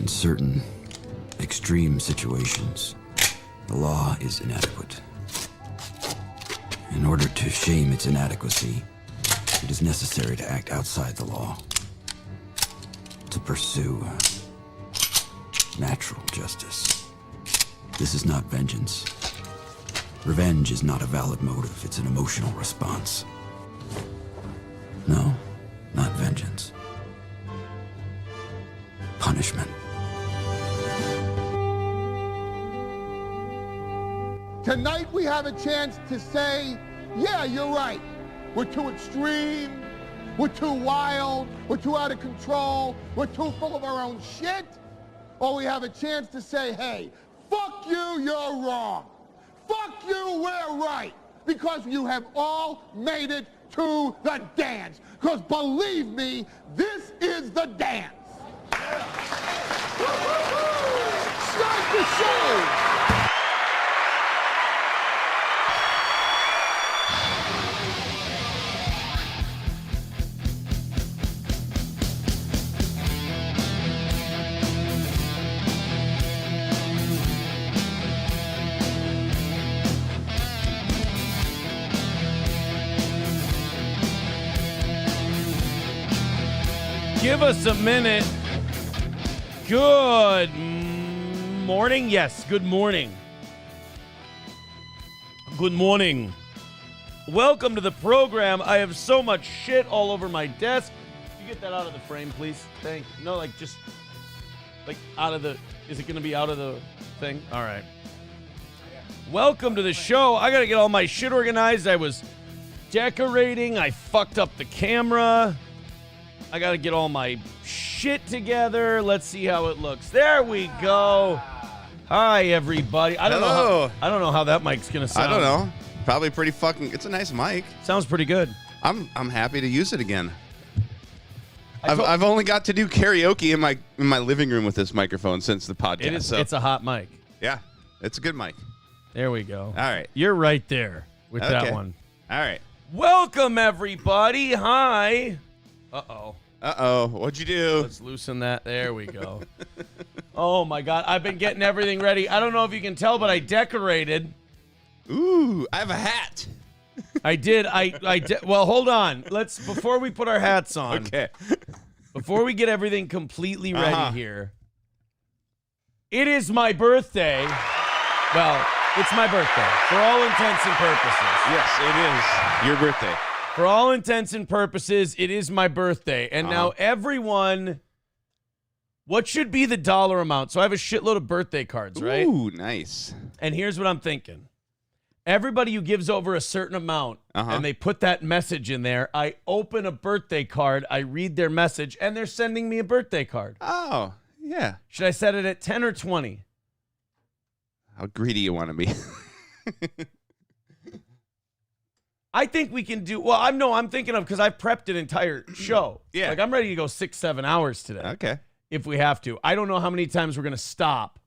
In certain extreme situations, the law is inadequate. In order to shame its inadequacy, it is necessary to act outside the law, to pursue natural justice. This is not vengeance. Revenge is not a valid motive, it's an emotional response. No, not vengeance. Punishment. Tonight we have a chance to say, yeah, you're right. We're too extreme, we're too wild, we're too out of control, we're too full of our own shit. Or we have a chance to say, hey, fuck you, you're wrong. Fuck you, we're right. Because you have all made it to the dance. Because believe me, this is the dance. Start the show. Give us a minute. Good morning. Yes, good morning. Good morning. Welcome to the program. I have so much shit all over my desk. Can you get that out of the frame, please? Thank you. No, like just like out of the, is it going to be out of the thing? All right. Welcome to the show. I got to get all my shit organized. I was decorating. I fucked up the camera. I got to get all my shit together. Let's see how it looks. There we go. Hi, everybody. I don't know how that mic's going to sound. I don't know. Probably pretty fucking... It's a nice mic. Sounds pretty good. I'm happy to use it again. I've only got to do karaoke in my living room with this microphone since the podcast. It's a hot mic. Yeah, it's a good mic. There we go. All right. You're right there with that one. All right. Welcome, everybody. Hi. Uh-oh. What'd you do? Let's loosen that. There we go. Oh, my God. I've been getting everything ready. I don't know if you can tell, but I decorated. Ooh, I have a hat. I did. Well, hold on. Before we put our hats on. Okay. Before we get everything completely ready here. It is my birthday. Well, it's my birthday for all intents and purposes. Yes, it is your birthday. For all intents and purposes, it is my birthday. And now everyone, what should be the dollar amount? So I have a shitload of birthday cards, right? Ooh, nice. And here's what I'm thinking. Everybody who gives over a certain amount and they put that message in there, I open a birthday card, I read their message, and they're sending me a birthday card. Oh, yeah. Should I set it at 10 or 20? How greedy you want to be. I think we can do, well, I'm thinking of, because I've prepped an entire show. Yeah. Like, I'm ready to go 6-7 hours today. Okay. If we have to. I don't know how many times we're going to stop.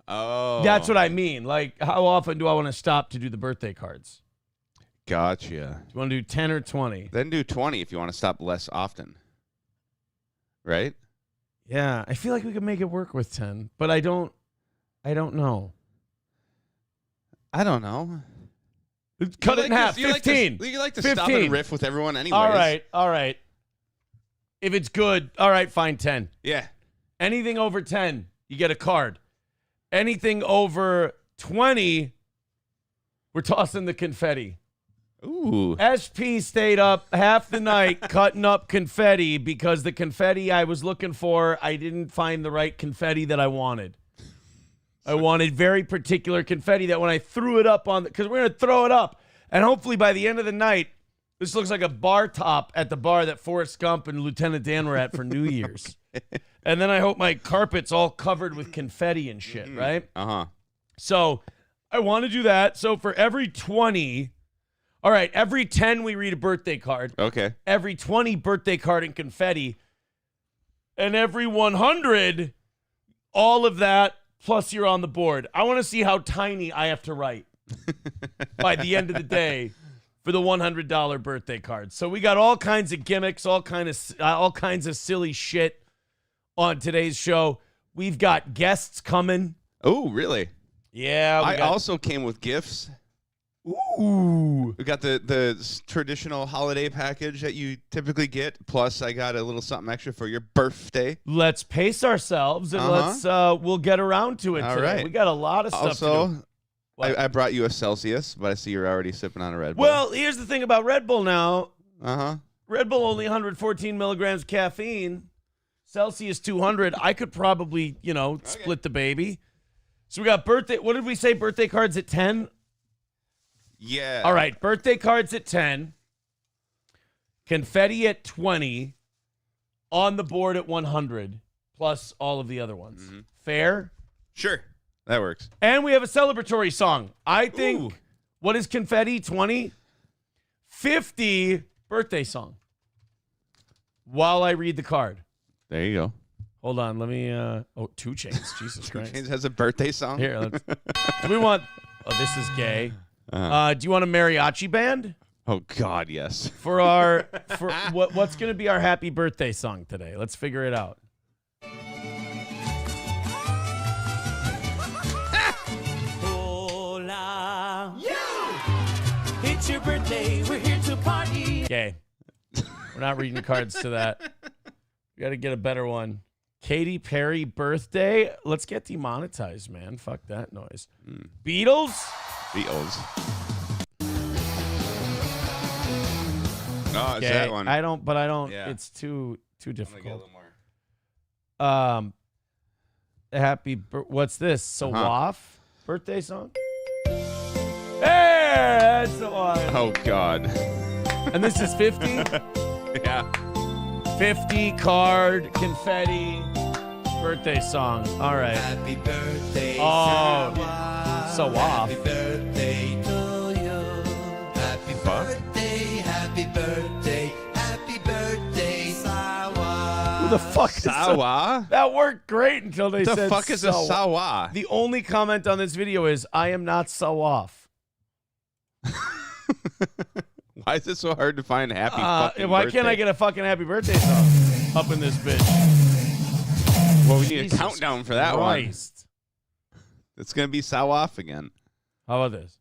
Oh. That's what I mean. Like, how often do I want to stop to do the birthday cards? Gotcha. Do you want to do 10 or 20? Then do 20 if you want to stop less often. Right? Yeah. I feel like we could make it work with 10, but I don't know. I don't know. Cut it in half. 15. You like to 15. stop and riff with everyone anyways. All right. If it's good, all right, fine, 10. Yeah. Anything over 10, you get a card. Anything over 20, we're tossing the confetti. Ooh. SP stayed up half the night cutting up confetti because the confetti I was looking for, I didn't find the right confetti that I wanted. I wanted very particular confetti that when I threw it up on, because we're going to throw it up, and hopefully by the end of the night, this looks like a bar top at the bar that Forrest Gump and Lieutenant Dan were at for New Year's. And then I hope my carpet's all covered with confetti and shit, right? Uh-huh. So I want to do that. So for every 20, all right, every 10 we read a birthday card. Okay. Every 20 birthday card and confetti. And every 100, all of that, plus you're on the board. I want to see how tiny I have to write by the end of the day for the $100 birthday card. So we got all kinds of gimmicks, all kinds of silly shit on today's show. We've got guests coming. Oh, really? Yeah. I also came with gifts. Ooh. We got the traditional holiday package that you typically get. Plus, I got a little something extra for your birthday. Let's pace ourselves and we'll get around to it All today. right. We got a lot of stuff to do. Also, I brought you a Celsius, but I see you're already sipping on a Red Bull. Well, here's the thing about Red Bull now. Uh-huh. Red Bull only 114 milligrams caffeine. Celsius 200. I could probably, split the baby. So we got birthday. What did we say? Birthday cards at 10? Yeah. All right. Birthday cards at 10. Confetti at 20. On the board at 100. Plus all of the other ones. Mm-hmm. Fair? Sure. That works. And we have a celebratory song. I think, Ooh. what is confetti? 20? 50 birthday song. While I read the card. There you go. Hold on. Let me, 2 Chainz. Jesus Christ. James has a birthday song. Here, do we want, this is gay. Do you want a mariachi band? Oh, God, yes. For what's going to be our happy birthday song today? Let's figure it out. Hola. It's your birthday. We're here to party. Okay. We're not reading cards to that. We got to get a better one. Katy Perry birthday. Let's get demonetized, man. Fuck that noise. Beatles. Oh, Okay. is that one? I don't. Yeah. It's too I'm gonna get a difficult. little more. What's this? Sawaf birthday song? Hey, that's the one. Oh, God. And this is 50? Yeah. 50 card confetti birthday song. All right. Happy birthday. Oh, Sawaf. Happy birthday to you. Happy birthday. Happy birthday. Happy birthday, Sawa. Who the fuck is Sawa? That worked great until they What said the fuck is a Sawa? The only comment on this video is, I am not Sawaf. Why is it so hard to find happy fucking Why birthday? can't I get a fucking happy birthday song up in this bitch? Well, we need Jesus a countdown for that Christ. one. It's going to be Sawaf again. How about this?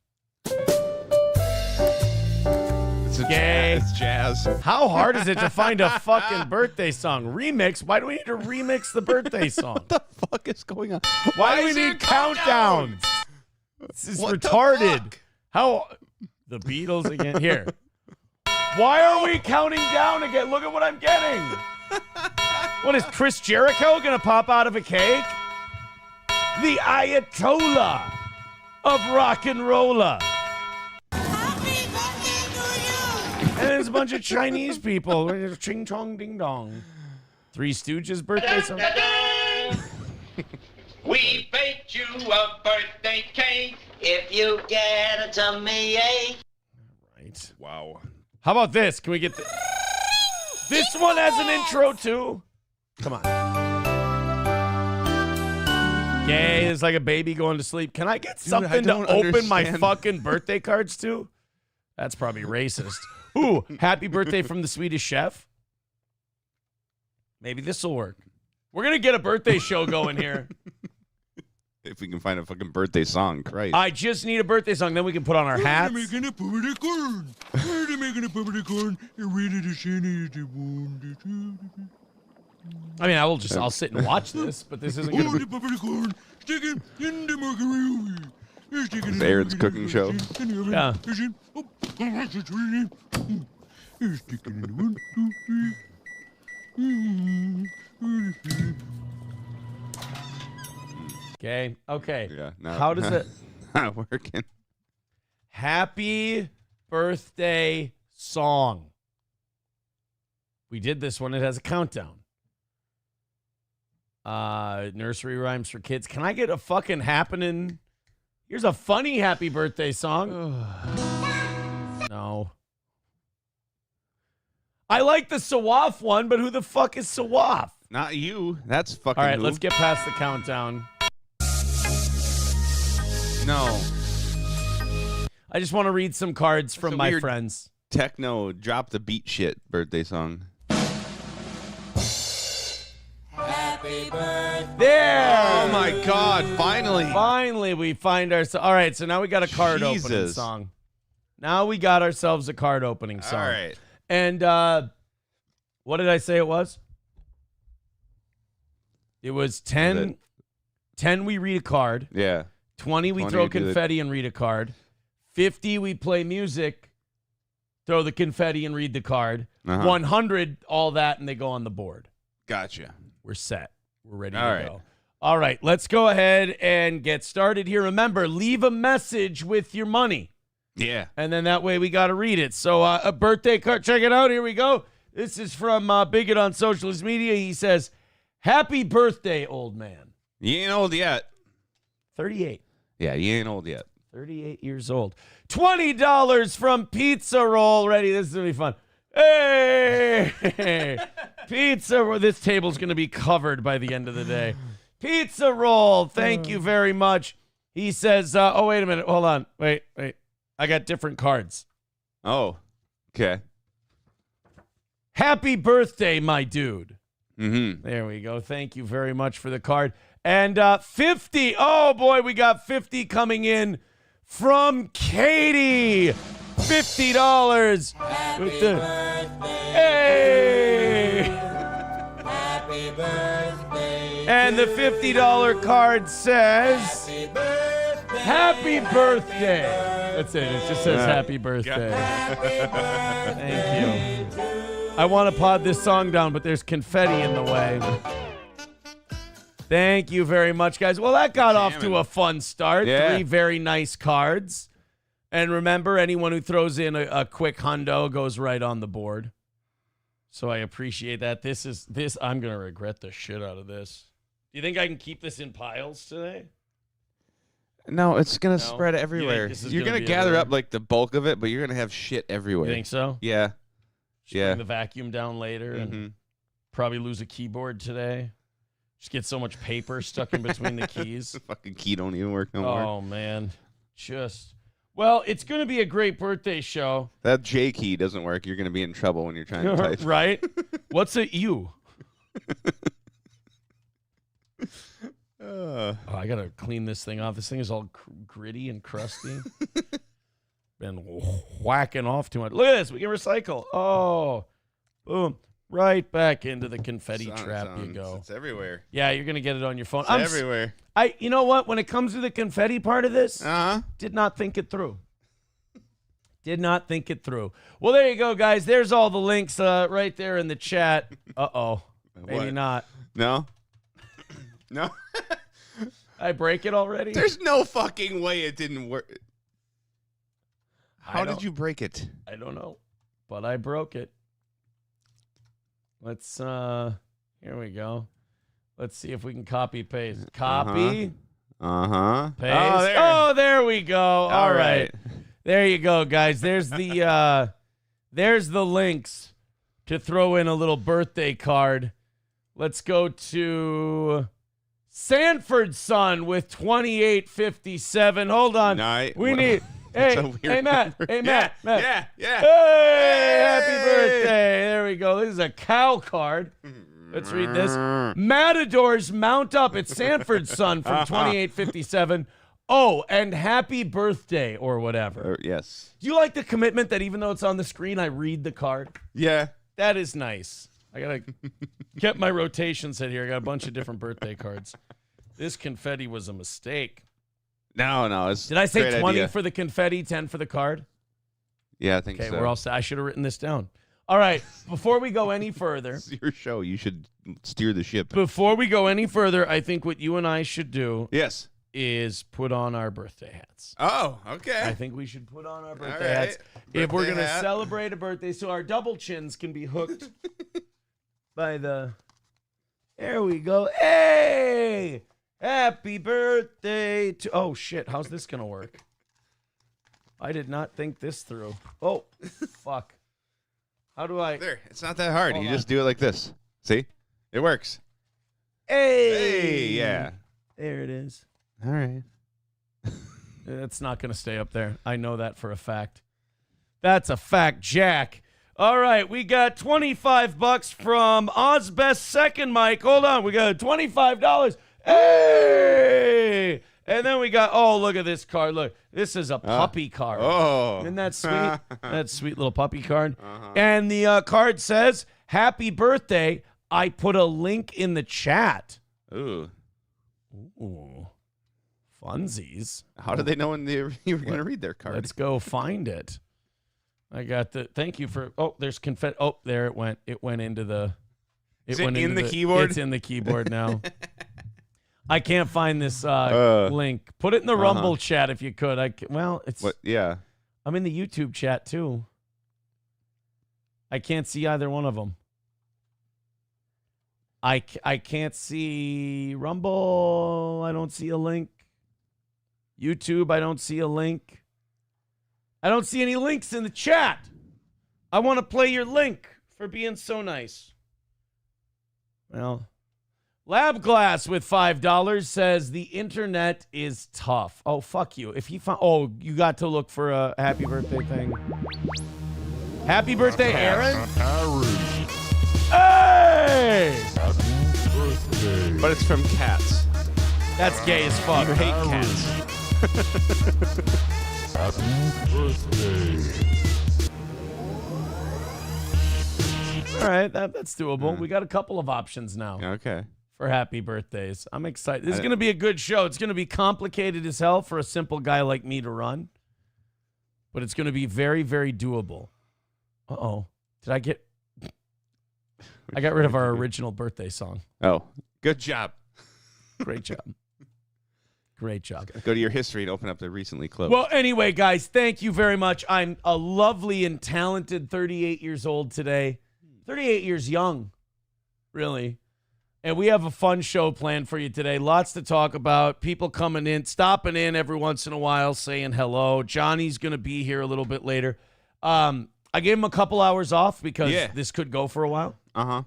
It's a Gay. It's jazz. How hard is it to find a fucking birthday song? Remix? Why do we need to remix the birthday song? What the fuck is going on? Why do we is there need countdowns? This is What the retarded. fuck? How? The Beatles again? Here. Why are we counting down again? Look at what I'm getting. What is Chris Jericho going to pop out of a cake? The Ayatollah of rock and roller. And there's a bunch of Chinese people. Ching chong ding dong. Three Stooges birthday song. We baked you a birthday cake if you get a tummy ache. Right. Wow. How about this? Can we get this one has an intro too? Come on. Gay is like a baby going to sleep. Can I get something to open my fucking birthday cards to? That's probably racist. Ooh, happy birthday from the Swedish chef. Maybe this will work. We're going to get a birthday show going here. If we can find a fucking birthday song, Christ. I just need a birthday song. Then we can put on our hats. Making a birthday card. We're making a birthday card and read it as Shanny is the one. I mean, I'll sit and watch this, but this isn't going to Oh, be. the birthday card. Stick it in the microwave. It's Aaron's cooking show. Yeah. Oh, that's it. You're sticking in 1, 2, 3. Okay. Okay. Yeah. No. How does it? Not working. Happy birthday song. We did this one. It has a countdown. Nursery rhymes for kids. Can I get a fucking happening? Here's a funny happy birthday song. No. I like the Sawaf one, but who the fuck is Sawaf? Not you. That's fucking. All right, who? let's get past the countdown. No. I just want to read some cards from a my weird- friends. Techno, drop the beat shit birthday song. Happy birthday. There my God! Finally. Finally, we find ourselves. All right, so now we got a card opening Jesus. song. Now we got ourselves a card opening song. All right. And what did I say it was? It was 10. 10 we read a card. Yeah. 20 we 20 throw we do the- confetti and read a card. 50 we play music, throw the confetti and read the card. 100 all that and they go on the board. Gotcha. We're set. We're ready All to right. go. All right, let's go ahead and get started here. Remember, leave a message with your money. Yeah. And then that way we got to read it. So a birthday card, check it out. Here we go. This is from Bigot on Socialist Media. He says, happy birthday, old man. You ain't old yet. 38. Yeah, you ain't old yet. 38 years old. $20 from Pizza Roll. Ready? This is going to be fun. Hey! Pizza Roll. This table's going to be covered by the end of the day. Pizza Roll. Thank you very much. He says, oh, wait a minute. Hold on. Wait. I got different cards. Oh. Okay. Happy birthday, my dude. Mm-hmm. There we go. Thank you very much for the card. And 50. Oh, boy, we got 50 coming in from Katie. $50. Happy with the, birthday. hey! Happy birthday. And the $50 card says, Happy birthday. happy birthday. That's it. It just says happy birthday. Happy birthday. Thank you. I want to pod this song down, but there's confetti in the way. Thank you very much, guys. Well, that got off to a fun start. Yeah. 3 very nice cards. And remember, anyone who throws in a quick hundo goes right on the board. So I appreciate that. I'm going to regret the shit out of this. Do you think I can keep this in piles today? No, it's gonna No? spread You think everywhere. this is You're gonna gonna be gather everywhere? up like the bulk of it, but you're gonna have shit everywhere. You think so? Yeah. Just Yeah. bring the vacuum down later and Mhm. probably lose a keyboard today. Just get so much paper stuck in between the keys. The fucking key don't even work no more. Oh, man. Well, it's going to be a great birthday show. That J key doesn't work. You're gonna be in trouble when you're trying to type. Right? What's a U? Oh, I got to clean this thing off. This thing is all gritty and crusty. Been whacking off too much. Look at this. We can recycle. Oh, boom. Right back into the confetti trap you go. It's everywhere. Yeah, you're going to get it on your phone. It's everywhere. You know what? When it comes to the confetti part of this, Uh-huh. did not think it through. Did not think it through. Well, there you go, guys. There's all the links right there in the chat. Uh-oh. Maybe What? not. No? No? I break it already? There's no fucking way it didn't work. How don't- did you break it? I don't know, but I broke it. Let's, here we go. Let's see if we can copy paste. Copy, Uh-huh. paste. Oh, there we go. All right. There you go, guys. There's the links to throw in a little birthday card. Let's go to Sanford's son with 2857. Hold on. We need. Hey, a weird hey, Matt. number. Hey, Matt. Matt. Yeah. Hey, happy birthday. There we go. This is a cow card. Let's read this. Matadors mount up. It's Sanford's son from 2857. Oh, and happy birthday or whatever. Yes. Do you like the commitment that even though it's on the screen, I read the card? Yeah. That is nice. I got to get my rotation set here. I got a bunch of different birthday cards. This confetti was a mistake. No. It's Did I say great 20 idea. for the confetti, 10 for the card? Yeah, I think Okay, so. we're all set. I should have written this down. All right, before we go any further, It's your show. You should steer the ship. I think what you and I should do Yes. is put on our birthday hats. Oh, okay. I think we should put on our birthday right. hats if we're Birthday going to hat. celebrate a birthday so our double chins can be hooked by the... There we go. Hey! Happy birthday to... Oh, shit. How's this going to work? I did not think this through. Oh, fuck. How do I... There. It's not that hard. Hold You on. just do it like this. See? It works. Hey! Hey, yeah. There it is. All right. It's not going to stay up there. I know that for a fact. That's a fact, Jack. All right, we got $25 from Ozbest Second Mike. Hold on, we got $25. Hey! And then we got, oh, look at this card. Look, this is a puppy card. Oh. Isn't that sweet? That sweet little puppy card. And the card says, happy birthday. I put a link in the chat. Ooh. Ooh. Funsies. How did they know when you were going to read their card? Let's go find it. I got the, thank you for, oh, there's confetti. Oh, there it went. It went into the. Is it in the keyboard? It's in the keyboard now. I can't find this link. Put it in the Rumble chat if you could. It's. What? Yeah. I'm in the YouTube chat too. I can't see either one of them. I can't see Rumble. I don't see a link. YouTube, I don't see a link. I don't see any links in the chat. I want to play your link for being so nice. Well, Lab Glass with $5 says the internet is tough. Oh, fuck you. If he found, oh, you got to look for a happy birthday thing. Happy birthday, Aaron. Hey! But it's from cats. That's gay as fuck. You hate cats. Happy birthday. All right, that's doable. We got a couple of options now Okay. for happy birthdays. I'm excited. This is going to be a good show. It's going to be complicated as hell for a simple guy like me to run, but it's going to be very, very doable. Uh-oh. Did I get... I got rid of our original birthday song. Oh, good job. Great job. Great job. Go to your history and open up the recently closed. Well, anyway, guys, thank you very much. I'm a lovely and talented 38 years old today. 38 years young, really. And we have a fun show planned for you today. Lots to talk about. People coming in, stopping in every once in a while, saying hello. Johnny's going to be here a little bit later. I gave him a couple hours off because this could go for a while. Uh-huh.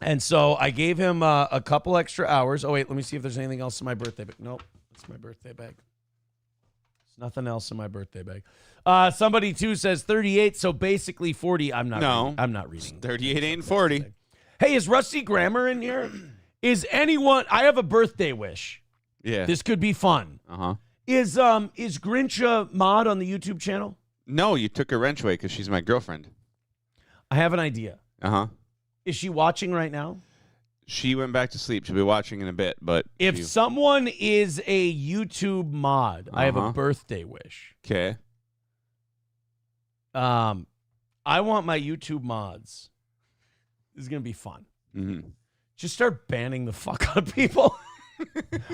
And so I gave him a couple extra hours. Oh, wait, let me see if there's anything else in my birthday bag. Nope, that's my birthday bag. There's nothing else in my birthday bag. Somebody, too, says 38, so basically 40. I'm not reading. 38 ain't 40. Hey, is Rusty Grammar in here? Is anyone... I have a birthday wish. Yeah. This could be fun. Uh-huh. Is Grinch a mod on the YouTube channel? No, you took her wrench away because she's my girlfriend. I have an idea. Uh-huh. Is she watching right now? She went back to sleep. She'll be watching in a bit, but... If someone is a YouTube mod, I have a birthday wish. Okay. I want my YouTube mods. This is going to be fun. Mm-hmm. Just start banning the fuck out of people.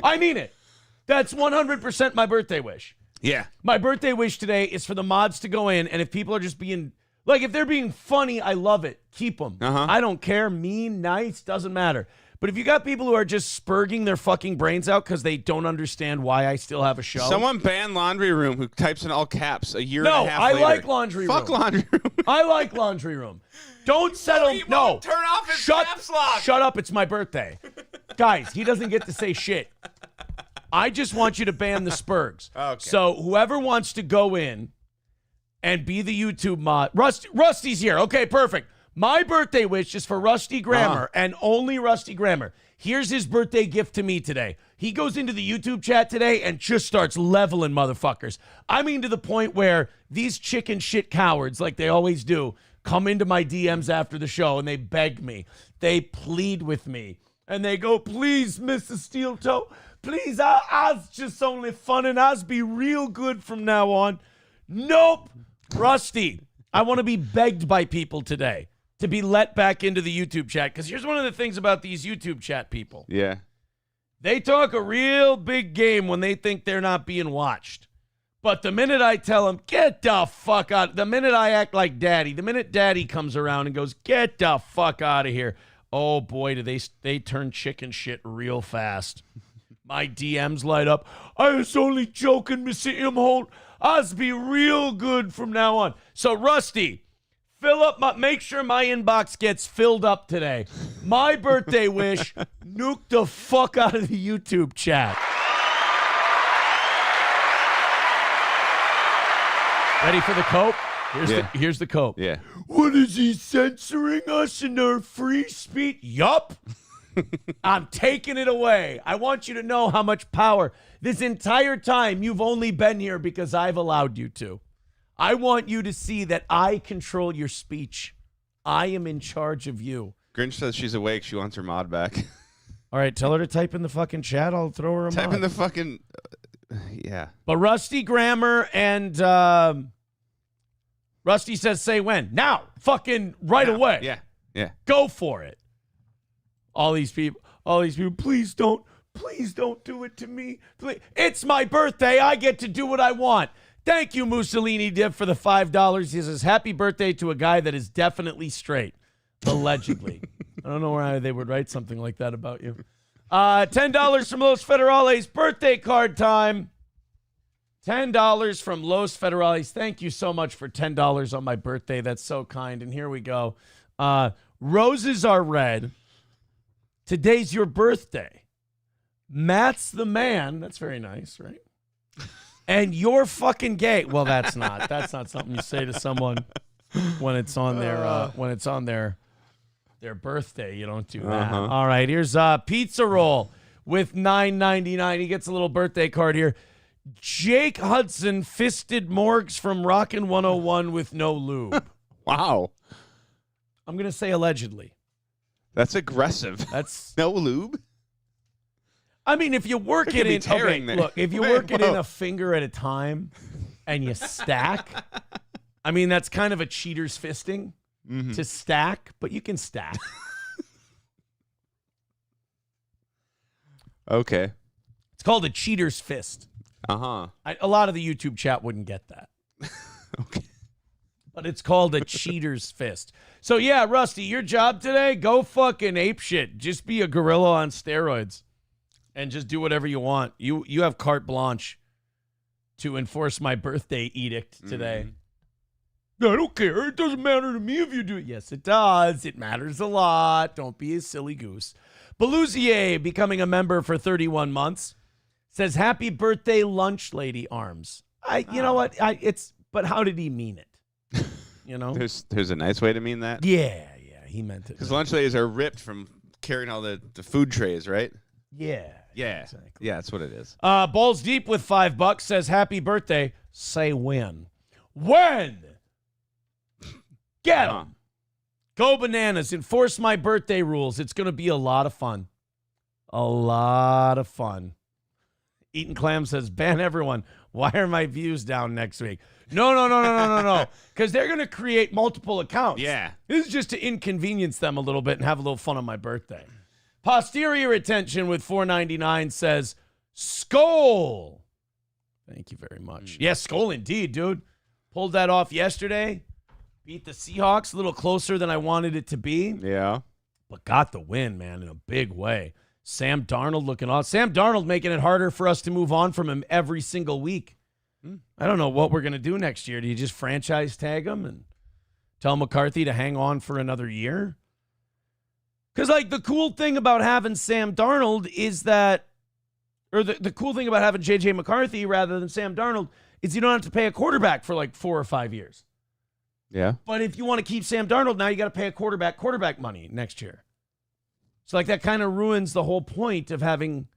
I mean it. That's 100% my birthday wish. Yeah. My birthday wish today is for the mods to go in, and if people are just being... Like, if they're being funny, I love it. Keep them. I don't care. Mean, nice, doesn't matter. But if you got people who are just spurging their fucking brains out because they don't understand why I still have a show. Someone banned Laundry Room who types in all caps a year and a half later. No, I like Laundry Room. Fuck Laundry Room. I like Laundry Room. Don't settle. He won't turn off his caps lock. Shut up. It's my birthday. Guys, he doesn't get to say shit. I just want you to ban the spurgs. Okay. So whoever wants to go in and be the YouTube mod. Rusty's here. Okay, perfect. My birthday wish is for Rusty Grammar and only Rusty Grammar. Here's his birthday gift to me today. He goes into the YouTube chat today and just starts leveling motherfuckers. I mean to the point where these chicken shit cowards, like they always do, come into my DMs after the show and they beg me. They plead with me. And they go, please, Mr. Steel Toe, please, I's just only fun and I's be real good from now on. Nope. Rusty, I want to be begged by people today to be let back into the YouTube chat. Because here's one of the things about these YouTube chat people. Yeah. They talk a real big game when they think they're not being watched. But the minute I tell them, get the fuck out, the minute I act like daddy, the minute daddy comes around and goes, get the fuck out of here, oh boy, do they turn chicken shit real fast. My DMs light up. I was only joking, Mr. Imholt. I'll be real good from now on. So, Rusty, make sure my inbox gets filled up today. My birthday wish, nuke the fuck out of the YouTube chat. Ready for the cope? Here's the cope. Yeah. What is he censoring us in our free speech? Yup. I'm taking it away. I want you to know how much power. This entire time, you've only been here because I've allowed you to. I want you to see that I control your speech. I am in charge of you. Grinch says she's awake. She wants her mod back. All right, tell her to type in the fucking chat. I'll throw her a Type mod. in the fucking... yeah. But Rusty Grammar and Rusty says, say when. Now. Fucking right away. Yeah. Yeah. Go for it. All these people, please don't do it to me. Please. It's my birthday. I get to do what I want. Thank you, Mussolini Dip, for the $5. He says, happy birthday to a guy that is definitely straight. Allegedly. I don't know why they would write something like that about you. $10 from Los Federales. Birthday card time. $10 from Los Federales. Thank you so much for $10 on my birthday. That's so kind. And here we go. Roses are red. Today's your birthday. Matt's the man. That's very nice, right? And you're fucking gay. Well, that's not. That's not something you say to someone when it's on their birthday. You don't do that. All right, here's pizza roll with $9.99. He gets a little birthday card here. Jake Hudson fisted Morgs from Rockin' 101 with no lube. Wow. I'm going to say allegedly. That's aggressive. That's no lube? I mean, if you work it in, okay, look, if you work it in a finger at a time and you stack, I mean, that's kind of a cheater's fisting to stack, but you can stack. Okay. It's called a cheater's fist. Uh-huh. A lot of the YouTube chat wouldn't get that. Okay. But it's called a cheater's fist. So, yeah, Rusty, your job today, go fucking ape shit. Just be a gorilla on steroids and just do whatever you want. You have carte blanche to enforce my birthday edict today. I don't care. It doesn't matter to me if you do it. Yes, it does. It matters a lot. Don't be a silly goose. Belusier, becoming a member for 31 months, says, happy birthday, lunch lady arms. You know what? But how did he mean it? You know? There's a nice way to mean that? Yeah, he meant it. Because lunch ladies are ripped from carrying all the food trays, right? Yeah. Yeah. Exactly. Yeah, that's what it is. Balls Deep with $5 says, happy birthday. Say when. When? Get 'em. Go bananas. Enforce my birthday rules. It's going to be a lot of fun. A lot of fun. Eaton Clam says, ban everyone. Why are my views down next week? No. Because they're going to create multiple accounts. Yeah. This is just to inconvenience them a little bit and have a little fun on my birthday. Posterior Attention with $4.99 says, Skol. Thank you very much. Yes, Skol indeed, dude. Pulled that off yesterday. Beat the Seahawks a little closer than I wanted it to be. Yeah. But got the win, man, in a big way. Sam Darnold looking awesome. Sam Darnold making it harder for us to move on from him every single week. I don't know what we're going to do next year. Do you just franchise tag him and tell McCarthy to hang on for another year? Because, like, the cool thing about having Sam Darnold is that, or the cool thing about having J.J. McCarthy rather than Sam Darnold is you don't have to pay a quarterback for, like, 4 or 5 years. Yeah. But if you want to keep Sam Darnold, now you got to pay a quarterback money next year. So, like, that kind of ruins the whole point of having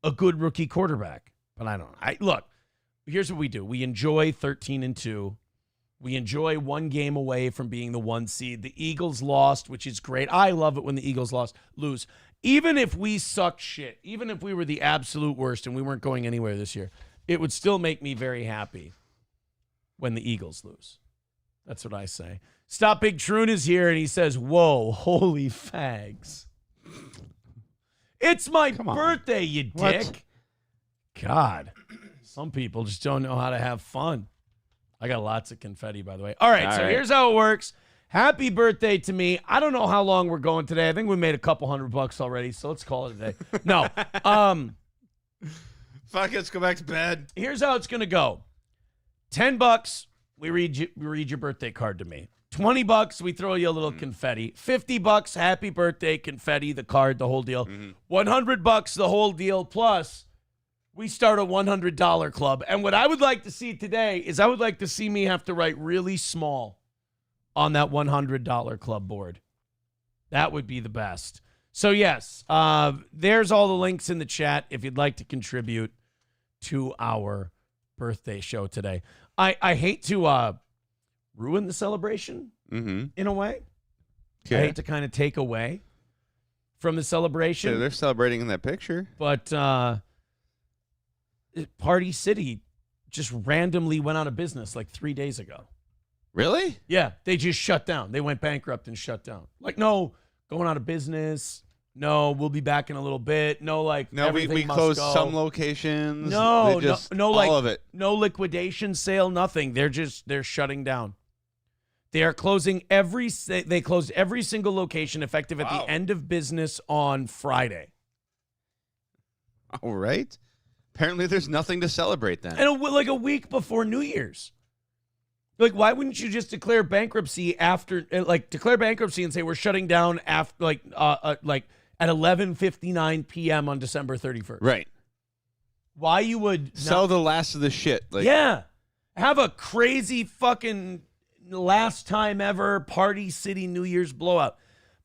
a good rookie quarterback. But I don't know. Look, here's what we do. We enjoy 13-2. We enjoy one game away from being the 1 seed. The Eagles lost, which is great. I love it when the Eagles lose. Even if we suck shit, even if we were the absolute worst and we weren't going anywhere this year, it would still make me very happy when the Eagles lose. That's what I say. Stop Big Troon is here, and he says, whoa, holy fags. It's my birthday, you dick. What? God, some people just don't know how to have fun. I got lots of confetti, by the way. All right, here's how it works. Happy birthday to me. I don't know how long we're going today. I think we made a couple $100 already, so let's call it a day. No. Fuck it, let's go back to bed. Here's how it's going to go. $10, we read your birthday card to me. $20, we throw you a little confetti. $50, happy birthday, confetti, the card, the whole deal. $100, the whole deal, plus we start a $100 club. And what I would like to see today is I would like to see me have to write really small on that $100 club board. That would be the best. So, yes, there's all the links in the chat if you'd like to contribute to our birthday show today. I hate to ruin the celebration in a way. I hate to kind of take away from the celebration. So they're celebrating in that picture. But Party City just randomly went out of business like 3 days ago. Really? Yeah, they just shut down. They went bankrupt and shut down. Like, no, going out of business. No, we'll be back in a little bit. No, like, no, we closed some locations. No, no, like, all of it. No liquidation sale, nothing. They're shutting down. They are closing they closed every single location effective at the end of business on Friday. All right. Apparently there's nothing to celebrate then. And like a week before New Year's. Like, why wouldn't you just declare bankruptcy after, like, declare bankruptcy and say we're shutting down after, like at 11:59 p.m. on December 31st? Right. Why you would sell the last of the shit? Like, yeah, have a crazy fucking last time ever Party City New Year's blowout.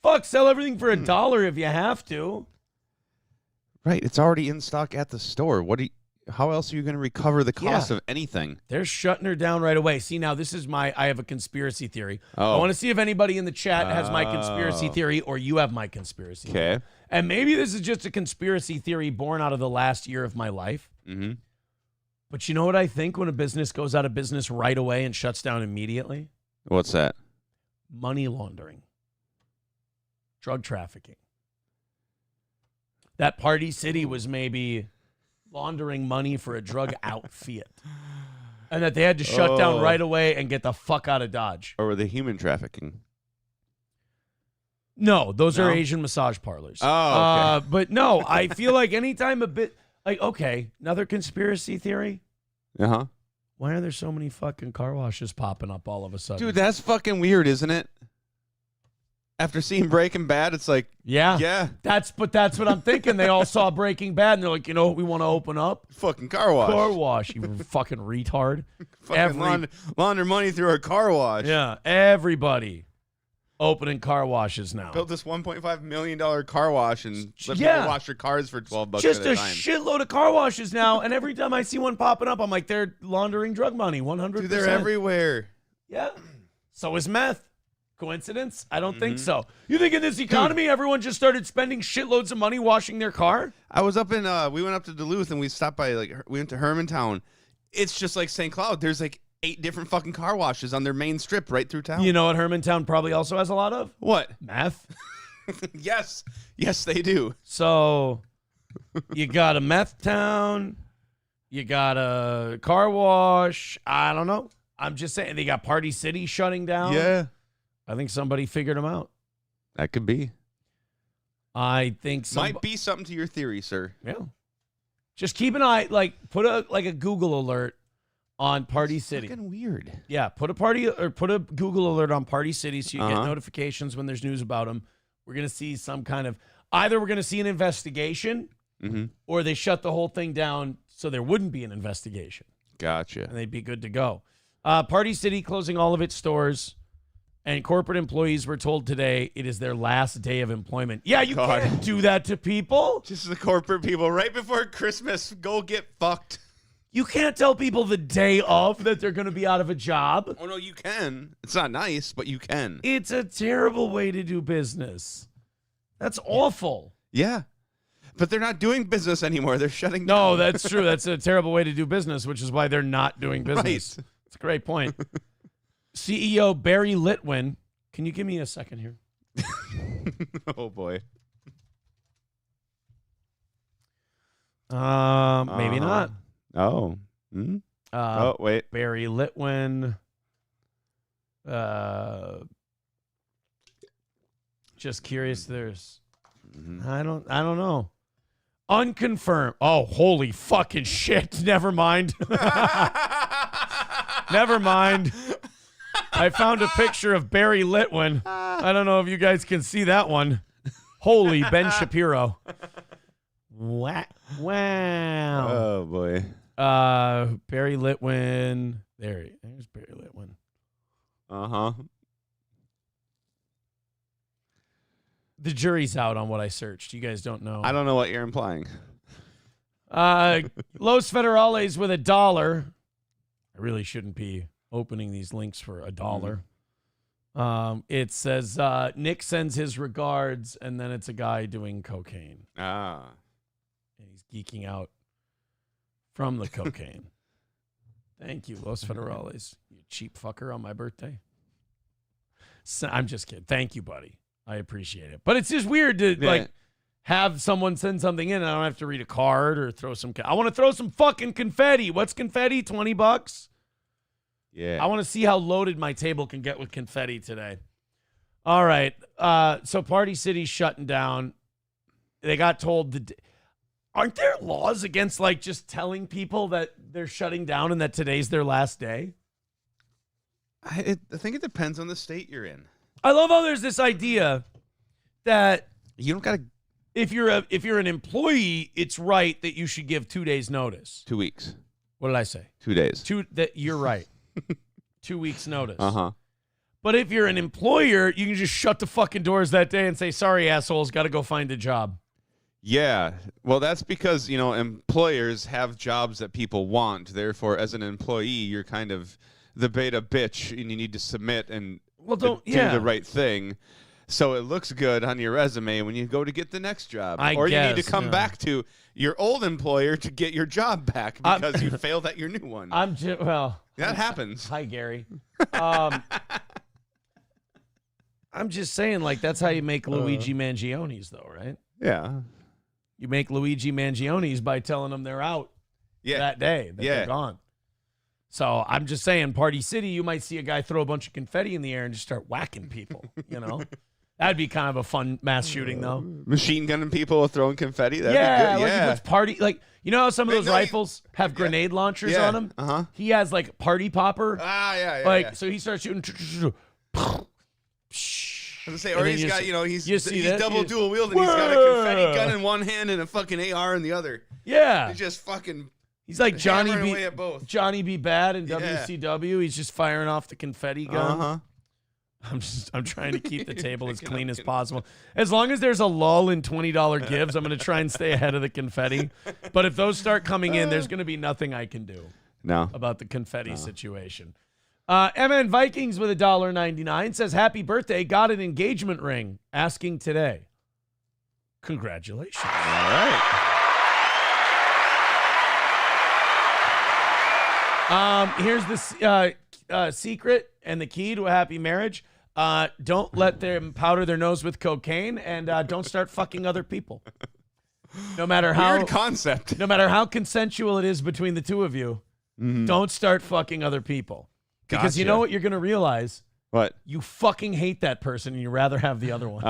Fuck, sell everything for $1 if you have to. Right. It's already in stock at the store. How else are you going to recover the cost of anything? They're shutting her down right away. See, now this is I have a conspiracy theory. Oh. I want to see if anybody in the chat has my conspiracy theory or you have my conspiracy theory. Okay. And maybe this is just a conspiracy theory born out of the last year of my life. Mm-hmm. But you know what I think when a business goes out of business right away and shuts down immediately? What's that? Money laundering. Drug trafficking. That Party City was maybe laundering money for a drug outfit. And that they had to shut down right away and get the fuck out of Dodge. Or were they human trafficking? No, those are Asian massage parlors. Oh, okay. But no, I feel like anytime okay, another conspiracy theory. Uh-huh. Why are there so many fucking car washes popping up all of a sudden? Dude, that's fucking weird, isn't it? After seeing Breaking Bad, it's like, yeah. That's what I'm thinking. They all saw Breaking Bad, and they're like, you know what we want to open up? Fucking car wash. Car wash, you fucking retard. Fucking launder money through our car wash. Yeah, everybody opening car washes now. Built this $1.5 million car wash and let people wash their cars for $12 Just at a time. Shitload of car washes now, and every time I see one popping up, I'm like, they're laundering drug money, 100%. Dude, they're everywhere. Yeah. So is meth. Coincidence? I don't think so. You think in this economy, everyone just started spending shitloads of money washing their car? I was up in, we went up to Duluth and we stopped by, we went to Hermantown. It's just like St. Cloud. There's 8 different fucking car washes on their main strip right through town. You know what Hermantown probably also has a lot of? What? Meth. Yes, they do. So you got a meth town. You got a car wash. I don't know. I'm just saying they got Party City shutting down. Yeah. I think somebody figured them out. That could be. I think might be something to your theory, sir. Yeah. Just keep an eye, put a Google alert on Party City. Fucking weird. Yeah, put a Google alert on Party City so you get notifications when there's news about them. We're gonna see some kind of either we're gonna see an investigation, or they shut the whole thing down so there wouldn't be an investigation. Gotcha. And they'd be good to go. Party City closing all of its stores. And corporate employees were told today it is their last day of employment. Yeah, you can't do that to people. Just the corporate people right before Christmas. Go get fucked. You can't tell people the day of that they're going to be out of a job. Oh, no, you can. It's not nice, but you can. It's a terrible way to do business. That's awful. Yeah. But they're not doing business anymore. They're shutting down. No, that's true. That's a terrible way to do business, which is why they're not doing business. Right. It's a great point. CEO Barry Litwin. Can you give me a second here? Oh, boy. Maybe not. Oh. Hmm? Oh, wait. Barry Litwin. Just curious. There's. I don't know. Unconfirmed. Oh, holy fucking shit. Never mind. Never mind. I found a picture of Barry Litwin. I don't know if you guys can see that one. Holy Ben Shapiro. Wow. Oh, boy. Barry Litwin. There's Barry Litwin. Uh-huh. The jury's out on what I searched. You guys don't know. I don't know what you're implying. Los Federales with $1. I really shouldn't be opening these links for $1. It says Nick sends his regards, and then it's a guy doing cocaine. Ah. And he's geeking out from the cocaine. Thank you, Los Federales. You cheap fucker on my birthday. So, I'm just kidding. Thank you, buddy. I appreciate it. But it's just weird to like have someone send something in and I don't have to read a card or throw some. I want to throw some fucking confetti. What's confetti? $20? Yeah. I want to see how loaded my table can get with confetti today. All right. So Party City's shutting down. They got told aren't there laws against like just telling people that they're shutting down and that today's their last day? I think it depends on the state you're in. I love how there's this idea that You don't got to if you're an employee, it's right that you should give 2 days notice. 2 weeks. What did I say? 2 days. You're right. 2 weeks notice. Uh-huh. But if you're an employer, you can just shut the fucking doors that day and say, sorry, assholes, got to go find a job. Yeah. Well, that's because, employers have jobs that people want. Therefore, as an employee, you're kind of the beta bitch and you need to submit and do the right thing. So it looks good on your resume when you go to get the next job. Or you need to come back to your old employer to get your job back because you failed at your new one. That happens. Hi, Gary. I'm just saying, like, that's how you make Luigi Mangionis, though, right? Yeah. You make Luigi Mangionis by telling them they're out that day, that they're gone. So I'm just saying, Party City, you might see a guy throw a bunch of confetti in the air and just start whacking people, That'd be kind of a fun mass shooting, though. Machine gunning people with throwing confetti? That'd be good. Like he puts party, like, how some of those rifles have grenade launchers on them? Uh-huh. He has, like, party popper. Yeah. So he starts shooting. I was gonna say, or he's got, he's double dual wielding. He's got a confetti gun in one hand and a fucking AR in the other. Yeah. He's just fucking. He's like Johnny B. Bad in Yeah. WCW. He's just firing off the confetti gun. Uh-huh. I'm trying to keep the table as clean as possible. As long as there's a lull in $20 gives, I'm going to try and stay ahead of the confetti. But if those start coming in, there's going to be nothing I can do about the confetti situation. MN Vikings with $1.99 says, happy birthday, got an engagement ring, asking today. Congratulations. All right. Here's the secret and the key to a happy marriage. Don't let them powder their nose with cocaine, and don't start fucking other people. No matter how Weird concept. No matter how consensual it is between the two of you, don't start fucking other people. Because you know what you're going to realize? What? You fucking hate that person, and you'd rather have the other one.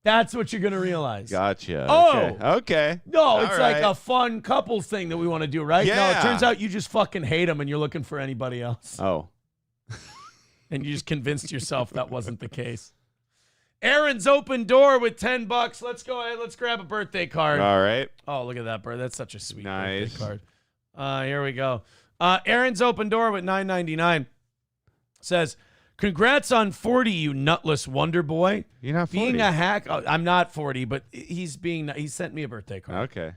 That's what you're going to realize. Gotcha. Oh. Okay. No, it's like a fun couples thing that we want to do, right? Yeah. No, it turns out you just fucking hate them and you're looking for anybody else. Oh. And you just convinced yourself that wasn't the case. Aaron's open door with $10. Let's go ahead. Let's grab a birthday card. All right. Oh, look at that, bro. That's such a sweet birthday Nice. card. Here we go. Aaron's open door with $9.99 says, congrats on 40, you nutless wonder boy. You're not 40. Being a hack. I'm not 40, but he sent me a birthday card. Okay.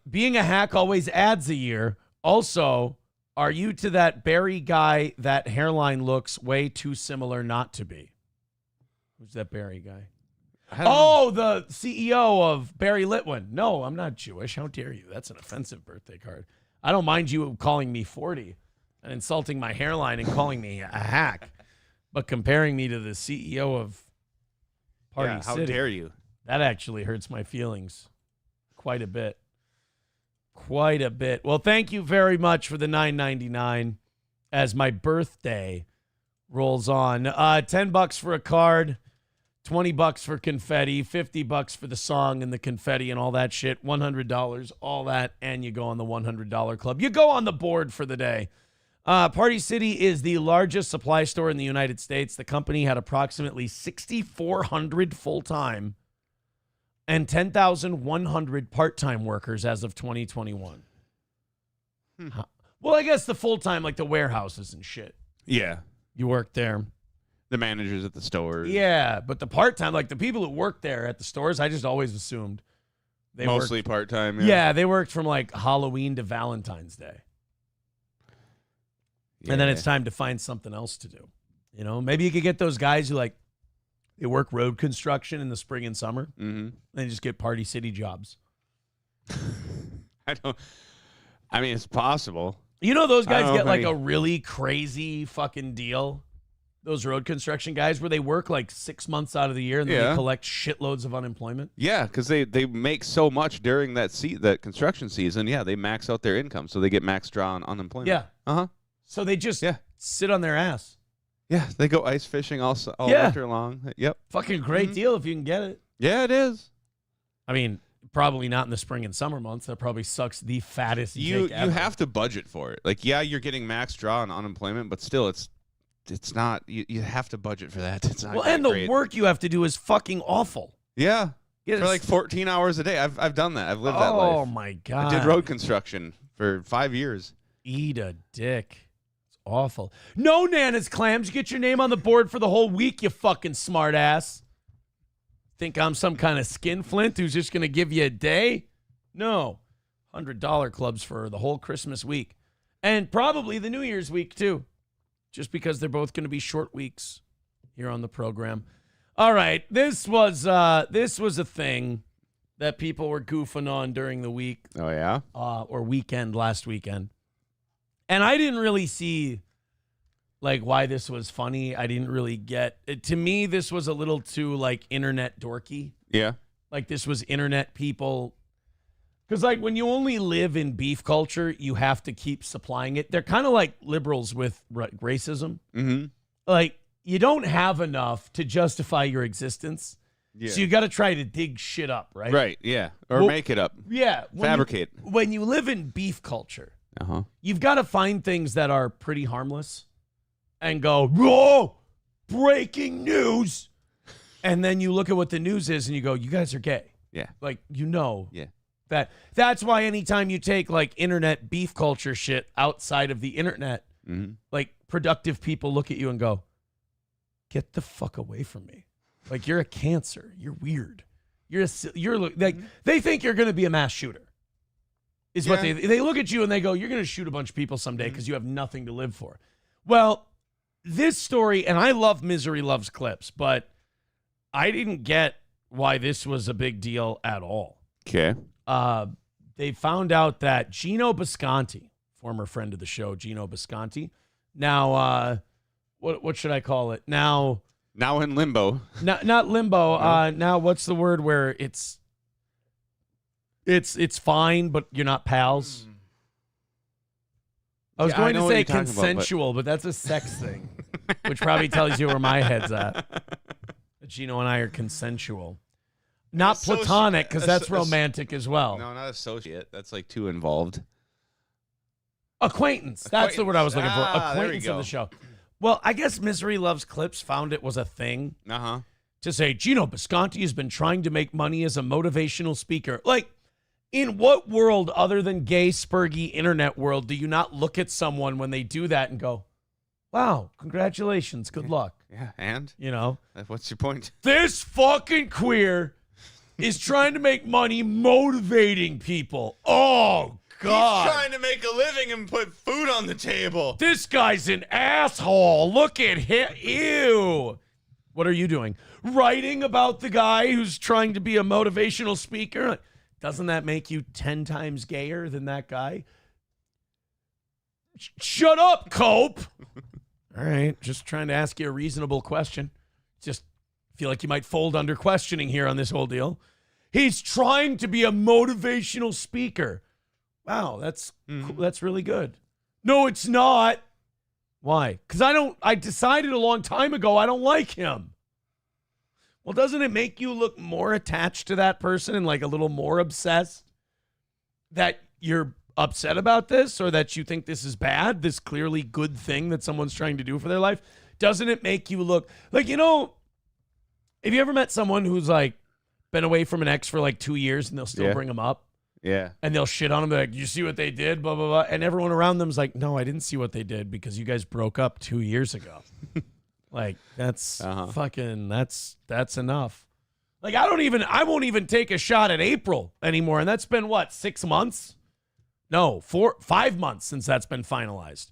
Being a hack always adds a year. Also, are you to that Barry guy that hairline looks way too similar not to be? Who's that Barry guy? Oh, the CEO of Barry Litwin. No, I'm not Jewish. How dare you? That's an offensive birthday card. I don't mind you calling me 40 and insulting my hairline and calling me a hack, but comparing me to the CEO of Party How City, dare you? that actually hurts my feelings quite a bit. Quite a bit. Well, thank you very much for the $9.99 as my birthday rolls on. $10 for a card, $20 for confetti, $50 for the song and the confetti and all that shit, $100, all that, and you go on the $100 club. You go on the board for the day. Party City is the largest supply store in the United States. The company had approximately 6,400 full-time and 10,100 part-time workers as of 2021. Well, I guess the full-time, like the warehouses and shit. Yeah. You work there. The managers at the stores. Yeah, but the part-time, like the people who work there at the stores, I just always assumed they Mostly worked, part-time. Yeah, they worked from like Halloween to Valentine's Day. Yeah. And then it's time to find something else to do. You know, maybe you could get those guys who like they work road construction in the spring and summer. Mm-hmm. And just get Party City jobs. I mean, it's possible. You know, those guys get like a a really crazy fucking deal. Those road construction guys where they work like 6 months out of the year and then they collect shitloads of unemployment. Yeah, because they make so much during that construction season. Yeah, they max out their income, so they get max draw on unemployment. Yeah. Uh-huh. So they just sit on their ass. Yeah, they go ice fishing all winter long. Yep. Fucking great deal if you can get it. Yeah, it is. I mean, probably not in the spring and summer months. That probably sucks the fattest You dick ever. have to budget for it. Like, yeah, you're getting max draw on unemployment, but still, it's not. You have to budget for that. It's not. Well, and the work you have to do is fucking awful. Yeah. For like 14 hours a day. I've done that. I've lived that life. Oh my god. I did road construction for 5 years. Eat a dick. It's awful. No, Nana's clams. Get your name on the board for the whole week, you fucking smart ass. Think I'm some kind of skinflint who's just going to give you a day? No. $100 clubs for the whole Christmas week. And probably the New Year's week, too. Just because they're both going to be short weeks here on the program. All right. This was a thing that people were goofing on during the week. Oh, yeah? Or weekend, last weekend. And I didn't really see, like, why this was funny. I didn't really get it. To me, this was a little too, like, internet dorky. Yeah. Like, this was internet people. Because, like, when you only live in beef culture, you have to keep supplying it. They're kind of like liberals with racism. Mm-hmm. Like, you don't have enough to justify your existence. Yeah. So you got to try to dig shit up, right? Right, yeah. Or make it up. Yeah. Fabricate. When you live in beef culture, you've got to find things that are pretty harmless and go, whoa, breaking news. And then you look at what the news is and you go, you guys are gay. Yeah. Like, you know. Yeah. That's why anytime you take like internet beef culture shit outside of the internet, like productive people look at you and go, get the fuck away from me. Like, you're a cancer. You're weird. You're like, they think you're going to be a mass shooter. Is what they look at you and they go, you're going to shoot a bunch of people someday because you have nothing to live for. Well, this story, and I love Misery Loves Clips, but I didn't get why this was a big deal at all. Okay. They found out that Gino Bisconti, former friend of the show, Gino Bisconti, now, what should I call it? Now in limbo. Not limbo. No. Now, what's the word where it's fine, but you're not pals? I was going to say consensual, but that's a sex thing, which probably tells you where my head's at. Gino and I are consensual. Not platonic, because that's romantic as well. No, not associate. That's like too involved. Acquaintance. That's the word I was looking for. Acquaintance there of the show. Well, I guess Misery Loves Clips found it was a thing to say, Gino Bisconti has been trying to make money as a motivational speaker. Like, in what world other than gay, spurgy internet world do you not look at someone when they do that and go, wow, congratulations, good luck? Yeah, and? You know? What's your point? This fucking queer is trying to make money motivating people. Oh, God. He's trying to make a living and put food on the table. This guy's an asshole. Look at him. Ew. What are you doing? Writing about the guy who's trying to be a motivational speaker? Doesn't that make you 10 times gayer than that guy? Shut up, Cope. All right. Just trying to ask you a reasonable question. Just feel like you might fold under questioning here on this whole deal. He's trying to be a motivational speaker. Wow, that's cool. That's really good. No, it's not. Why? Because I decided a long time ago I don't like him. Well, doesn't it make you look more attached to that person and like a little more obsessed that you're upset about this or that you think this is bad, this clearly good thing that someone's trying to do for their life? Doesn't it make you look like, you know, have you ever met someone who's like been away from an ex for like 2 years and they'll still bring them up? Yeah. And they'll shit on them. They're like, you see what they did? Blah, blah, blah. And everyone around them's like, no, I didn't see what they did because you guys broke up 2 years ago. Like, that's fucking, that's enough. Like, I won't even take a shot at April anymore. And that's been what, 6 months? No, 5 months since that's been finalized.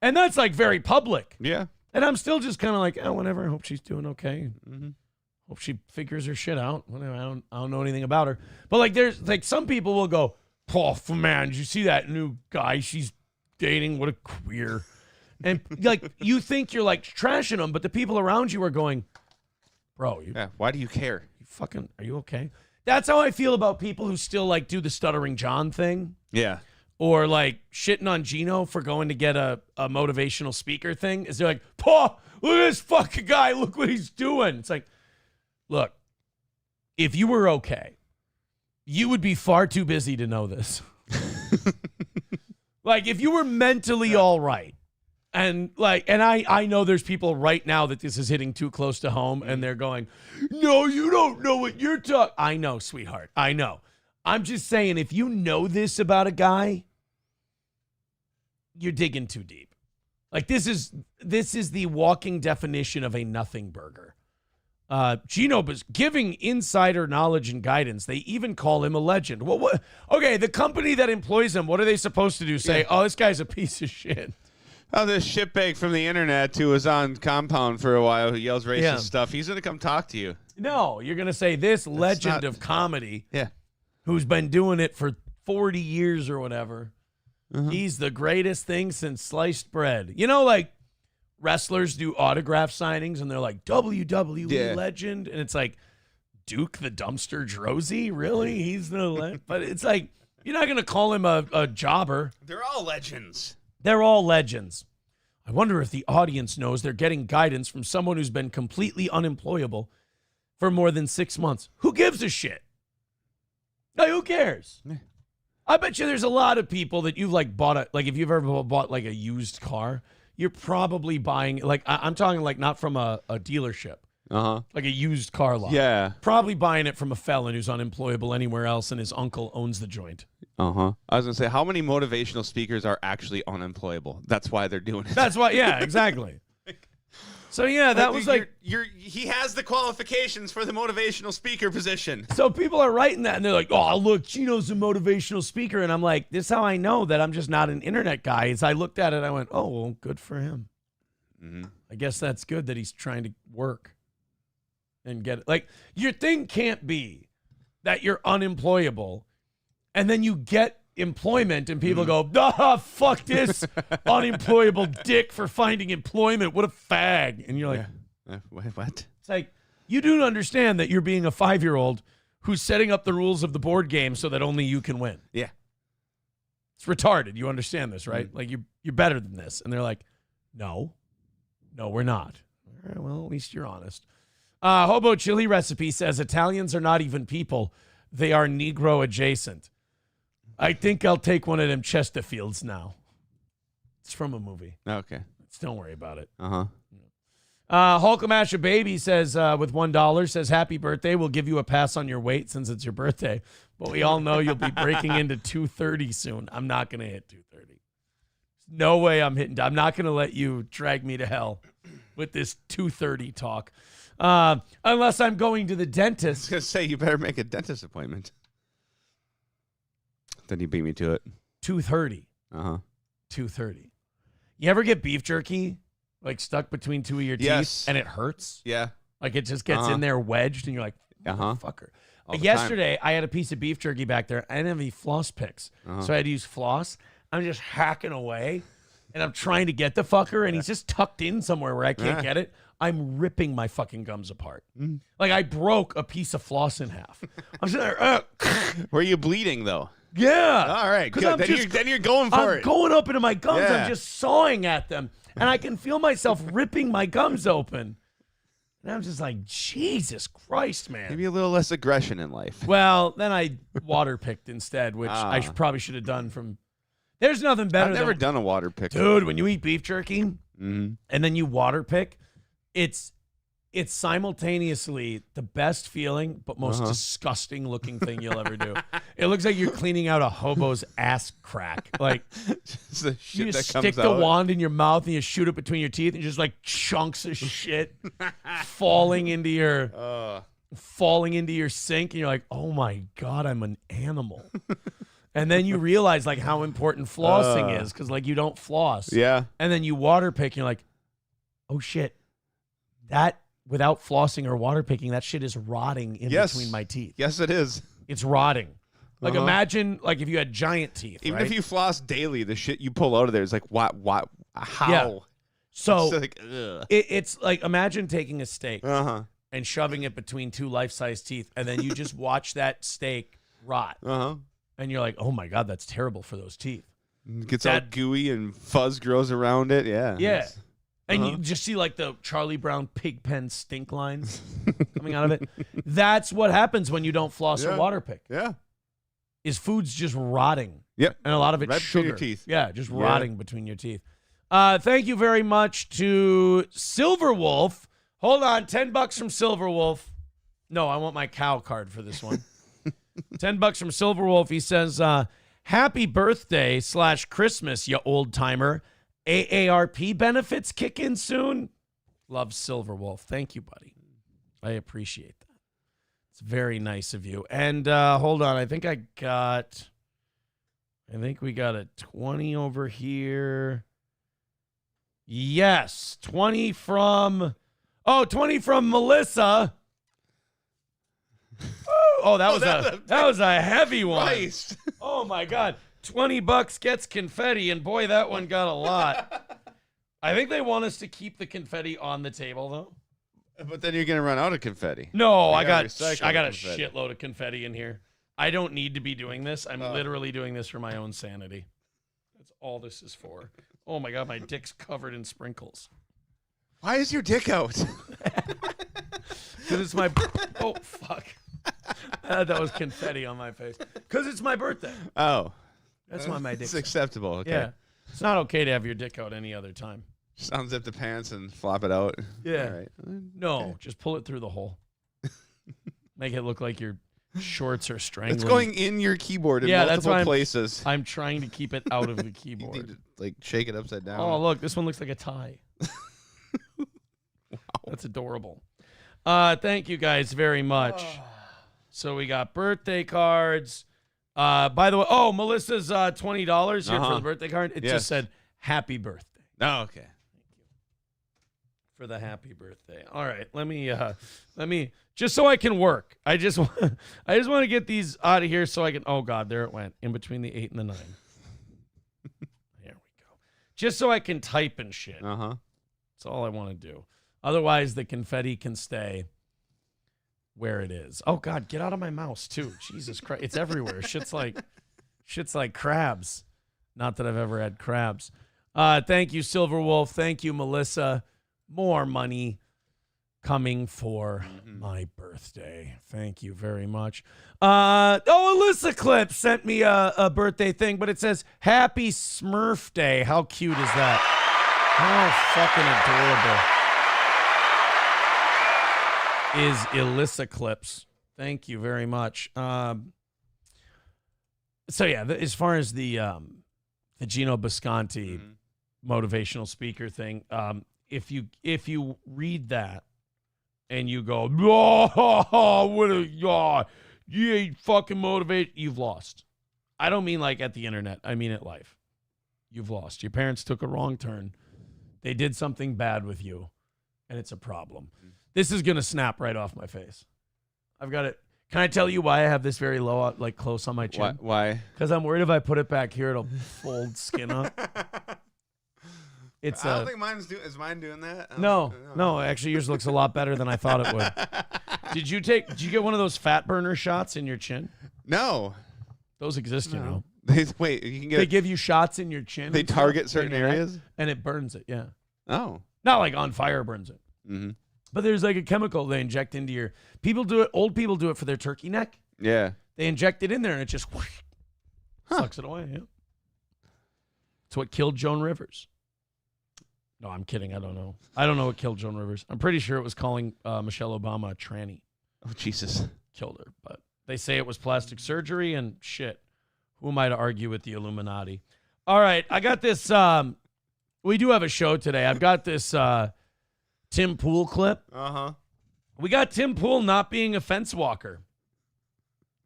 And that's like very public. Yeah. And I'm still just kind of like, oh, whatever. I hope she's doing okay. Hope she figures her shit out. Whatever. I don't know anything about her. But like, there's like some people will go, oh man, did you see that new guy she's dating? What a queer. And like, you think you're like trashing them, but the people around you are going, bro, why do you care? You fucking, are you okay? That's how I feel about people who still like do the Stuttering John thing. Yeah. Or like shitting on Gino for going to get a motivational speaker thing. Is they're like, Paul, look at this fucking guy. Look what he's doing. It's like, look, if you were okay, you would be far too busy to know this. Like, if you were mentally all right, and I know there's people right now that this is hitting too close to home, and they're going, no, you don't know what you're talking. I know, sweetheart. I know. I'm just saying, if you know this about a guy, you're digging too deep. Like, this is the walking definition of a nothing burger. Gino was giving insider knowledge and guidance. They even call him a legend. Well, what? Okay, the company that employs him, what are they supposed to do? Say, oh, this guy's a piece of shit. Oh, this shitbag from the internet who was on Compound for a while who yells racist stuff. He's going to come talk to you. No, you're going to say this legend of comedy who's been doing it for 40 years or whatever. He's the greatest thing since sliced bread. You know, like, wrestlers do autograph signings and they're like WWE legend, and it's like Duke the Dumpster Droese, really? He's the but it's like, you're not gonna call him a jobber. They're all legends. They're all legends. I wonder if the audience knows they're getting guidance from someone who's been completely unemployable for more than 6 months. Who gives a shit? Like, who cares? I bet you there's a lot of people that you've like bought like if you've ever bought like a used car, you're probably buying, like, I'm talking like not from a dealership, like a used car lot. Yeah. Probably buying it from a felon who's unemployable anywhere else and his uncle owns the joint. I was going to say, how many motivational speakers are actually unemployable? That's why they're doing it. That's why, yeah, exactly. So, yeah, that was like... he has the qualifications for the motivational speaker position. So people are writing that, and they're like, oh, look, Gino's a motivational speaker. And I'm like, this is how I know that I'm just not an internet guy. As I looked at it, I went, oh, well, good for him. I guess that's good that he's trying to work and get it. Like, your thing can't be that you're unemployable, and then you get employment and people go, fuck this unemployable dick for finding employment. What a fag. And you're like, what? It's like, you do understand that you're being a 5-year-old who's setting up the rules of the board game so that only you can win. Yeah. It's retarded. You understand this, right? Like, you're better than this. And they're like, no, we're not. All right, well, at least you're honest. Hobo Chili Recipe says Italians are not even people. They are Negro adjacent. I think I'll take one of them Chesterfields now. It's from a movie. Okay. Don't worry about it. Uh-huh. A Baby says, with $1, says, happy birthday. We'll give you a pass on your weight since it's your birthday. But we all know you'll be breaking into 230 soon. I'm not going to hit 230. No way I'm hitting. I'm not going to let you drag me to hell with this 230 talk. Unless I'm going to the dentist. I was going to say, you better make a dentist appointment. Then you beat me to it. 230. 230. You ever get beef jerky like stuck between two of your teeth and it hurts? Yeah. Like it just gets in there wedged and you're like, fucker. Yesterday, I had a piece of beef jerky back there. I didn't have any floss picks. So I had to use floss. I'm just hacking away and I'm trying to get the fucker and he's just tucked in somewhere where I can't get it. I'm ripping my fucking gums apart. Like I broke a piece of floss in half. I'm sitting there. Were you bleeding though? Yeah. All right, good. Then you're going for it. I'm going up into my gums. I'm just sawing at them. And I can feel myself ripping my gums open. And I'm just like, Jesus Christ, man. Maybe a little less aggression in life. Well, then I water picked instead, which I probably should have done from... There's nothing better I've never done a water pick. Dude, when you eat beef jerky and then you water pick, it's it's simultaneously the best feeling, but most disgusting looking thing you'll ever do. It looks like you're cleaning out a hobo's ass crack. Like the shit you that just comes stick the out. wand in your mouth and you shoot it between your teeth, and just like chunks of shit falling into your sink, and you're like, oh my God, I'm an animal. And then you realize like how important flossing is, because like you don't floss. Yeah. And then you water pick, and you're like, oh shit, that without flossing or water picking, that shit is rotting in between my teeth. Yes, it is. It's rotting. Like imagine like if you had giant teeth. Even right? if you floss daily, the shit you pull out of there is like, what, how? Yeah. So it's like, ugh. it's like imagine taking a steak and shoving it between two life-size teeth, and then you just watch that steak rot. And you're like, oh my God, that's terrible for those teeth. It gets all gooey and fuzz grows around it. Yeah. Yeah. And you just see like the Charlie Brown pig pen stink lines coming out of it. That's what happens when you don't floss or water pick. Yeah. Is food's just rotting. Yep. And a lot of it's right sugar. between your teeth. Yeah, just rotting between your teeth. Thank you very much to Silver Wolf. Hold on, $10 from Silver Wolf. No, I want my cow card for this one. $10 from Silver Wolf. He says, happy birthday / Christmas, you old timer. AARP benefits kick in soon. Love Silver Wolf. Thank you, buddy. I appreciate that. It's very nice of you. And hold on, I think we got a 20 over here. Yes, 20 from Melissa. Oh, that was a heavy one. Christ. Oh my God. $20 gets confetti, and boy, that one got a lot. I think they want us to keep the confetti on the table, though. But then you're gonna run out of confetti. No, I got recycle a confetti. shitload of confetti in here. I don't need to be doing this. I'm literally doing this for my own sanity. That's all this is for. Oh my God, my dick's covered in sprinkles. Why is your dick out? Because it's my... Oh, fuck. That was confetti on my face. Because it's my birthday. Oh. That's why my dick's It's acceptable. Okay. Yeah. It's not okay to have your dick out any other time. Just unzip the pants and flop it out. Yeah. All right. No, just pull it through the hole. Make it look like your shorts are strangling. It's going in your keyboard in that's multiple why places. I'm trying to keep it out of the You keyboard. need to like shake it upside down. Oh, look, this one looks like a tie. Wow. That's adorable. Thank you guys very much. So we got birthday cards. By the way, Melissa's $20 here for the birthday card. It just said happy birthday. Oh, okay. Thank you for the happy birthday. All right, let me just so I can work. I just want to get these out of here so I can. Oh God, there it went in between the 8 and the 9. There we go. Just so I can type and shit. That's all I want to do. Otherwise, the confetti can stay where it is. Oh God, get out of my mouse too. Jesus Christ, it's everywhere. Shit's like crabs. Not that I've ever had crabs. Thank you, Silver Wolf. Thank you, Melissa. More money coming for my birthday. Thank you very much. Alyssa Clip sent me a birthday thing, but it says Happy Smurf Day. How cute is that? How fucking adorable is Alyssa Clips. Thank you very much. So yeah, as far as the Gino Bisconti motivational speaker thing, if you read that and you go, oh, what a you ain't fucking motivate, you've lost. I don't mean like at the internet. I mean at life. You've lost. Your parents took a wrong turn. They did something bad with you, and it's a problem. This is gonna snap right off my face. I've got it. Can I tell you why I have this very low, like close on my chin? Why? Because I'm worried if I put it back here, it'll fold skin up. I don't think is mine doing that? No, actually yours looks a lot better than I thought it would. Did you get one of those fat burner shots in your chin? No. Those exist, you know. Wait, you can get. They give you shots in your chin. They target certain areas, and it burns it. Yeah. Oh. Not like on fire burns it. Mm-hmm. But there's like a chemical they inject into your. People do it. Old people do it for their turkey neck. Yeah. They inject it in there and it just sucks it away. Yeah. It's what killed Joan Rivers. No, I'm kidding. I don't know. I don't know what killed Joan Rivers. I'm pretty sure it was calling Michelle Obama a tranny. Oh, Jesus. Killed her. But they say it was plastic surgery and shit. Who am I to argue with the Illuminati? All right. I got this. We do have a show today. I've got this Tim Pool clip. Uh-huh. We got Tim Pool not being a fence walker.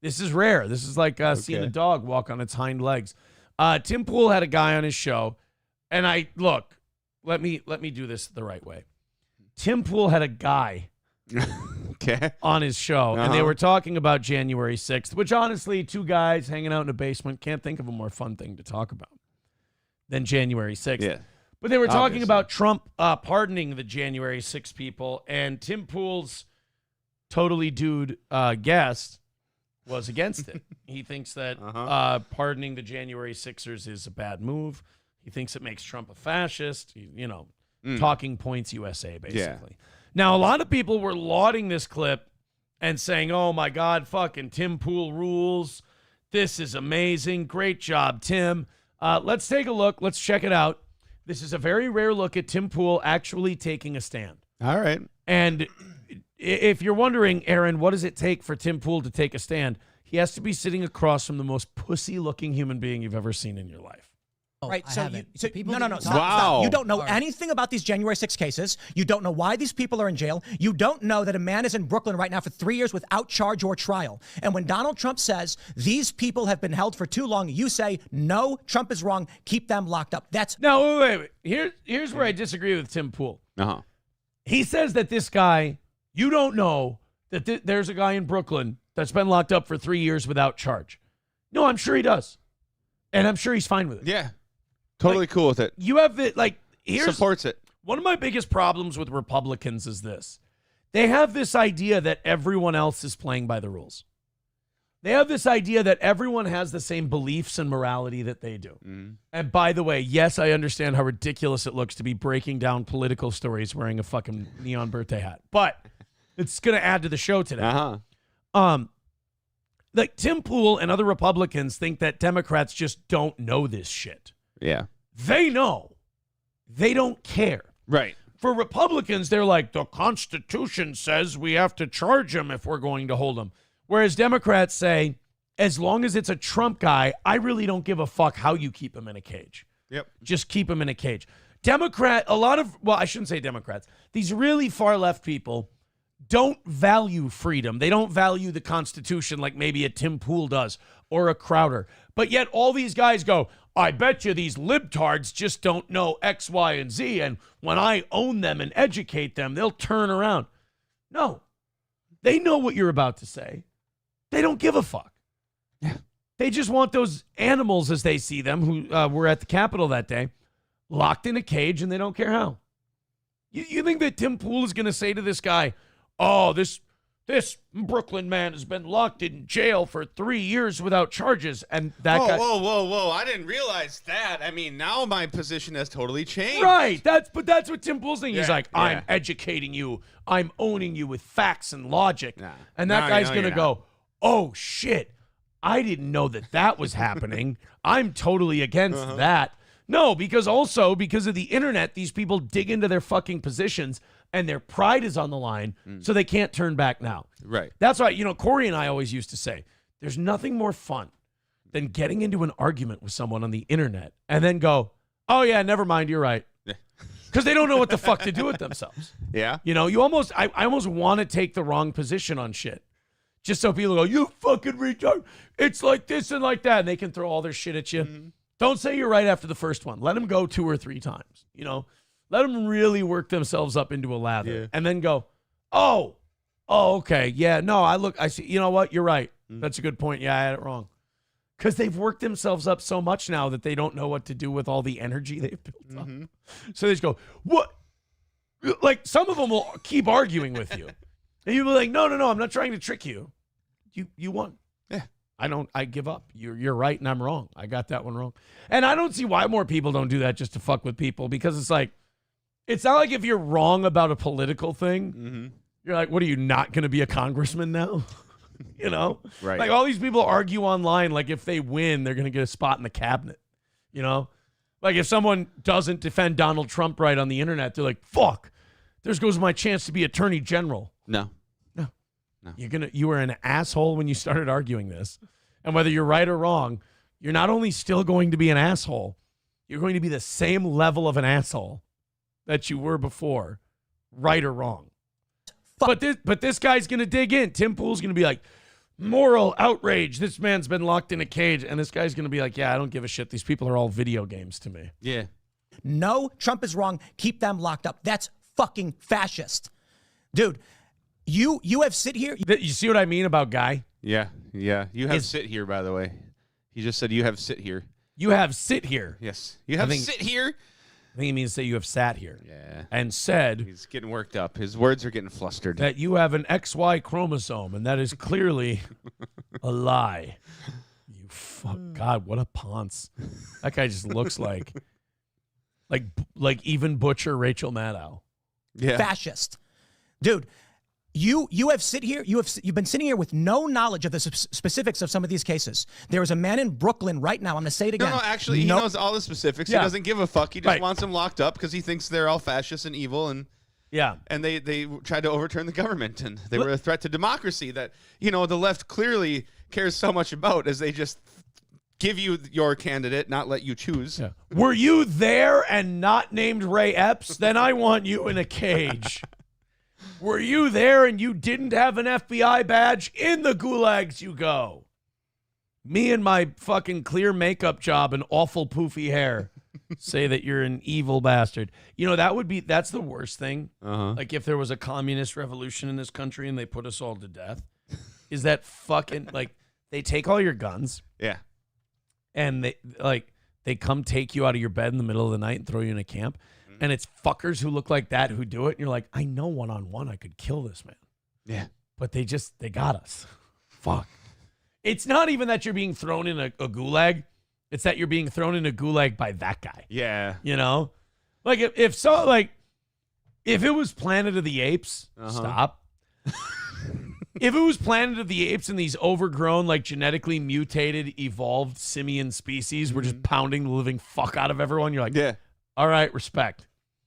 This is rare. This is like seeing a dog walk on its hind legs. Tim Pool had a guy on his show. And let me do this the right way. Tim Pool had a guy on his show, and they were talking about January 6th, which honestly, two guys hanging out in a basement, can't think of a more fun thing to talk about than January 6th. Yeah. But they were talking about Trump pardoning the January 6th people, and Tim Pool's totally dude guest was against it. He thinks that pardoning the January 6ers is a bad move. He thinks it makes Trump a fascist, talking points USA, basically. Yeah. Now, a lot of people were lauding this clip and saying, oh, my God, fucking Tim Pool rules. This is amazing. Great job, Tim. Let's take a look. Let's check it out. This is a very rare look at Tim Pool actually taking a stand. All right. And if you're wondering, Aaron, what does it take for Tim Pool to take a stand? He has to be sitting across from the most pussy-looking human being you've ever seen in your life. Oh, right, so no, Wow. You don't know anything about these January 6 cases. You don't know why these people are in jail. You don't know that a man is in Brooklyn right now for 3 years without charge or trial. And when Donald Trump says these people have been held for too long, you say, no, Trump is wrong. Keep them locked up. That's No, wait. Here's where I disagree with Tim Pool. He says that this guy, you don't know that there's a guy in Brooklyn that's been locked up for 3 years without charge. No, I'm sure he does. And I'm sure he's fine with it. Yeah. Totally cool with it. You have the, supports it. One of my biggest problems with Republicans is this. They have this idea that everyone else is playing by the rules. They have this idea that everyone has the same beliefs and morality that they do. And by the way, yes, I understand how ridiculous it looks to be breaking down political stories wearing a fucking neon birthday hat. But it's going to add to the show today. Like Tim Pool and other Republicans think that Democrats just don't know this shit. Yeah. They know. They don't care. Right. For Republicans, they're like, the Constitution says we have to charge him if we're going to hold him. Whereas Democrats say, as long as it's a Trump guy, I really don't give a fuck how you keep him in a cage. Yep. Just keep him in a cage. I shouldn't say Democrats. These really far left people don't value freedom. They don't value the Constitution like maybe a Tim Pool does or a Crowder. But yet all these guys go, I bet you these libtards just don't know X, Y, and Z, and when I own them and educate them, they'll turn around. No. They know what you're about to say. They don't give a fuck. They just want those animals, as they see them, who were at the Capitol that day, locked in a cage, and they don't care how. You think that Tim Pool is going to say to this guy, oh, this Brooklyn man has been locked in jail for 3 years without charges, and that guy... Whoa. I didn't realize that. I mean, now my position has totally changed. Right. That's what Tim Pool's thinking. He's like, I'm educating you. I'm owning you with facts and logic. And that guy's going to go, oh, shit. I didn't know that was happening. I'm totally against that. No, because of the internet, these people dig into their fucking positions and their pride is on the line, so they can't turn back now. Right. That's why, Corey and I always used to say, there's nothing more fun than getting into an argument with someone on the internet and then go, oh, yeah, never mind, you're right. Because they don't know what the fuck to do with themselves. Yeah. I almost want to take the wrong position on shit. Just so people go, you fucking retard. It's like this and like that. And they can throw all their shit at you. Don't say you're right after the first one. Let them go 2 or 3 times. Let them really work themselves up into a lather and then go, oh, okay. Yeah, no, I see. You know what? You're right. That's a good point. Yeah, I had it wrong. Because they've worked themselves up so much now that they don't know what to do with all the energy they've built up. So they just go, what? Like, some of them will keep arguing with you. And you'll be like, no, I'm not trying to trick you. You won. Yeah. I give up. You're right and I'm wrong. I got that one wrong. And I don't see why more people don't do that just to fuck with people, because it's like, it's not like if you're wrong about a political thing, you're like, what are you, not going to be a congressman now? Right. Like all these people argue online like if they win, they're going to get a spot in the cabinet, Like if someone doesn't defend Donald Trump right on the internet, they're like, fuck, there goes my chance to be attorney general. No. You were an asshole when you started arguing this. And whether you're right or wrong, you're not only still going to be an asshole, you're going to be the same level of an asshole that you were before, right or wrong. But this guy's going to dig in. Tim Pool's going to be like, moral outrage. This man's been locked in a cage. And this guy's going to be like, yeah, I don't give a shit. These people are all video games to me. Yeah. No, Trump is wrong. Keep them locked up. That's fucking fascist. Dude, you have sit here. You see what I mean about Guy? Yeah. You have sit here, by the way. He just said you have sit here. You have sit here. Yes. You have sit here. I think he means to say you have sat here. Yeah. And said. He's getting worked up. His words are getting flustered. That you have an XY chromosome, and that is clearly a lie. You fuck. God, what a ponce. That guy just looks like even Butcher Rachel Maddow. Yeah. Fascist. Dude, you have sit here. You've been sitting here with no knowledge of the specifics of some of these cases. There is a man in Brooklyn right now. I'm going to say it again. No, actually, he knows all the specifics. Yeah. He doesn't give a fuck. He just wants them locked up because he thinks they're all fascist and evil, and they tried to overturn the government, and they were a threat to democracy that the left clearly cares so much about, as they just give you your candidate, not let you choose. Yeah. Were you there and not named Ray Epps? Then I want you in a cage. Were you there and you didn't have an FBI badge? In the gulags you go. Me and my fucking clear makeup job and awful poofy hair say that you're an evil bastard. That's the worst thing. Like if there was a communist revolution in this country and they put us all to death, is that fucking they take all your guns. Yeah. And they come take you out of your bed in the middle of the night and throw you in a camp. And it's fuckers who look like that who do it. And you're like, I know one-on-one I could kill this man. Yeah. But they got us. Fuck. It's not even that you're being thrown in a gulag. It's that you're being thrown in a gulag by that guy. Yeah. Like if it was Planet of the Apes, stop. If it was Planet of the Apes and these overgrown, genetically mutated, evolved simian species were just pounding the living fuck out of everyone, you're like, yeah. All right, respect.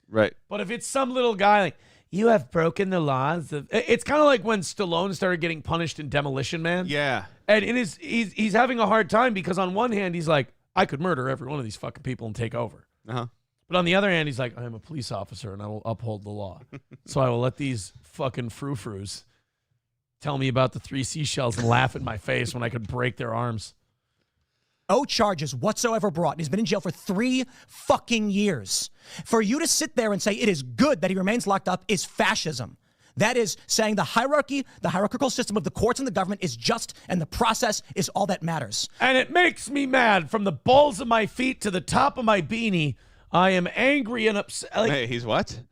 Right. But if it's some little guy like, you have broken the laws of... It's kind of like when Stallone started getting punished in Demolition Man. Yeah. And he's having a hard time because on one hand, he's like, I could murder every one of these fucking people and take over. Uh-huh. But on the other hand, he's like, I am a police officer and I will uphold the law. So I will let these fucking frou-frous tell me about the 3 seashells and laugh in my face when I could break their arms. No charges whatsoever brought. And he's been in jail for 3 fucking years. For you to sit there and say it is good that he remains locked up is fascism. That is saying the hierarchical system of the courts and the government is just, and the process is all that matters. And it makes me mad from the balls of my feet to the top of my beanie. I am angry and upset. Hey, he's what?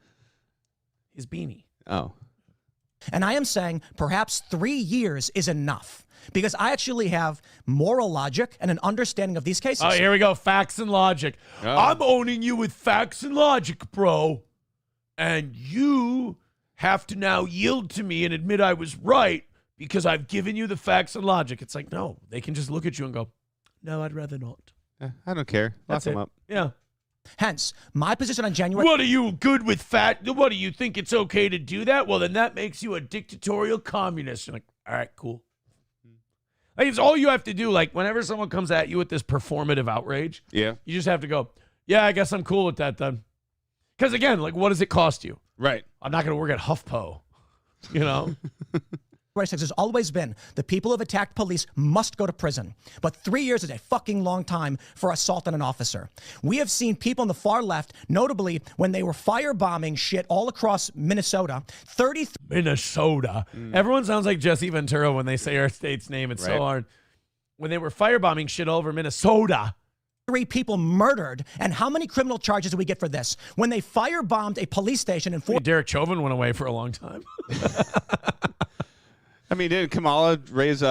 His beanie. Oh. And I am saying perhaps 3 years is enough. Because I actually have moral logic and an understanding of these cases. Oh, here we go. Facts and logic. Oh. I'm owning you with facts and logic, bro. And you have to now yield to me and admit I was right because I've given you the facts and logic. It's like, no, they can just look at you and go, no, I'd rather not. I don't care. Lock him up. Yeah. Hence, my position on January... What are you good with fact? What do you think it's okay to do that? Well, then that makes you a dictatorial communist. You're like, all right, cool. Like, it's all you have to do. Like, whenever someone comes at you with this performative outrage, yeah, you just have to go, yeah, I guess I'm cool with that then. Because, again, what does it cost you? Right. I'm not going to work at HuffPo, you know? has always been the people who have attacked police must go to prison. But 3 years is a fucking long time for assault on an officer. We have seen people on the far left, notably when they were firebombing shit all across Minnesota. Minnesota. Everyone sounds like Jesse Ventura when they say our state's name. It's so hard. When they were firebombing shit all over Minnesota. 3 people murdered. And how many criminal charges do we get for this? When they firebombed a police station in Derek Chauvin went away for a long time. I mean, did Kamala raise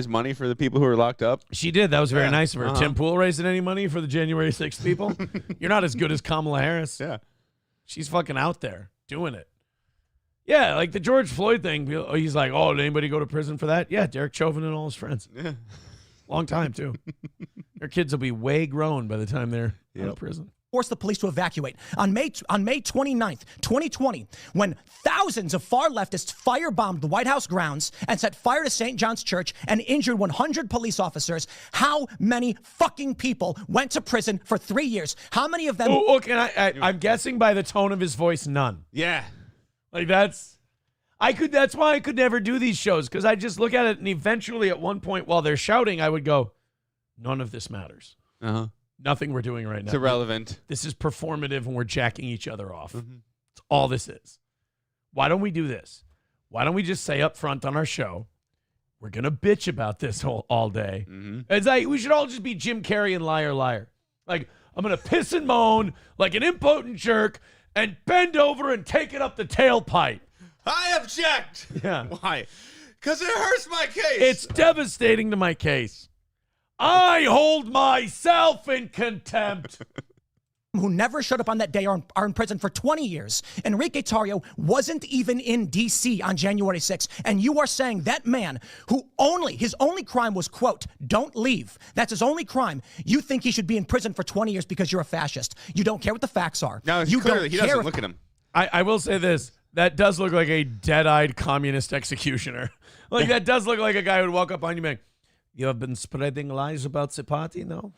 money for the people who were locked up? She did. That was very nice of her. Tim Pool raising any money for the January 6th people? You're not as good as Kamala Harris. Yeah. She's fucking out there doing it. Yeah, like the George Floyd thing. He's like, oh, did anybody go to prison for that? Yeah, Derek Chauvin and all his friends. Yeah. Long time, too. Their kids will be way grown by the time they're out of prison. Force the police to evacuate. On May 29th, 2020, when thousands of far leftists firebombed the White House grounds and set fire to St. John's Church and injured 100 police officers, how many fucking people went to prison for 3 years? How many of them? Oh, look, and I'm guessing by the tone of his voice, none. Yeah. Like that's why I could never do these shows, because I just look at it and eventually at one point while they're shouting, I would go, none of this matters. Uh-huh. Nothing we're doing right now. It's irrelevant. This is performative and we're jacking each other off. That's all this is. Why don't we do this? Why don't we just say up front on our show, we're going to bitch about this all day. It's like we should all just be Jim Carrey and Liar Liar. Like, I'm going to piss and moan like an impotent jerk and bend over and take it up the tailpipe. I object. Yeah. Why? Because it hurts my case. It's devastating to my case. I hold myself in contempt. Who never showed up on that day are in prison for 20 years. Enrique Tarrio wasn't even in D.C. on January 6th. And you are saying that man who his only crime was, quote, don't leave. That's his only crime. You think he should be in prison for 20 years because you're a fascist. You don't care what the facts are. No, you clearly he doesn't look at him. I will say this. That does look like a dead-eyed communist executioner. Like, that does look like a guy who would walk up on you and be like, you have been spreading lies about the party, no?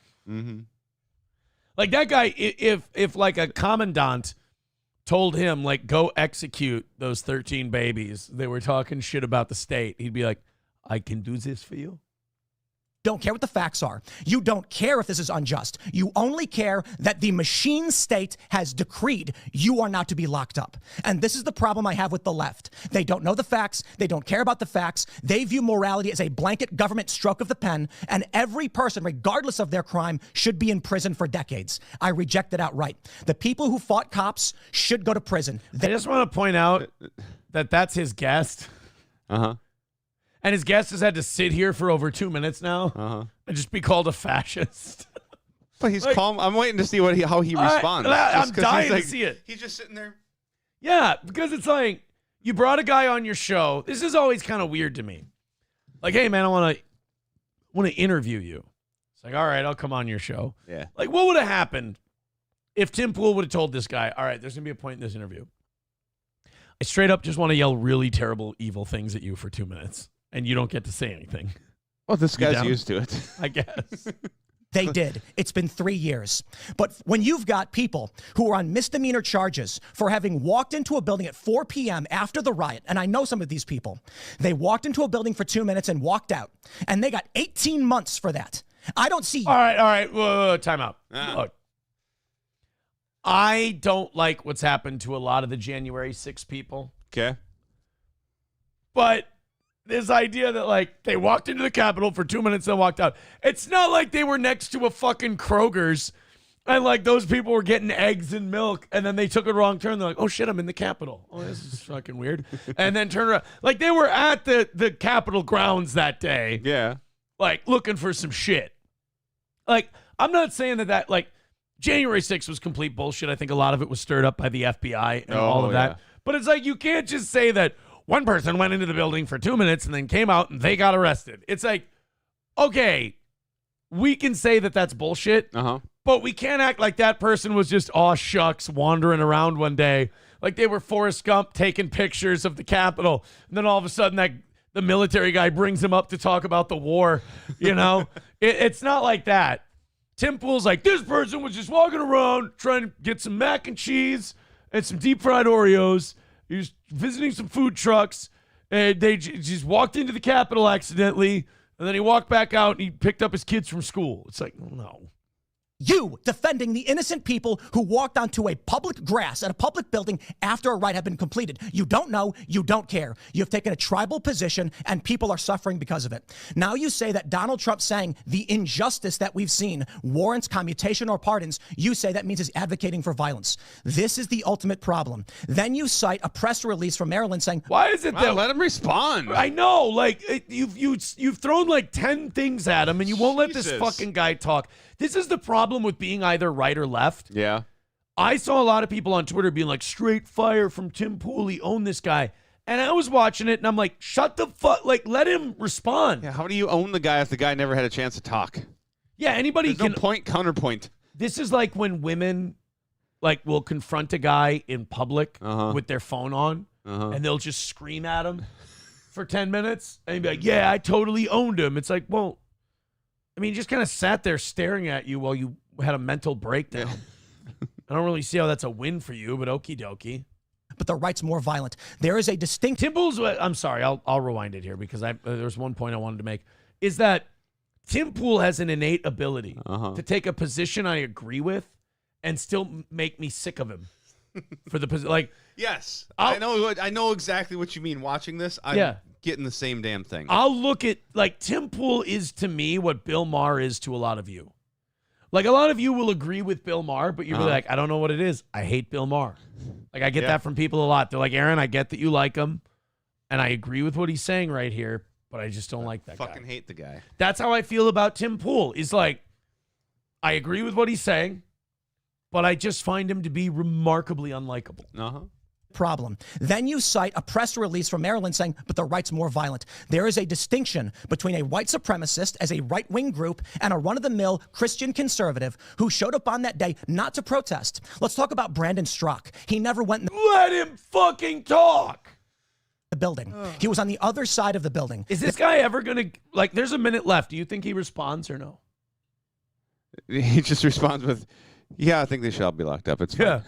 Like that guy, if like a commandant told him, like, go execute those 13 babies, they were talking shit about the state, he'd be like, I can do this for you. Don't care what the facts are. You don't care if this is unjust. You only care that the machine state has decreed you are not to be locked up. And this is the problem I have with the left. They don't know the facts. They don't care about the facts. They view morality as a blanket government stroke of the pen, and every person, regardless of their crime, should be in prison for decades. I reject it outright. The people who fought cops should go to prison. I just want to point out that that's his guest. And his guest has had to sit here for over 2 minutes now and just be called a fascist. But he's calm. I'm waiting to see how he responds. I'm dying to see it. He's just sitting there. Yeah, because it's like, you brought a guy on your show. This is always kind of weird to me. Like, hey, man, I want to interview you. It's like, all right, I'll come on your show. Yeah. Like, what would have happened if Tim Pool would have told this guy, all right, there's going to be a point in this interview. I straight up just want to yell really terrible, evil things at you for 2 minutes. And you don't get to say anything. Well, this guy's used to it. I guess. They did. It's been 3 years. But when you've got people who are on misdemeanor charges for having walked into a building at 4 p.m. after the riot, and I know some of these people, they walked into a building for 2 minutes and walked out, and they got 18 months for that. I don't see. All right. Whoa, time out. Look, I don't like what's happened to a lot of the January 6 people. Okay. But this idea that, like, they walked into the Capitol for 2 minutes and walked out. It's not like they were next to a fucking Kroger's and, like, those people were getting eggs and milk and then they took a wrong turn. They're like, oh, shit, I'm in the Capitol. Oh, this is fucking weird. And then turn around. Like, they were at the Capitol grounds that day. Yeah. Like, looking for some shit. Like, I'm not saying that, like, January 6th was complete bullshit. I think a lot of it was stirred up by the FBI and all of that. But it's like, you can't just say that one person went into the building for 2 minutes and then came out and they got arrested. It's like, okay, we can say that that's bullshit, but we can't act like that person was just, aw shucks, wandering around one day. Like they were Forrest Gump taking pictures of the Capitol. And then all of a sudden the military guy brings him up to talk about the war. You know, it's not like that. Tim Pool's like, this person was just walking around trying to get some mac and cheese and some deep fried Oreos. He was visiting some food trucks, and they just walked into the Capitol accidentally, and then he walked back out, and he picked up his kids from school. It's like, no. You defending the innocent people who walked onto a public grass at a public building after a riot had been completed. You don't know. You don't care. You've taken a tribal position, and people are suffering because of it. Now you say that Donald Trump saying the injustice that we've seen warrants commutation or pardons. You say that means he's advocating for violence. This is the ultimate problem. Then you cite a press release from Maryland saying, why is it that... Let him respond. I know. Like, you've thrown like 10 things at him, and you won't let this fucking guy talk. This is the problem with being either right or left. Yeah. I saw a lot of people on Twitter being like, straight fire from Tim Pool. He owned this guy. And I was watching it, and I'm like, shut the fuck, like, let him respond. Yeah, how do you own the guy if the guy never had a chance to talk? Yeah, anybody There's can. no point, counterpoint. This is like when women, like, will confront a guy in public with their phone on, and they'll just scream at him for 10 minutes, and be like, yeah, I totally owned him. It's like, well, I mean, you just kind of sat there staring at you while you had a mental breakdown. I don't really see how that's a win for you, but okie dokie. But the right's more violent. There is a distinct... Tim Pool's, I'm sorry, I'll rewind it here because there's one point I wanted to make, is that Tim Pool has an innate ability to take a position I agree with and still make me sick of him for the position. Like, yes, I know exactly what you mean. Watching this, I'm getting the same damn thing. I'll look at, like, Tim Pool is to me what Bill Maher is to a lot of you. Like, a lot of you will agree with Bill Maher, but you're really like, I don't know what it is. I hate Bill Maher. Like, I get that from people a lot. They're like, Aaron, I get that you like him, and I agree with what he's saying right here, but I just don't like that guy. Fucking hate the guy. That's how I feel about Tim Pool. Is like, I agree with what he's saying, but I just find him to be remarkably unlikable. Problem. Then you cite a press release from Maryland saying, but the right's more violent. There is a distinction between a white supremacist as a right-wing group and a run-of-the-mill Christian conservative who showed up on that day not to protest. Let's talk about Brandon Strzok. He never went in Let him fucking talk. The building. He was on the other side of the building. Is this guy ever going to, like, there's a minute left. Do you think he responds or no? He just responds with, yeah, I think they should all be locked up. It's fine. Yeah.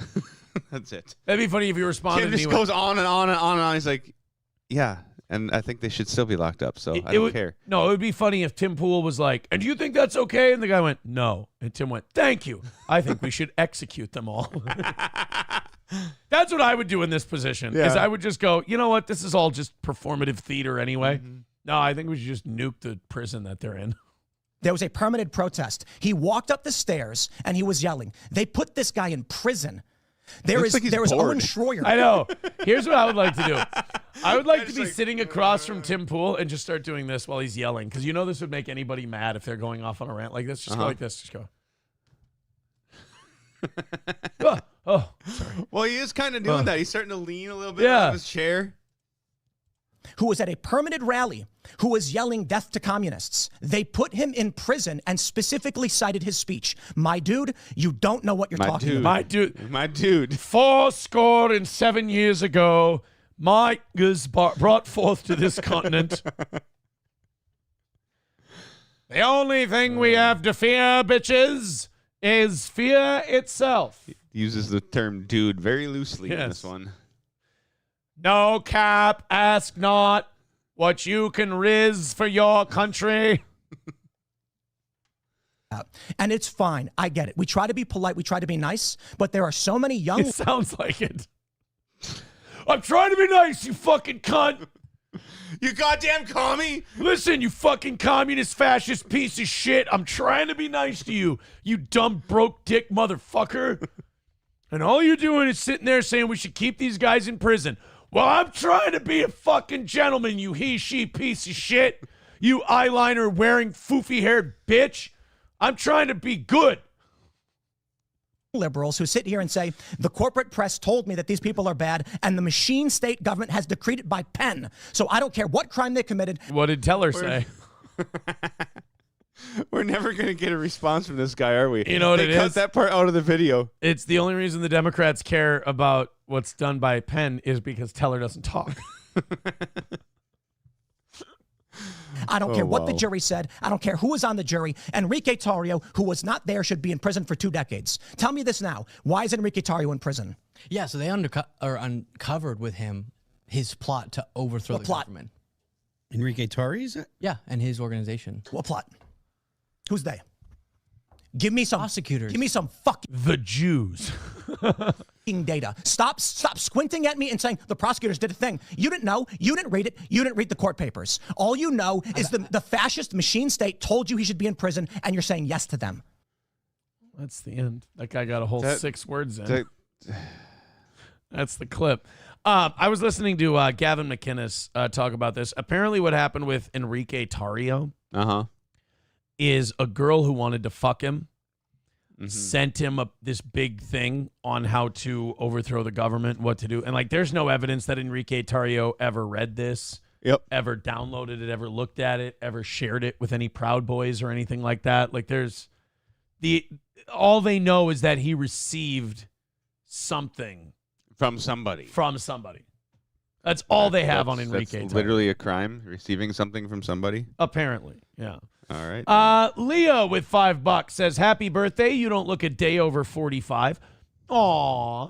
That's it. That'd be funny if you responded. Tim just goes on and on and on and on. He's like, yeah, and I think they should still be locked up, so I don't care. No, it would be funny if Tim Pool was like, and do you think that's okay? And the guy went, no. And Tim went, thank you. I think we should execute them all. That's what I would do in this position, is I would just go, you know what? This is all just performative theater anyway. No, I think we should just nuke the prison that they're in. There was a permitted protest. He walked up the stairs and he was yelling. They put this guy in prison. There was Owen Schroyer. I know. Here's what I would like to do. I would like to be sitting across from Tim Pool and just start doing this while he's yelling, because you know this would make anybody mad if they're going off on a rant like this. Just go like this. Just go. Sorry. Well, he is kind of doing that. He's starting to lean a little bit out of his chair. Who was at a permitted rally, who was yelling death to communists. They put him in prison and specifically cited his speech. My dude, you don't know what you're talking about. My dude. 77 years ago, Mike was brought forth to this continent. The only thing we have to fear, bitches, is fear itself. He uses the term dude very loosely in this one. No cap, ask not what you can riz for your country. And it's fine. I get it. We try to be polite. We try to be nice. But there are so many young... It sounds like it. I'm trying to be nice, you fucking cunt. You goddamn commie. Listen, you fucking communist fascist piece of shit. I'm trying to be nice to you, you dumb broke dick motherfucker. And all you're doing is sitting there saying we should keep these guys in prison. Well, I'm trying to be a fucking gentleman, you he-she piece of shit. You eyeliner-wearing, foofy-haired bitch. I'm trying to be good. Liberals who sit here and say, the corporate press told me that these people are bad, and the machine state government has decreed it by pen. So I don't care what crime they committed. What did Teller say? We're never going to get a response from this guy, are we? You know what it is? Cut that part out of the video. It's the only reason the Democrats care about what's done by pen is because Teller doesn't talk. I don't care what the jury said. I don't care who was on the jury. Enrique Tarrio, who was not there, should be in prison for 2 decades. Tell me this now. Why is Enrique Tarrio in prison? Yeah, so they uncovered with him his plot to overthrow the government. Enrique Tarrio, is it? Yeah, and his organization. What plot? Who's they? Give me some prosecutors. Give me some fucking the Jews. Data. Stop squinting at me and saying the prosecutors did a thing. You didn't know. You didn't read it. You didn't read the court papers. All you know is the fascist machine state told you he should be in prison, and you're saying yes to them. That's the end. That guy got a whole 6 words in. That's the clip. I was listening to Gavin McInnes talk about this. Apparently what happened with Enrique Tarrio is a girl who wanted to fuck him sent him this big thing on how to overthrow the government, what to do. And, like, there's no evidence that Enrique Tarrio ever read this, ever downloaded it, ever looked at it, ever shared it with any Proud Boys or anything like that. Like, all they know is that he received something from somebody. That's all they have on Enrique. That's literally a crime, receiving something from somebody? Apparently, yeah. All right. Leah with $5 says, happy birthday. You don't look a day over 45. Aw.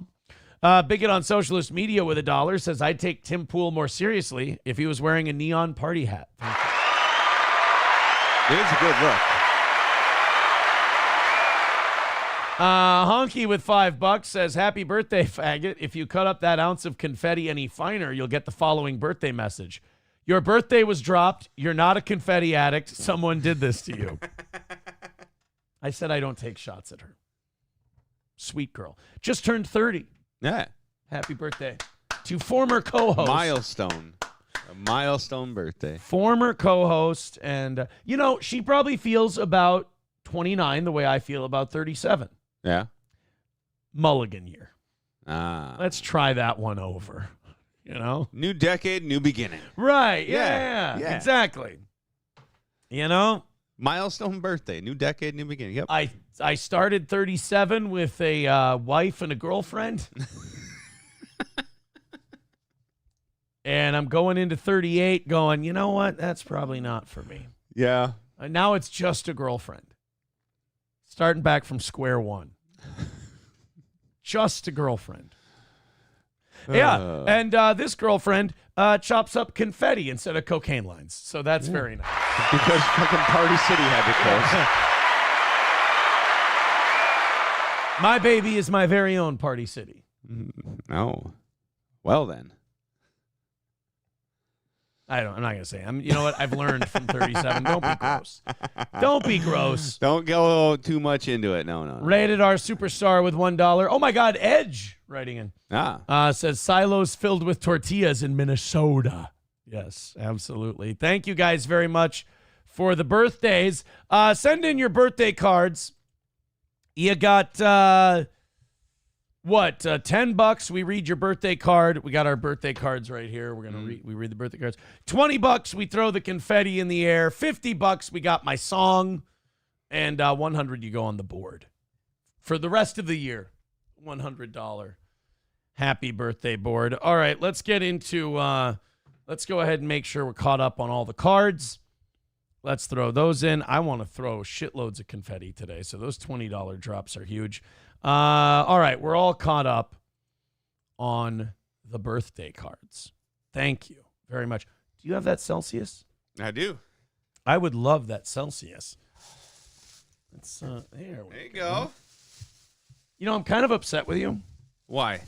Bigot on socialist media with $1 says, I'd take Tim Pool more seriously if he was wearing a neon party hat. It is a good look. Honky with $5 says, happy birthday, faggot. If you cut up that ounce of confetti any finer, you'll get the following birthday message. Your birthday was dropped. You're not a confetti addict. Someone did this to you. I said I don't take shots at her. Sweet girl. Just turned 30. Yeah. Happy birthday to former co-host. Milestone. A milestone birthday. Former co-host. And, she probably feels about 29 the way I feel about 37. Yeah. Mulligan year. Let's try that one over. New decade, new beginning. Right. Yeah. Exactly. Milestone birthday, new decade, new beginning. Yep. I started 37 with a wife and a girlfriend. And I'm going into 38 going, you know what? That's probably not for me. Yeah. Now it's just a girlfriend. Starting back from square one. Just a girlfriend. Yeah, and this girlfriend chops up confetti instead of cocaine lines. So that's very nice. Because fucking Party City had to close. My baby is my very own Party City. Oh. Well, then. I'm not going to say. You know what? I've learned from 37. Don't be gross. Don't be gross. Don't go too much into it. No. Rated R Superstar with $1. Oh, my God. Edge writing in. Says silos filled with tortillas in Minnesota. Yes, absolutely. Thank you guys very much for the birthdays. Send in your birthday cards. You got... What, $10? We read your birthday card. We got our birthday cards right here. We're gonna read the birthday cards. $20, we throw the confetti in the air. $50, we got my song, and $100, you go on the board for the rest of the year. $100 happy birthday board. All right, let's get into. Let's go ahead and make sure we're caught up on all the cards. Let's throw those in. I want to throw shitloads of confetti today, so those $20 drops are huge. All right, we're all caught up on the birthday cards. Thank you very much. Do you have that Celsius? I do. I would love that Celsius. It's there you go. I'm kind of upset with you. Why?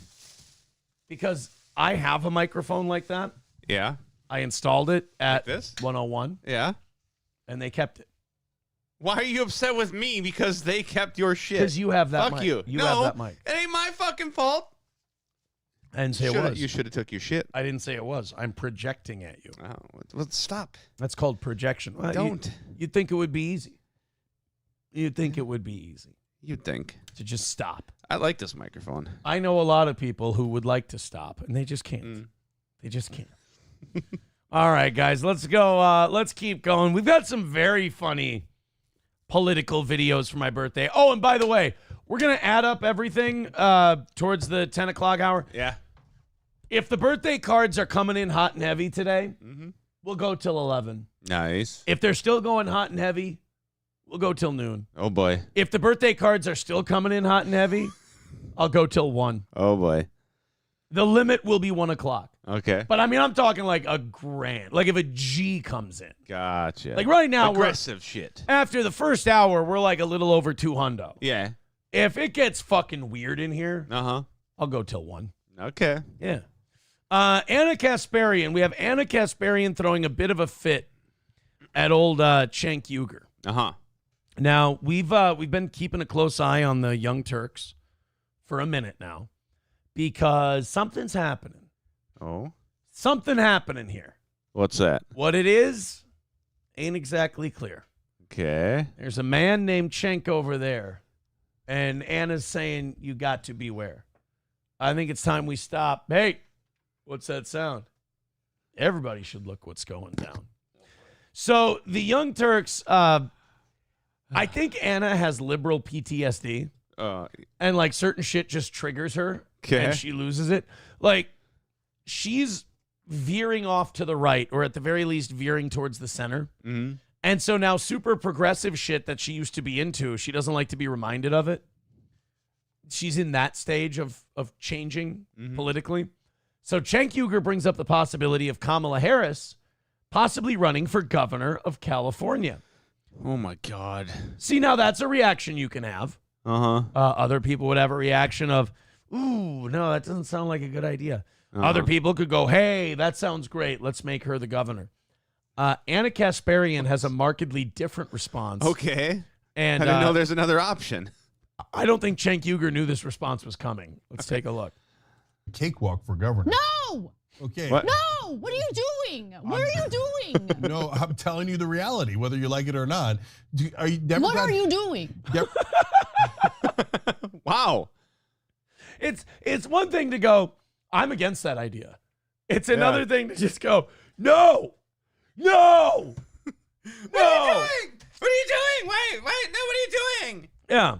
Because I have a microphone like that. Yeah. I installed it at like this? 101. Yeah. And they kept it. Why are you upset with me because they kept your shit? Because you have that Fuck mic. you. You have that mic. It ain't my fucking fault. I didn't say it was. You should have took your shit. I didn't say it was. I'm projecting at you. Oh, well, stop. That's called projection. Well, Don't. You'd think it would be easy. You'd think it would be easy. You'd think. To just stop. I like this microphone. I know a lot of people who would like to stop, and they just can't. They just can't. All right, guys, let's go. Let's keep going. We've got some very funny political videos for my birthday. Oh, and by the way, we're going to add up everything towards the 10 o'clock hour. Yeah. If the birthday cards are coming in hot and heavy today, we'll go till 11. Nice. If they're still going hot and heavy, we'll go till noon. Oh, boy. If the birthday cards are still coming in hot and heavy, I'll go till 1. Oh, boy. The limit will be 1 o'clock. Okay. But, I mean, I'm talking like a grand. Like if a G comes in. Gotcha. Like right now, aggressive shit. After the first hour, we're like a little over 200. Yeah. If it gets fucking weird in here, I'll go till 1. Okay. Yeah. Anna Kasparian. We have Anna Kasparian throwing a bit of a fit at old Cenk Uygur. Now, we've been keeping a close eye on the Young Turks for a minute now because something's happening. Oh? Something happening here. What's that? What it is ain't exactly clear. Okay. There's a man named Cenk over there And Anna's saying you got to beware. I think it's time we stop. Hey, what's that sound? Everybody should look what's going down. So the Young Turks, I think Anna has liberal PTSD. And like certain shit just triggers her. Okay. And she loses it. Like she's veering off to the right, or at the very least veering towards the center. Mm-hmm. And so now super progressive shit that she used to be into, she doesn't like to be reminded of it. She's in that stage of changing politically. So Cenk Uygur brings up the possibility of Kamala Harris possibly running for governor of California. Oh, my God. See, now that's a reaction you can have. Other people would have a reaction of, ooh, no, that doesn't sound like a good idea. Other people could go, hey, that sounds great. Let's make her the governor. Anna Kasparian has a markedly different response. Okay. And I didn't know there's another option. I don't think Cenk Uygur knew this response was coming. Let's take a look. Cakewalk for governor. No! Okay. What? No! What are you doing? What are you doing? No, I'm telling you the reality, whether you like it or not. Are you Democrat? What are you doing? Wow. It's one thing to go, I'm against that idea. It's another thing to just go, no! No! What are you doing? What are you doing? Wait, no, what are you doing? Yeah.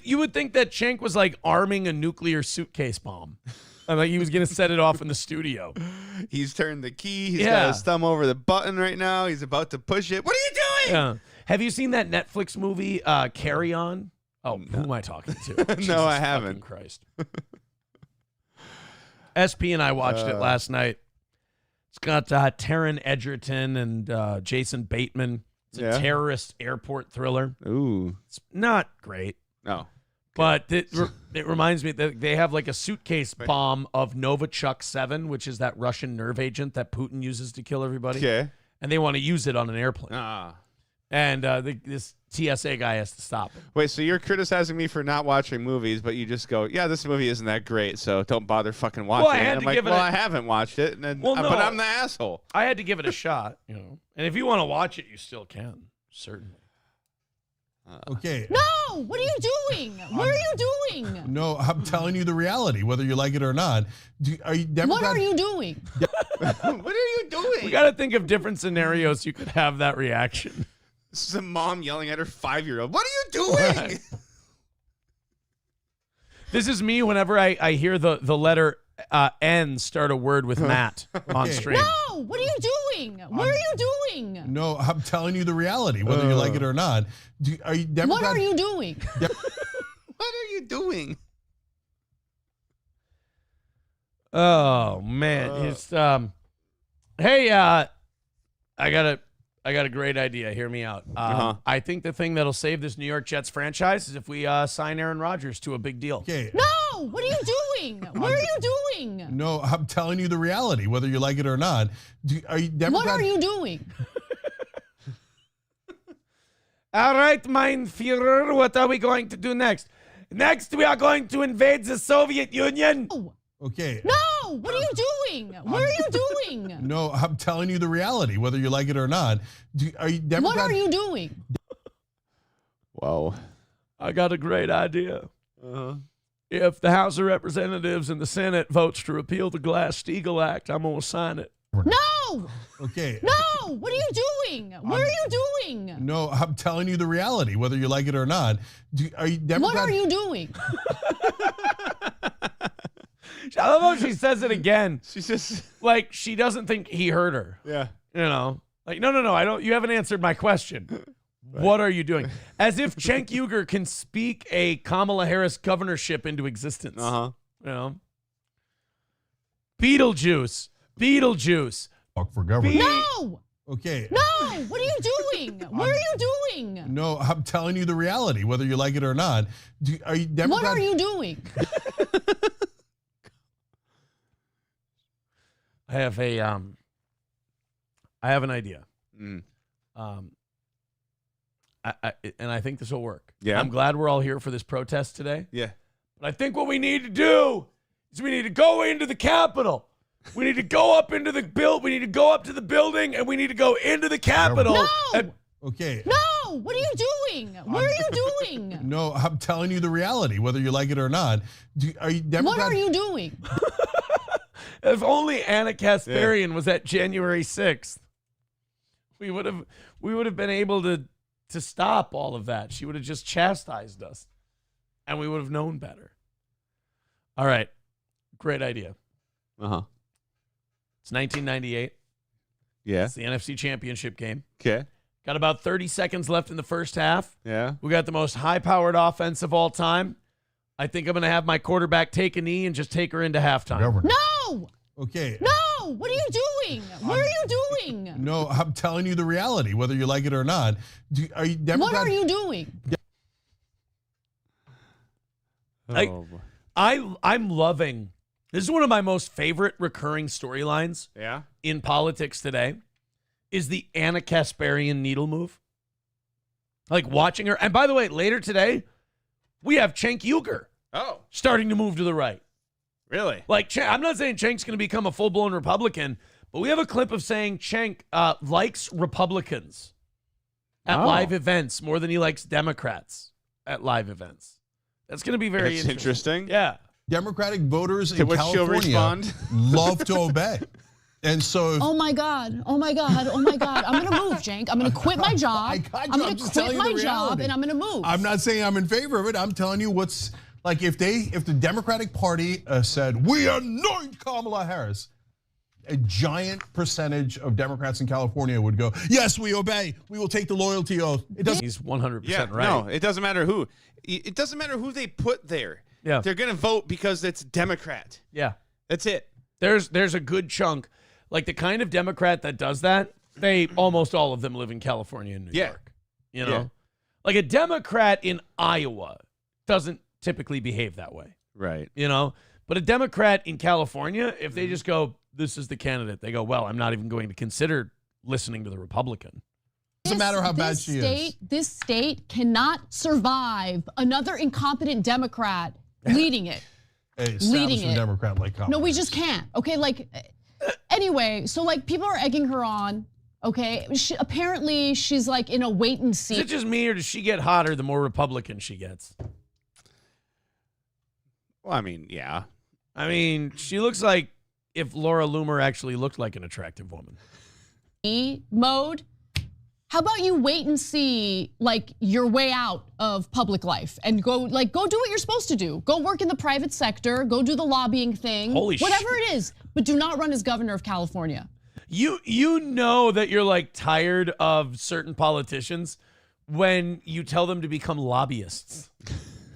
You would think that Cenk was like arming a nuclear suitcase bomb. And like he was going to set it off in the studio. He's turned the key. He's got his thumb over the button right now. He's about to push it. What are you doing? Yeah. Have you seen that Netflix movie, Carry On? Oh, who am I talking to? No, I haven't. Christ. SP and I watched it last night. It's got Taron Egerton and Jason Bateman. It's a terrorist airport thriller. Ooh. It's not great. No. But it reminds me that they have like a suitcase bomb of Novichok 7, which is that Russian nerve agent that Putin uses to kill everybody. Okay. And they want to use it on an airplane. Ah. And this TSA guy has to stop it. Wait, so you're criticizing me for not watching movies, but you just go, yeah, this movie isn't that great, so don't bother fucking watching I it. had I'm to like, give it well, a- I haven't watched it, and then, Well, no. but I'm the asshole. I had to give it a shot, you know. And if you want to watch it, you still can, certainly. Okay. No! What are you doing? What are you doing? No, I'm telling you the reality, whether you like it or not. Are you Democrat? What are you doing? What are you doing? We got to think of different scenarios you could have that reaction. This is a mom yelling at her 5-year-old. What are you doing? This is me whenever I hear the letter N start a word with Matt on stream. No! What are you doing? What are you doing? No, I'm telling you the reality, whether you like it or not. Are you Democrat? What are you doing? What are you doing? Oh man, it's hey, I got a great idea. Hear me out. I think the thing that'll save this New York Jets franchise is if we sign Aaron Rodgers to a big deal. Okay. No! What are you doing? What are you doing? No, I'm telling you the reality, whether you like it or not. Are you Democrat? What are you doing? All right, mein Führer, what are we going to do next? Next, we are going to invade the Soviet Union. No! Okay. No! What are you doing? What are you doing? No, I'm telling you the reality, whether you like it or not. Are you Democrat? What are you doing? Wow. I got a great idea. If the House of Representatives and the Senate votes to repeal the Glass-Steagall Act, I'm going to sign it. No! Okay. No! What are you doing? What are you doing? No, I'm telling you the reality, whether you like it or not. Are you Democrat? What are you doing? I love how she says it again. She's just Like she doesn't think he heard her. yeah. You know, like no, I don't. You haven't answered my question. What are you doing? As if Cenk Uygur can speak a Kamala Harris governorship into existence. You know, Beetlejuice. For governor. No! Okay. No! What are you doing? What are you doing? No, I'm telling you the reality, whether you like it or not. Are you Democrat? What are you doing? I have an idea. I think this will work. Yeah. I'm glad we're all here for this protest today. Yeah. But I think what we need to do is we need to go into the Capitol. We need to go up into the we need to go up to the building and we need to go into the Capitol. No! And Okay. No! No, what are you doing? What are you doing? No, I'm telling you the reality, whether you like it or not. Are you Democrat? What are you doing? If only Anna Kasparian was at January 6th, we would have been able to stop all of that. She would have just chastised us, and we would have known better. All right, great idea. It's 1998. Yeah. It's the NFC Championship game. Okay. Got about 30 seconds left in the first half. Yeah. We got the most high-powered offense of all time. I think I'm going to have my quarterback take a knee and just take her into halftime. No! Okay. No! What are you doing? What are you doing? No, I'm telling you the reality, whether you like it or not. Are you Democrat? What are you doing? I'm loving. This is one of my most favorite recurring storylines. Yeah. In politics today, is the Anna Kasparian needle move. Like watching her, and by the way, later today, we have Cenk Uygur. Starting to move to the right. Really? Like I'm not saying Cenk's going to become a full blown Republican, but we have a clip of saying Cenk likes Republicans at live events more than he likes Democrats at live events. That's going to be very interesting. Yeah. Democratic voters in which she'll California respond. love to obey. And so, Oh my God! Oh my God! Oh my God! I'm gonna move, Cenk. I'm gonna quit my job. I'm gonna quit my job, and I'm gonna move. I'm not saying I'm in favor of it. I'm telling you what's like if the Democratic Party said we anoint Kamala Harris, a giant percentage of Democrats in California would go, yes, we obey. We will take the loyalty oath. It doesn't. He's 100% right. No, it doesn't matter who. It doesn't matter who they put there. Yeah. They're going to vote because it's Democrat. Yeah. That's it. There's a good chunk. Like the kind of Democrat that does that, almost all of them live in California and New York. You know? Yeah. Like a Democrat in Iowa doesn't typically behave that way. Right. You know? But a Democrat in California, if they just go, this is the candidate, they go, well, I'm not even going to consider listening to the Republican. Doesn't matter how bad she is. This state cannot survive another incompetent Democrat leading it. Leading it. Democrat like Kamala. No, we just can't. Okay, like, anyway, so like people are egging her on. Okay, apparently she's like in a wait and see. Is it just me or does she get hotter the more Republican she gets? Well, I mean, yeah. I mean, she looks like if Laura Loomer actually looked like an attractive woman. Mode. How about you wait and see like your way out of public life and go do what you're supposed to do. Go work in the private sector, go do the lobbying thing. Whatever it is, but do not run as governor of California. You know that you're like tired of certain politicians when you tell them to become lobbyists.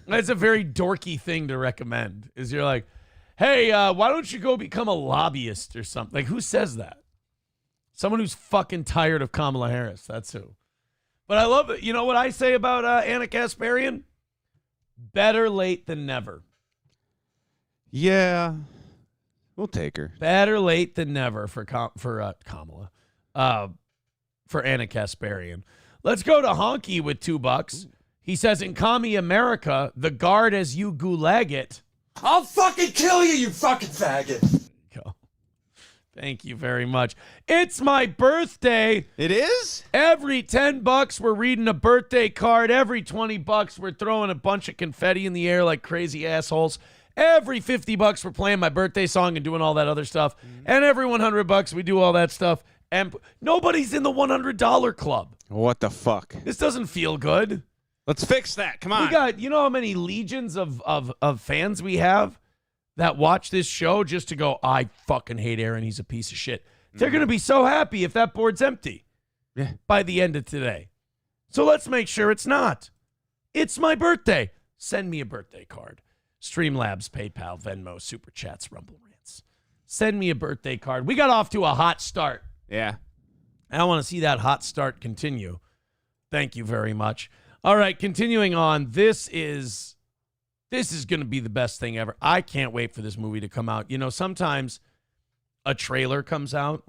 That's a very dorky thing to recommend. Is you're like, hey, why don't you go become a lobbyist or something? Like, who says that? Someone who's fucking tired of Kamala Harris. That's who. But I love it. You know what I say about Anna Kasparian? Better late than never. Yeah. We'll take her. Better late than never for Kamala. For Anna Kasparian. Let's go to Honky with $2. He says, in Commie America, the guard as you gulag it. I'll fucking kill you, you fucking faggot. Go. Thank you very much. It's my birthday. It is? Every $10 we're reading a birthday card. Every $20 we're throwing a bunch of confetti in the air like crazy assholes. Every $50 we're playing my birthday song and doing all that other stuff. And every $100 we do all that stuff. And nobody's in the $100 club. What the fuck? This doesn't feel good. Let's fix that. Come on. We got, you know how many legions of fans we have that watch this show just to go, I fucking hate Aaron. He's a piece of shit. They're going to be so happy if that board's empty by the end of today. So let's make sure it's not. It's my birthday. Send me a birthday card. Streamlabs, PayPal, Venmo, Super Chats, Rumble Rants. Send me a birthday card. We got off to a hot start. Yeah. And I want to see that hot start continue. Thank you very much. All right, continuing on. This is going to be the best thing ever. I can't wait for this movie to come out. You know, sometimes a trailer comes out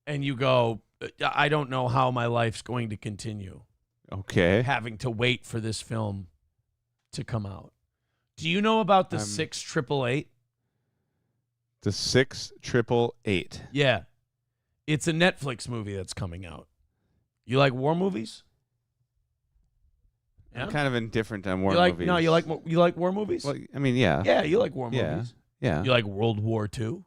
and you go, I don't know how my life's going to continue. Okay. Having to wait for this film to come out. Do you know about the 688? The 688. Yeah. It's a Netflix movie that's coming out. You like war movies? Yeah? I'm kind of indifferent on war You like movies. no, you like war movies? Well, I mean, yeah. Yeah, you like war Yeah. movies. Yeah. You like World War II?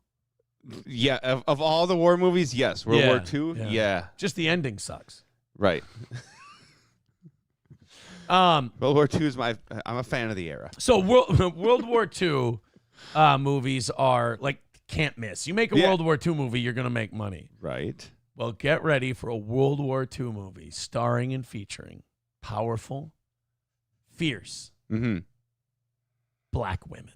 Yeah, of all the war movies, yes. World War II? Yeah. Just the ending sucks. Right. World War II is I'm a fan of the era. So World War II movies are like can't miss. You make a World War II movie, you're going to make money. Right. Well, get ready for a World War II movie starring and featuring powerful, fierce, black women.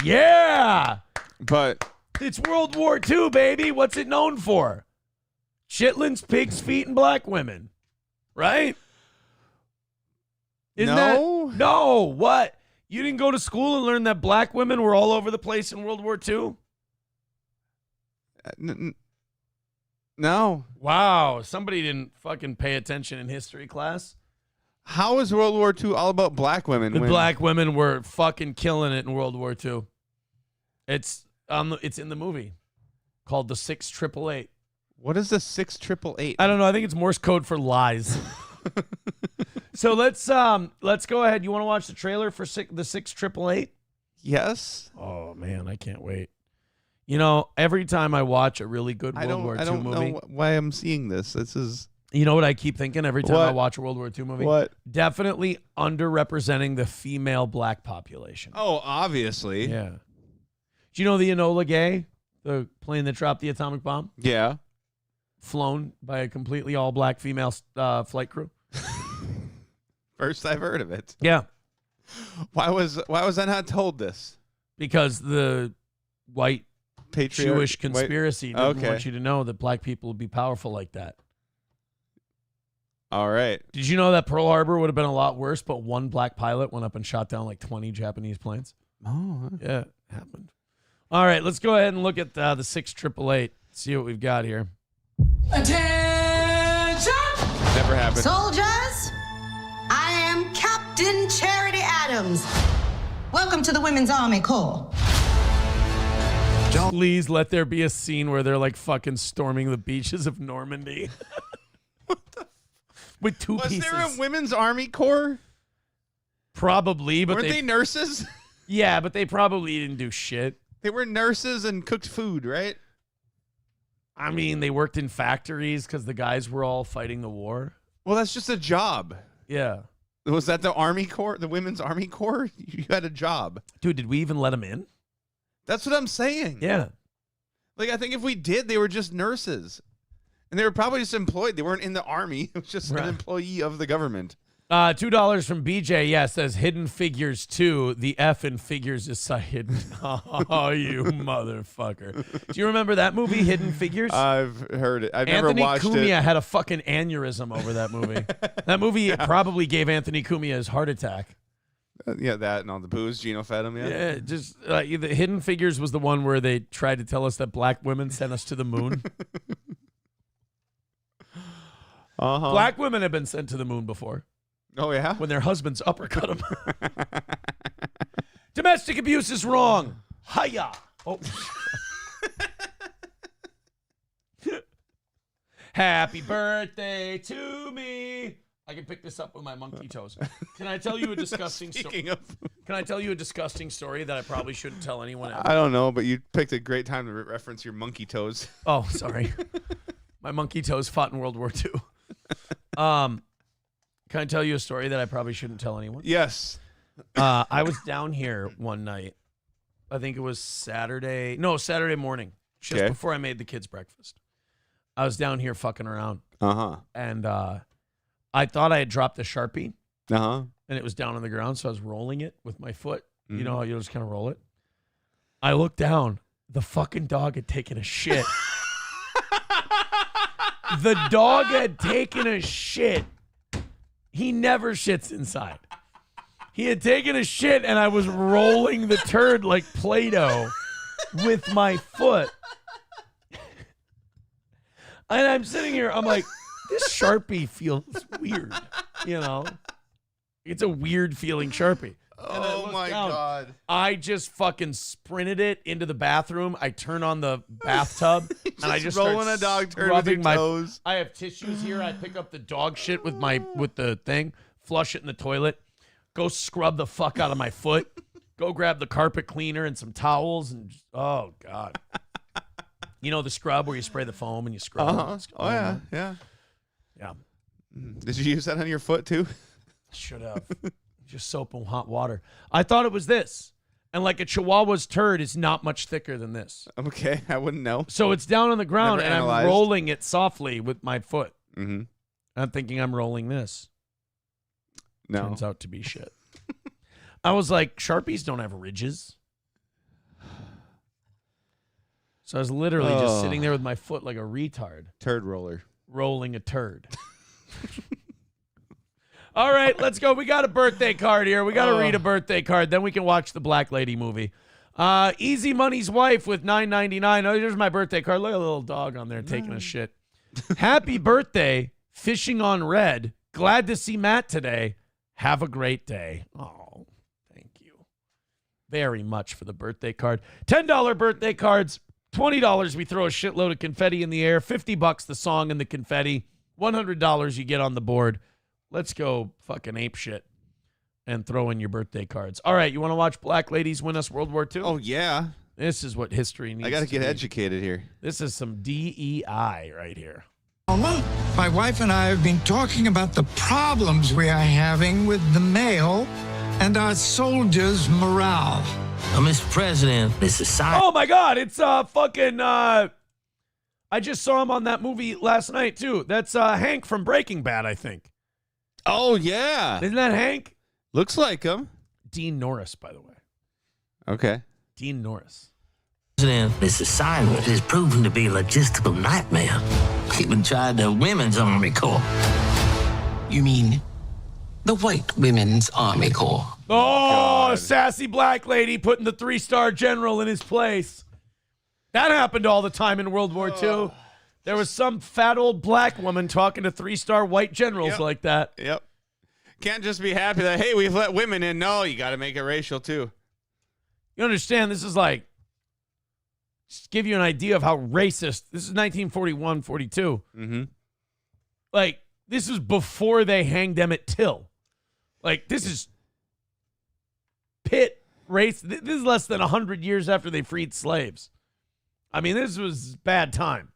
Yeah! But it's World War II, baby. What's it known for? Chitlins, pigs' feet, and black women. Right? No. What? You didn't go to school and learn that black women were all over the place in World War II? No. Wow. Somebody didn't fucking pay attention in history class. How is World War II all about black women? The black women were fucking killing it in World War II. It's in the movie called the 6888. What is the 6888? I don't know. I think it's Morse code for lies. So let's go ahead. You want to watch the trailer for the 6888? Yes. Oh man, I can't wait. You know, every time I watch a really good World War II movie, I don't know why I'm seeing this. This is. You know what I keep thinking every time I watch a World War II movie? What? Definitely underrepresenting the female black population. Oh, obviously. Yeah. Do you know the Enola Gay, the plane that dropped the atomic bomb? Yeah. Flown by a completely all-black female flight crew? First I've heard of it. Yeah. Why was I not told this? Because the white Jewish conspiracy didn't Okay. want you to know that black people would be powerful like that. All right. Did you know that Pearl Harbor would have been a lot worse, but one black pilot went up and shot down like 20 Japanese planes? Oh. Yeah, it happened. All right, let's go ahead and look at the 6888. See what we've got here. Attention! Never happened. Soldiers, I am Captain Charity Adams. Welcome to the Women's Army Corps. Please let there be a scene where they're like fucking storming the beaches of Normandy. With two pieces. Was there a Women's Army Corps? Probably, but weren't they nurses? Yeah, but they probably didn't do shit. They were nurses and cooked food, right? I mean, they worked in factories because the guys were all fighting the war. Well, that's just a job. Yeah. Was that the Army Corps, the Women's Army Corps? You had a job. Dude, did we even let them in? That's what I'm saying. Yeah. Like, I think if we did, they were just nurses. And they were probably just employed. They weren't in the army. It was just an employee of the government. $2 from BJ, says Hidden Figures 2. The F in figures is hidden. Oh, you motherfucker. Do you remember that movie, Hidden Figures? I've heard it. I've never watched it. Anthony Cumia had a fucking aneurysm over that movie. That movie probably gave Anthony Cumia his heart attack. Yeah, that and all the booze Gino fed him. Yeah, just the Hidden Figures was the one where they tried to tell us that black women sent us to the moon. Black women have been sent to the moon before. Oh, yeah? When their husbands uppercut them. Domestic abuse is wrong. Hiya. Oh. Happy birthday to me. I can pick this up with my monkey toes. Can I tell you a disgusting story? Can I tell you a disgusting story that I probably shouldn't tell anyone else? I don't know, but you picked a great time to reference your monkey toes. Oh, sorry. My monkey toes fought in World War II. Can I tell you a story that I probably shouldn't tell anyone? Yes. I was down here one night. I think it was Saturday morning, just before I made the kids breakfast. I was down here fucking around. And I thought I had dropped a Sharpie. And it was down on the ground, so I was rolling it with my foot. You know how you just kind of roll it? I looked down. The fucking dog had taken a shit. The dog had taken a shit. He never shits inside. He had taken a shit, and I was rolling the turd like Play-Doh with my foot. And I'm sitting here, I'm like, this Sharpie feels weird, you know? It's a weird feeling Sharpie. And I looked my down. God. I just fucking sprinted it into the bathroom. I turn on the bathtub and I just rolling start a dog turd with your scrubbing toes. I have tissues here. I pick up the dog shit with the thing, flush it in the toilet, go scrub the fuck out of my foot, go grab the carpet cleaner and some towels, and just, oh God. You know the scrub where you spray the foam and you scrub. Oh yeah, yeah. Yeah. Did you use that on your foot too? Should have. Just soap and hot water. I thought it was this. And like a Chihuahua's turd is not much thicker than this. Okay, I wouldn't know. So it's down on the ground Never and analyzed. I'm rolling it softly with my foot. Mm-hmm. I'm thinking I'm rolling this. No. Turns out to be shit. I was like, Sharpies don't have ridges. So I was literally just sitting there with my foot like a retard. Turd roller. Rolling a turd. All right, let's go. We got a birthday card here. We got to read a birthday card. Then we can watch the Black Lady movie. Easy Money's wife with $9.99. Oh, here's my birthday card. Look at a little dog on there taking a shit. Happy birthday, Fishing on Red. Glad to see Matt today. Have a great day. Oh, thank you very much for the birthday card. $10 birthday cards. $20, we throw a shitload of confetti in the air. $50 the song and the confetti. $100 you get on the board. Let's go fucking ape shit and throw in your birthday cards. All right, you want to watch Black Ladies Win Us World War II? Oh, yeah. This is what history needs. I got to get be. educated here. This is some DEI right here. My wife and I have been talking about the problems we are having with the mail and our soldiers' morale. Mr. President, this is Oh my God, it's fucking I just saw him on that movie last night too. That's Hank from Breaking Bad, I think. Oh, yeah. Isn't that Hank? Looks like him. Dean Norris, by the way. Okay. Dean Norris. President, this assignment has proven to be a logistical nightmare. Even tried the Women's Army Corps. You mean the White Women's Army Corps? Oh, sassy black lady putting the 3-star general in his place. That happened all the time in World War II. There was some fat old black woman talking to 3-star white generals like that. Yep. Can't just be happy that, hey, we've let women in. No, you got to make it racial, too. You understand, this is like, just give you an idea of how racist. This is 1941, 42. Mm-hmm. Like, this is before they hanged Emmett Till. Like, this is pit race. This is less than 100 years after they freed slaves. I mean, this was bad time.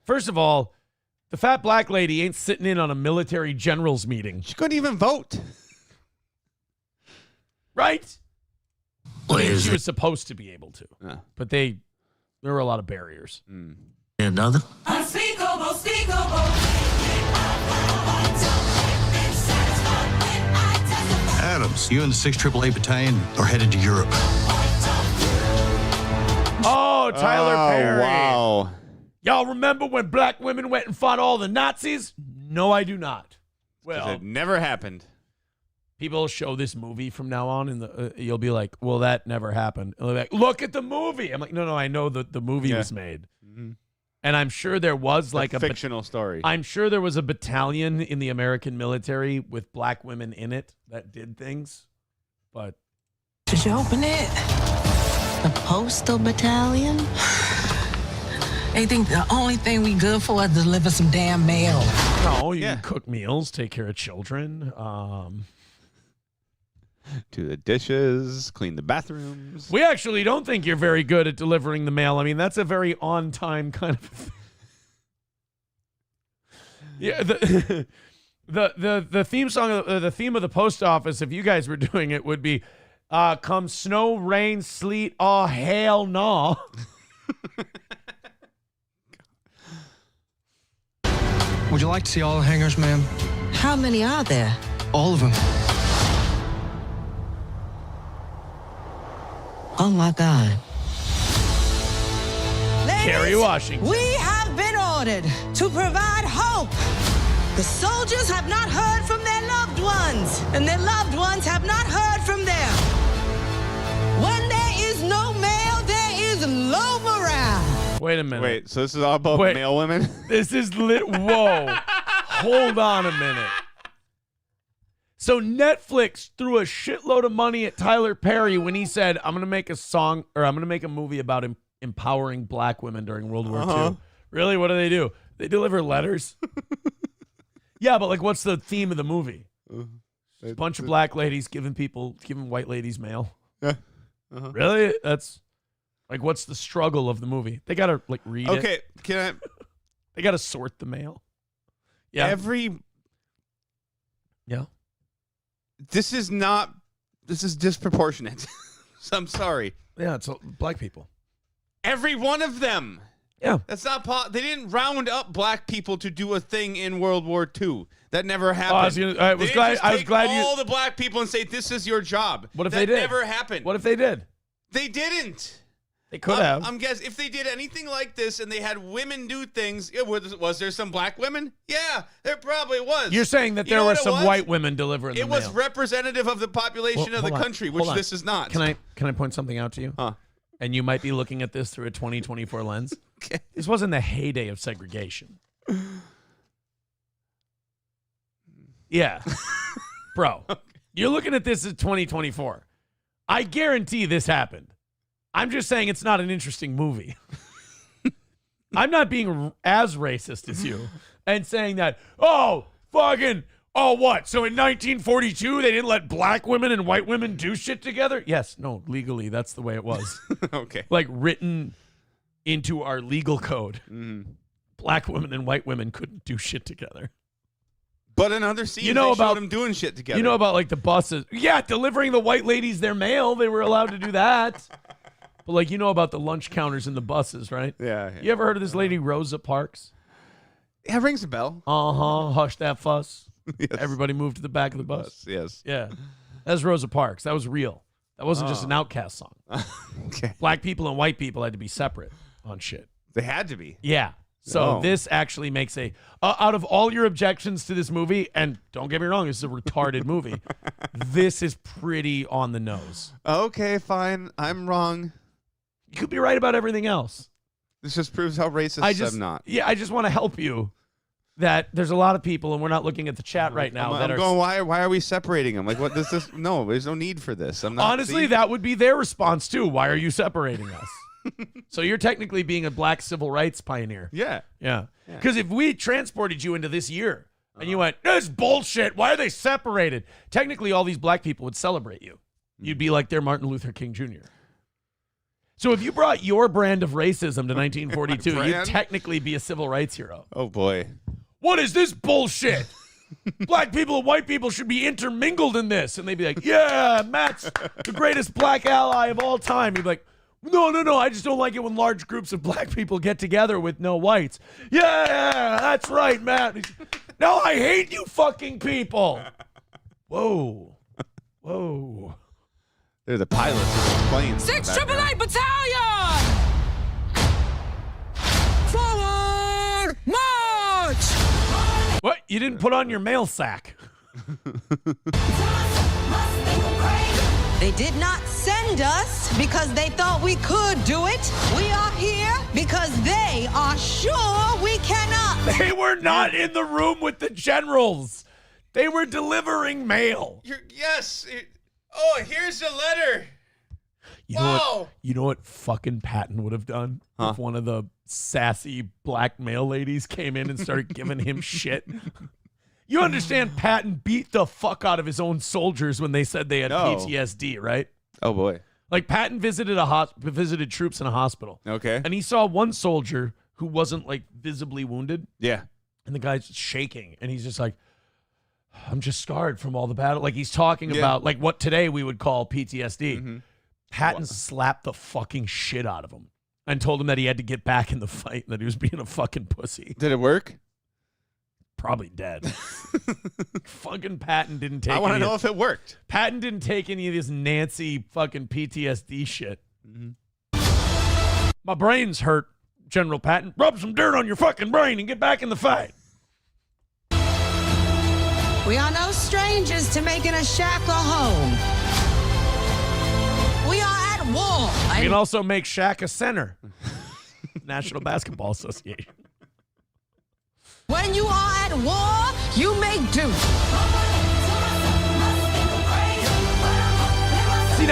First of all, the fat black lady ain't sitting in on a military generals meeting. She couldn't even vote. Right? What is she it? was supposed to be able to. Yeah. But there were a lot of barriers. Another? Unspeakable, speakable. Adams, you and the 6th AAA Battalion are headed to Europe. Oh, Tyler Perry. Wow. Y'all remember when black women went and fought all the Nazis? No, I do not. Well, it never happened. People show this movie from now on, and you'll be like, well, that never happened. And they'll be like, look at the movie. I'm like, no, I know that the movie was made. Mm-hmm. And I'm sure there was like a fictional story. I'm sure there was a battalion in the American military with black women in it that did things. But Did you open it? The Postal Battalion? They think the only thing we good for is deliver some damn mail. no, you can cook meals, take care of children. Do the dishes, clean the bathrooms. We actually don't think you're very good at delivering the mail. I mean, that's a very on-time kind of thing. Yeah, the theme song, the theme of the post office, if you guys were doing it, would be, come snow, rain, sleet, oh, hell no. Would you like to see all the hangars, ma'am? How many are there? All of them. Oh my God. Kerry Washington. We have been ordered to provide hope. The soldiers have not heard from their loved ones, and their loved ones have not heard from them. When there is no mail, there is low morale. Wait a minute. Wait, so this is all about male women? This is lit. Whoa. Hold on a minute. So Netflix threw a shitload of money at Tyler Perry when he said, I'm going to make a song or I'm going to make a movie about empowering black women during World War II. Really? What do? They deliver letters? Yeah, but like what's the theme of the movie? A bunch of black ladies giving white ladies mail. Yeah. Really? That's like what's the struggle of the movie? They got to like read it. Okay, can I? They got to sort the mail. Yeah. Yeah. This is disproportionate. So I'm sorry. Yeah, it's black people. Every one of them. Yeah. That's not they didn't round up black people to do a thing in World War II. That never happened. I was glad all the black people and say this is your job. What if that they did? Never happened. What if they did? They didn't. They could have. I'm guessing if they did anything like this and they had women do things, was there some black women? Yeah, there probably was. You're saying that there were some white women delivering the mail. It was representative of the population of the country, which this is not. Can I point something out to you? And you might be looking at this through a 2024 lens. Okay. This wasn't the heyday of segregation. Yeah. Bro, you're looking at this as 2024. I guarantee this happened. I'm just saying it's not an interesting movie. I'm not being as racist as you and saying that, what? So in 1942, they didn't let black women and white women do shit together? Yes, no, legally, that's the way it was. Okay. Like written into our legal code. Black women and white women couldn't do shit together. But in other scenes, they showed them doing shit together. You know about like the buses. Yeah, delivering the white ladies their mail. They were allowed to do that. But like, you know about the lunch counters in the buses, right? Yeah. You ever heard of this lady, Rosa Parks? Yeah, rings a bell. Hush that fuss. Yes. Everybody moved to the back of the bus. Yes. Yeah. That's Rosa Parks. That was real. That wasn't just an Outcast song. Okay. Black people and white people had to be separate on shit. They had to be. Yeah. So this actually makes out of all your objections to this movie, and don't get me wrong, this is a retarded movie, this is pretty on the nose. Okay, fine. I'm wrong. You could be right about everything else. This just proves how racist I'm not. Yeah, I just want to help you that there's a lot of people, and we're not looking at the chat right now. I'm going, why are we separating them? Like, what does this? No, there's no need for this. I'm not. Honestly, that would be their response too. Why are you separating us? So you're technically being a black civil rights pioneer. Yeah. Yeah. Because if we transported you into this year and you went, this is bullshit, why are they separated? Technically, all these black people would celebrate you. You'd be like their Martin Luther King Jr. So if you brought your brand of racism to 1942, you'd technically be a civil rights hero. Oh, boy. What is this bullshit? Black people and white people should be intermingled in this. And they'd be like, yeah, Matt's the greatest black ally of all time. You'd be like, no, I just don't like it when large groups of black people get together with no whites. Yeah, that's right, Matt. No, I hate you fucking people. Whoa. They're the pilots of the planes. 6 888 Battalion! Forward march! What? You didn't put on your mail sack. They did not send us because they thought we could do it. We are here because they are sure we cannot. They were not in the room with the generals. They were delivering mail. Here's a letter. You know what fucking Patton would have done if one of the sassy black mail ladies came in and started giving him shit? You understand Patton beat the fuck out of his own soldiers when they said they had PTSD, right? Oh, boy. Like Patton visited troops in a hospital. Okay. And he saw one soldier who wasn't like visibly wounded. Yeah. And the guy's shaking. And he's just like, I'm just scarred from all the battle. Like he's talking about like what today we would call PTSD. Mm-hmm. Patton slapped the fucking shit out of him and told him that he had to get back in the fight and that he was being a fucking pussy. Did it work? Probably dead. Fucking Patton didn't take I want to know if it worked. Patton didn't take any of this Nancy fucking PTSD shit. My brain's hurt, General Patton. Rub some dirt on your fucking brain and get back in the fight. We are no strangers to making a shackle home. We are at war. You can also make Shaq a center. National Basketball Association. When you are at war, you make do.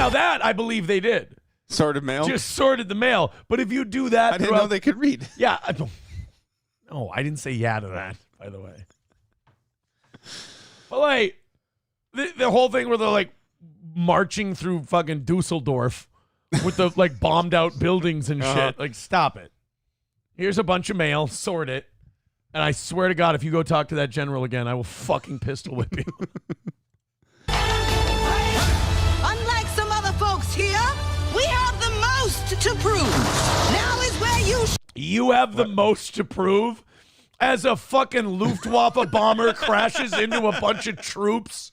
now that I believe they did. Sorted mail? Just sorted the mail. But if you do that, I didn't know they could read. Yeah. No, I didn't say yeah to that, by the way. But like, the whole thing where they're like marching through fucking Dusseldorf with the like bombed out buildings and shit. Like, stop it. Here's a bunch of mail, sort it. And I swear to God, if you go talk to that general again, I will fucking pistol whip you. Unlike some other folks here, we have the most to prove. Now is where you have the most to prove as a fucking Luftwaffe bomber crashes into a bunch of troops,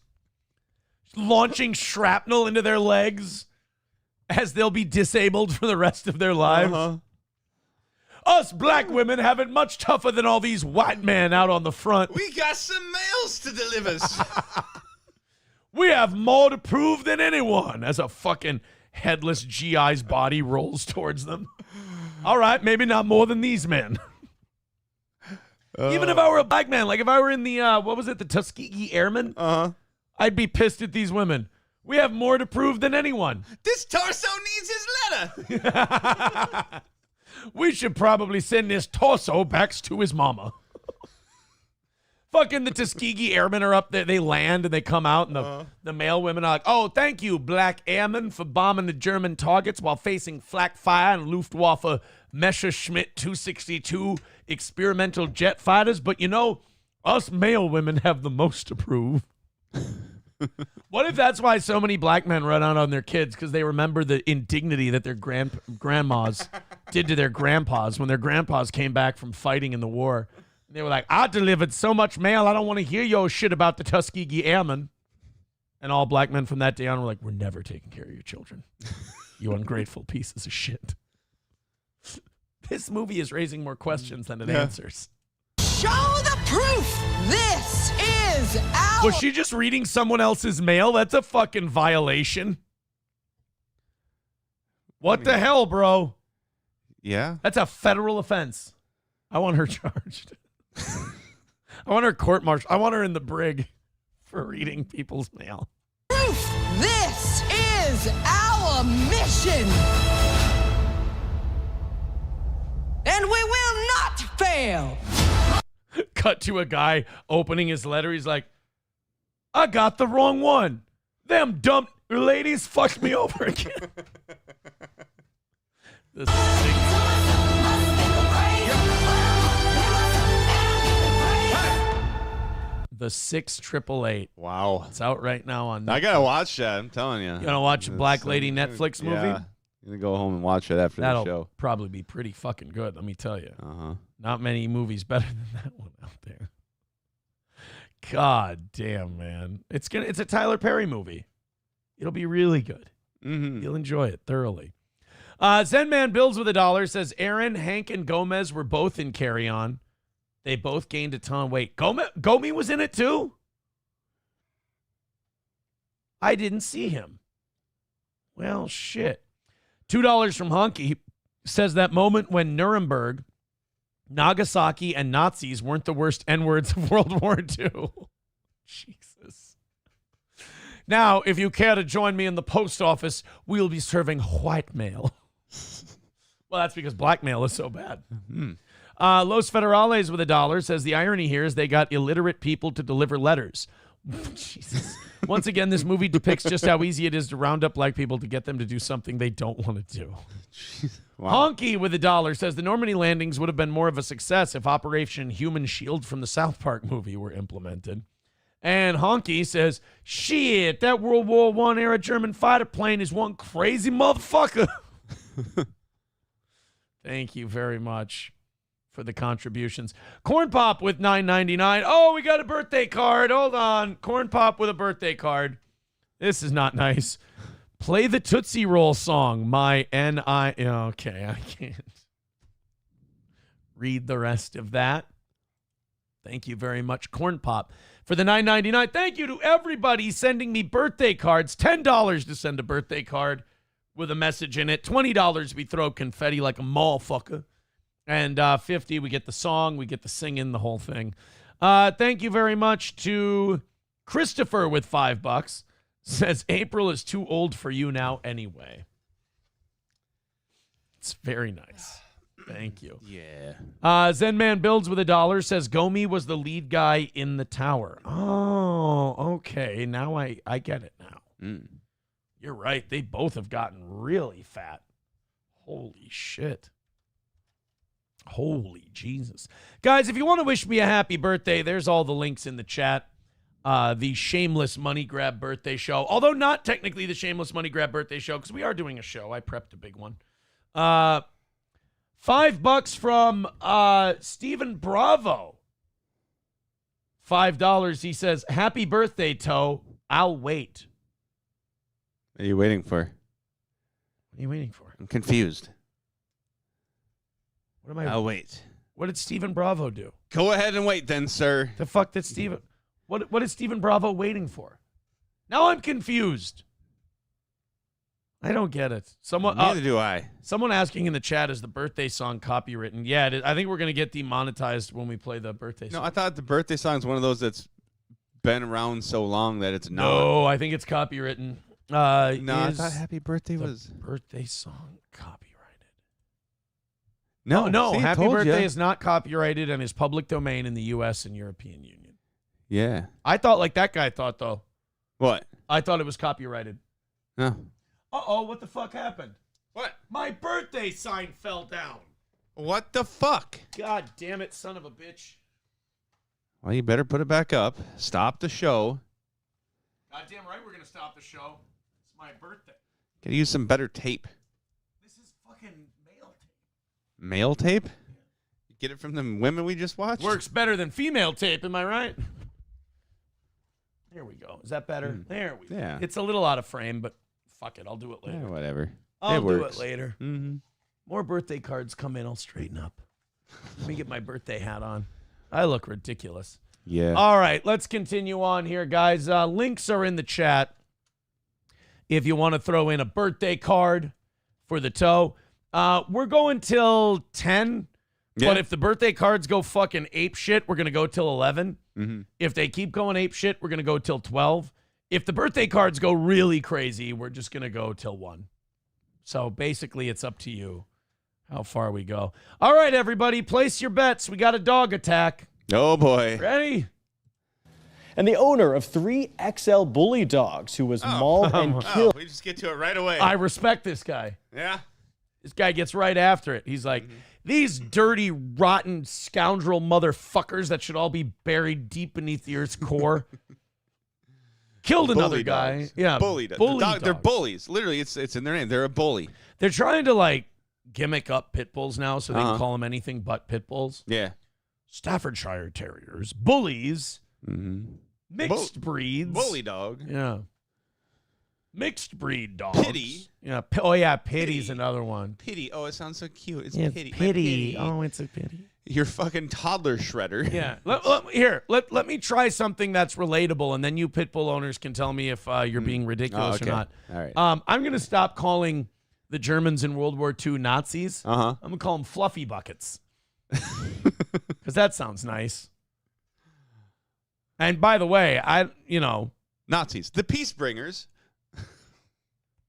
launching shrapnel into their legs as they'll be disabled for the rest of their lives. Us black women have it much tougher than all these white men out on the front. We got some mails to deliver. We have more to prove than anyone as a fucking headless GI's body rolls towards them. All right, maybe not more than these men. Even if I were a black man, like if I were in the, what was it, the Tuskegee Airmen, I'd be pissed at these women. We have more to prove than anyone. This torso needs his letter. We should probably send this torso back to his mama. Fucking the Tuskegee Airmen are up there. They land and they come out, and the male women are like, oh, thank you, black airmen, for bombing the German targets while facing flak fire and Luftwaffe Messerschmitt 262 experimental jet fighters. But, you know, us male women have the most to prove. What if that's why so many black men run out on their kids? Because they remember the indignity that their grandmas did to their grandpas when their grandpas came back from fighting in the war. They were like, I delivered so much mail, I don't want to hear your shit about the Tuskegee Airmen. And all black men from that day on were like, we're never taking care of your children. You ungrateful pieces of shit. This movie is raising more questions than it answers. show the proof. This is our... Was she just reading someone else's mail? That's a fucking violation. What the hell, bro? Yeah. That's a federal offense. I want her charged. I want her court-martialed. I want her in the brig for reading people's mail. Proof. This is our mission. And we will not fail. Cut to a guy opening his letter. He's like, I got the wrong one. Them dumb ladies fucked me over again. The 6888. Wow. It's out right now on Netflix. I got to watch that. I'm telling you. You want to watch a Black Lady Netflix movie? Yeah. I'm going to go home and watch it after That'll the show. probably be pretty fucking good, let me tell you. Uh-huh. Not many movies better than that one out there. God damn, man. It's a Tyler Perry movie. It'll be really good. Mm-hmm. You'll enjoy it thoroughly. Zen Man Builds with $1 says Aaron, Hank, and Gomez were both in Carry On. They both gained a ton of weight. Gomi was in it too? I didn't see him. Well, shit. $2 from Honky says that moment when Nuremberg, Nagasaki, and Nazis weren't the worst N-words of World War II. Jesus. Now, if you care to join me in the post office, we'll be serving white mail. Well, that's because black mail is so bad. Mm-hmm. Los Federales with $1 says the irony here is they got illiterate people to deliver letters. Jesus. Once again, this movie depicts just how easy it is to round up black people to get them to do something they don't want to do. Wow. Honky with $1 says the Normandy landings would have been more of a success if Operation Human Shield from the South Park movie were implemented. And Honky says, shit, that World War I era German fighter plane is one crazy motherfucker. Thank you very much for the contributions. Corn Pop with $9.99. Oh, we got a birthday card. Hold on. Corn Pop with a birthday card. This is not nice. Play the Tootsie Roll song. My N.I. Okay, I can't read the rest of that. Thank you very much, Corn Pop, for the $9.99. Thank you to everybody sending me birthday cards. $10 to send a birthday card with a message in it. $20 we throw confetti like a motherfucker. And $50 we get the song, we get the singing, the whole thing. Thank you very much to Christopher with $5. says April is too old for you now anyway. It's very nice. Thank you. Yeah. Zen Man Builds with $1 says Gomi was the lead guy in the tower. Oh, okay. Now I get it now. You're right. They both have gotten really fat. Holy shit. Holy Jesus. Guys, if you want to wish me a happy birthday, there's all the links in the chat. The Shameless Money Grab birthday show. Although not technically the Shameless Money Grab birthday show, because we are doing a show. I prepped a big one. $5 from Stephen Bravo. $5. He says, happy birthday, Toe. I'll wait. What are you waiting for? What are you waiting for? I'm confused. What am I? I'll wait. What did Stephen Bravo do? Go ahead and wait then, sir. The fuck did Stephen... What is Stephen Bravo waiting for? Now I'm confused. I don't get it. Neither do I. Someone asking in the chat, is the birthday song copywritten? Yeah, it is. I think we're going to get demonetized when we play the birthday song. No, I thought the birthday song is one of those that's been around so long that it's not. No, I think it's copywritten. No, I thought Happy Birthday was... birthday song copyrighted. No, see, Happy Birthday is not copyrighted and is public domain in the U.S. and European Union. Yeah. I thought like that guy thought, though. What? I thought it was copyrighted. No. Uh-oh, what the fuck happened? What? My birthday sign fell down. What the fuck? God damn it, son of a bitch. Well, you better put it back up. Stop the show. Goddamn right we're going to stop the show. It's my birthday. Gotta use some better tape. This is fucking male tape. Male tape? You get it from the women we just watched? Works better than female tape, am I right? There we go. Is that better? There we go. Yeah. It's a little out of frame, but fuck it. I'll do it later. Yeah, whatever. I'll do works. it later. Mm-hmm. More birthday cards come in. I'll straighten up. Let me get my birthday hat on. I look ridiculous. Yeah. All right, let's continue on here, guys. Links are in the chat if you want to throw in a birthday card for the toe. We're going till 10, but if the birthday cards go fucking ape shit, we're going to go till 11. Mm-hmm. If they keep going ape shit, we're going to go till 12. If the birthday cards go really crazy, we're just going to go till 1. So basically, it's up to you how far we go. All right, everybody, place your bets. We got a dog attack. Oh, boy. Ready? And the owner of 3 XL bully dogs who was mauled and killed. We just get to it right away. I respect this guy. Yeah. This guy gets right after it. He's like, these dirty, rotten, scoundrel motherfuckers that should all be buried deep beneath the earth's core. Killed another Bully guy. dogs. Yeah, Bully dogs. They're bullies. Literally, it's in their name. They're a bully. They're trying to, like, gimmick up pit bulls now so they Uh-huh. can call them anything but pit bulls. Yeah. Staffordshire Terriers, bullies, Mm-hmm. mixed breeds. Bully dog. Yeah. Mixed breed dogs. Pity. Yeah. Oh, yeah. Pity's another one. Pity. Oh, it sounds so cute. It's Yeah, pity. My pity. Oh, it's a pity. Your fucking toddler shredder. Yeah. Let me try something that's relatable, and then you pit bull owners can tell me if you're being ridiculous or not. All right. I'm going to stop calling the Germans in World War II Nazis. Uh-huh. I'm going to call them fluffy buckets. Because that sounds nice. And by the way, Nazis. The peace bringers.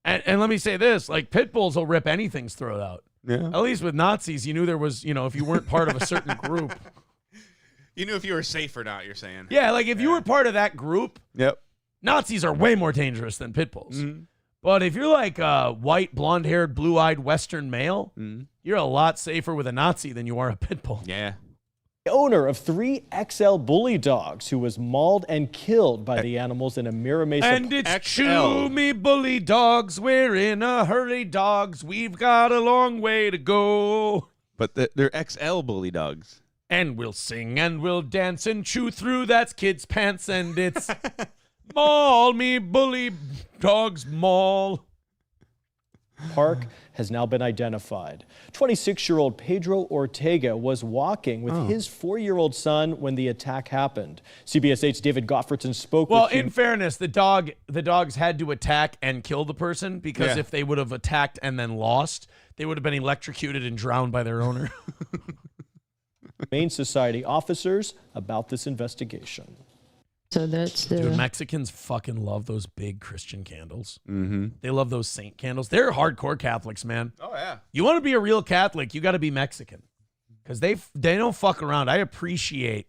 And let me say this, like pit bulls will rip anything's throat out. Yeah. At least with Nazis, you knew there was, if you weren't part of a certain group. You knew if you were safe or not, you're saying. Yeah, like if you were part of that group, Yep. Nazis are way more dangerous than pit bulls. Mm-hmm. But if you're like a white, blonde-haired, blue-eyed Western male, Mm-hmm. you're a lot safer with a Nazi than you are a pit bull. Yeah. The owner of 3 XL bully dogs who was mauled and killed by the animals in a Mira Mesa. And it's chew me bully dogs, we're in a hurry dogs, we've got a long way to go. But they're XL bully dogs. And we'll sing and we'll dance and chew through that kid's pants, and it's maul me bully dogs maul. Park has now been identified. 26-year-old Pedro Ortega was walking with his 4-year-old son when the attack happened. CBS 8's David Gottfredson spoke Well, with him. in fairness, the dogs had to attack and kill the person because if they would have attacked and then lost, they would have been electrocuted and drowned by their owner. Humane Society officers about this investigation. So that's the... Dude, Mexicans fucking love those big Christian candles. Mm-hmm. They love those saint candles. They're hardcore Catholics, man. Oh, yeah. You want to be a real Catholic, you got to be Mexican. Because they don't fuck around. I appreciate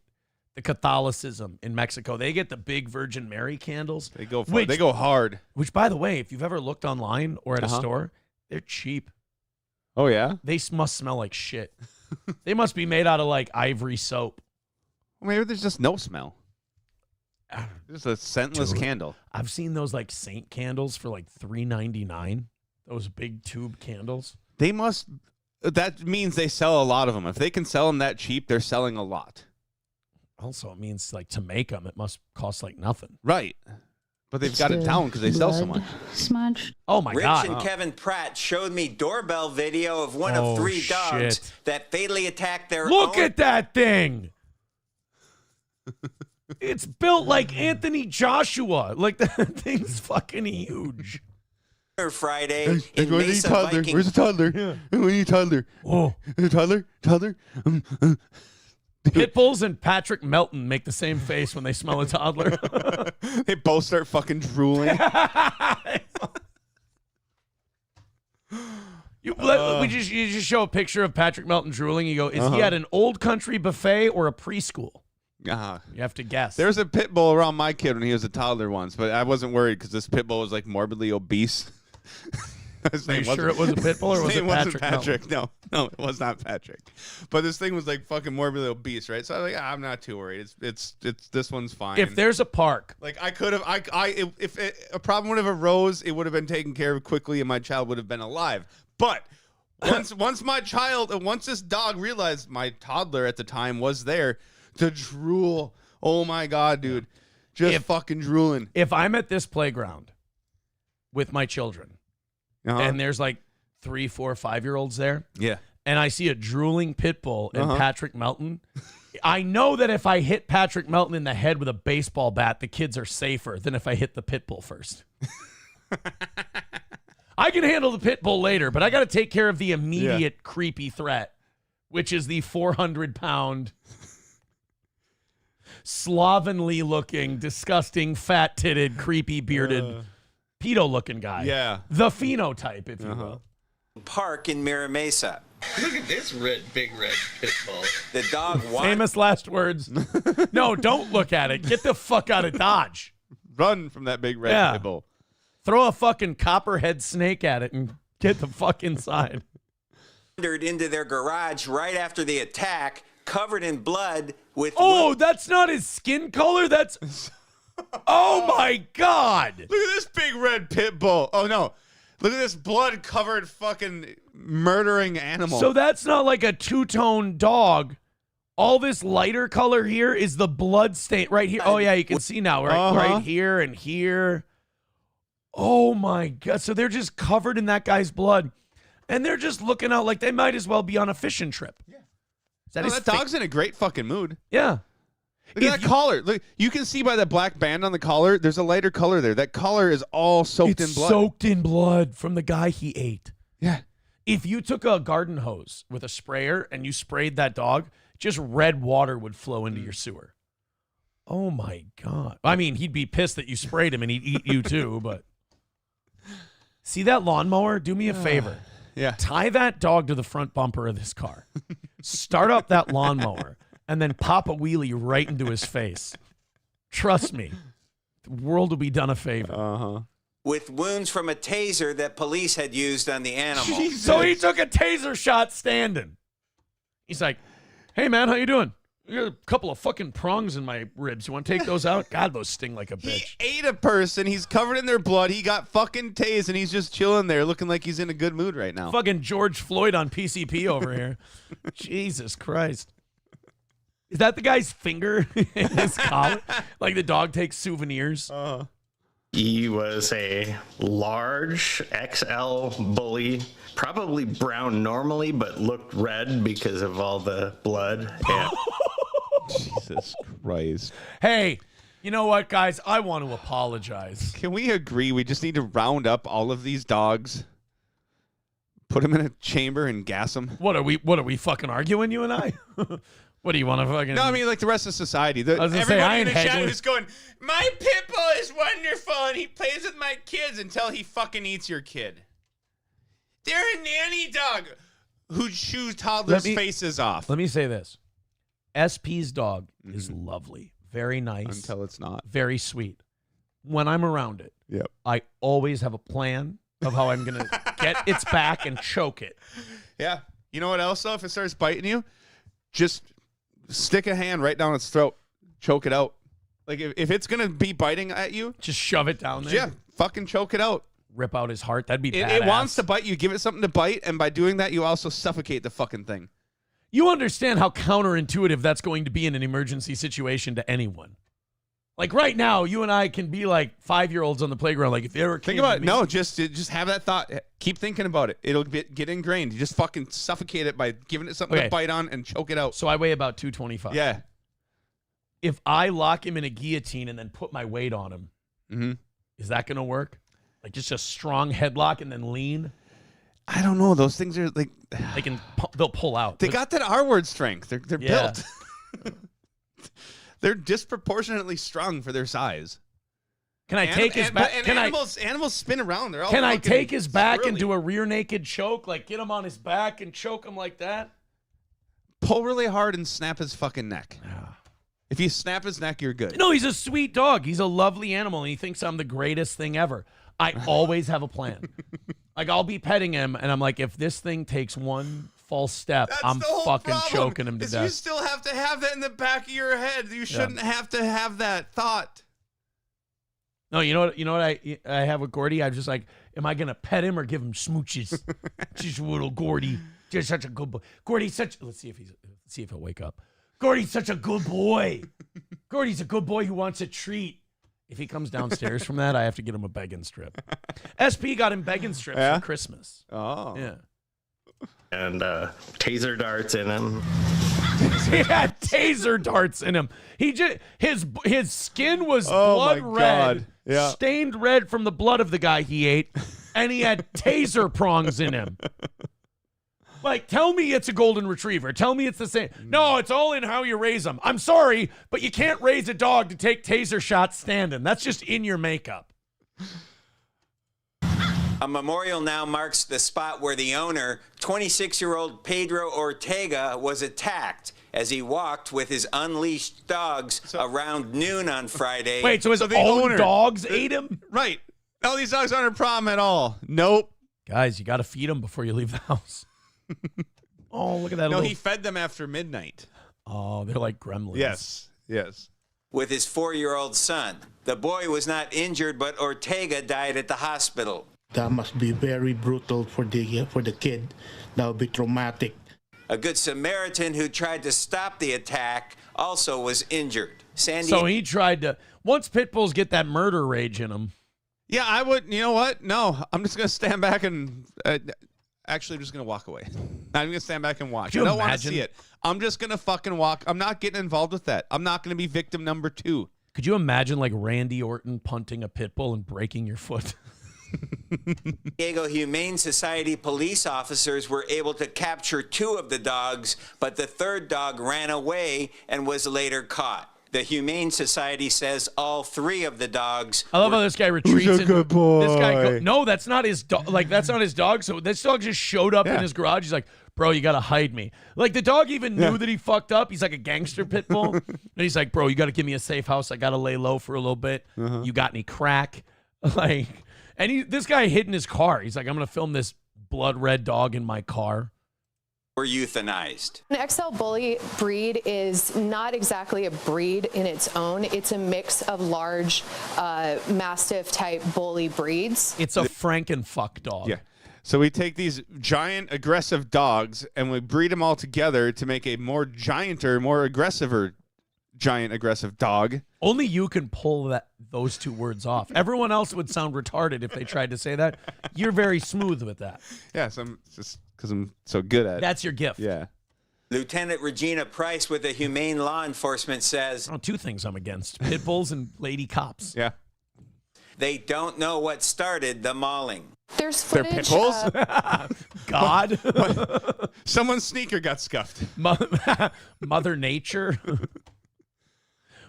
the Catholicism in Mexico. They get the big Virgin Mary candles. They go hard. Which, by the way, if you've ever looked online or at a store, they're cheap. Oh, yeah? They must smell like shit. They must be made out of, like, ivory soap. Well, maybe there's just no smell. Just a scentless candle. I've seen those like saint candles for like $3.99. Those big tube candles. They must. That means they sell a lot of them. If they can sell them that cheap, they're selling a lot. Also, it means like to make them, it must cost like nothing. Right. But they've got it down because they sell so much. Smudge. Oh my God. Rich and Kevin Pratt showed me doorbell video of one of 3 dogs that fatally attacked their Look own. at that thing. It's built like Anthony Joshua. Like that thing's fucking huge. Friday in Mesa, Viking. Where's the toddler? Yeah. We need a toddler. Oh, toddler. Pit bulls and Patrick Melton make the same face when they smell a toddler. They both start fucking drooling. You just show a picture of Patrick Melton drooling. You go, is he at an old country buffet or a preschool? You have to guess. There was a pit bull around my kid when he was a toddler once, but I wasn't worried because this pit bull was like morbidly obese. Are you sure it was a pit bull or was it Patrick? No, it was not Patrick. But this thing was like fucking morbidly obese, right? So I was like, I'm not too worried. It's this one's fine. If there's a park, like I could have, if a problem would have arose, it would have been taken care of quickly, and my child would have been alive. But once this dog realized my toddler at the time was there, the drool. Oh my God, dude. Just fucking drooling. If I'm at this playground with my children and there's like 3, 4, 5-year-olds there. Yeah. And I see a drooling pit bull and Patrick Melton. I know that if I hit Patrick Melton in the head with a baseball bat, the kids are safer than if I hit the pit bull first. I can handle the pit bull later, but I got to take care of the immediate creepy threat, which is the 400-pound slovenly looking, disgusting, fat-titted, creepy, bearded, pedo-looking guy. Yeah. The phenotype, if you will. Park in Mira Mesa. Look at this big red pit bull. The dog Famous last words. No, don't look at it. Get the fuck out of Dodge. Run from that big red pit bull. Throw a fucking copperhead snake at it and get the fuck inside. wandered into their garage right after the attack, covered in blood with... Oh, that's not his skin color? That's... Oh, my God. Look at this big red pit bull. Oh, no. Look at this blood-covered fucking murdering animal. So that's not like a two-tone dog. All this lighter color here is the blood stain right here. Oh, yeah, you can see now, right? Right here and here. Oh, my God. So they're just covered in that guy's blood. And they're just looking out like they might as well be on a fishing trip. Yeah. That dog's in a great fucking mood. Yeah. Look at that collar. Look, you can see by that black band on the collar, there's a lighter color there. That collar is all soaked in blood. Soaked in blood from the guy he ate. Yeah. If you took a garden hose with a sprayer and you sprayed that dog, just red water would flow into your sewer. Oh, my God. I mean, he'd be pissed that you sprayed him and he'd eat you too, but... See that lawnmower? Do me a favor. Yeah. Tie that dog to the front bumper of this car. Start up that lawnmower and then pop a wheelie right into his face. Trust me. The world will be done a favor. With wounds from a taser that police had used on the animal. Jesus. So he took a taser shot standing. He's like, hey, man, how you doing? I got a couple of fucking prongs in my ribs. You want to take those out? God, those sting like a bitch. He ate a person. He's covered in their blood. He got fucking tased, and he's just chilling there looking like he's in a good mood right now. Fucking George Floyd on PCP over here. Jesus Christ. Is that the guy's finger in his collar? Like the dog takes souvenirs? He was a large XL bully, probably brown normally, but looked red because of all the blood. Yeah. Jesus Christ. Hey, you know what, guys? I want to apologize. Can we agree we just need to round up all of these dogs, put them in a chamber and gas them? What are we fucking arguing, you and I? What do you want to fucking? No, I mean like the rest of society. I was gonna say, I Everybody in ain't the chat haggling. is going, my pit bull is wonderful and he plays with my kids until he fucking eats your kid. They're a nanny dog who chews toddlers' faces off. Let me say this. SP's dog is lovely. Very nice. Until it's not. Very sweet. When I'm around it, Yep. I always have a plan of how I'm going to get its back and choke it. Yeah. You know what else, though? If it starts biting you, just stick a hand right down its throat. Choke it out. Like, if it's going to be biting at you, just shove it down there. Yeah. Fucking choke it out. Rip out his heart. That'd be badass. It wants to bite you. Give it something to bite. And by doing that, you also suffocate the fucking thing. You understand how counterintuitive that's going to be in an emergency situation to anyone. Like right now, you and I can be like 5-year-olds on the playground. Like if they ever Think about it. No, just have that thought. Keep thinking about it. It'll get ingrained. You just fucking suffocate it by giving it something to bite on and choke it out. So I weigh about 225. Yeah. If I lock him in a guillotine and then put my weight on him, is that going to work? Like just a strong headlock and then lean? I don't know. Those things are like they'll pull out. They got that R-word strength. They're built. They're disproportionately strong for their size. Can I take his back? And animals spin around. They're all. Can I fucking take his back and squirrely. do a rear naked choke? Like get him on his back and choke him like that? Pull really hard and snap his fucking neck. If you snap his neck, you're good. No, he's a sweet dog. He's a lovely animal, and he thinks I'm the greatest thing ever. I always have a plan. Like I'll be petting him, and I'm like, if this thing takes one false step, I'm fucking choking him to death. You still have to have that in the back of your head. You shouldn't have to have that thought. No, you know what I have with Gordy? I'm just like, am I gonna pet him or give him smooches? Just little Gordy, just such a good boy. Gordy's such. Let's see if he'll wake up. Gordy's such a good boy. Gordy's a good boy who wants a treat. If he comes downstairs from that, I have to get him a begging strip. SP got him begging strips for Christmas. Oh. Yeah. And taser darts in him. He had taser darts in him. He just his skin was Oh blood my red, God. Yeah. stained red from the blood of the guy he ate, and he had taser prongs in him. Like, tell me it's a golden retriever. Tell me it's the same. No, it's all in how you raise them. I'm sorry, but you can't raise a dog to take taser shots standing. That's just in your makeup. A memorial now marks the spot where the owner, 26-year-old Pedro Ortega, was attacked as he walked with his unleashed dogs around noon on Friday. Wait, so his the own owner- dogs ate him? Right. No, these dogs aren't a problem at all. Nope. Guys, you got to feed them before you leave the house. Oh, look at that. No, little... he fed them after midnight. Oh, they're like gremlins. Yes. With his 4-year-old son. The boy was not injured, but Ortega died at the hospital. That must be very brutal for the kid. That would be traumatic. A Good Samaritan who tried to stop the attack also was injured. So he tried to. Once pit bulls get that murder rage in them. Yeah, I would. You know what? No, I'm just gonna stand back and. Actually, I'm just going to walk away. I'm going to stand back and watch. I don't want to see it. I'm just going to fucking walk. I'm not getting involved with that. I'm not going to be victim number 2. Could you imagine like Randy Orton punting a pit bull and breaking your foot? Diego Humane Society police officers were able to capture 2 of the dogs, but the 3rd dog ran away and was later caught. The Humane Society says all 3 of the dogs. I love how this guy retreats. Who's a good boy? This guy no, that's not his dog. Like, that's not his dog. So this dog just showed up in his garage. He's like, bro, you got to hide me. Like, the dog even knew that he fucked up. He's like a gangster pit bull. And he's like, bro, you got to give me a safe house. I got to lay low for a little bit. You got any crack? Like, and this guy hid in his car. He's like, I'm going to film this blood red dog in my car. Were euthanized. An XL bully breed is not exactly a breed in its own. It's a mix of large Mastiff type bully breeds. It's a Frankenfuck dog. Yeah. So we take these giant aggressive dogs and we breed them all together to make a more gianter, more aggressive giant aggressive dog. Only you can pull those 2 words off. Everyone else would sound retarded if they tried to say that. You're very smooth with that. Yes, I'm just because I'm so good at it. That's your gift. Yeah. Lieutenant Regina Price with the Humane Law Enforcement says, 2 things I'm against: pit bulls and lady cops. Yeah. they don't know what started the mauling. There's They're footage. pit bulls? God. Someone's sneaker got scuffed. Mother Nature.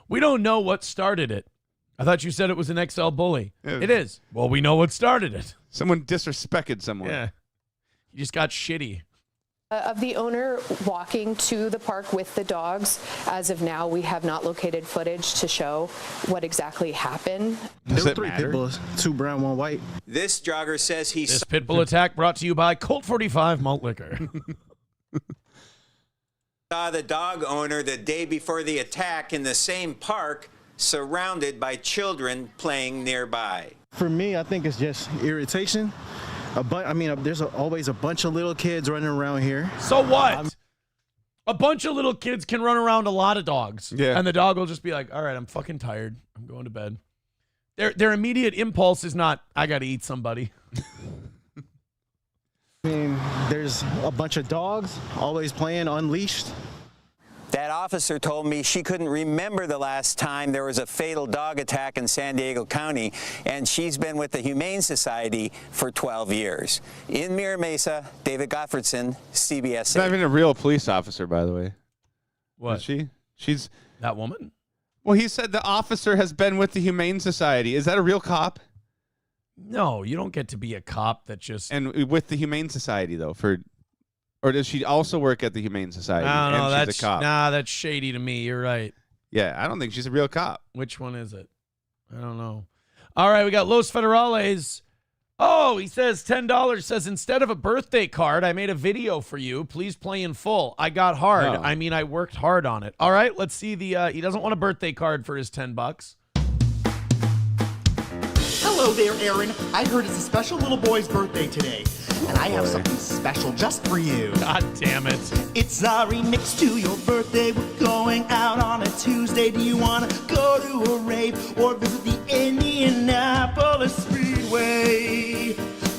We don't know what started it. I thought you said it was an XL bully. It is. Well, we know what started it. Someone disrespected someone. Yeah. You just got shitty. Of the owner walking to the park with the dogs. As of now, we have not located footage to show what exactly happened. There were 3 pit bulls, 2 brown, 1 white. This jogger says he This pit bull attack brought to you by Colt 45 malt liquor. saw the dog owner the day before the attack in the same park, surrounded by children playing nearby. For me, I think it's just irritation. There's always a bunch of little kids running around here. So what? A bunch of little kids can run around a lot of dogs. Yeah. And the dog will just be like, all right, I'm fucking tired. I'm going to bed. Their immediate impulse is not, I got to eat somebody. There's a bunch of dogs always playing unleashed. That officer told me she couldn't remember the last time there was a fatal dog attack in San Diego County, and she's been with the Humane Society for 12 years. In Mira Mesa, David Gottfredson, CBS. She's not even a real police officer, by the way. What? Is she? She's that woman? Well, he said the officer has been with the Humane Society. Is that a real cop? No, you don't get to be a cop that just... And with the Humane Society, though, or does she also work at the Humane Society? I don't know. And That's she's a cop? that's shady to me. You're right. Yeah, I don't think she's a real cop. Which one is it? I don't know. All right, we got Los Federales. Oh, he says $10. Says, instead of a birthday card, I made a video for you. Please play in full. I got hard. Oh. I mean, I worked hard on it. All right, let's see the... he doesn't want a birthday card for his $10. Hello there, Aaron. I heard it's a special little boy's birthday today, and I have something special just for you. God damn it. It's a remix to your birthday. We're going out on a Tuesday. Do you want to go to a rave or visit the Indianapolis Speedway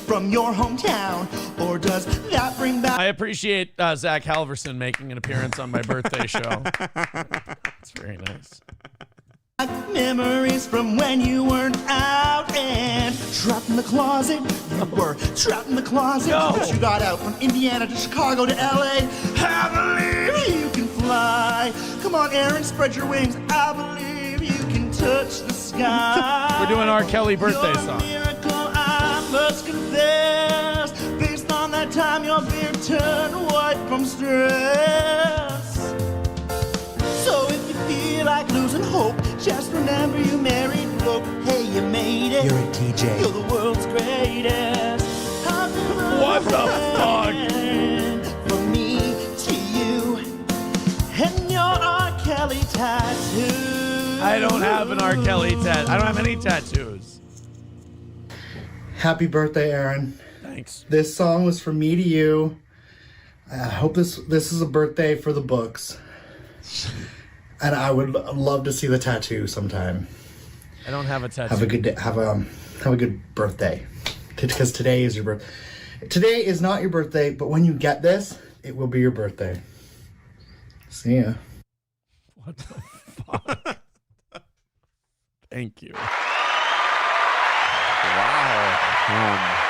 from your hometown? Or does that bring back... I appreciate Zach Halverson making an appearance on my birthday show. It's very nice. memories from when you weren't out and trapped in the closet? You were trapped in the closet as you got out from Indiana to Chicago to LA. I believe you can fly. Come on, Aaron, spread your wings. I believe you can touch the sky. We're doing R. Kelly birthday You're a song. miracle, I must confess. Based on that time your beard turned white from stress. So if you feel like losing hope, just remember you married folk. Hey, you made it. You're a TJ. You're the world's greatest. What the fuck? From me to you and your R. Kelly tattoo. I don't have an R. Kelly tattoo. I don't have any tattoos. Happy birthday, Aaron. Thanks. This song was from me to you. I hope this is a birthday for the books. And I would love to see the tattoo sometime. I don't have a tattoo. Have a good day. Have a good birthday. Because today is your birthday. Today is not your birthday, but when you get this, it will be your birthday. See ya. What the fuck? Thank you. Wow.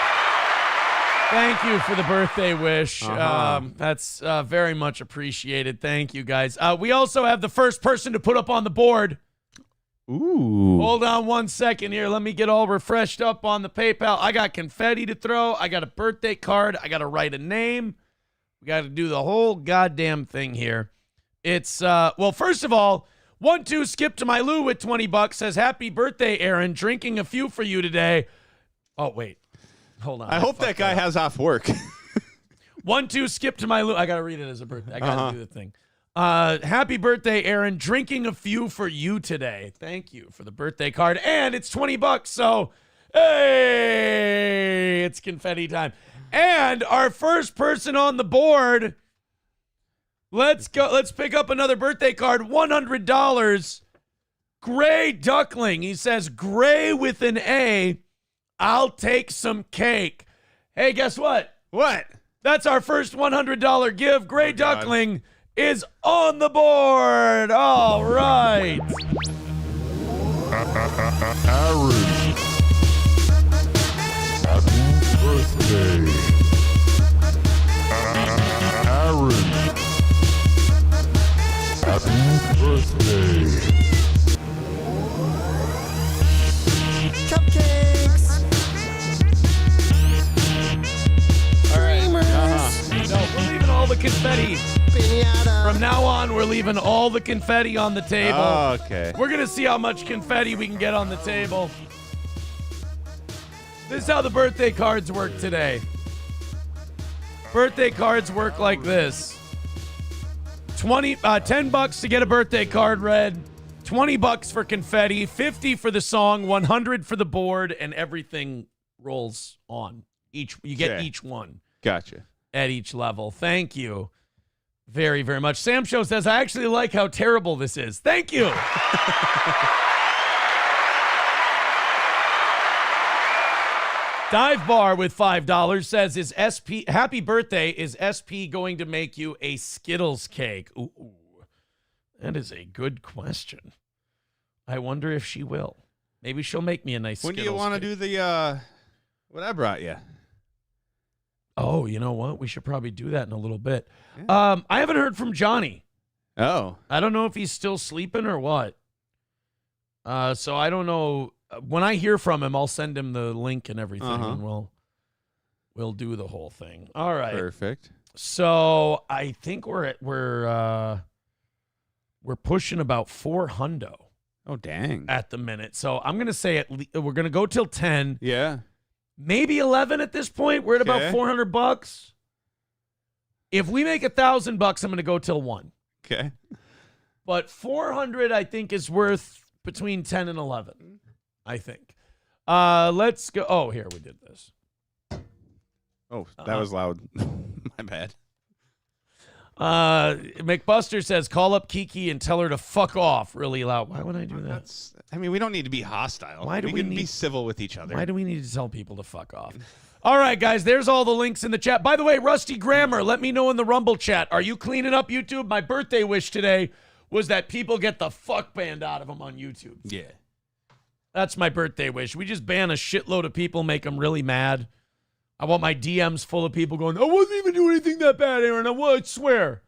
Thank you for the birthday wish. Uh-huh. That's very much appreciated. Thank you, guys. We also have the first person to put up on the board. Ooh. Hold on one second here. Let me get all refreshed up on the PayPal. I got confetti to throw. I got a birthday card. I got to write a name. We got to do the whole goddamn thing here. It's, well, first of all, 1-2 Skip to my Lou with $20 says, happy birthday, Aaron. Drinking a few for you today. Oh, wait. Hold on. I hope that guy has off work. 1-2 Skip to my Lou. I got to read it as a birthday. I got to do the thing. Happy birthday, Aaron. Drinking a few for you today. Thank you for the birthday card. And it's $20. So, hey, it's confetti time. And our first person on the board, let's go. Let's pick up another birthday card. $100. Gray Duckling. He says, Gray with an A. I'll take some cake. Hey, guess what? What? That's our first $100 give. Gray Duckling is on the board. All right. birthday, Aaron. Happy birthday. Cupcakes. All right. No, we're leaving all the confetti. From now on, we're leaving all the confetti on the table. Oh, okay. We're going to see how much confetti we can get on the table. This is how the birthday cards work today. Birthday cards work like this. $10 to get a birthday card read, $20 for confetti, $50 for the song, $100 for the board, and everything rolls on. You get each one. Gotcha. At each level. Thank you very, very much. Sam Show says, I actually like how terrible this is. Thank you. Dive Bar with $5 says, "Is SP happy birthday? Is SP going to make you a Skittles cake?" Ooh, that is a good question. I wonder if she will. Maybe she'll make me a nice When Skittles do you want to do the what I brought you? Oh, you know what? We should probably do that in a little bit. Yeah. I haven't heard from Johnny. Oh. I don't know if he's still sleeping or what. So I don't know. When I hear from him, I'll send him the link and everything, and we'll do the whole thing. All right. Perfect. So I think we're pushing about $400. Oh, dang. At the minute. So I'm gonna say we're gonna go till 10. Yeah. Maybe 11 at this point. We're at about $400. If we make $1,000, I'm gonna go till 1. Okay. But 400, I think, is worth between 10 and 11. I think. Let's go. Oh, here, we did this. Oh, that was loud. My bad. McBuster says, call up Kiki and tell her to fuck off really loud. Why would I do that? I mean, we don't need to be hostile. Why do we can need- be civil with each other. Why do we need to tell people to fuck off? All right, guys, there's all the links in the chat. By the way, Rusty Grammar, let me know in the Rumble chat. Are you cleaning up YouTube? My birthday wish today was that people get the fuck banned out of them on YouTube. Yeah. That's my birthday wish. We just ban a shitload of people, make them really mad. I want my DMs full of people going, I wasn't even doing anything that bad, Aaron. I swear.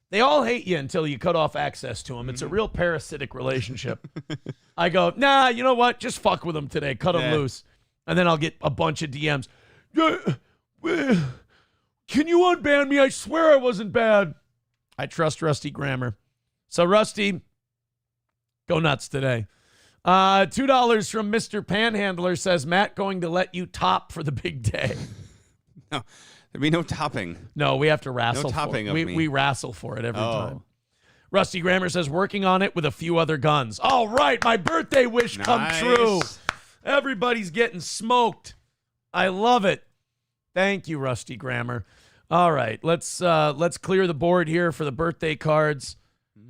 They all hate you until you cut off access to them. It's a real parasitic relationship. I go, nah, you know what? Just fuck with them today. Cut them loose. And then I'll get a bunch of DMs. Can you unban me? I swear I wasn't bad. I trust Rusty Grammar. So, Rusty, go nuts today. $2 from Mr. Panhandler says, Matt going to let you top for the big day. No, there'd be no topping. No, we have to wrestle. No topping for it. of me. We wrestle for it every time. Rusty Grammar says, working on it with a few other guns. All right, my birthday wish come true. Everybody's getting smoked. I love it. Thank you, Rusty Grammar. All right, let's clear the board here for the birthday cards.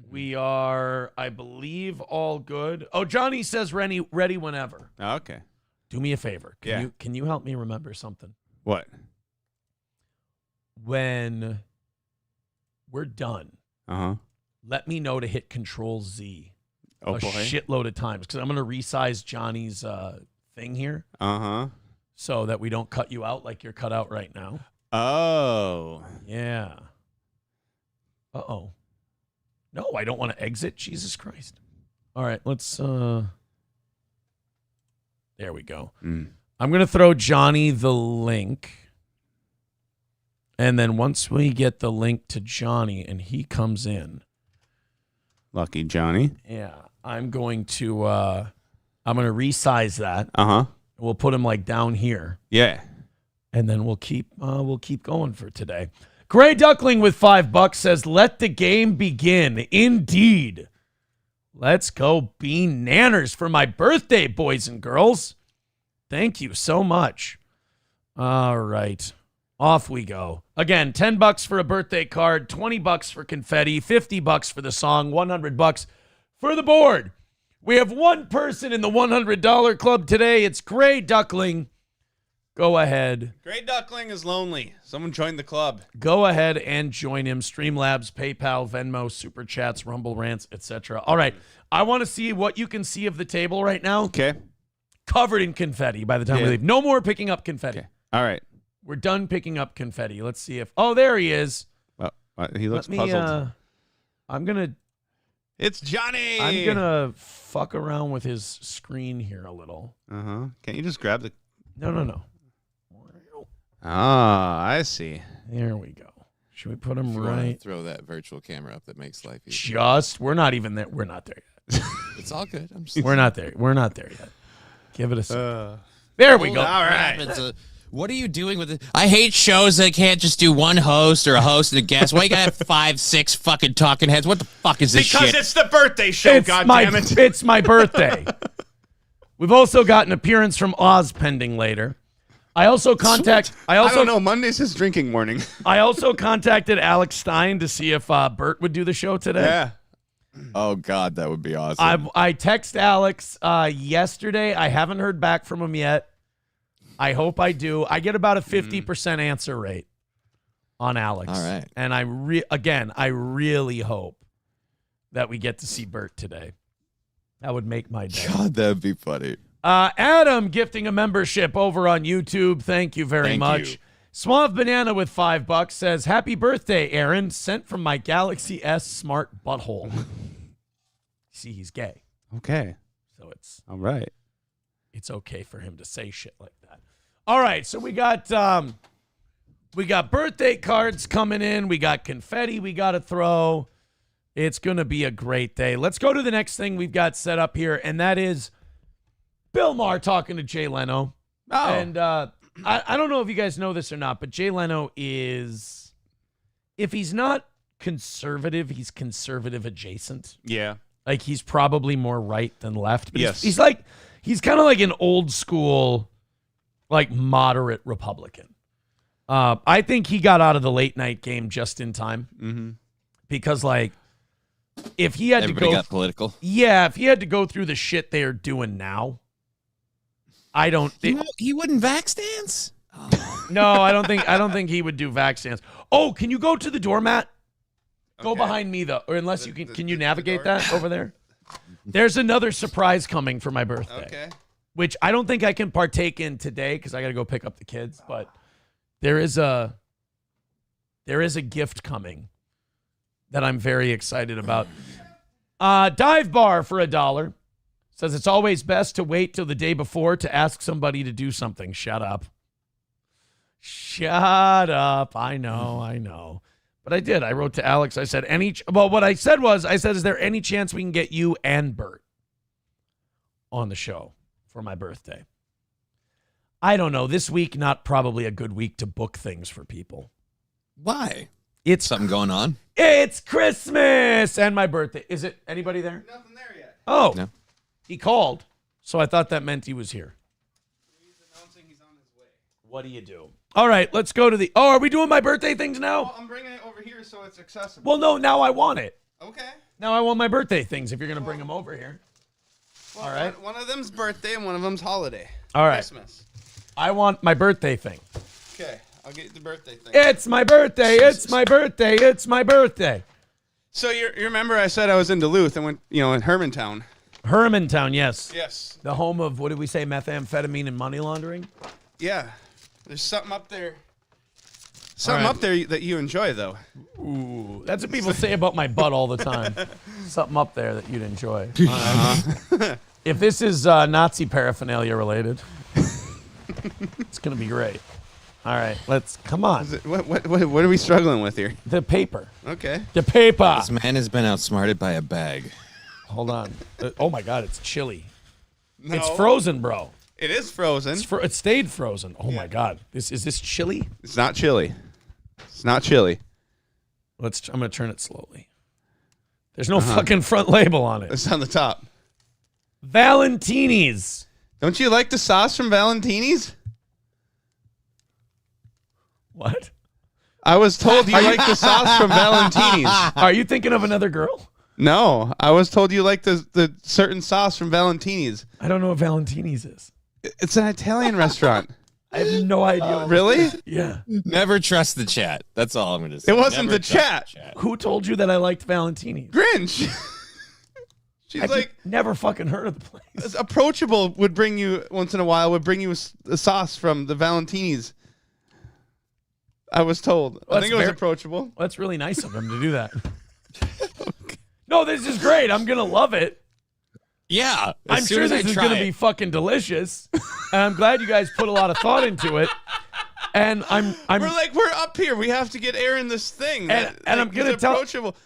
We are, I believe, all good. Oh, Johnny says ready whenever. Okay. Do me a favor. Can you help me remember something? What? When we're done, let me know to hit Control-Z a shitload of times because I'm going to resize Johnny's thing here so that we don't cut you out like you're cut out right now. Oh. Yeah. Uh-oh. No, I don't want to exit. Jesus Christ. All right, let's there we go. I'm going to throw Johnny the link. And then once we get the link to Johnny and he comes in. Lucky Johnny. Yeah, I'm going to resize that. We'll put him like down here. Yeah. And then we'll keep going for today. Gray Duckling with $5 says, let the game begin. Indeed. Let's go bean nanners for my birthday, boys and girls. Thank you so much. All right. Off we go. Again, $10 for a birthday card, $20 for confetti, $50 for the song, $100 for the board. We have one person in the $100 club today. It's Gray Duckling. Go ahead. Gray Duckling is lonely. Someone joined the club. Go ahead and join him. Streamlabs, PayPal, Venmo, Super Chats, Rumble Rants, etc. All right. I want to see what you can see of the table right now. Okay. Covered in confetti by the time we leave. No more picking up confetti. Okay. All right. We're done picking up confetti. Let's see if... Oh, there he is. Well, he looks puzzled. I'm going to... It's Johnny! I'm going to fuck around with his screen here a little. Uh-huh. Can't you just grab the... No. Ah, I see. There we go. Should we put him If you wanna right? throw that virtual camera up, that makes life easier. We're not even there. We're not there yet. It's all good. I'm just, We're not there. We're not there yet. Give it a second. There we go. All right. What are you doing with it? I hate shows that can't just do one host or a host and a guest. Why you gotta have 5, 6 fucking talking heads? What the fuck is this shit? Because it's the birthday show, goddammit. It's my birthday. We've also got an appearance from Oz pending later. I don't know. Monday's his drinking morning. I also contacted Alex Stein to see if Bert would do the show today. Yeah. Oh, God, that would be awesome. I text Alex yesterday. I haven't heard back from him yet. I hope I do. I get about a 50% answer rate on Alex. All right. And I really hope that we get to see Bert today. That would make my day. God, that would be funny. Adam gifting a membership over on YouTube. Thank you very much. you. Suave Banana with $5 says, "Happy birthday, Aaron. Sent from my Galaxy S smart butthole." See, he's gay. Okay. So it's all right. It's okay for him to say shit like that. All right, so we got birthday cards coming in. We got confetti we got to throw. It's going to be a great day. Let's go to the next thing we've got set up here, and that is Bill Maher talking to Jay Leno. Oh. And I don't know if you guys know this or not, but Jay Leno is, if he's not conservative, he's conservative adjacent. Yeah. Like, he's probably more right than left. But Yes. he's kind of like an old school, like, moderate Republican. I think he got out of the late night game just in time. Mm-hmm. Because, like, if he had Everybody to go... got political. Yeah, if he had to go through the shit they are doing now, I don't... He wouldn't vax dance? No, I don't think he would do vax dance. Oh, can you go to the doormat? Go behind me, though. Or unless you can... Can you navigate that over there? There's another surprise coming for my birthday. Okay. Which I don't think I can partake in today because I got to go pick up the kids. But there is a gift coming that I'm very excited about. Dive Bar for $1 says it's always best to wait till the day before to ask somebody to do something. Shut up. Shut up. I know. But I did. I wrote to Alex. I said, what I said was, is there any chance we can get you and Bert on the show for my birthday? I don't know. This week, not probably a good week to book things for people. Why? It's something going on. It's Christmas and my birthday. Is it anybody there? Nothing there yet. Oh, No. He called, so I thought that meant he was here. He's announcing he's on his way. What do you do? All right, let's go to the... Oh, are we doing my birthday things now? Well, I'm bringing it over here so it's accessible. Well, no, now I want it. Okay. Now I want my birthday things if you're going to bring them over here. Well, all right. One of them's birthday and one of them's holiday. All right. Christmas. I want my birthday thing. Okay, I'll get you the birthday thing. It's my birthday. It's my birthday. It's my birthday. So you remember I said I was in Duluth and went, in Hermantown. Hermantown, yes. Yes. The home of, what did we say, methamphetamine and money laundering? Yeah. There's something up there. Something up there that you enjoy, though. Ooh, that's what people say about my butt all the time. Something up there that you'd enjoy. If this is Nazi paraphernalia related, it's going to be great. All right, come on. What are we struggling with here? The paper. Okay. The paper. This man has been outsmarted by a bag. Hold on. Oh, my God, it's chilly. No. It's frozen, bro. It is frozen. It stayed frozen. Oh, my God. Is this chilly? It's not chilly. It's not chilly. I'm going to turn it slowly. There's no fucking front label on it. It's on the top. Valentini's. Don't you like the sauce from Valentini's? What? I was told you like the sauce from Valentini's. Are you thinking of another girl? No, I was told you like the certain sauce from Valentini's. I don't know what Valentini's is. It's an Italian restaurant. I have no idea. Really? Yeah. Never trust the chat. That's all I'm going to say. It wasn't Never the trust chat. Who told you that I liked Valentini's? Grinch. She's like, never fucking heard of the place. Approachable would bring you once in a while. Would bring you a sauce from the Valentini's. I was told. Well, I think it was approachable. Well, that's really nice of him to do that. No, this is great. I'm gonna love it. Yeah, I'm sure this is gonna be fucking delicious, and I'm glad you guys put a lot of thought into it. And we're up here. We have to get air in this thing. And I'm gonna tell. Approachable.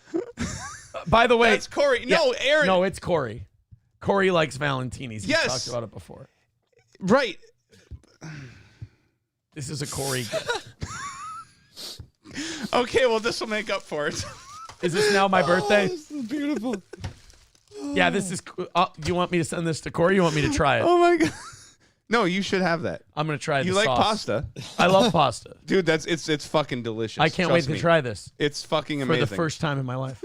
By the way, that's Corey. No, Aaron. No, it's Corey. Corey likes Valentinis. He's Yes. talked about it before. Right. This is a Corey gift. Okay, well, this will make up for it. Is this now my birthday? This is beautiful. Yeah, this is. Do you want me to send this to Corey? Or you want me to try it? Oh my god. No, you should have that. I'm gonna try. You the like sauce. pasta? I love pasta, dude. It's fucking delicious. I can't Trust wait me. to try this. It's fucking amazing For the first time in my life.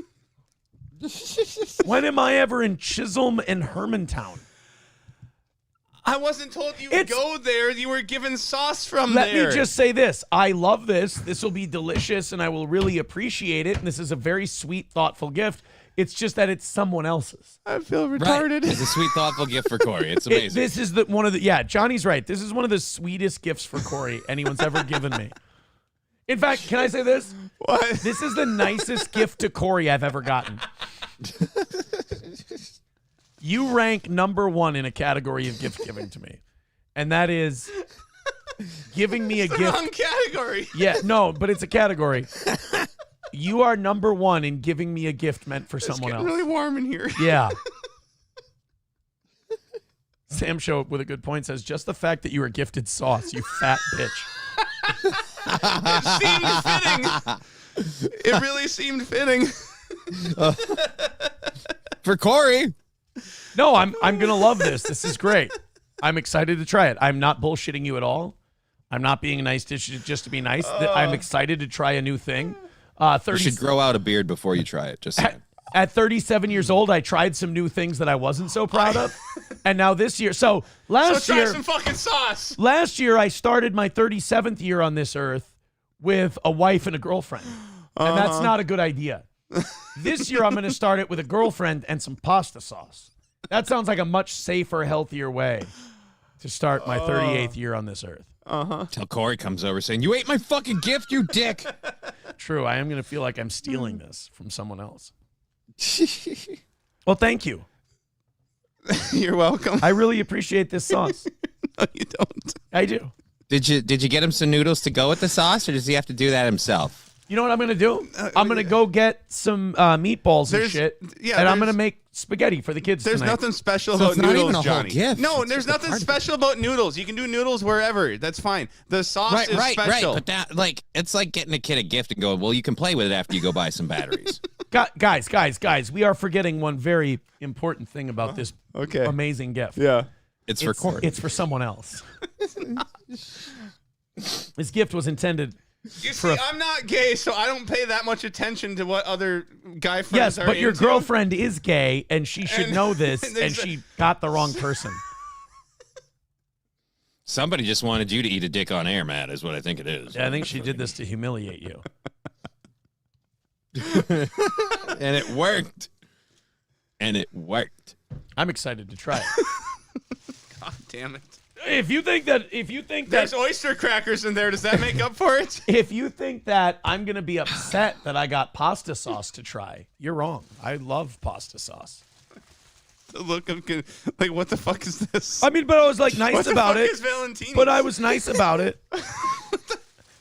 When am I ever in Chisholm and Hermantown? I wasn't told you would go there. You were given sauce from Let there. me just say this. I love this. This will be delicious, and I will really appreciate it. And this is a very sweet, thoughtful gift. It's just that it's someone else's. I feel retarded. Right. It's a sweet, thoughtful gift for Corey. It's amazing. This is Johnny's right. This is one of the sweetest gifts for Corey anyone's ever given me. In fact, can I say this? What? This is the nicest gift to Corey I've ever gotten. You rank number 1 in a category of gift giving to me. And that is giving me a gift. Wrong category. Yeah, no, but it's a category. You are number 1 in giving me a gift meant for someone else. It's getting really warm in here. Yeah. Sam Show with a good point says, just the fact that you were gifted sauce, you fat bitch. It seemed fitting. It really seemed fitting. For Corey. No, I'm gonna love this. This is great. I'm excited to try it. I'm not bullshitting you at all. I'm not being nice just to be nice. I'm excited to try a new thing. You should grow out a beard before you try it. Just saying. At 37 years old, I tried some new things that I wasn't so proud of. And now this year, so try some fucking sauce. Last year, I started my 37th year on this earth with a wife and a girlfriend. And that's not a good idea. This year, I'm going to start it with a girlfriend and some pasta sauce. That sounds like a much safer, healthier way to start my 38th year on this earth. Till Corey comes over saying, "You ate my fucking gift, you dick." True. I am going to feel like I'm stealing this from someone else. Well, thank you. You're welcome. I really appreciate this sauce. No, you don't. I do. Did you get him some noodles to go with the sauce, or does he have to do that himself? You know what I'm going to do? I'm going to go get some meatballs and shit, and I'm going to make spaghetti for the kids There's tonight. nothing special So about it's not noodles, even a whole Johnny. gift. No, there's nothing special about noodles. You can do noodles wherever. That's fine. The sauce is special. But that, it's like getting a kid a gift and going, well, you can play with it after you go buy some batteries. Guys, we are forgetting one very important thing about this amazing gift. Yeah. It's for Corey. It's for someone else. This gift was intended You see, I'm not gay, so I don't pay that much attention to what other guy friends are Yes, but your into. girlfriend is gay, and she should know this, and she got the wrong person. Somebody just wanted you to eat a dick on air, Matt, is what I think it is. Yeah, I think she did this to humiliate you. And it worked. And it worked. I'm excited to try it. God damn it. If you think that there's oyster crackers in there, does that make up for it? If you think that I'm gonna be upset that I got pasta sauce to try, you're wrong. I love pasta sauce. The look of like, what the fuck is this? I mean, but I was like nice What the about fuck it. is Valentini's? But I was nice about it.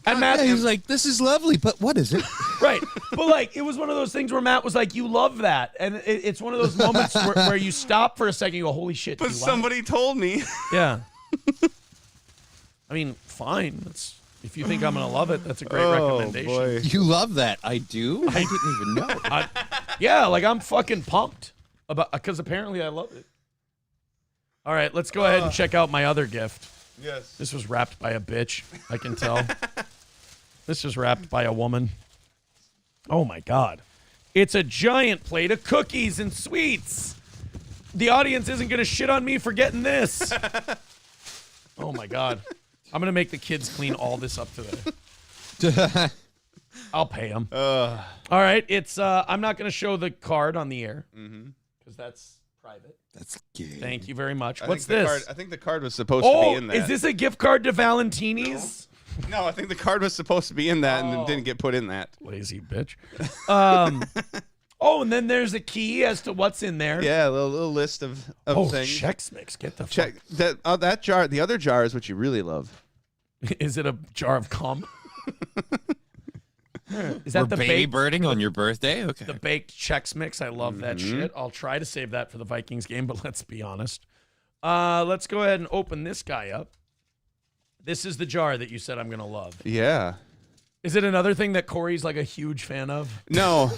And Matt, he was like, "This is lovely, but what is it?" Right, but like it was one of those things where Matt was like, "You love that," and it's one of those moments where you stop for a second, you go, "Holy shit!" But somebody told me. Yeah. I mean, fine. If you think I'm gonna love it, that's a great recommendation. Boy. You love that. I do? I didn't even know. Yeah, like I'm fucking pumped about because apparently I love it. All right, let's go ahead and check out my other gift. Yes. This was wrapped by a bitch, I can tell. This was wrapped by a woman. Oh my God. It's a giant plate of cookies and sweets. The audience isn't going to shit on me for getting this. Oh my God. I'm going to make the kids clean all this up today. I'll pay them. All right. It's, I'm not going to show the card on the air because that's private. That's gay. Thank you very much. I What's think this? I think the card was supposed to be in that. Is this a gift card to Valentini's? No, I think the card was supposed to be in that and then didn't get put in that. Lazy bitch. Oh, and then there's a key as to what's in there. Yeah, a little list of things. Chex Mix. Get the check that jar. The other jar is what you really love. Is it a jar of cum? Is that We're the baby baked birding on your birthday? Okay. The baked Chex Mix. I love that Mm-hmm. shit. I'll try to save that for the Vikings game, but let's be honest. Let's go ahead and open this guy up. This is the jar that you said I'm gonna love. Yeah. Is it another thing that Corey's like a huge fan of? No,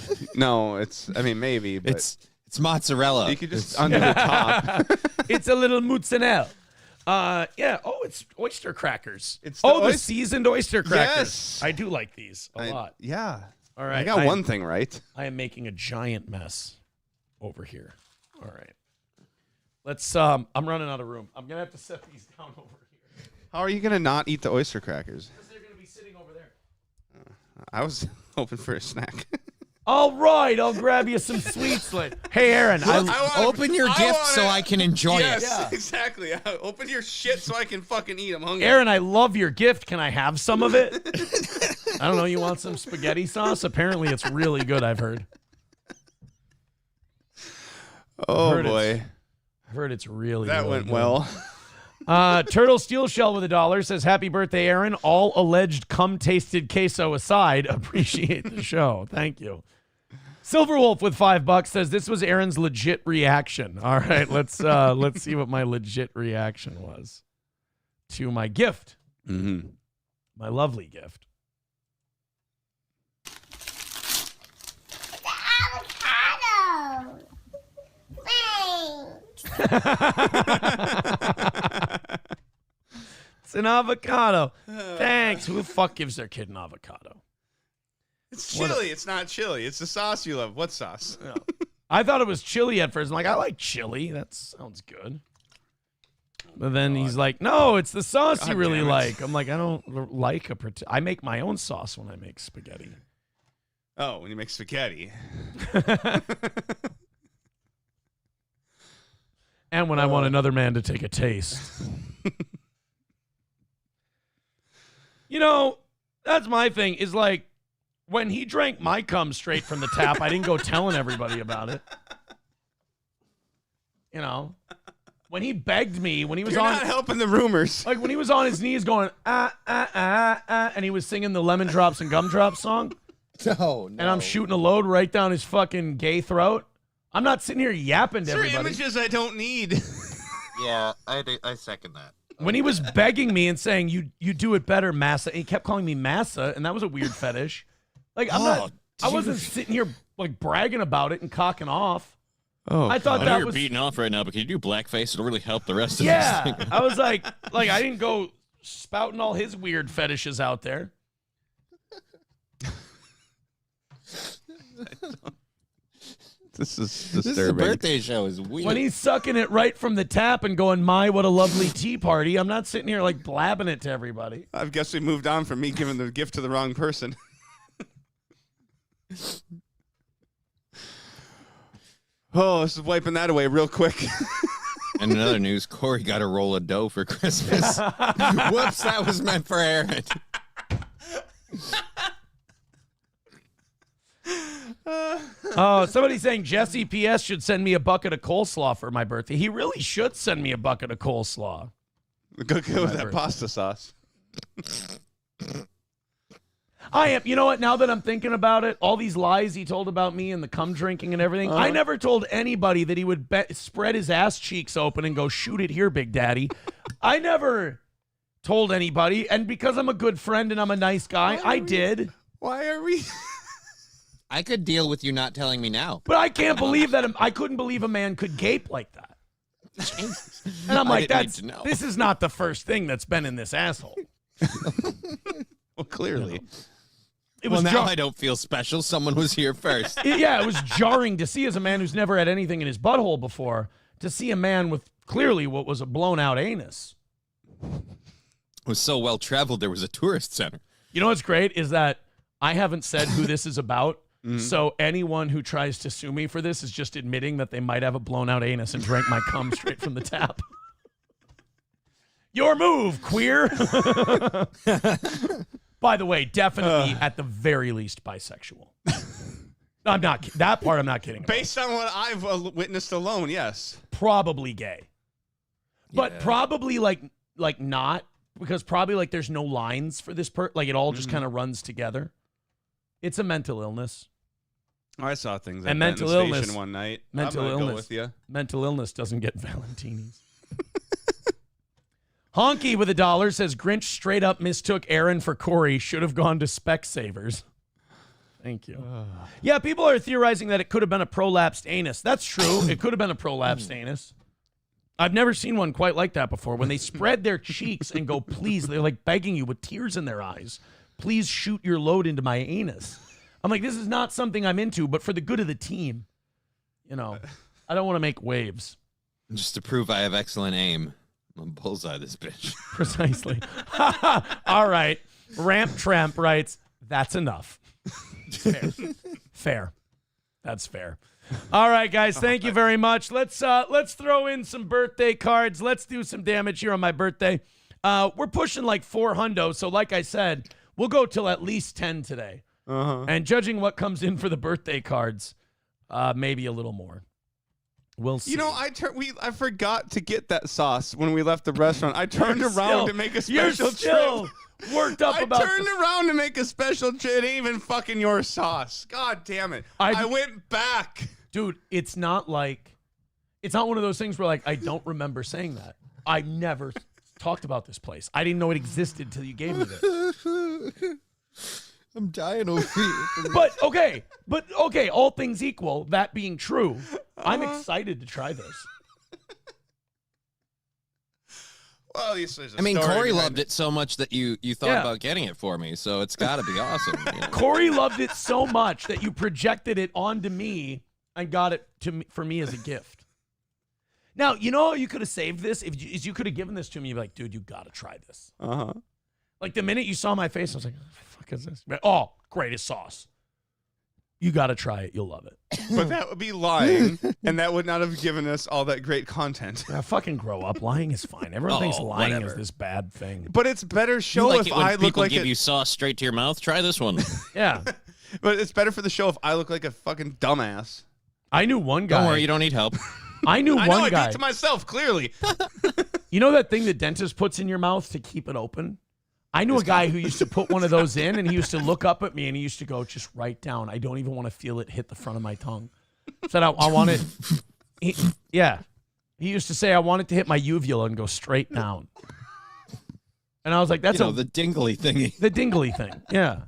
it's. I mean, maybe, but it's mozzarella. You could just under the top. It's a little mozzarella. Yeah. Oh, it's oyster crackers. It's the seasoned oyster crackers. Yes. I do like these a lot. Yeah. All right. I got one thing right. I am making a giant mess over here. All right. Let's. I'm running out of room. I'm gonna have to set these down over here. How are you gonna not eat the oyster crackers? Because they're gonna be sitting over there. I was hoping for a snack. All right, I'll grab you some sweets. Hey, Aaron, Open your gift so I can enjoy yes, it. Yeah. exactly. Open your shit so I can fucking eat. I'm hungry. Aaron, I love your gift. Can I have some of it? I don't know. You want some spaghetti sauce? Apparently, it's really good. I've heard. Oh boy, I've heard it's really. That really went good. well. Turtle Steel Shell with $1 says, "Happy birthday, Aaron. All alleged cum-tasted queso aside, appreciate the show. Thank you." Silver Wolf with $5 says, "This was Aaron's legit reaction." All right, let's see what my legit reaction was to my gift, my lovely gift. Avocado. It's an avocado. Thanks. Who the fuck gives their kid an avocado? It's chili. It's not chili. It's the sauce you love. What sauce? I thought it was chili at first. I'm like, I like chili. That sounds good. But then he's like, no, it's the sauce you really like. I'm like, I don't like I make my own sauce when I make spaghetti. Oh, when you make spaghetti. And when I want another man to take a taste. You know, that's my thing, is like, when he drank my cum straight from the tap, I didn't go telling everybody about it. You know? When he begged me, when he was You're not helping the rumors. Like when he was on his knees going, and he was singing the Lemon Drops and Gumdrops song. No. And I'm shooting a load right down his fucking gay throat. I'm not sitting here yapping to These are everybody. images I don't need. Yeah, I second that. When he was begging me and saying, you do it better, Massa, and he kept calling me Massa, and that was a weird fetish. Like, I wasn't sitting here like bragging about it and cocking off. Oh, I thought I know that you're was beating off right now, but can you do blackface? It'll really help the rest of yeah. this thing. I was like I didn't go spouting all his weird fetishes out there. This is This disturbing. birthday show is weird. When he's sucking it right from the tap and going, my, what a lovely tea party, I'm not sitting here like blabbing it to everybody. I guess we moved on from me giving the gift to the wrong person. Oh, this is wiping that away real quick. And in other news, Corey got a roll of dough for Christmas. Whoops, that was meant for Aaron. Oh, somebody's saying Jesse PS should send me a bucket of coleslaw for my birthday. He really should send me a bucket of coleslaw. Go with that pasta sauce. You know what? Now that I'm thinking about it, all these lies he told about me and the cum drinking and everything, I never told anybody that he would spread his ass cheeks open and go, shoot it here, Big Daddy. I never told anybody. And because I'm a good friend and I'm a nice guy, I did. Why are we? I could deal with you not telling me now. But I can't believe that. I couldn't believe a man could gape like that. And I'm like, this is not the first thing that's been in this asshole. Well, clearly. It was now I don't feel special. Someone was here first. Yeah, it was jarring to see, as a man who's never had anything in his butthole before, to see a man with clearly what was a blown out anus. It was so well traveled, there was a tourist center. You know what's great is that I haven't said who this is about. So anyone who tries to sue me for this is just admitting that they might have a blown out anus and drank my cum straight from the tap. Your move, queer. By the way, definitely at the very least bisexual. I'm not that part. I'm not kidding. Based on what I've witnessed alone, yes. Probably gay, but probably like not, because probably like there's no lines for this like it all just kind of runs together. It's a mental illness. I saw things at And Benton mental illness. Station one night. Mental I'm gonna illness. go with you. Mental illness doesn't get Valentinis. Honky with $1 says Grinch straight up mistook Aaron for Corey. Should have gone to Specsavers. Thank you. Yeah, people are theorizing that it could have been a prolapsed anus. That's true. It could have been a prolapsed anus. I've never seen one quite like that before. When they spread their cheeks and go, please, they're like begging you with tears in their eyes. Please shoot your load into my anus. I'm like, this is not something I'm into, but for the good of the team, you know, I don't want to make waves. Just to prove I have excellent aim. I'm gonna bullseye this bitch. Precisely. All right. Ramp Tramp writes, that's enough. Fair. Fair. That's fair. All right, guys. Thank you very much. Let's throw in some birthday cards. Let's do some damage here on my birthday. We're pushing like 400. So like I said, we'll go till at least 10 today. And judging what comes in for the birthday cards, maybe a little more. We'll see. You know, I forgot to get that sauce when we left the restaurant. I turned around to make a special trip. Worked up about I turned around to make a special trip. It ain't even fucking your sauce. God damn it. I went back. Dude, it's not one of those things where like I don't remember saying that. I never talked about this place. I didn't know it existed till you gave me this. I'm dying over here. But okay, all things equal, that being true, I'm excited to try this. Well, this is I mean, Corey loved it so much that you thought about getting it for me, so it's got to be awesome. You know? Corey loved it so much that you projected it onto me and got it for me as a gift. Now, you know, you could have saved this if you could have given this to me. You'd be like, dude, you got to try this. Like the minute you saw my face, I was like, what the fuck is this? Oh, greatest sauce. You got to try it. You'll love it. But that would be lying, and that would not have given us all that great content. Yeah, fucking grow up. Lying is fine. Everyone thinks lying is this bad thing. But it's better show like if it when I look people like give you sauce straight to your mouth. Try this one. Yeah. But it's better for the show if I look like a fucking dumbass. I knew one guy. Don't worry, you don't need help. I knew one guy. I do it to myself, clearly. You know that thing the dentist puts in your mouth to keep it open? I knew a guy who used to put one of those in, and he used to look up at me, and he used to go, just write down. I don't even want to feel it hit the front of my tongue. Said, I want it. He used to say, I want it to hit my uvula and go straight down. And I was like, that's the dingly thingy. The dingly thing, yeah.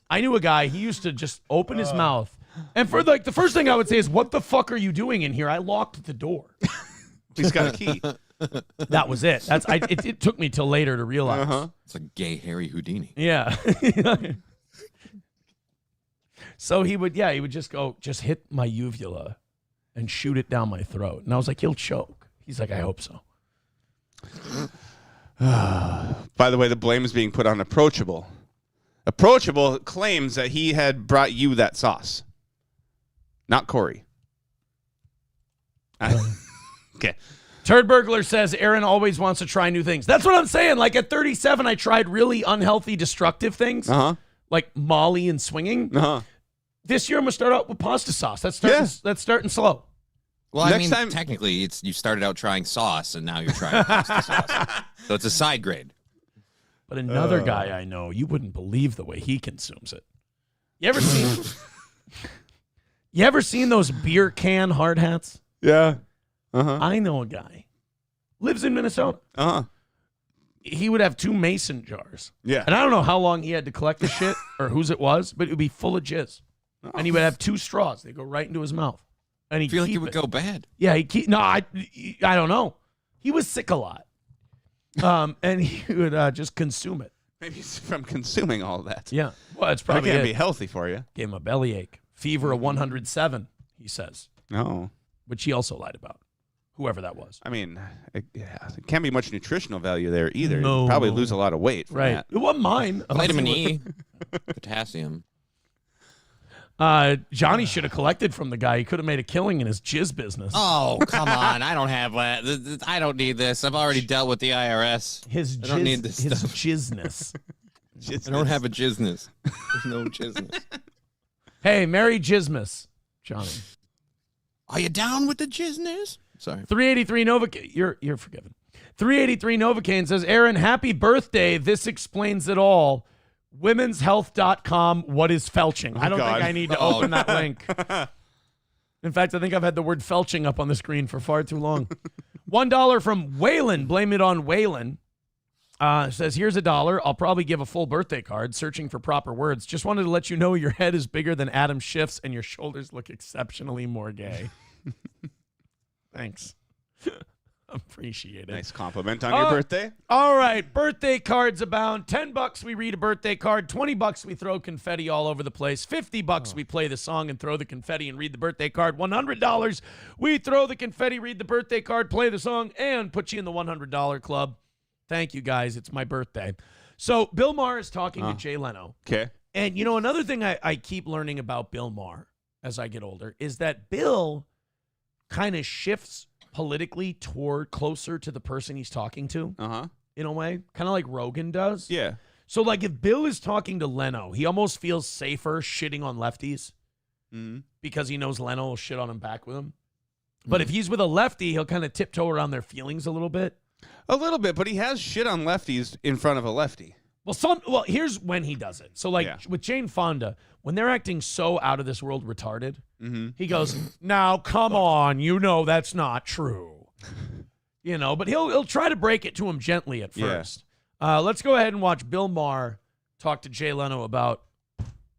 I knew a guy, he used to just open his mouth. And for like the first thing I would say is, what the fuck are you doing in here? I locked the door. He's got a key. That was it. It took me till later to realize. It's like gay Harry Houdini. Yeah. So he would just go, just hit my uvula and shoot it down my throat. And I was like, he'll choke. He's like, I hope so. By the way, the blame is being put on Approachable. Approachable claims that he had brought you that sauce, not Corey. Okay. Turd Burglar says Aaron always wants to try new things. That's what I'm saying. Like at 37, I tried really unhealthy, destructive things, like Molly and swinging. This year, I'm gonna start out with pasta sauce. That's starting slow. Well, I mean, technically, you started out trying sauce, and now you're trying pasta sauce. So it's a side grade. But another guy I know, you wouldn't believe the way he consumes it. You ever seen those beer can hard hats? Yeah. I know a guy. Lives in Minnesota. He would have 2 mason jars. Yeah. And I don't know how long he had to collect the shit or whose it was, but it would be full of jizz. And he would have 2 straws. They go right into his mouth. And I feel like it would go bad. Yeah, I don't know. He was sick a lot. And he would just consume it. Maybe it's from consuming all that. Yeah. Well, it's probably can't be healthy for you. Gave him a bellyache. Fever of 107, he says. No. Which he also lied about. Whoever that was. I mean, it can't be much nutritional value there either. No. You'd probably lose a lot of weight from that. It wasn't mine. Vitamin E, potassium. Johnny should have collected from the guy. He could have made a killing in his jizz business. Oh, come on. I don't have I don't need this. I've already dealt with the IRS. I don't need this his stuff. jizness. I don't have a jizness. There's no jizness. Hey, Merry Jizmas, Johnny. Are you down with the jizness? Sorry. 383 Novocaine. You're forgiven. 383 Novocaine says, Aaron, happy birthday. This explains it all. Womenshealth.com. What is felching? I don't think I need to open that link. In fact, I think I've had the word felching up on the screen for far too long. $1 from Waylon. Blame it on Waylon. Says, here's $1. I'll probably give a full birthday card. Searching for proper words. Just wanted to let you know your head is bigger than Adam Schiff's and your shoulders look exceptionally more gay. Thanks. Appreciate it. Nice compliment on your birthday. All right. Birthday cards abound. $10 we read a birthday card. $20 we throw confetti all over the place. $50 we play the song and throw the confetti and read the birthday card. $100 we throw the confetti, read the birthday card, play the song, and put you in the $100 club. Thank you, guys. It's my birthday. So Bill Maher is talking to Jay Leno. Okay. And, another thing I keep learning about Bill Maher as I get older is that Bill kind of shifts politically toward closer to the person he's talking to, in a way, kind of like Rogan does. Yeah. So, like, if Bill is talking to Leno, he almost feels safer shitting on lefties because he knows Leno will shit on him back with him. But if he's with a lefty, he'll kind of tiptoe around their feelings a little bit. A little bit, but he has shit on lefties in front of a lefty. Well, here's when he does it. So, like, with Jane Fonda, when they're acting so out of this world retarded, he goes, now, come on, that's not true. But he'll try to break it to him gently at first. Let's go ahead and watch Bill Maher talk to Jay Leno about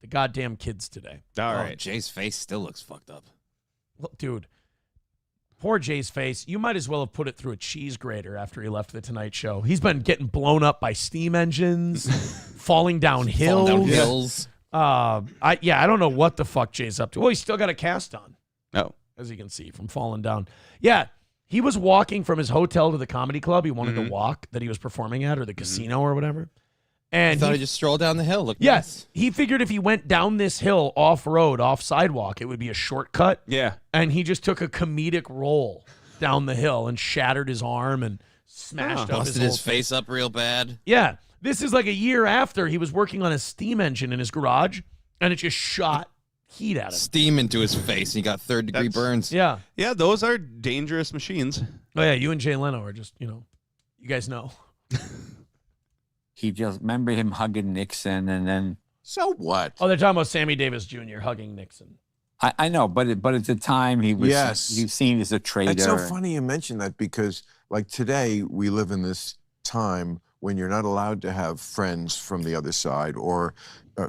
the goddamn kids today. All right. Jay's face still looks fucked up. Look, dude, poor Jay's face. You might as well have put it through a cheese grater after he left the Tonight Show. He's been getting blown up by steam engines, falling down hills. I don't know what the fuck Jay's up to. Well, he's still got a cast on. Oh. As you can see from falling down. Yeah, he was walking from his hotel to the comedy club. He wanted to walk that he was performing at, or the casino or whatever. And I thought he just strolled down the hill. Look, yes, he figured if he went down this hill off-road, off-sidewalk, it would be a shortcut. Yeah. And he just took a comedic roll down the hill and shattered his arm and smashed up busted his face up real bad. Yeah. This is like a year after he was working on a steam engine in his garage, and it just shot heat at him. Steam into his face. He got third-degree burns. Yeah. Yeah, those are dangerous machines. Oh, yeah, you and Jay Leno are just, you guys know. He just remember him hugging Nixon, and then so what? Oh, they're talking about Sammy Davis Jr. hugging Nixon. I know, but at the time he was he's seen as a traitor. It's so funny you mention that because like today we live in this time when you're not allowed to have friends from the other side or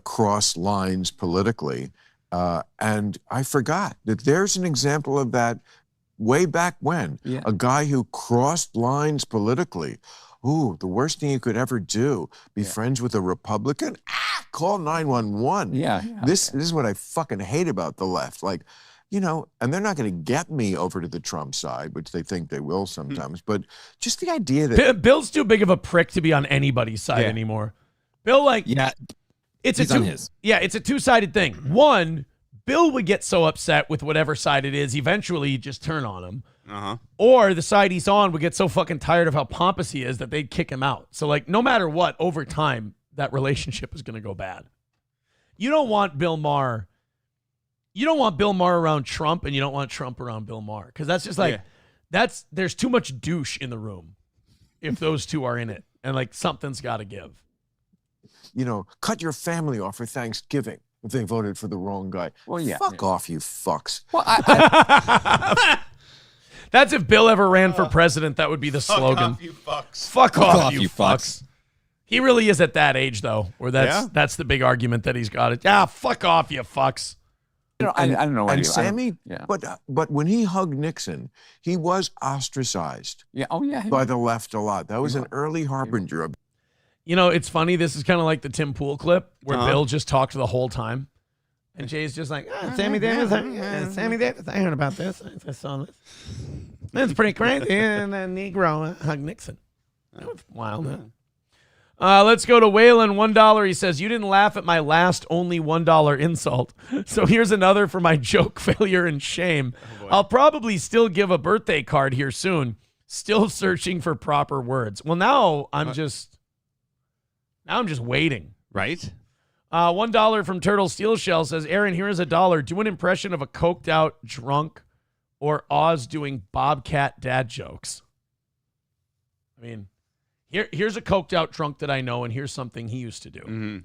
cross lines politically. And I forgot that there's an example of that way back when. Yeah. A guy who crossed lines politically. Ooh, the worst thing you could ever do, be friends with a Republican? Call 911. Yeah. This is what I fucking hate about the left. Like, and they're not going to get me over to the Trump side, which they think they will sometimes. But just the idea that Bill's too big of a prick to be on anybody's side anymore. Bill, it's it's a two-sided thing. One, Bill would get so upset with whatever side it is, eventually you just turn on him. Or the side he's on would get so fucking tired of how pompous he is that they'd kick him out. So, no matter what, over time, that relationship is going to go bad. You don't want Bill Maher. You don't want Bill Maher around Trump, and you don't want Trump around Bill Maher. Because that's just there's too much douche in the room if those two are in it. And, something's got to give. Cut your family off for Thanksgiving if they voted for the wrong guy. Well, yeah. Fuck off, you fucks. Well, That's if Bill ever ran for president, that would be the slogan. Fuck off, you fucks. Fuck off, you fucks. He really is at that age, though, where that's the big argument that he's got. Fuck off, you fucks. I don't know. And Sammy, but when he hugged Nixon, he was ostracized. Yeah. Oh, yeah. By the left a lot. That was an early harbinger of. It's funny. This is kind of like the Tim Pool clip where Bill just talked the whole time. And Jay's just like, Sammy Davis, I heard about this. I saw this. That's pretty crazy. And a Negro hugged Nixon. That was wild, huh? Let's go to Waylon, $1. He says, you didn't laugh at my last only $1 insult. So here's another for my joke failure and shame. I'll probably still give a birthday card here soon. Still searching for proper words. Well, now I'm just waiting. Right? $1 from Turtle Steel Shell says, Aaron, here's $1. Do an impression of a coked out drunk or Oz doing Bobcat dad jokes. I mean, here's a coked out drunk that I know, and here's something he used to do. Mm-hmm.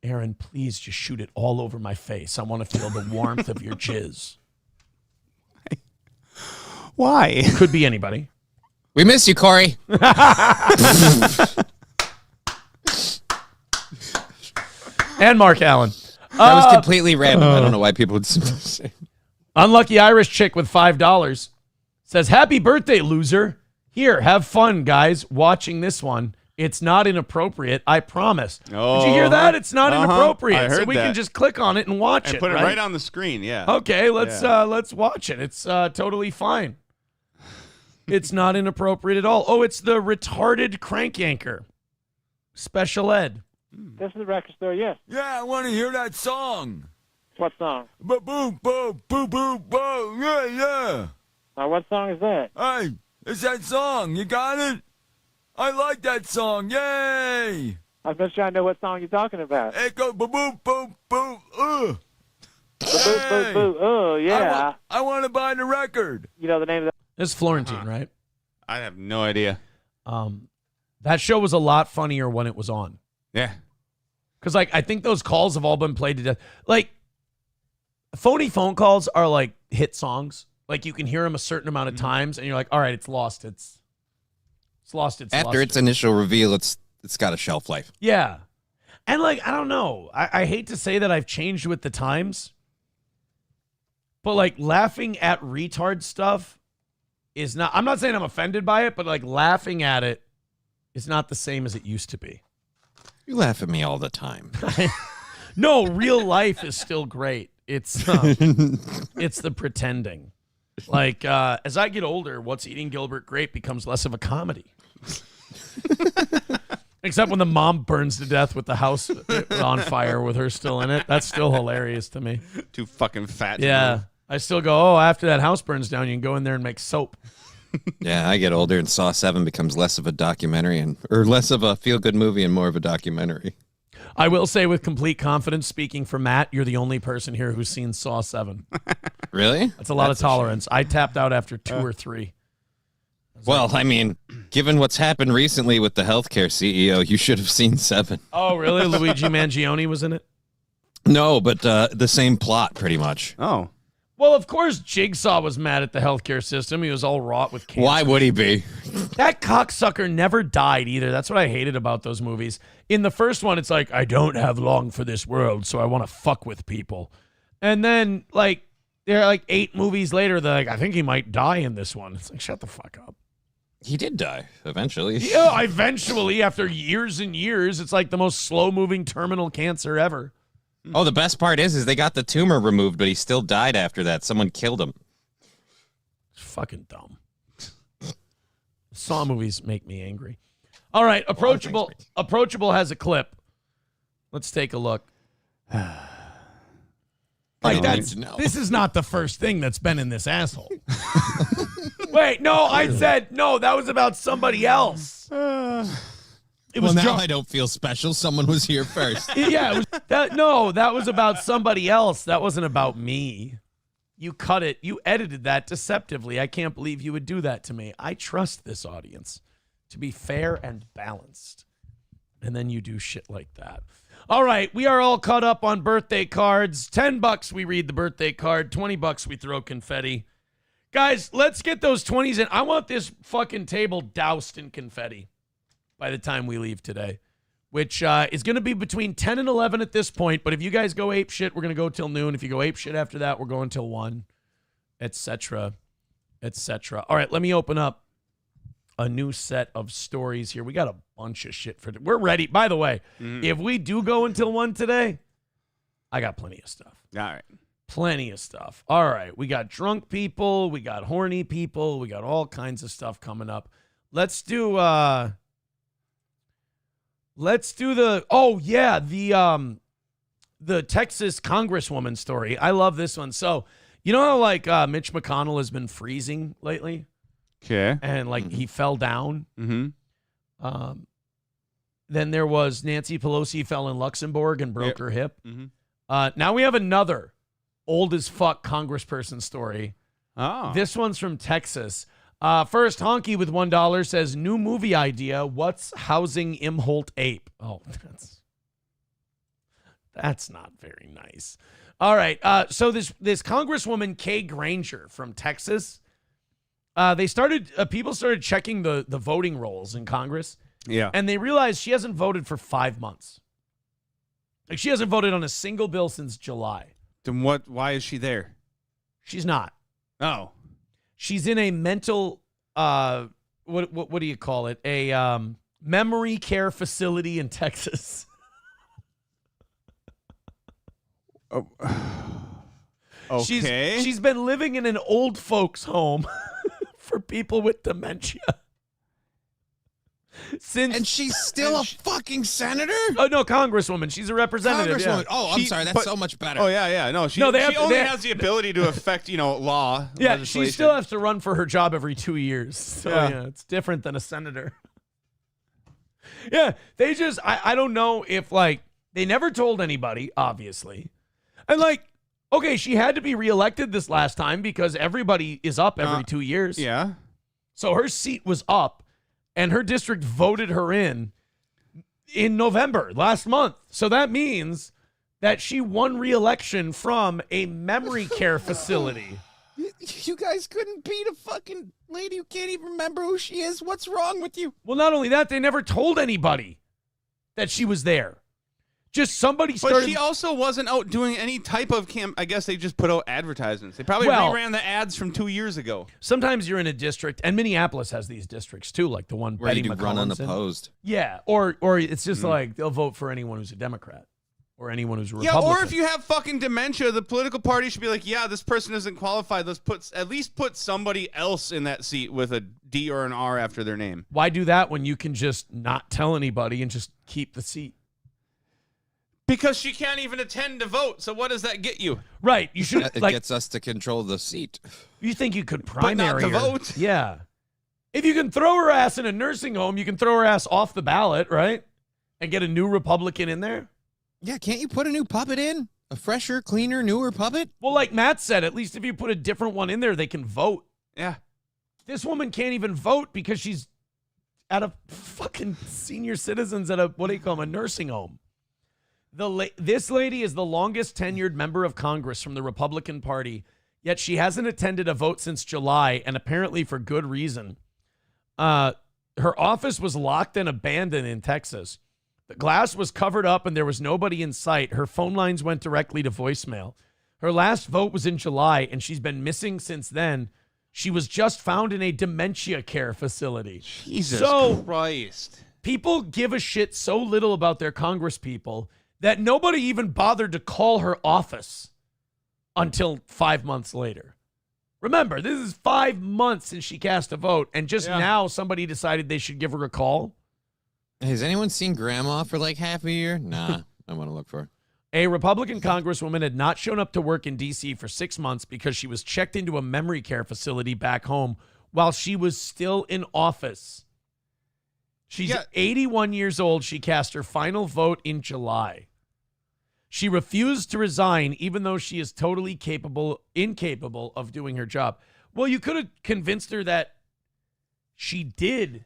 Aaron, please just shoot it all over my face. I want to feel the warmth of your jizz. Why? Could be anybody. We miss you, Corey. And Mark Allen. That was completely random. I don't know why people would say. Unlucky Irish chick with $5 says, happy birthday, loser. Here, have fun, guys, watching this one. It's not inappropriate, I promise. Oh, did you hear that? It's not inappropriate. I heard so we that. can just click on it and watch and it. put it right? right on the screen, yeah. Okay, let's watch it. It's totally fine. It's not inappropriate at all. Oh, it's the retarded crank anchor. Special ed. This is the record store, yes. Yeah, I want to hear that song. What song? Boom, boom, boom, boom, boom, boom. Yeah, yeah. What song is that? Hey, it's that song. You got it? I like that song. Yay! I'm just trying to know what song you're talking about. It goes boom, boom, boom, boom. Boo, boo, boo. Oh, yeah. I want to buy the record. You know the name of that? It's Florentine, right? I have no idea. That show was a lot funnier when it was on. Yeah. Because, like, I think those calls have all been played to death. Like, phony phone calls are like hit songs. Like, you can hear them a certain amount of times, and you're like, all right, it's lost. It's lost its After luster. its initial reveal, it's got a shelf life. Yeah. And, like, I don't know. I hate to say that I've changed with the times, but, like, laughing at retard stuff is not, I'm not saying I'm offended by it, but, like, laughing at it is not the same as it used to be. You laugh at me all the time. No, real life is still great. It's the pretending. Like, as I get older, What's Eating Gilbert Grape becomes less of a comedy. Except when the mom burns to death with the house on fire with her still in it. That's still hilarious to me. Too fucking fat. Yeah. I still go, after that house burns down, you can go in there and make soap. Yeah, I get older and Saw 7 becomes less of a documentary or less of a feel-good movie and more of a documentary. I will say with complete confidence, speaking for Matt, you're the only person here who's seen Saw 7. Really? That's a lot of tolerance. I tapped out after 2 or 3. Well, I mean, given what's happened recently with the healthcare CEO, you should have seen 7. Oh, really? Luigi Mangione was in it? No, but the same plot, pretty much. Oh. Well, of course, Jigsaw was mad at the healthcare system. He was all wrought with cancer. Why would he be? That cocksucker never died either. That's what I hated about those movies. In the first one, it's like, I don't have long for this world, so I want to fuck with people. And then, like, they're like 8 movies later, they're like, I think he might die in this one. It's like, shut the fuck up. He did die eventually. Yeah, eventually, after years and years, it's like the most slow-moving terminal cancer ever. Oh, the best part is they got the tumor removed, but he still died after that. Someone killed him. It's fucking dumb. Saw movies make me angry. All right, Approachable. Approachable has a clip. Let's take a look. Like this is not the first thing that's been in this asshole. Wait, no, I said no. That was about somebody else. It was now I don't feel special. Someone was here first. Yeah, it was that was about somebody else. That wasn't about me. You cut it. You edited that deceptively. I can't believe you would do that to me. I trust this audience to be fair and balanced. And then you do shit like that. All right, we are all caught up on birthday cards. $10 we read the birthday card. $20 we throw confetti. Guys, let's get those 20s in. I want this fucking table doused in confetti by the time we leave today, which is going to be between 10 and 11 at this point. But if you guys go ape shit, we're going to go till noon. If you go ape shit after that, we're going till 1, etc., etc. All right, let me open up a new set of stories here. We got a bunch of shit for we're ready. By the way, if we do go until 1 today, I got plenty of stuff. All right. Plenty of stuff. All right, we got drunk people, we got horny people, we got all kinds of stuff coming up. Let's do Let's do the Texas Congresswoman story. I love this one. So, you know how like Mitch McConnell has been freezing lately? Okay. And like he fell down. Mm-hmm. Then there was Nancy Pelosi fell in Luxembourg and broke her hip. Mm-hmm. Now we have another old as fuck congressperson story. Oh. This one's from Texas. First, Honky with $1 says, new movie idea. What's housing Imholt Ape? Oh, that's not very nice. All right. So this Congresswoman Kay Granger from Texas, people started checking the voting rolls in Congress. Yeah. And they realized she hasn't voted for 5 months. Like she hasn't voted on a single bill since July. Then why is she there? She's not. Oh. She's in a mental, what do you call it? A memory care facility in Texas. Oh. Okay. She's been living in an old folks home for people with dementia. And she's still a fucking senator? Oh, no, Congresswoman. She's a representative. Congresswoman. Yeah. Oh, I'm sorry. That's so much better. Oh, yeah. No, she only has the ability to affect, law. Yeah, legislation. she still has to run for her job every 2 years. So, yeah, it's different than a senator. Yeah, they just, I don't know if, like, they never told anybody, obviously. And, like, okay, she had to be reelected this last time because everybody is up every 2 years. Yeah. So her seat was up, and her district voted her in November, last month. So that means that she won re-election from a memory care facility. You guys couldn't beat a fucking lady who can't even remember who she is. What's wrong with you? Well, not only that, they never told anybody that she was there. Just somebody started. But she also wasn't out doing any type of camp. I guess they just put out advertisements. They probably reran the ads from 2 years ago. Sometimes you're in a district, and Minneapolis has these districts too, like the one where Betty you do run McCollum's unopposed. Yeah, or it's just like they'll vote for anyone who's a Democrat or anyone who's a Yeah, Republican. or if you have fucking dementia, the political party should be like, yeah, this person isn't qualified. Let's at least put somebody else in that seat with a D or an R after their name. Why do that when you can just not tell anybody and just keep the seat? Because she can't even attend to vote. So what does that get you? Right. You should. It gets us to control the seat. You think you could But primary not to her? vote. Yeah. If you can throw her ass in a nursing home, you can throw her ass off the ballot, right? And get a new Republican in there. Yeah, can't you put a new puppet in? A fresher, cleaner, newer puppet? Well, like Matt said, at least if you put a different one in there, they can vote. Yeah. This woman can't even vote because she's at a fucking senior citizens at a a nursing home. This lady is the longest tenured member of Congress from the Republican Party, yet she hasn't attended a vote since July, and apparently for good reason. Her office was locked and abandoned in Texas. The glass was covered up and there was nobody in sight. Her phone lines went directly to voicemail. Her last vote was in July, and she's been missing since then. She was just found in a dementia care facility. Jesus Christ. People give a shit so little about their Congress people that nobody even bothered to call her office until 5 months later. Remember, this is 5 months since she cast a vote, and just now somebody decided they should give her a call. Has anyone seen Grandma for like half a year? Nah, I want to look for her. A Republican congresswoman had not shown up to work in D.C. for 6 months because she was checked into a memory care facility back home while she was still in office. She's 81 years old. She cast her final vote in July. She refused to resign, even though she is totally incapable of doing her job. Well, you could have convinced her that she did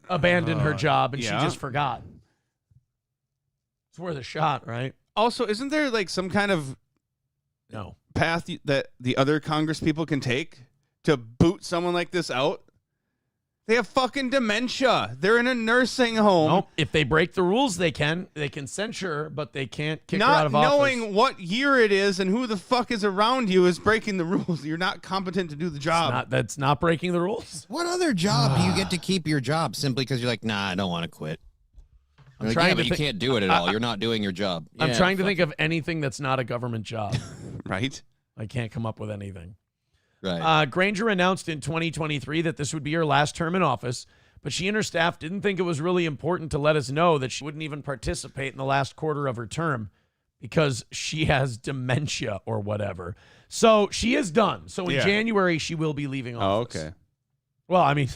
abandon her job and she just forgot. It's worth a shot, right? Also, isn't there like some kind of path that the other Congress people can take to boot someone like this out? They have fucking dementia. They're in a nursing home. Nope. If they break the rules, they can censure her, but they can't kick her out of office. Not knowing what year it is and who the fuck is around you is breaking the rules. You're not competent to do the job. That's not breaking the rules. What other job do you get to keep your job simply because you're like, nah, I don't want to quit? I'm trying but you can't do it at all. You're not doing your job. I'm trying to think of anything that's not a government job. Right? I can't come up with anything. Right. Granger announced in 2023 that this would be her last term in office, but she and her staff didn't think it was really important to let us know that she wouldn't even participate in the last quarter of her term because she has dementia or whatever. So she is done. So in January, she will be leaving office. Oh, okay. Well, I mean,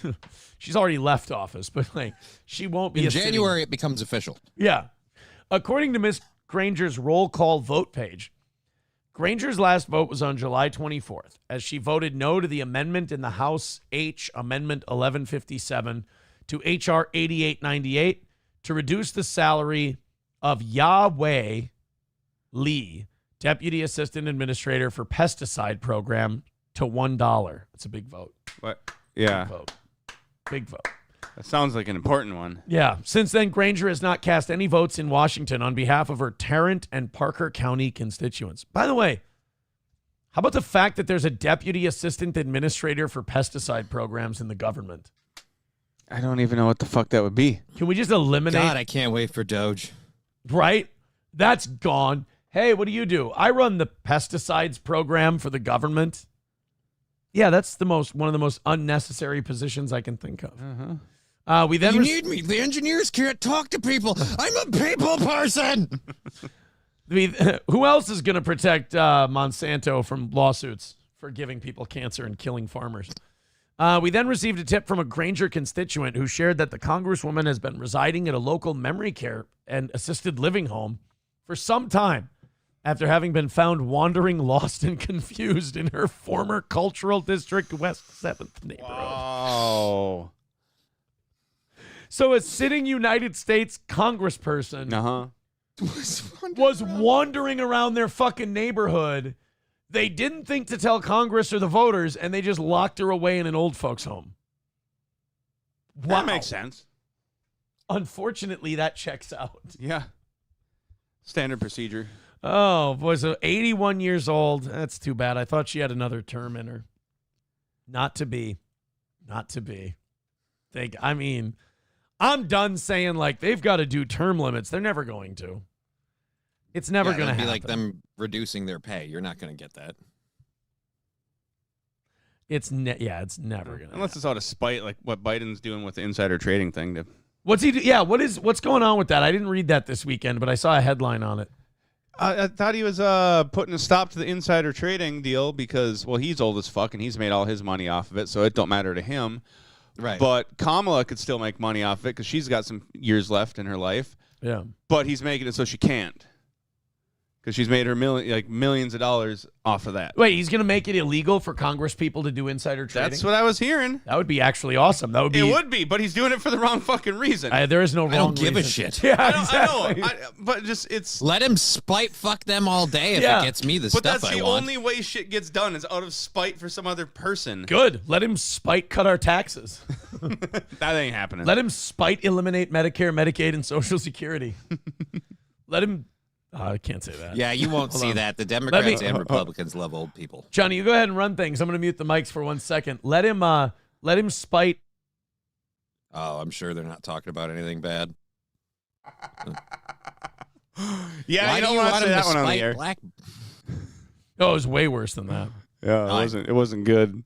she's already left office, but like she won't be. In January, it becomes official. Yeah. According to Ms. Granger's roll call vote page, Granger's last vote was on July 24th, as she voted no to the amendment in the House H, Amendment 1157, to H.R. 8898 to reduce the salary of Yahweh Lee, Deputy Assistant Administrator for Pesticide Program, to $1. That's a big vote. What? Yeah. Big vote. Big vote. That sounds like an important one. Yeah. Since then, Granger has not cast any votes in Washington on behalf of her Tarrant and Parker County constituents. By the way, how about the fact that there's a Deputy Assistant Administrator for Pesticide Programs in the government? I don't even know what the fuck that would be. Can we just eliminate? God, I can't wait for Doge. Right? That's gone. Hey, what do you do? I run the pesticides program for the government. Yeah, that's one of the most unnecessary positions I can think of. We then You need me. The engineers can't talk to people. I'm a people person. Who else is going to protect Monsanto from lawsuits for giving people cancer and killing farmers? We then received a tip from a Granger constituent who shared that the Congresswoman has been residing at a local memory care and assisted living home for some time after having been found wandering, lost, and confused in her former Cultural District West 7th neighborhood. Oh. So a sitting United States congressperson was wandering around their fucking neighborhood. They didn't think to tell Congress or the voters, and they just locked her away in an old folks' home. Wow. That makes sense. Unfortunately, that checks out. Yeah. Standard procedure. Oh, boy, so 81 years old. That's too bad. I thought she had another term in her. Not to be. Not to be. I mean, I'm done saying, like, they've got to do term limits. They're never going to. It's never going to happen. It'd be like them reducing their pay. You're not going to get that. It's never going to. Unless it's out of spite, like what Biden's doing with the insider trading thing. What's he do? Yeah, what's going on with that? I didn't read that this weekend, but I saw a headline on it. I thought he was putting a stop to the insider trading deal because, well, he's old as fuck and he's made all his money off of it, so it don't matter to him. Right. But Kamala could still make money off of it because she's got some years left in her life. Yeah. But he's making it so she can't. Because she's made her millions of dollars off of that. Wait, he's going to make it illegal for Congress people to do insider trading? That's what I was hearing. That would be actually awesome. That would be. It would be, but he's doing it for the wrong fucking reason. There is no wrong I don't give a reason. shit. Yeah, I know. But just it's. Let him spite fuck them all day if it gets me the but stuff I want. that's the only way shit gets done is out of spite for some other person. Good. Let him spite cut our taxes. That ain't happening. Let him spite eliminate Medicare, Medicaid, and Social Security. Let him. I can't say that. Yeah, you won't see that. The Democrats and Republicans love old people. Johnny, you go ahead and run things. I'm going to mute the mics for 1 second. Let him spite. Oh, I'm sure they're not talking about anything bad. Yeah, Why you do don't you want want to say him that to one on the spite air. black? Oh, it was way worse than that. Yeah, it wasn't good.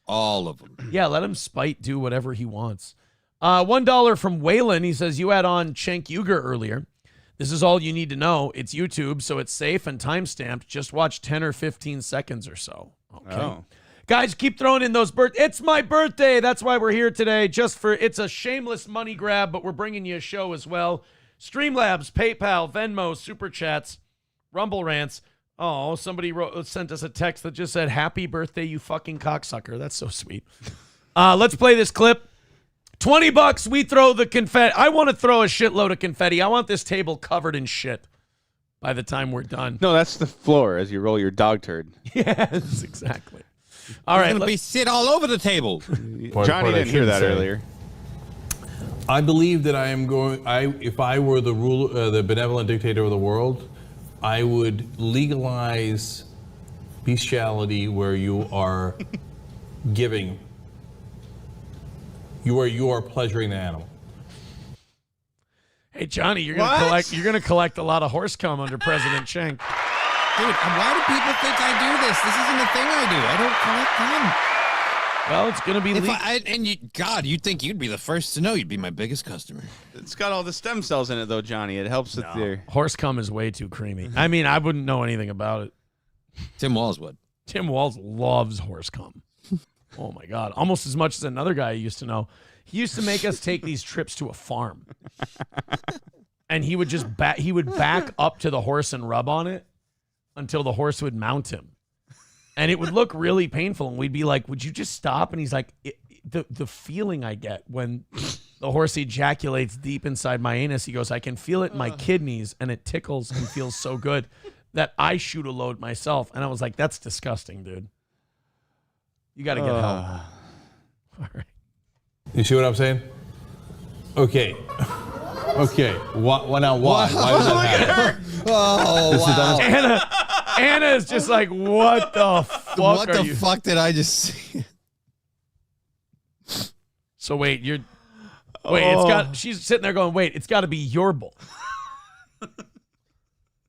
All of them. Yeah, let him spite do whatever he wants. $1 from Waylon. He says, you had on Cenk Uygur earlier. This is all you need to know. It's YouTube, so it's safe and time-stamped. Just watch 10 or 15 seconds or so. Okay. Oh. Guys, keep throwing in those It's my birthday. That's why we're here today. It's a shameless money grab, but we're bringing you a show as well. Streamlabs, PayPal, Venmo, Super Chats, Rumble Rants. Oh, somebody sent us a text that just said, happy birthday, you fucking cocksucker. That's so sweet. Let's play this clip. $20, we throw the confetti. I want to throw a shitload of confetti. I want this table covered in shit by the time we're done. No, that's the floor as you roll your dog turd. Yes, exactly. All right. It's going to be shit all over the table. Johnny didn't hear that earlier. I believe that if I were the benevolent dictator of the world, I would legalize bestiality where you are giving. You are pleasuring the animal. Hey Johnny, you're gonna collect a lot of horse cum under President Cenk. Dude, why do people think I do this? This isn't a thing I do. I don't collect cum. Well, it's going to be God, you'd think you'd be the first to know. You'd be my biggest customer. It's got all the stem cells in it, though, Johnny. It helps with their... Horse cum is way too creamy. I mean, I wouldn't know anything about it. Tim Walz would. Tim Walz loves horse cum. Oh, my God. Almost as much as another guy I used to know. He used to make us take these trips to a farm. And he would just back up to the horse and rub on it until the horse would mount him. And it would look really painful. And we'd be like, would you just stop? And he's like, the feeling I get when the horse ejaculates deep inside my anus, he goes, I can feel it in my kidneys and it tickles and feels so good that I shoot a load myself. And I was like, that's disgusting, dude. You got to get help. All right. You see what I'm saying? Okay. Okay. Why now? Why? Why does that happen? Oh, wow. Anna is just like, what the fuck? What the fuck did I just see? So wait, it's got. She's sitting there going, wait, it's got to be your bull.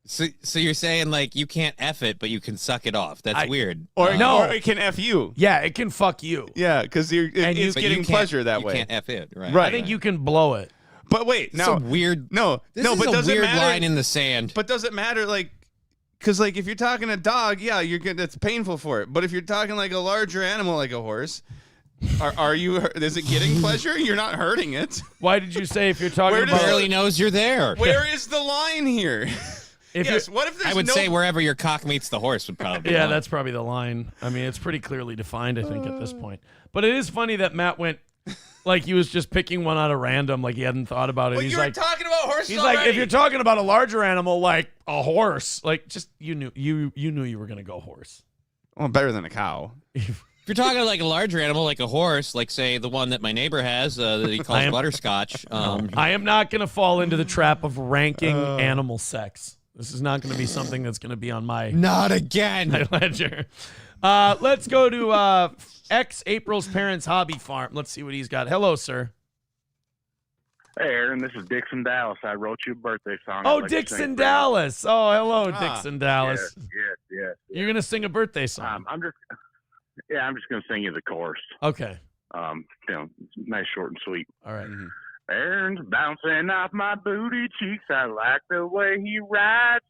So you're saying like you can't F it, but you can suck it off. That's weird. Or it can F you. Yeah, it can fuck you. Yeah, because it's getting pleasure that way. You can't F it, right? I think you can blow it. But wait, It's a weird. No, This no, is but a does it weird matter? line in the sand. But does it matter, like, because like if you're talking a dog, yeah, that's painful for it. But if you're talking like a larger animal, like a horse, are you? Is it getting pleasure? You're not hurting it. Why did you say if you're talking about? Barely knows you're there. Where is the line here? Yes. What if there's I would say wherever your cock meets the horse would probably. Yeah, that's probably the line. I mean, it's pretty clearly defined, I think, at this point. But it is funny that Matt went like he was just picking one out of random, like he hadn't thought about it. Well, He's you were like talking about horses. He's already. like, if you're talking about a larger animal like a horse, like just you knew you were gonna go horse. Well, better than a cow. If you're talking like a larger animal, like a horse, like say the one that my neighbor has that he calls butterscotch. I am not gonna fall into the trap of ranking animal sex. This is not going to be something that's going to be on my Not again. my ledger. Let's go to April's parents' hobby farm. Let's see what he's got. Hello, sir. Hey, Aaron, this is Dixon Dallas. I wrote you a birthday song. Oh, Dixon Dallas. Oh, hello, Dixon Dallas. Yes. You're going to sing a birthday song. I'm just going to sing you the chorus. Okay. Nice, short, and sweet. All right. Aaron's bouncing off my booty cheeks. I like the way he rides.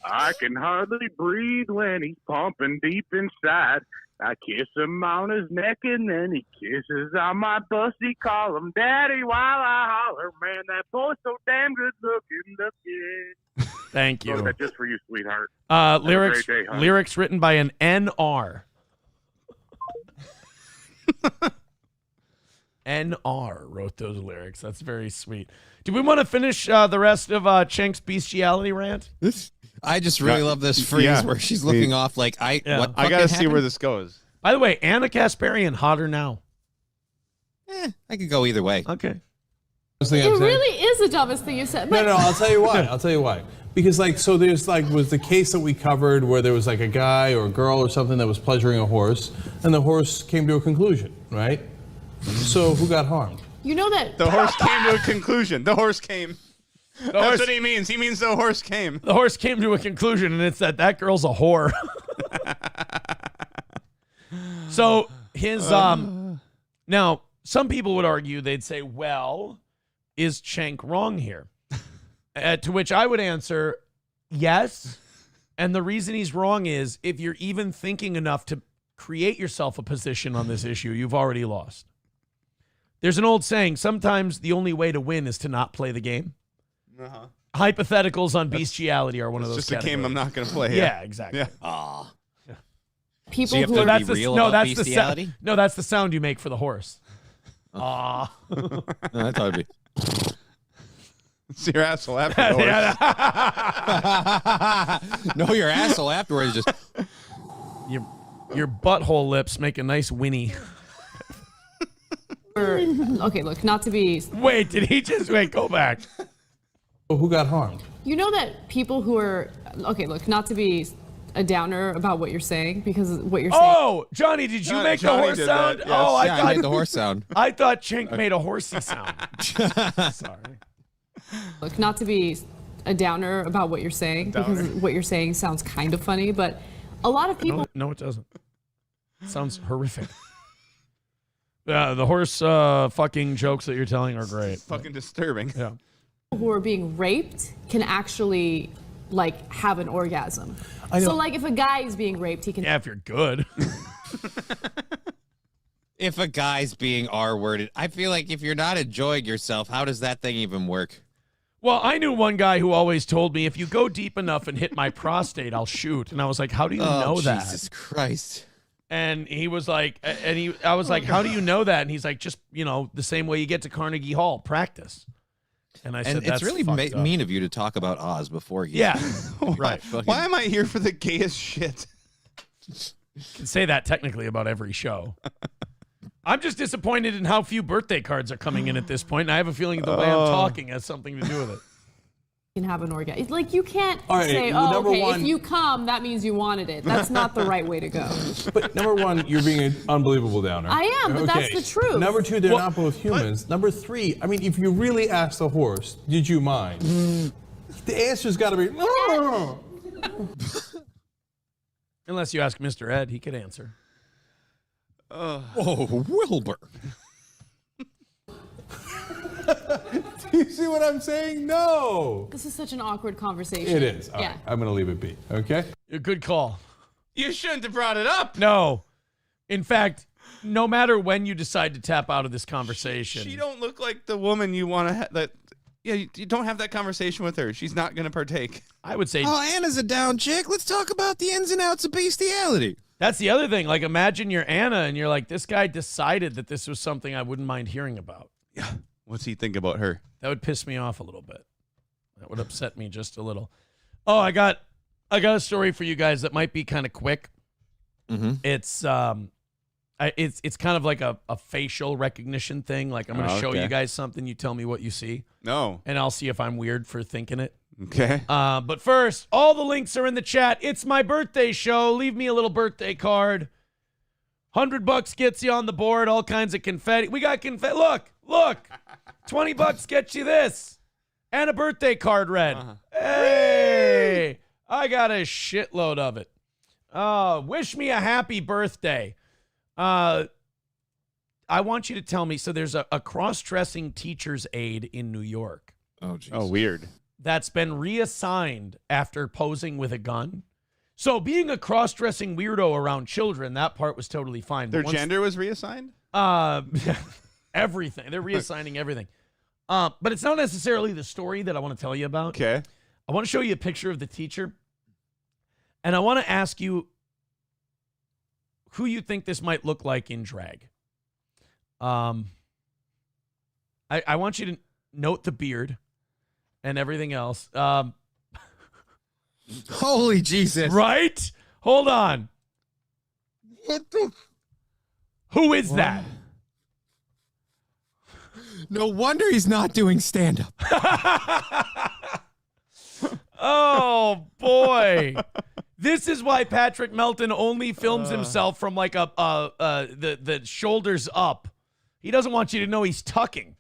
I can hardly breathe when he's pumping deep inside. I kiss him on his neck and then he kisses on my busty. Call him daddy while I holler. Man, that boy's so damn good looking. Thank you. That's just for you, sweetheart. Have a Lyrics great day, honey. lyrics written by an NR. NR wrote those lyrics. That's very sweet. Do we want to finish the rest of Chenk's bestiality rant? I just really love this freeze where she's looking off like I gotta see where this goes. By the way, Anna Kasparian, hotter now. I could go either way. Okay. It really is the dumbest thing you said. No, I'll tell you why. I'll tell you why. Because there's was the case that we covered where there was like a guy or a girl or something that was pleasuring a horse, and the horse came to a conclusion, right? So who got harmed? You know that The horse came to a conclusion. The horse came. That's what he means. He means the horse came. The horse came to a conclusion, and it's that girl's a whore. So his now some people would argue, they'd say, well, is Cenk wrong here? To which I would answer, yes. And the reason he's wrong is if you're even thinking enough to create yourself a position on this issue, you've already lost. There's an old saying, sometimes the only way to win is to not play the game. Uh-huh. Hypotheticals on bestiality are one of those It's just a game I'm not going to play. Yeah, exactly. Yeah. Aw. people So you have who to are be real about bestiality? that's the sound you make for the horse. Aw. No, I thought it'd be. It's your asshole after the horse. No, your asshole afterwards just. Your butthole lips make a nice whinny. okay, look, not to be. Wait, did he just go back? Who got harmed? You know that people who are okay, look, not to be a downer about what you're saying because what you're saying. Oh, Johnny, did you make the horse sound? Yes. Oh, I made the horse sound. I thought Cenk made a horsey sound. Sorry. Look, not to be a downer about what you're saying because what you're saying sounds kind of funny, but a lot of people. No, it doesn't. It sounds horrific. Yeah, the horse fucking jokes that you're telling are great. Fucking disturbing. Yeah. Who are being raped can actually like have an orgasm. So like if a guy is being raped, he can. Yeah, if you're good. If a guy's being R-worded, I feel like if you're not enjoying yourself, how does that thing even work? Well, I knew one guy who always told me, if you go deep enough and hit my prostate, I'll shoot. And I was like, how do you know that? Jesus Christ. And he was like, I was like, how do you know that? And he's like, just, the same way you get to Carnegie Hall, practice. And I said, And that's it's really fucked up. mean of you to talk about Oz before you. Yeah, right. Why am I here for the gayest shit? Can say that technically about every show. I'm just disappointed in how few birthday cards are coming in at this point, and I have a feeling the way I'm talking has something to do with it. Can have an orgasm. It's like you can't All right, say, well, "Oh, number okay, one- if you come, that means you wanted it." That's not the right way to go. But number one, you're being an unbelievable downer. I am, but that's the truth. Number two, they're not both humans. Number three, I mean, if you really asked the horse, did you mind? The answer's got to be, no. Unless you ask Mr. Ed, he could answer. Whoa, Wilbur. Do you see what I'm saying? No. This is such an awkward conversation. It is. All right, I'm going to leave it be. Okay? A good call. You shouldn't have brought it up. No. In fact, no matter when you decide to tap out of this conversation. She don't look like the woman you want to have. Yeah, you don't have that conversation with her. She's not going to partake. I would say. Oh, Anna's a down chick. Let's talk about the ins and outs of bestiality. That's the other thing. Like, imagine you're Anna and you're like, this guy decided that this was something I wouldn't mind hearing about. Yeah. What's he think about her? That would piss me off a little bit. That would upset me just a little. Oh, I got a story for you guys that might be kind of quick. Mm-hmm. It's it's kind of like a facial recognition thing. Like, I'm going to show you guys something. You tell me what you see. No. And I'll see if I'm weird for thinking it. Okay. But first, all the links are in the chat. It's my birthday show. Leave me a little birthday card. $100 gets you on the board. All kinds of confetti. We got confetti. Look. $20 gets you this. And a birthday card read. Hey! I got a shitload of it. Wish me a happy birthday. I want you to tell me, so there's a cross-dressing teacher's aide in New York. Oh, geez. Oh, weird. That's been reassigned after posing with a gun. So being a cross-dressing weirdo around children, that part was totally fine. Their gender was reassigned? Everything. They're reassigning everything. But it's not necessarily the story that I want to tell you about. Okay. I want to show you a picture of the teacher. And I want to ask you who you think this might look like in drag. I want you to note the beard and everything else. Holy Jesus. Right? Hold on. What the? Who is that? No wonder he's not doing stand-up. Oh, boy. This is why Patrick Melton only films himself from like the shoulders up. He doesn't want you to know he's tucking.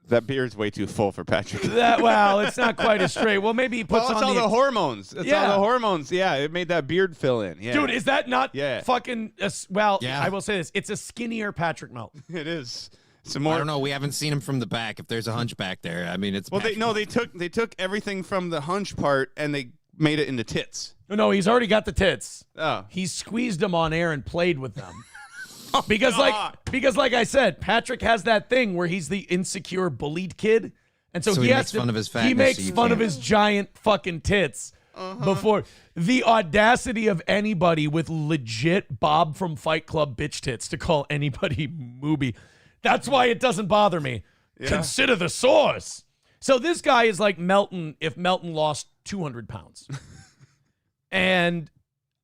That beard's way too full for Patrick. Well, it's not quite as straight. Well, maybe he puts it's on all the hormones. It's all the hormones. Yeah, it made that beard fill in. Yeah. Dude, is that not fucking... Yeah. I will say this. It's a skinnier Patrick Melton. It is. I don't know. We haven't seen him from the back. If there's a hunchback there, I mean, it's... Well, they took everything from the hunch part and they made it into tits. No, he's already got the tits. Oh. He squeezed them on air and played with them. Because like I said, Patrick has that thing where he's the insecure bullied kid. And so he makes fun of his fatness. He makes fun of his giant fucking tits before. The audacity of anybody with legit Bob from Fight Club bitch tits to call anybody mooby. That's why it doesn't bother me. Yeah. Consider the source. So this guy is like Melton if Melton lost 200 pounds. And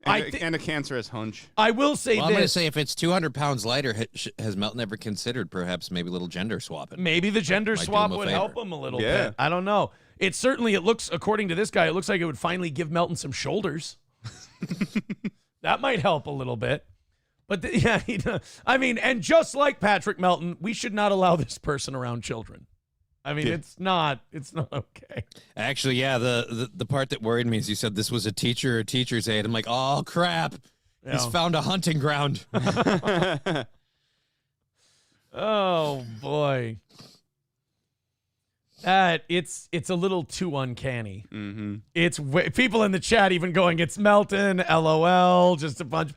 a cancerous hunch. I will say this. I'm going to say if it's 200 pounds lighter, has Melton ever considered perhaps maybe a little gender swapping? Maybe the gender swap would help him a little bit. I don't know. It looks, according to this guy, it looks like it would finally give Melton some shoulders. That might help a little bit. But and just like Patrick Melton, we should not allow this person around children. I mean, it's not okay. Actually, yeah, the part that worried me is you said this was a teacher or teacher's aide. I'm like, oh, crap. He's found a hunting ground. Oh boy. It's a little too uncanny. Mm-hmm. It's people in the chat even going, it's melting, LOL, just a bunch.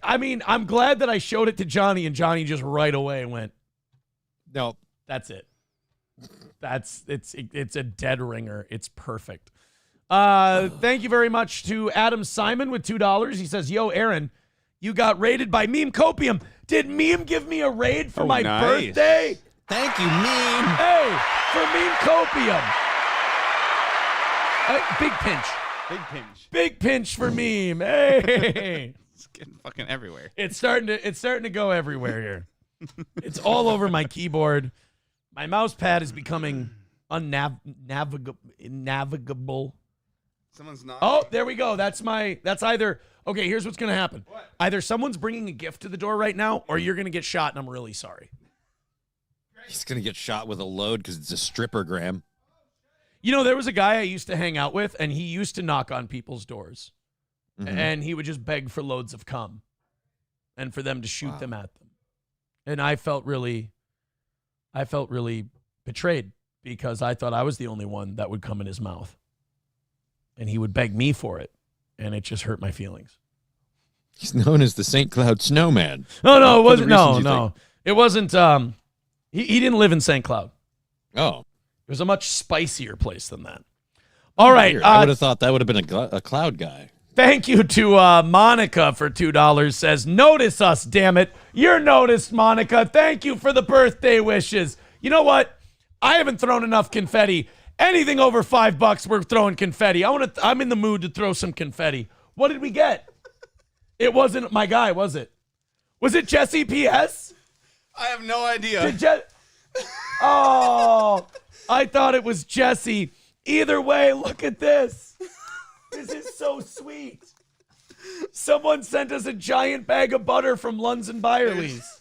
I mean, I'm glad that I showed it to Johnny, and Johnny just right away went, nope. That's it. It's a dead ringer. It's perfect. Thank you very much to Adam Simon with $2. He says, yo, Aaron, you got raided by Meme Copium. Did Meme give me a raid for my birthday? Thank you, Meme. Hey, for Meme Copium. Big pinch. Big pinch. Big pinch for Meme. Hey. It's getting fucking everywhere. It's starting to go everywhere here. It's all over my keyboard. My mouse pad is becoming unnavigable. Someone's not. Oh, there we go. That's either. Okay, here's what's going to happen. What? Either someone's bringing a gift to the door right now, or you're going to get shot, and I'm really sorry. He's going to get shot with a load because it's a strippergram. You know, there was a guy I used to hang out with, and he used to knock on people's doors. Mm-hmm. And he would just beg for loads of cum and for them to shoot them at them. And I felt really betrayed because I thought I was the only one that would come in his mouth. And he would beg me for it. And it just hurt my feelings. He's known as the St. Cloud Snowman. No, it wasn't. No. It wasn't. He didn't live in St. Cloud. Oh. It was a much spicier place than that. All right. I would have thought that would have been a cloud guy. Thank you to Monica for $2. Says, notice us, damn it. You're noticed, Monica. Thank you for the birthday wishes. You know what? I haven't thrown enough confetti. Anything over $5, we're throwing confetti. I'm in the mood to throw some confetti. What did we get? It wasn't my guy, was it? Was it Jesse PS? I have no idea. Oh, I thought it was Jesse. Either way, look at this. This is so sweet. Someone sent us a giant bag of butter from Lunds and Byerly's.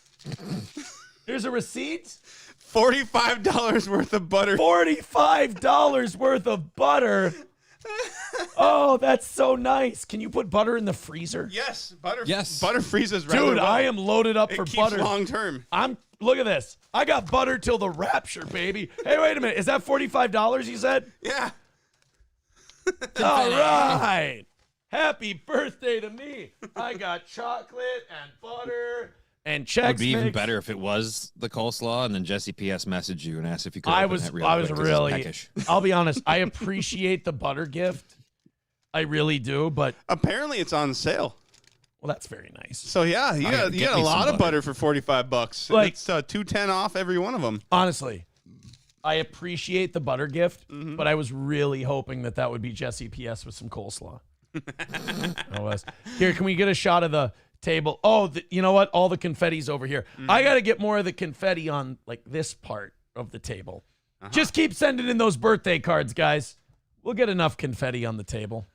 Here's a receipt. $45 worth of butter. $45 worth of butter. Oh, that's so nice. Can you put butter in the freezer? Yes, butter. Yes, butter freezes rather Dude, well. I am loaded up for butter. Long term. Look at this. I got butter till the rapture, baby. Hey, wait a minute. Is that $45 you said? Yeah. All right. Happy birthday to me. I got chocolate and butter and Chex It would be even Mix. better if it was the coleslaw and then Jesse PS messaged you and asked if you could I open was that real quick 'cause it's really, peckish. I'll be honest, I appreciate the butter gift. I really do, but apparently it's on sale. Well, that's very nice. So yeah, you got a lot of butter for $45. Like, it's $2.10 off every one of them. Honestly, I appreciate the butter gift, but I was really hoping that would be Jesse PS with some coleslaw. I was. Here, can we get a shot of the table? Oh, you know what? All the confetti's over here. I got to get more of the confetti on like this part of the table. Just keep sending in those birthday cards, guys. We'll get enough confetti on the table.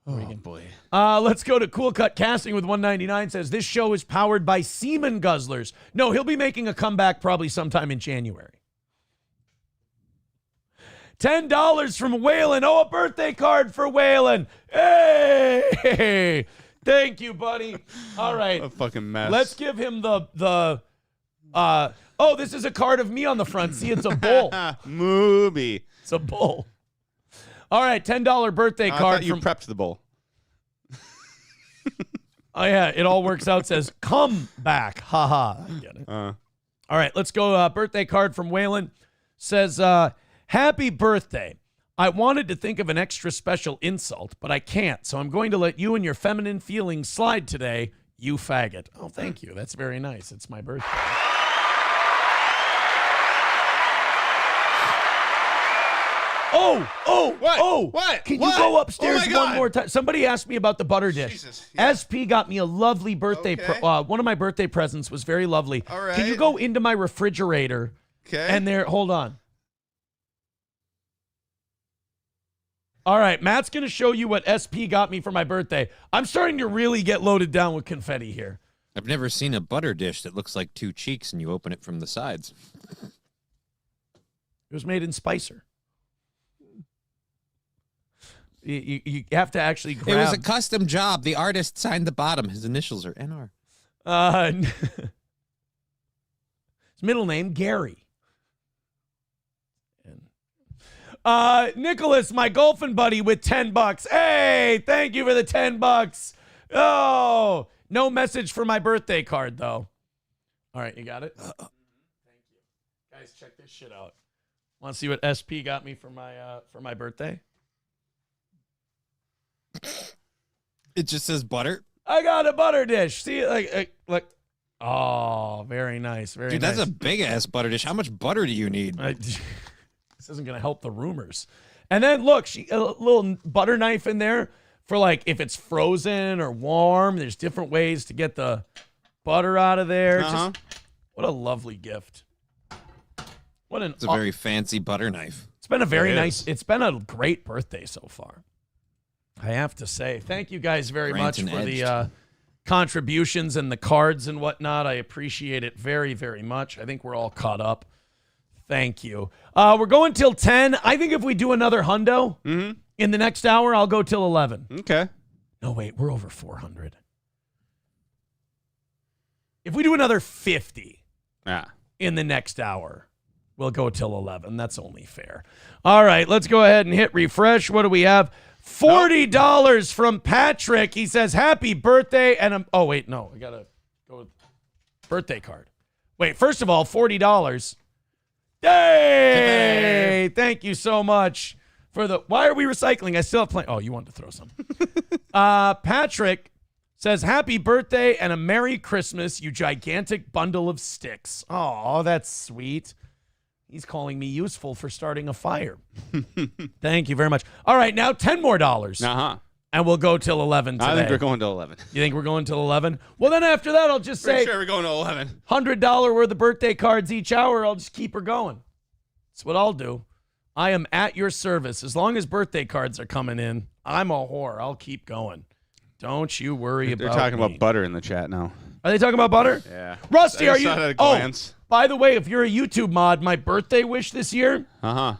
Oh, boy. Let's go to Cool Cut Casting with 199. Says, this show is powered by Semen Guzzlers. No, he'll be making a comeback probably sometime in January. $10 from Waylon. Oh, a birthday card for Waylon. Hey! Thank you, buddy. All right. A fucking mess. Let's give him oh, this is a card of me on the front. See, it's a bull. Movie. It's a bull. All right, $10 birthday card. I thought you prepped the bowl. Oh, yeah, it all works out. Says, come back. Ha. I get it. All right, let's go. Birthday card from Waylon. Says, happy birthday. I wanted to think of an extra special insult, but I can't, so I'm going to let you and your feminine feelings slide today, you faggot. Oh, thank you. That's very nice. It's my birthday. What? Can What? you go upstairs Oh my God. one more time? Somebody asked me about the butter dish. Jesus, yeah. SP got me a lovely birthday. Okay. One of my birthday presents was very lovely. All right. Can you go into my refrigerator? Okay. And hold on. All right, Matt's going to show you what SP got me for my birthday. I'm starting to really get loaded down with confetti here. I've never seen a butter dish that looks like two cheeks and you open it from the sides. It was made in Spicer. You have to actually grab. It was a custom job. The artist signed the bottom. His initials are NR. His middle name, Gary. Nicholas, my golfing buddy, with $10. Hey, thank you for the $10. Oh, no message for my birthday card, though. All right, you got it? Thank you. Guys, check this shit out. Want to see what SP got me for my birthday? It just says butter. I got a butter dish. See, like. Oh, very nice. Very Dude, nice. that's a big-ass butter dish. How much butter do you need? This isn't going to help the rumors. And then, look, a little butter knife in there for, like, if it's frozen or warm. There's different ways to get the butter out of there. Just, what a lovely gift. It's a very fancy butter knife. It's been a very nice, it's been a great birthday so far. I have to say. Thank you guys very much for the contributions and the cards and whatnot. I appreciate it very, very much. I think we're all caught up. Thank you. We're going till 10. I think if we do another hundo in the next hour, I'll go till 11. Okay. No, wait, we're over 400. If we do another 50 in the next hour, we'll go till 11. That's only fair. All right, let's go ahead and hit refresh. What do we have? $40 from Patrick. He says, happy birthday. And oh, wait, no. I got to go with birthday card. Wait, first of all, $40. Yay! Thank you so much for the... Why are we recycling? I still have plenty... Oh, you wanted to throw some. Patrick says, happy birthday and a Merry Christmas, you gigantic bundle of sticks. Oh, that's sweet. He's calling me useful for starting a fire. Thank you very much. All right, now $10 more. And we'll go till 11 today. I think we're going to 11. You think we're going till 11? Well, then after that, I'll just say... sure we're going to 11. $100 worth of birthday cards each hour. I'll just keep her going. That's what I'll do. I am at your service. As long as birthday cards are coming in, I'm a whore. I'll keep going. Don't you worry about They're talking me. about butter in the chat now. Are they talking about butter? Yeah. Rusty, I are saw you... it at a glance. By the way, if you're a YouTube mod, my birthday wish this year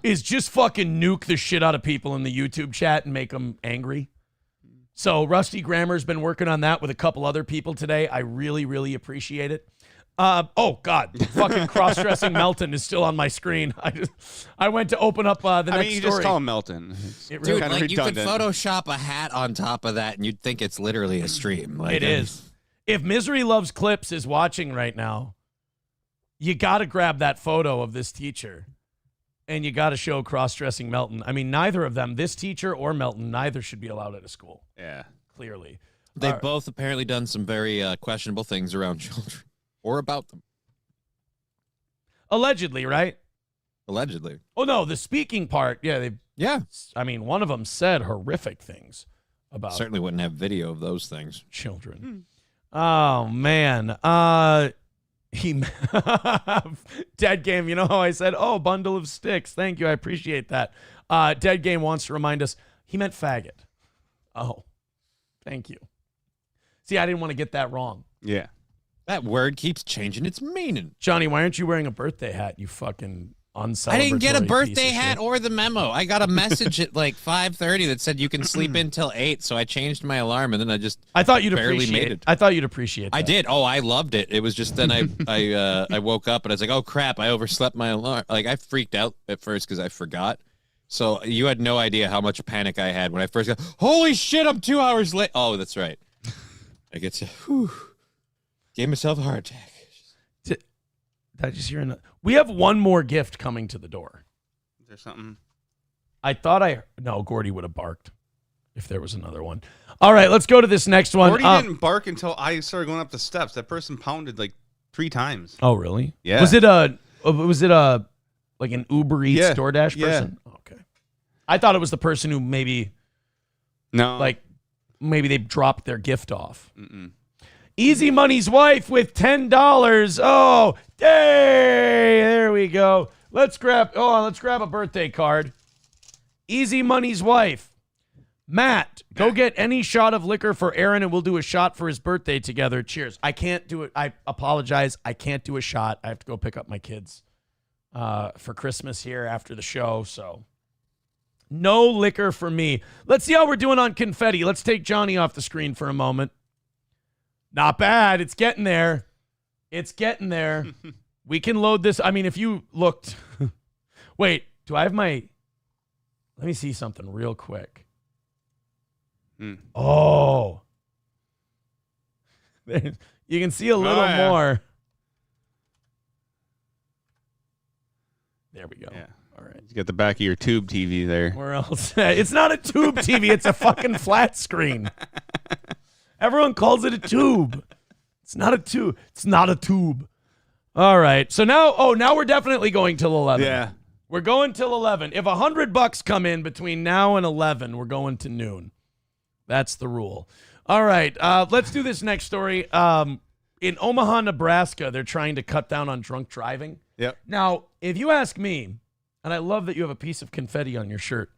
is just fucking nuke the shit out of people in the YouTube chat and make them angry. So Rusty Grammer's been working on that with a couple other people today. I really, really appreciate it. Oh, God. Fucking cross-dressing Melton is still on my screen. I went to open up the next story. You just call him Melton. Dude, like, you could Photoshop a hat on top of that, and you'd think it's literally a stream. Like, it is. If Misery Loves Clips is watching right now, you got to grab that photo of this teacher, and you got to show cross-dressing Melton. I mean, neither of them, this teacher or Melton, neither should be allowed at a school. Yeah. Clearly. They've both apparently done some very questionable things around children or about them. Allegedly, right? Allegedly. Oh, no, the speaking part, yeah. I mean, one of them said horrific things about... Certainly wouldn't have video of those things. Children. Oh, man. Dead Game, you know how I said, oh, bundle of sticks. Thank you. I appreciate that. Dead Game wants to remind us he meant faggot. Oh, thank you. See, I didn't want to get that wrong. Yeah. That word keeps changing its meaning. Johnny, why aren't you wearing a birthday hat, you fucking uncelebratory I didn't get a piece birthday of hat shit? or the memo. I got a message at like 5:30 that said you can sleep until 8, so I changed my alarm, and then I thought you'd barely appreciate made it. I thought you'd appreciate that. I did. Oh, I loved it. It was just then I woke up and I was like, oh crap, I overslept my alarm. Like I freaked out at first because I forgot. So you had no idea how much panic I had when I first got. Holy shit, I'm 2 hours late. Oh, that's right. I get to. Gave myself a heart attack. Did I just hear another? We have one more gift coming to the door. Is there something? I thought no, Gordy would have barked if there was another one. All right, let's go to this next one. Gordy didn't bark until I started going up the steps. That person pounded like 3 times. Oh, really? Yeah. Was it like an Uber Eats DoorDash person? Yeah. Okay. I thought it was the person who maybe they dropped their gift off. Mm-mm. Easy Money's wife with $10. Oh, hey, there we go. Let's grab a birthday card. Easy Money's wife. Matt, go get any shot of liquor for Aaron and we'll do a shot for his birthday together. Cheers. I can't do it. I apologize. I can't do a shot. I have to go pick up my kids for Christmas here after the show. So no liquor for me. Let's see how we're doing on confetti. Let's take Johnny off the screen for a moment. Not bad. It's getting there. It's getting there. We can load this. I mean, if you looked. Wait, do I have my. Let me see something real quick. Oh. You can see a little more. There we go. Yeah. All right. You got the back of your tube TV there. Where else? It's not a tube TV. It's a fucking flat screen. Everyone calls it a tube. It's not a tube. It's not a tube. All right. So now we're definitely going till 11. Yeah. We're going till 11. If $100 come in between now and 11, we're going to noon. That's the rule. All right. Let's do this next story. In Omaha, Nebraska, they're trying to cut down on drunk driving. Yep. Now, if you ask me, and I love that you have a piece of confetti on your shirt.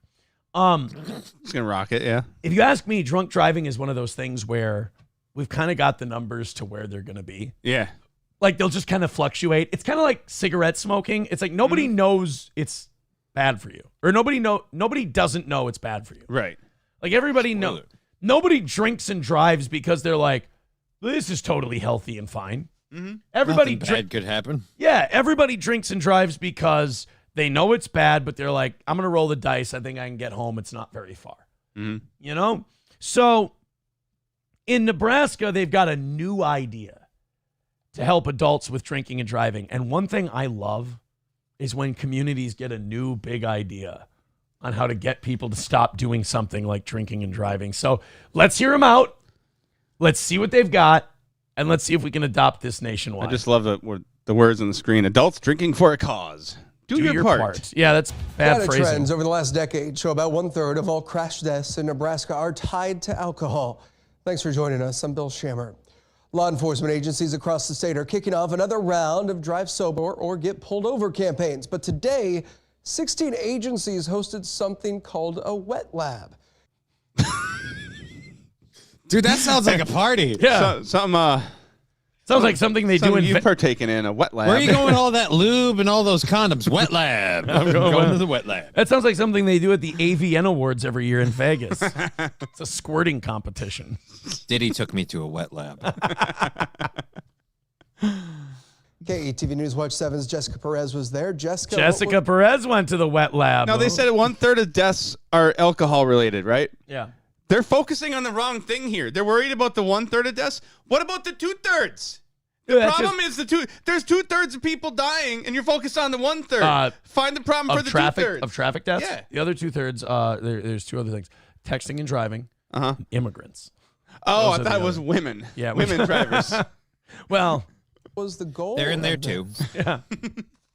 It's gonna rock it, yeah. If you ask me, drunk driving is one of those things where we've kind of got the numbers to where they're gonna be. Yeah. Like they'll just kind of fluctuate. It's kind of like cigarette smoking. It's like nobody knows it's bad for you, or nobody doesn't know it's bad for you. Right. Like everybody knows. Nobody drinks and drives because they're like, this is totally healthy and fine. Mm-hmm. Everybody Nothing bad could happen. Yeah, everybody drinks and drives because they know it's bad, but they're like, I'm going to roll the dice. I think I can get home. It's not very far. Mm-hmm. You know? So in Nebraska, they've got a new idea to help adults with drinking and driving. And one thing I love is when communities get a new big idea on how to get people to stop doing something like drinking and driving. So let's hear them out. Let's see what they've got. And let's see if we can adopt this nationwide. I just love the words on the screen. Adults drinking for a cause. Do your part. Yeah, that's bad phrasing. Trends over the last decade show about 1/3 of all crash deaths in Nebraska are tied to alcohol. Thanks for joining us. I'm Bill Shammer. Law enforcement agencies across the state are kicking off another round of drive sober or get pulled over campaigns. But today, 16 agencies hosted something called a wet lab. Dude, that sounds like a party. Yeah. Sounds like something they do in you've partaken in a wet lab. Where are you going with all that lube and all those condoms? Wet lab. I'm going to the wet lab. That sounds like something they do at the AVN Awards every year in Vegas. It's a squirting competition. Diddy took me to a wet lab. KETV News Watch 7's Jessica Perez was there. Jessica Perez went to the wet lab. Now, they said 1/3 of deaths are alcohol related, right? Yeah. They're focusing on the wrong thing here. They're worried about the 1/3 of deaths. What about the 2/3? The problem is there's 2/3 of people dying, and you're focused on the 1/3. Find the problem for the 2/3 of traffic deaths. Yeah. The other 2/3. There's two other things: texting and driving. Immigrants. Oh, I thought it was women. Yeah, women drivers. Well, was the goal? They're in there too. Yeah.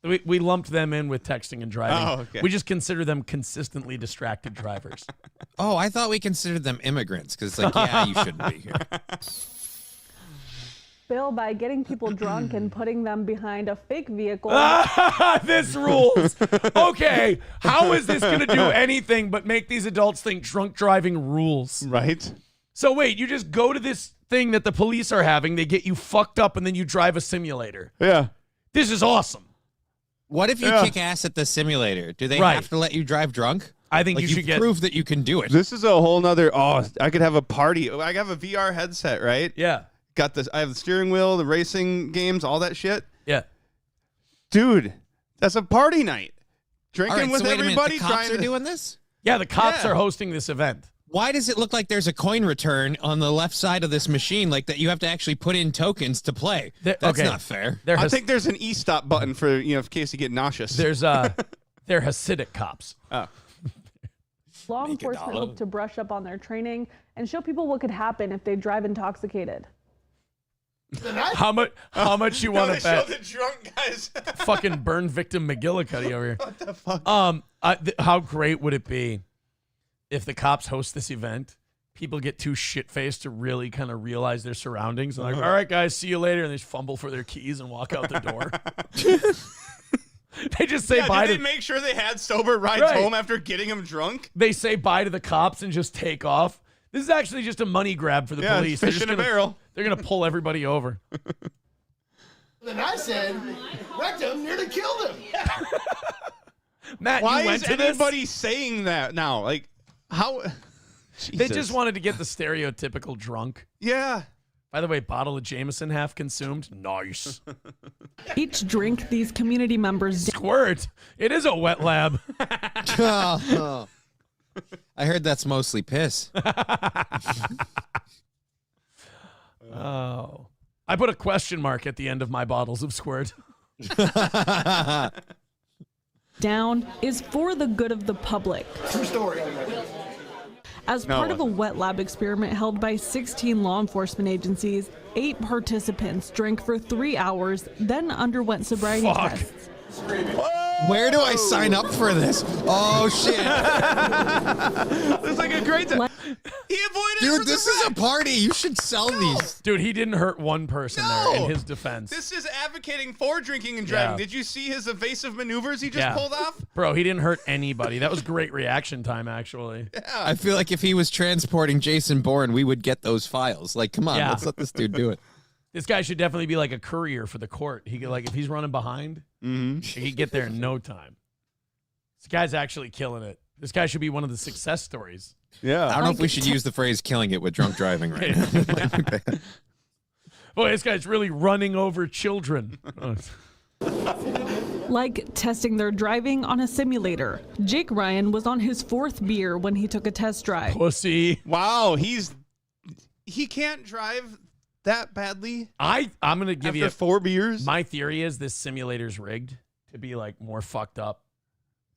We lumped them in with texting and driving. Oh, okay. We just consider them consistently distracted drivers. Oh, I thought we considered them immigrants because it's like, yeah, you shouldn't be here. Bill, by getting people drunk and putting them behind a fake vehicle. This rules. Okay, how is this going to do anything but make these adults think drunk driving rules? Right. So wait, you just go to this thing that the police are having, they get you fucked up, and then you drive a simulator. Yeah. This is awesome. What if you kick ass at the simulator? Do they have to let you drive drunk? I think like you should get proof that you can do it. This is a whole nother. Oh, I could have a party. I have a VR headset, right? Yeah. Got this. I have the steering wheel, the racing games, all that shit. Yeah. Dude, that's a party night. Drinking All right, with so wait a minute, everybody. the cops trying are to doing this? Yeah, the cops are hosting this event. Why does it look like there's a coin return on the left side of this machine, like that you have to actually put in tokens to play? That's not fair. I think there's an e-stop button for, in case you get nauseous. They're Hasidic cops. Oh. Law enforcement hope to brush up on their training and show people what could happen if they drive intoxicated. How much you want to bet? Show the drunk guys. Fucking burn victim McGillicuddy over here. What the fuck? How great would it be if the cops host this event? People get too shit-faced to really kind of realize their surroundings. And like, all right, guys, see you later. And they just fumble for their keys and walk out the door. They just say bye did to... they make sure they had sober rides home after getting them drunk? They say bye to the cops and just take off. This is actually just a money grab for the police. Fish in a barrel. They're going to pull everybody over. Then I said, wrecked him, nearly killed him. Matt, why you went is to anybody saying that now? Like, how? They just wanted to get the stereotypical drunk. Yeah. By the way, bottle of Jameson half consumed. Nice. Each drink these community members Squirt. It is a wet lab. I heard that's mostly piss. Oh. I put a question mark at the end of my bottles of Squirt. down is for the good of the public. True story. As part of a wet lab experiment held by 16 law enforcement agencies, 8 participants drank for 3 hours, then underwent sobriety tests. Where do I sign up for this? Oh, shit. It's like a great time. He avoided Dude, this is a party. You should sell these. Dude, he didn't hurt one person there in his defense. This is advocating for drinking and driving. Yeah. Did you see his evasive maneuvers he just Yeah. pulled off? Bro, he didn't hurt anybody. That was great reaction time, actually. I feel like if he was transporting Jason Bourne, we would get those files. Like, come on, Yeah. let's let this dude do it. This guy should definitely be like a courier for the court. He could, like, if he's running behind, he'd get there in no time. This guy's actually killing it. This guy should be one of the success stories. Yeah. I don't know if we should use the phrase killing it with drunk driving right now. Boy, this guy's really running over children. Like testing their driving on a simulator. Jake Ryan was on his 4th beer when he took a test drive. Pussy. Wow, he can't drive that badly. I'm gonna give you After 4 beers. My theory is this simulator's rigged to be like more fucked up.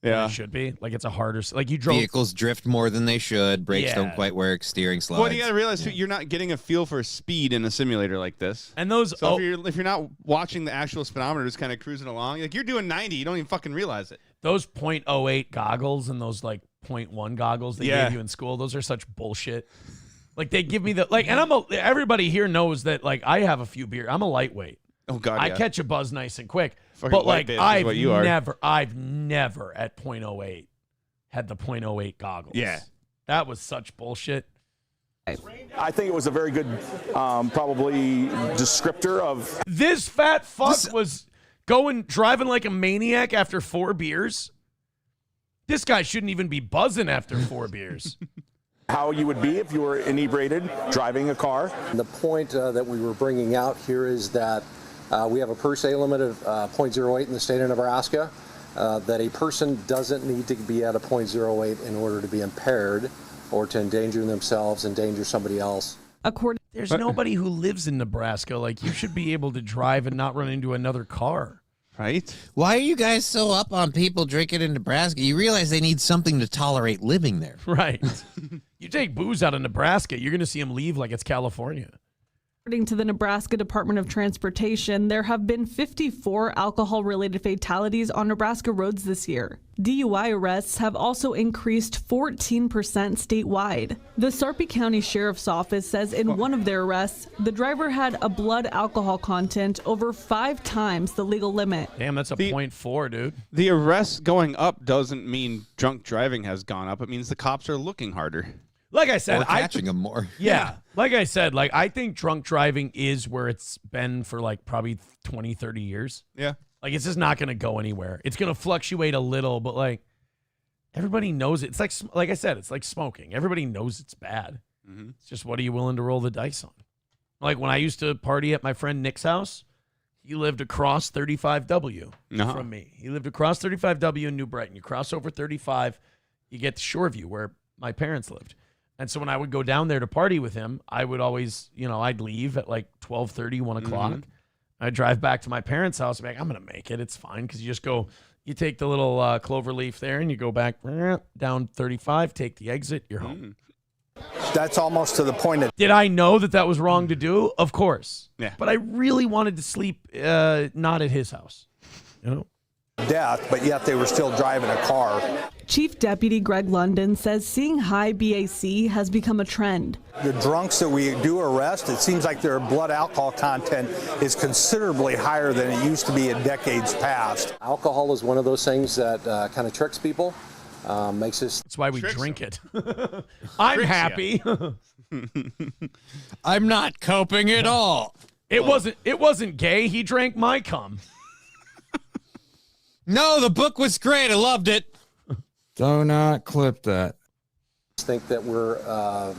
Yeah. It should be. Like it's a harder, like you drove. Vehicles drift more than they should. Brakes Yeah. don't quite work. Steering slides. Well, you got to realize too, you're not getting a feel for speed in a simulator like this. And those, So if you're not watching the actual speedometer, just kind of cruising along, like you're doing 90, you don't even fucking realize it. Those .08 goggles and those like .1 goggles they Yeah. gave you in school, those are such bullshit. Like they give me the like, and everybody here knows that like I have a few beer. I'm a lightweight. Oh God, I yeah. catch a buzz nice and quick. Fucking But white like bitch is I've what you are. never at .08 had the .08 goggles. Yeah. That was such bullshit. I think it was a very good, probably descriptor of. This fat fuck was driving like a maniac after 4 beers. This guy shouldn't even be buzzing after 4 beers. How you would be if you were inebriated driving a car. The point that we were bringing out here is that we have a per se limit of .08 in the state of Nebraska, that a person doesn't need to be at a .08 in order to be impaired or to endanger themselves, endanger somebody else. There's nobody who lives in Nebraska. Like, you should be able to drive and not run into another car. Right? Why are you guys so up on people drinking in Nebraska? You realize they need something to tolerate living there. Right. You take booze out of Nebraska, you're going to see them leave like it's California. According to the Nebraska Department of Transportation, there have been 54 alcohol-related fatalities on Nebraska roads this year. DUI arrests have also increased 14% statewide. The Sarpy County Sheriff's Office says in one of their arrests, the driver had a blood alcohol content over 5 times the legal limit. Damn, that's a .4, dude. The arrests going up doesn't mean drunk driving has gone up. It means the cops are looking harder. Like I said, Or catching them more. Yeah. Like I said, like I think drunk driving is where it's been for like probably 20, 30 years. Yeah. Like it's just not going to go anywhere. It's going to fluctuate a little, but like everybody knows it. It's like I said, it's like smoking. Everybody knows it's bad. It's just what are you willing to roll the dice on? Like when I used to party at my friend Nick's house, he lived across 35W from me. He lived across 35W in New Brighton. You cross over 35, you get to Shoreview where my parents lived. And so when I would go down there to party with him, I would always, I'd leave at like 12:30, 1 o'clock. I'd drive back to my parents' house. I'm like, I'm going to make it. It's fine. Because you just go, you take the little clover leaf there and you go back down 35, take the exit, you're home. That's almost to the point of. Did I know that was wrong to do? Of course. Yeah. But I really wanted to sleep not at his house. Death, but yet they were still driving a car. Chief Deputy Greg London says seeing high BAC has become a trend. The drunks that we do arrest, it seems like their blood alcohol content is considerably higher than it used to be in decades past. Alcohol is one of those things that kind of tricks people, makes us. That's why we drink it. I'm happy. I'm not coping at all. It wasn't gay. He drank my cum. No, the book was great. I loved it. Do not clip that. Think that we're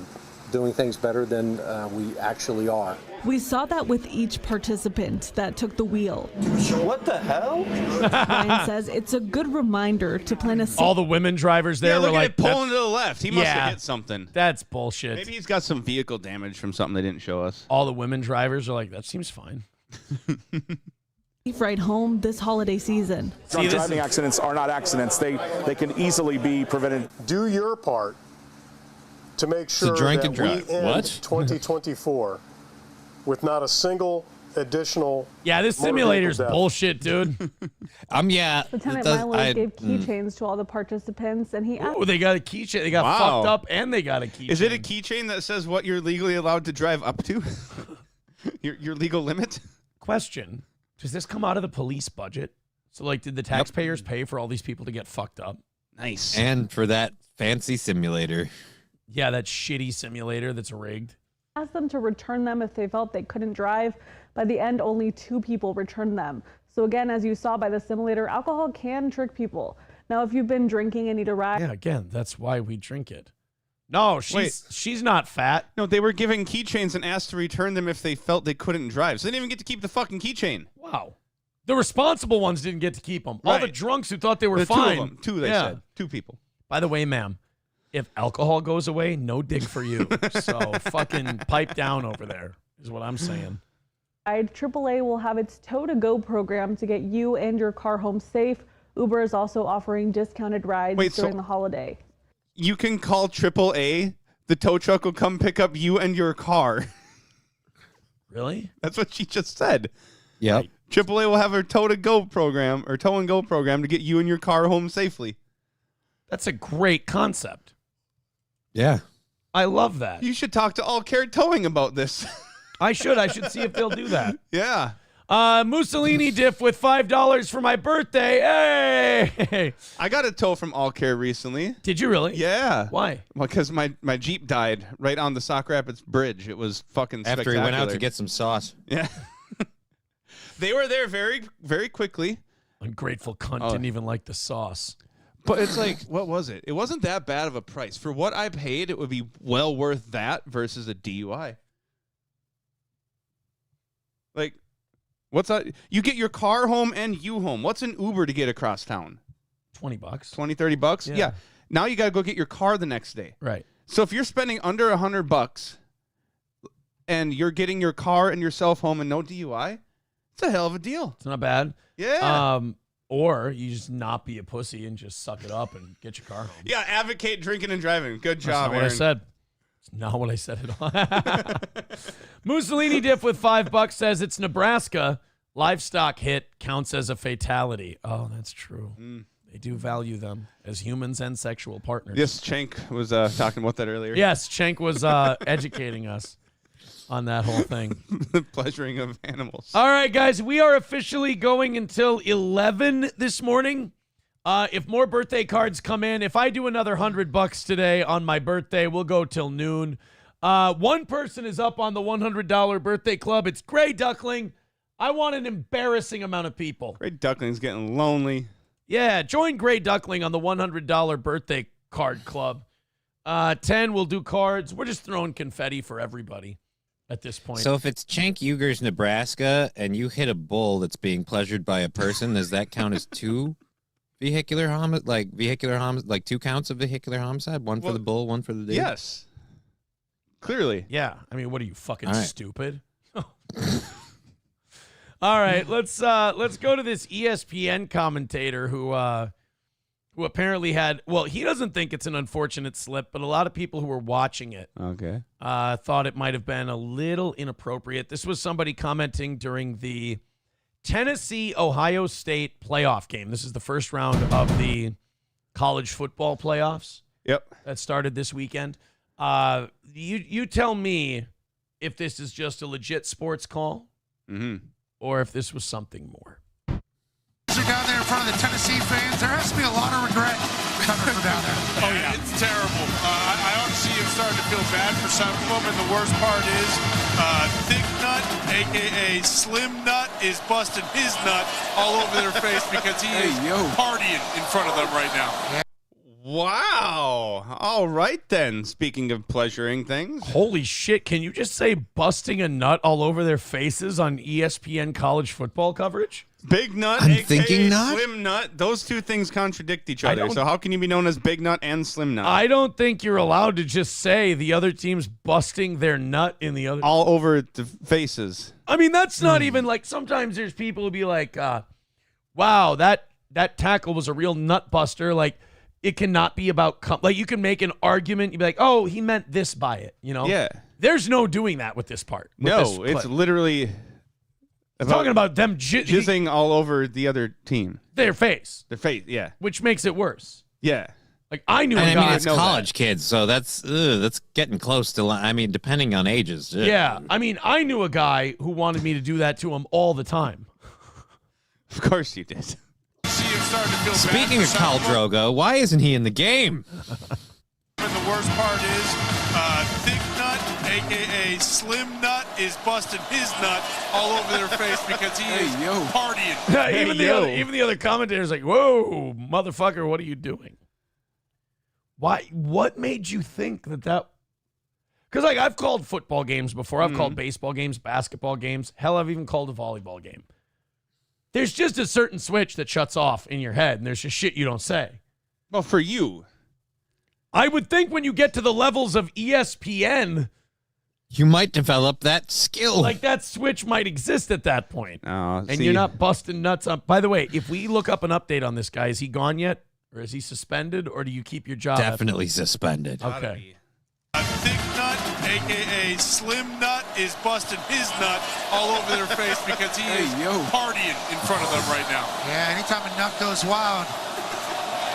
doing things better than we actually are. We saw that with each participant that took the wheel. What the hell? Ryan says it's a good reminder to plan a... All the women drivers there were like... pulling to the left. He must have hit something. That's bullshit. Maybe he's got some vehicle damage from something they didn't show us. All the women drivers are like, that seems fine. Safe ride home this holiday season. Drunk driving accidents are not accidents. They can easily be prevented. Do your part to make sure drink that and we drive. end What? 2024 with not a single additional. Yeah, this motor simulator's vehicle death. bullshit, dude. Lieutenant Milo gave keychains to all the participants, and he asked... Oh, they got a keychain. They got Wow. fucked up, and they got a keychain. Is it a keychain that says what you're legally allowed to drive up to? your legal limit? Question. Does this come out of the police budget? So, like, did the taxpayers pay for all these people to get fucked up? Nice. And for that fancy simulator. Yeah, that shitty simulator that's rigged. Asked them to return them if they felt they couldn't drive. By the end, only 2 people returned them. So again, as you saw by the simulator, alcohol can trick people. Now, if you've been drinking and need a ride... Yeah, again, that's why we drink it. No, she's not fat. No, they were giving keychains and asked to return them if they felt they couldn't drive. So they didn't even get to keep the fucking keychain. Wow. The responsible ones didn't get to keep them. All the Right. drunks who thought they were The fine. Two of them. Two, they said. 2 people. By the way, ma'am, if alcohol goes away, no dig for you. So fucking pipe down over there is what I'm saying. AAA will have its tow-to-go program to get you and your car home safe. Uber is also offering discounted rides during the holiday. You can call AAA. The tow truck will come pick up you and your car. Really? That's what she just said. Yep. AAA will have a tow-to-go program or tow-and-go program to get you and your car home safely. That's a great concept. Yeah. I love that. You should talk to All Care Towing about this. I should see if they'll do that. Yeah. Mussolini dip with $5 for my birthday. Hey! I got a tow from All Care recently. Did you really? Yeah. Why? Well, because my Jeep died right on the Sauk Rapids Bridge. It was fucking After spectacular. he went out to get some sauce. Yeah. They were there very, very quickly. Ungrateful cunt didn't even like the sauce. But it's like, what was it? It wasn't that bad of a price. For what I paid, it would be well worth that versus a DUI. Like, what's that? You get your car home and you home. What's an Uber to get across town? $20. $20-$30? Yeah. Now you got to go get your car the next day. Right. So if you're spending under $100 and you're getting your car and yourself home and no DUI, it's a hell of a deal. It's not bad. Yeah. Or you just not be a pussy and just suck it up and get your car home. Yeah, advocate drinking and driving. Good That's job, not what I said. It's not what I said at all. Mussolini dip with $5 says it's Nebraska. Livestock hit counts as a fatality. Oh, that's true. They do value them as humans and sexual partners. Yes, Cenk was talking about that earlier. Yes, Cenk was educating us on that whole thing. The pleasuring of animals. All right, guys, we are officially going until 11 this morning. If more birthday cards come in, if I do another $100 today on my birthday, we'll go till noon. One person is up on the $100 birthday club. It's Gray Duckling. I want an embarrassing amount of people. Gray Duckling's getting lonely. Yeah, join Gray Duckling on the $100 birthday card club. 10 will do cards. We're just throwing confetti for everybody at this point. So if it's Cenk Uyghur's Nebraska and you hit a bull that's being pleasured by a person, does that count as 2 vehicular homicide? Like 2 counts of vehicular homicide? One for the bull, one for the dude? Yes. Clearly. Yeah. I mean, what are you, fucking All right. stupid? All right, let's go to this ESPN commentator who apparently had, well, he doesn't think it's an unfortunate slip, but a lot of people who were watching it thought it might have been a little inappropriate. This was somebody commenting during the Tennessee-Ohio State playoff game. This is the first round of the college football playoffs. Yep. That started this weekend. You tell me if this is just a legit sports call or if this was something more. Down there in front of the Tennessee fans, there has to be a lot of regret coming from down there. Oh, yeah. It's terrible. I honestly am starting to feel bad for some of them, and the worst part is Thick Nut, a.k.a. Slim Nut, is busting his nut all over their face because he is partying in front of them right now. Wow. All right, then. Speaking of pleasuring things. Holy shit. Can you just say busting a nut all over their faces on ESPN college football coverage? Big nut, I'm aka thinking nut? slim nut. Those two things contradict each other. So how can you be known as big nut and slim nut? I don't think you're allowed to just say the other team's busting their nut in the other. All over the faces. I mean, that's not even like, sometimes there's people who be like, wow, that tackle was a real nut buster. Like, it cannot be about, like, you can make an argument. You'd be like, oh, he meant this by it, you know? Yeah. There's no doing that with this part. No, it's literally talking about them jizzing all over the other team. Their face. Their face, yeah. Which makes it worse. Yeah. Like, I knew And a I guy. mean, it's college kids, so that's getting close to. I mean, depending on ages. Yeah, I mean, I knew a guy who wanted me to do that to him all the time. Of course you did. Speaking of Khal Drogo, why isn't he in the game? And the worst part is, Thick Nut, a.k.a. Slim Nut, is busting his nut all over their face because he is partying. Even the other commentators like, whoa, motherfucker, what are you doing? Why? What made you think that? Because, like, I've called football games before. I've called baseball games, basketball games. Hell, I've even called a volleyball game. There's just a certain switch that shuts off in your head, and there's just shit you don't say. Well, for you. I would think when you get to the levels of ESPN, you might develop that skill. Like, that switch might exist at that point. And you're not busting nuts up. By the way, if we look up an update on this guy, is he gone yet? Or is he suspended? Or do you keep your job? Definitely suspended. Okay. Thick Nut, a.k.a. Slim Nut, is busting his nut all over their face because he is partying in front of them right now. Yeah, anytime a nut goes wild,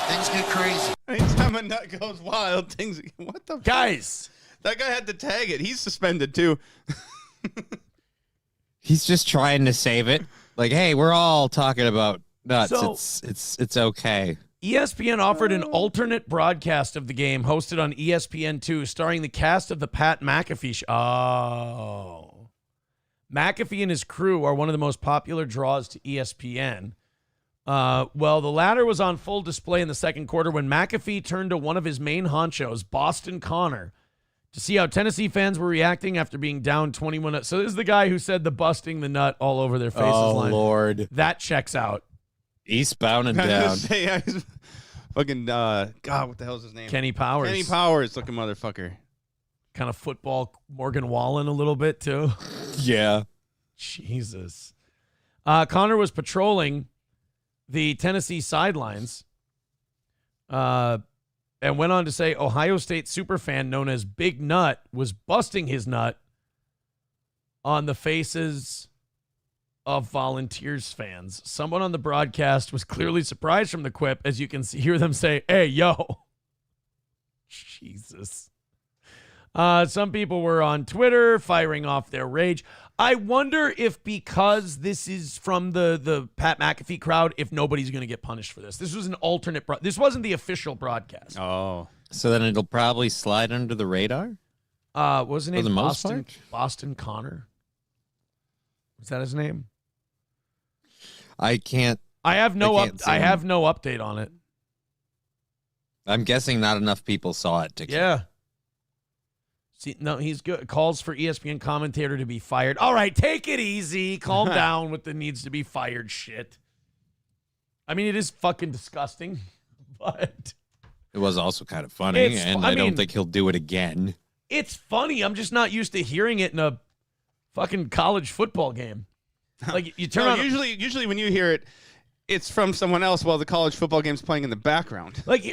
things get crazy. Anytime a nut goes wild, things. What the guys? That guy had to tag it. He's suspended too. He's just trying to save it. Like, hey, we're all talking about nuts. So- It's okay. ESPN offered an alternate broadcast of the game hosted on ESPN2 starring the cast of the Pat McAfee show. Oh. McAfee and his crew are one of the most popular draws to ESPN. Well, the latter was on full display in the second quarter when McAfee turned to one of his main honchos, Boston Connor, to see how Tennessee fans were reacting after being down 21. So this is the guy who said the busting the nut all over their faces line. Lord. That checks out. Eastbound and down. Fucking, God, what the hell is his name? Kenny Powers. Kenny Powers looking motherfucker. Kind of football Morgan Wallen a little bit, too. Yeah. Jesus. Connor was patrolling the Tennessee sidelines and went on to say Ohio State superfan known as Big Nut was busting his nut on the faces of Volunteers fans. Someone on the broadcast was clearly surprised from the quip, as you can hear them say, hey, yo. Jesus. Some people were on Twitter firing off their rage. I wonder if because this is from the Pat McAfee crowd, if nobody's going to get punished for this. This was an alternate. This wasn't the official broadcast. Oh. So then it'll probably slide under the radar? What was his name? For the most Boston, part? Boston Connor. Was that his name? I can't. I have no see update on it. I'm guessing not enough people saw it to care. Yeah. See, no, he's good. Calls for ESPN commentator to be fired. All right, take it easy. Calm down with the needs to be fired shit. I mean, it is fucking disgusting, but It was also kind of funny, and I don't think he'll do it again. It's funny. I'm just not used to hearing it in a fucking college football game. Like, you turn on. Usually when you hear it, it's from someone else while the college football game's playing in the background. Like,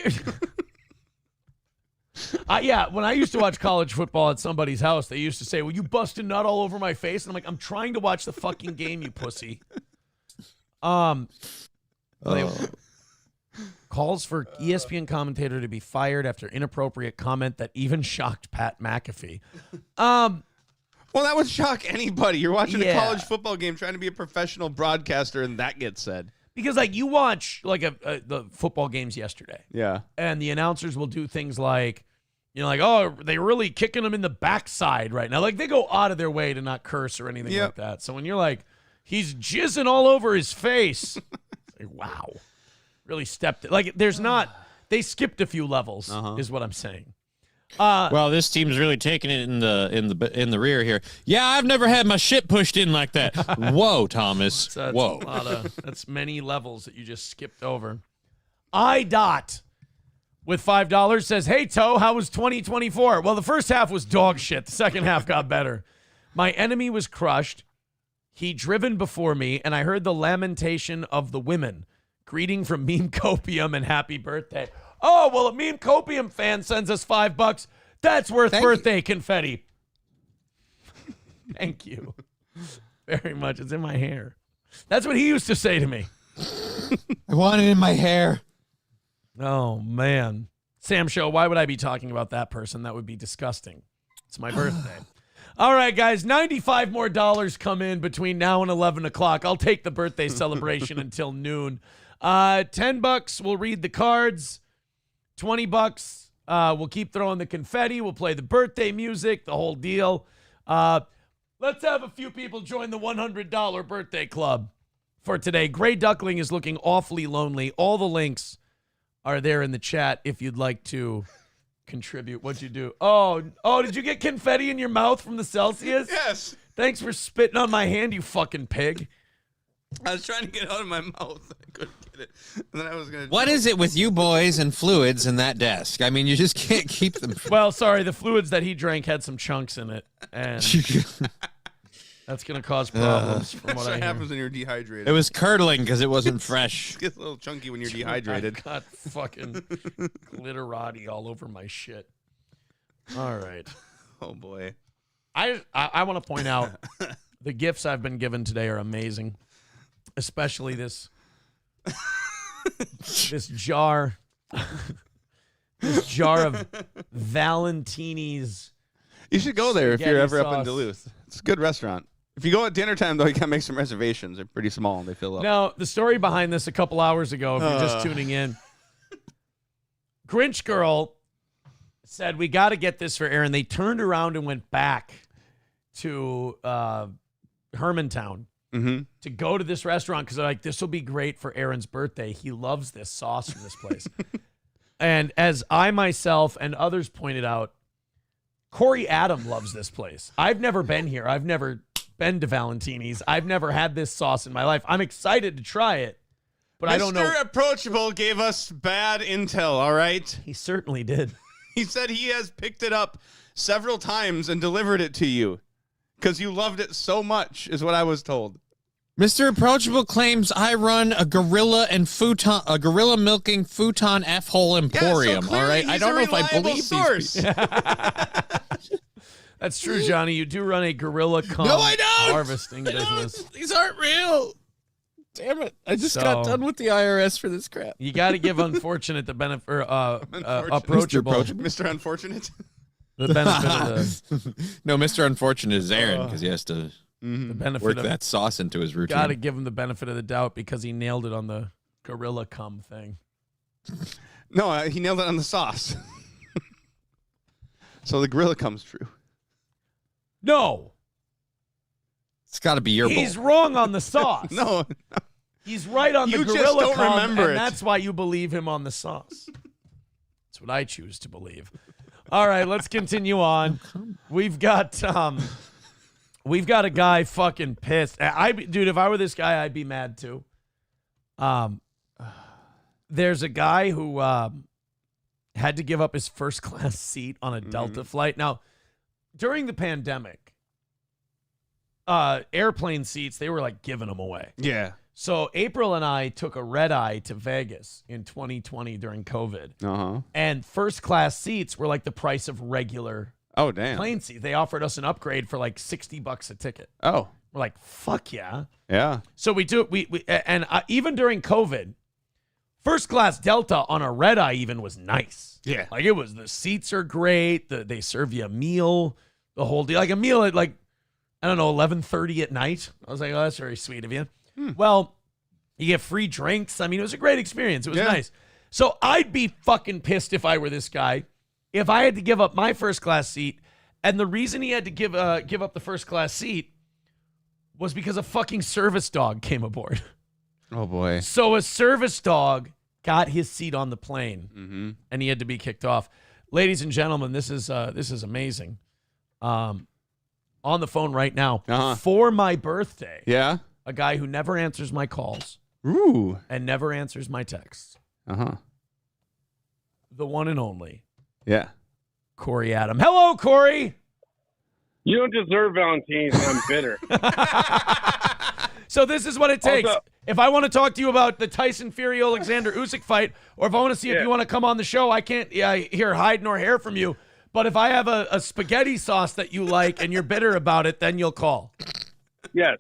yeah, when I used to watch college football at somebody's house, they used to say, well, you busted nut all over my face. And I'm like, I'm trying to watch the fucking game, you pussy. Calls for ESPN commentator to be fired after inappropriate comment that even shocked Pat McAfee. Well, that would shock anybody. You're watching a Yeah. college football game trying to be a professional broadcaster, and that gets said. Because, like, you watch, like, the football games yesterday. Yeah. And the announcers will do things like, you know, like, oh, they're really kicking them in the backside right now. Like, they go out of their way to not curse or anything like that. So when you're like, he's jizzing all over his face, it's like, wow. Really stepped it. Like, there's not They skipped a few levels, is what I'm saying. Well, this team's really taking it in the rear here. Yeah, I've never had my shit pushed in like that. Whoa, Thomas. Whoa. That's many levels that you just skipped over. IDOT with $5 says, hey, Toe, how was 2024? Well, the first half was dog shit. The second half got better. My enemy was crushed. He driven before me, and I heard the lamentation of the women. Greeting from Meme Copium and happy birthday. Oh, well, a Meme Copium fan sends us $5. That's worth birthday confetti. Thank you very much. It's in my hair. That's what he used to say to me. I want it in my hair. Oh, man. Sam Show, why would I be talking about that person? That would be disgusting. It's my birthday. All right, guys, $95 more come in between now and 11 o'clock. I'll take the birthday celebration until noon. $10, we'll read the cards. $20, we'll keep throwing the confetti. We'll play the birthday music, the whole deal. Let's have a few people join the $100 birthday club for today. Gray Duckling is looking awfully lonely. All the links are there in the chat if you'd like to contribute. What'd you do? Oh, did you get confetti in your mouth from the Celsius? Yes. Thanks for spitting on my hand, you fucking pig. I was trying to get it out of my mouth. I couldn't get it. And then I was gonna. What is it with you boys and fluids in that desk? I mean, you just can't keep them. Well, sorry, the fluids that he drank had some chunks in it, and that's going to cause problems from what I hear. happens when you're dehydrated. It was curdling because it wasn't fresh. It gets a little chunky when you're dehydrated. I got fucking glitterati all over my shit. All right. Oh, boy. I want to point out the gifts I've been given today are amazing, especially this jar. This jar of Valentini's. You should go there if you're ever up in sauce. Duluth. It's a good restaurant. If you go at dinner time, though, you got to make some reservations. They're pretty small and they fill up. Now, the story behind this a couple hours ago, if you're just tuning in, Grinch Girl said, we got to get this for Aaron. They turned around and went back to Hermantown to go to this restaurant because they're like, this will be great for Aaron's birthday. He loves this sauce from this place. And as I myself and others pointed out, Corey Adam loves this place. I've never been here. I've never been to Valentini's. I've never had this sauce in my life. I'm excited to try it, but I don't know. Mr. Approachable gave us bad intel, all right? He certainly did. He said he has picked it up several times and delivered it to you because you loved it so much, is what I was told. Mr. Approachable claims I run a gorilla milking futon F-hole emporium. Yeah, so all right, I don't know if I believe source. these. That's true, Johnny. You do run a gorilla cum harvesting business. These aren't real. Damn it! I just got done with the IRS for this crap. You got to give unfortunate the benefit, approachable, Mr. Unfortunate. the benefit of the. No, Mr. Unfortunate is Aaron because he has to The benefit work of that sauce into his routine. Got to give him the benefit of the doubt because he nailed it on the gorilla cum thing. No, he nailed it on the sauce. So the gorilla comes true. No. It's got to be your He's bowl. wrong on the sauce. No. He's right on the You just gorilla don't cum, remember and it. that's why you believe him on the sauce. That's what I choose to believe. All right, let's continue on. We've got a guy fucking pissed. Dude, if I were this guy, I'd be mad too. There's a guy who had to give up his first class seat on a Delta flight. Now, during the pandemic, airplane seats, they were like giving them away. Yeah. So April and I took a red eye to Vegas in 2020 during COVID. And first class seats were like the price of regular plane seats. They offered us an upgrade for like $60 a ticket. Oh. We're like, fuck yeah. Yeah. So we do it. Even during COVID, first class Delta on a red eye even was nice. Yeah. Like it was, the seats are great. They serve you a meal, the whole deal. Like a meal at like, I don't know, 11:30 at night. I was like, oh, that's very sweet of you. Well, you get free drinks. I mean, it was a great experience. It was nice. So I'd be fucking pissed if I were this guy, if I had to give up my first class seat. And the reason he had to give up the first class seat was because a fucking service dog came aboard. Oh, boy. So a service dog got his seat on the plane, and he had to be kicked off. Ladies and gentlemen, this is amazing. On the phone right now for my birthday. Yeah. A guy who never answers my calls. Ooh. And never answers my texts. Uh-huh. The one and only. Yeah. Corey Adam. Hello, Corey. You don't deserve Valentine's, and I'm bitter. So this is what it takes. Also, if I want to talk to you about the Tyson Fury-Alexander Usyk fight, or if I want to see if you want to come on the show, I can't hear hide nor hair from you. But if I have a spaghetti sauce that you like and you're bitter about it, then you'll call. Yes.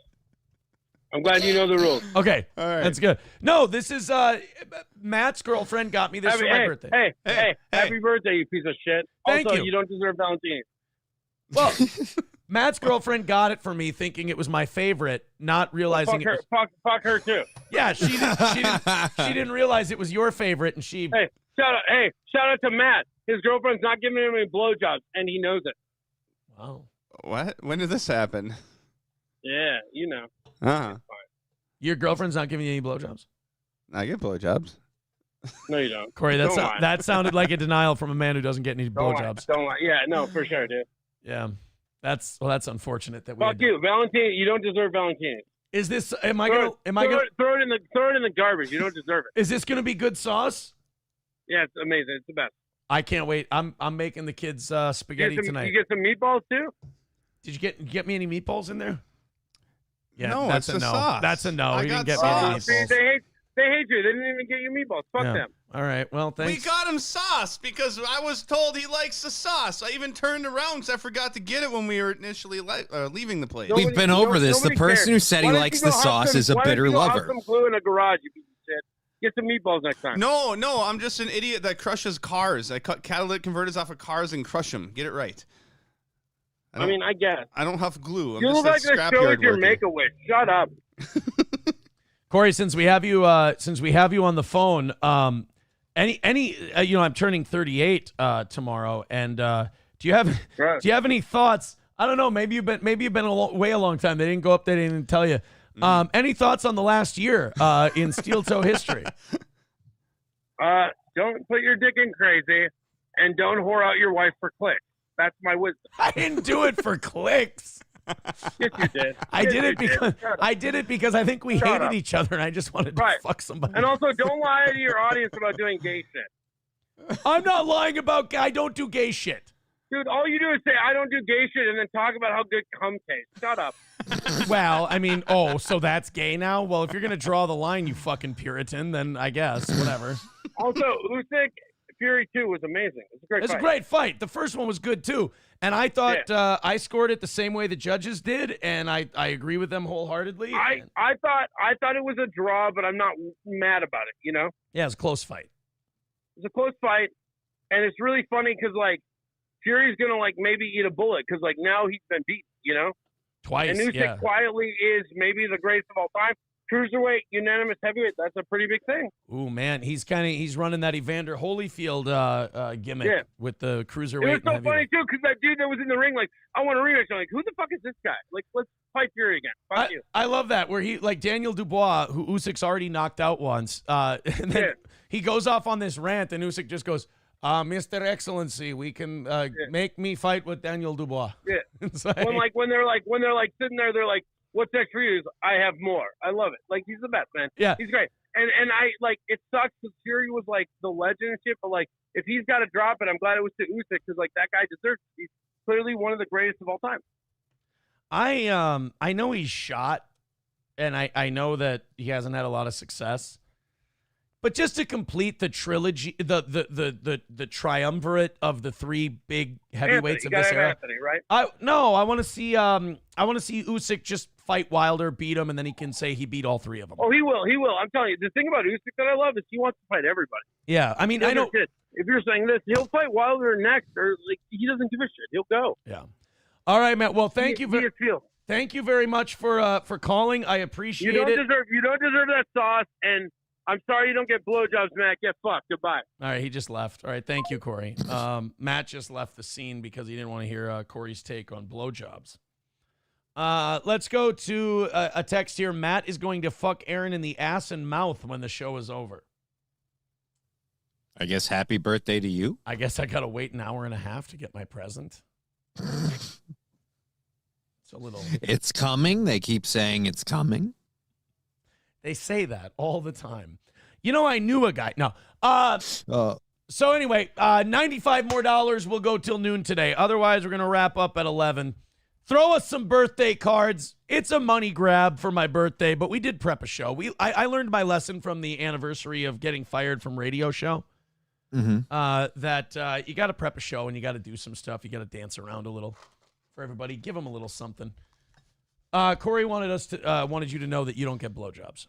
I'm glad you know the rules. Okay, all right. That's good. No, this is Matt's girlfriend got me this for my birthday. Hey, happy birthday, you piece of shit. Thank also, you. You don't deserve Valentine's. Well, Matt's girlfriend got it for me thinking it was my favorite, not realizing Well, fuck her too. Yeah, she didn't realize it was your favorite, and she. Hey, shout out to Matt. His girlfriend's not giving him any blowjobs, and he knows it. Wow. What? When did this happen? Yeah, you know. Your girlfriend's not giving you any blowjobs? I get blowjobs. No, you don't. Corey, Don't lie. that sounded like a denial from a man who doesn't get any Don't lie. blowjobs. Don't lie. Yeah, no, for sure, dude. Yeah, that's unfortunate that we. Fuck you, Valentine. You don't deserve Valentine. Is this? Throw it in the garbage? You don't deserve it. Is this gonna be good sauce? Yeah, it's amazing. It's the best. I can't wait. I'm making the kids spaghetti tonight. You get some meatballs too? Did you get me any meatballs in there? Yeah, No, that's it's a the no. sauce. That's a no. I You didn't got get me any sauce. meatballs. They hate you. They didn't even get you meatballs. Fuck Yeah. them. All right. Well, thanks. We got him sauce because I was told he likes the sauce. I even turned around because I forgot to get it when we were initially leaving the place. We've been over this. The person who said he likes the sauce is a bitter Why don't lover. you go have some glue in a garage, you piece of shit? Get some meatballs next time. No, I'm just an idiot that crushes cars. I cut catalytic converters off of cars and crush them. Get it right. I mean, I guess. I don't have glue. I'm You just look like a the show scrapyard at your worker. Make-A-Wish. Shut up. Corey, since we have you on the phone, I'm turning 38 tomorrow, and do you have any thoughts? I don't know. Maybe you've been a long time. They didn't go up there. They didn't tell you. Any thoughts on the last year in steel toe history? Don't put your dick in crazy, and don't whore out your wife for clicks. That's my wisdom. I didn't do it for clicks. Yes, you did. I Yes, did you it because I did it because I think we Shut hated up. each other, and I just wanted to fuck somebody. And also, don't lie to your audience about doing gay shit. I'm not lying about. I don't do gay shit. Dude, all you do is say, I don't do gay shit, and then talk about how good cum tastes. Shut up. Well, I mean, so that's gay now? Well, if you're going to draw the line, you fucking Puritan, then I guess, whatever. Also, Usyk Fury 2 was amazing. It was a great It's fight. a great fight. The first one was good, too. And I thought I scored it the same way the judges did, and I agree with them wholeheartedly. I thought it was a draw, but I'm not mad about it, you know? Yeah, it was a close fight. It's a close fight, and it's really funny because, like, Fury's going to, like, maybe eat a bullet because, like, now he's been beaten, you know? Twice, And Usyk yeah. quietly is maybe the greatest of all time. Cruiserweight, unanimous heavyweight, that's a pretty big thing. Ooh, man, he's running that Evander Holyfield gimmick with the cruiserweight. It was so and funny, heavyweight. too, because that dude that was in the ring, like, I want a rematch. I'm like, who the fuck is this guy? Like, let's fight Fury again. Fuck you. I love that, where he, like Daniel Dubois, who Usyk's already knocked out once, and then he goes off on this rant, and Usyk just goes, Mr. Excellency, we can make me fight with Daniel Dubois. Yeah. It's like- when they're sitting there, they're like, what's next for you? He's, I have more. I love it. Like, he's the best, man. Yeah. He's great. And I, like, it sucks because Fury was, like, the legend and shit, but, like, if he's got to drop it, I'm glad it was to Usyk because, like, that guy deserves it. He's clearly one of the greatest of all time. I know he's shot, and I know that he hasn't had a lot of success. But just to complete the trilogy, the triumvirate of the three big heavyweights of this era. Anthony, right? I want to see Usyk just fight Wilder, beat him, and then he can say he beat all three of them. Oh, he will. He will. I'm telling you, the thing about Usyk that I love is he wants to fight everybody. Yeah, I mean, I know. If you're saying this, he'll fight Wilder next, or like he doesn't give a shit. He'll go. Yeah. All right, Matt. Well, thank you very much for calling. I appreciate it. You don't deserve that sauce, and I'm sorry you don't get blowjobs, Matt. Get fucked. Goodbye. All right, he just left. All right, thank you, Corey. Matt just left the scene because he didn't want to hear Corey's take on blowjobs. Let's go to a text here. Matt is going to fuck Aaron in the ass and mouth when the show is over. I guess happy birthday to you. I guess I got to wait an hour and a half to get my present. It's a little. It's coming. They keep saying it's coming. They say that all the time. You know, I knew a guy. No. So anyway, $95 more will go till noon today. Otherwise, we're going to wrap up at 11. Throw us some birthday cards. It's a money grab for my birthday, but we did prep a show. I learned my lesson from the anniversary of getting fired from radio show. That you got to prep a show and you got to do some stuff. You got to dance around a little for everybody. Give them a little something. Corey wanted you to know that you don't get blowjobs.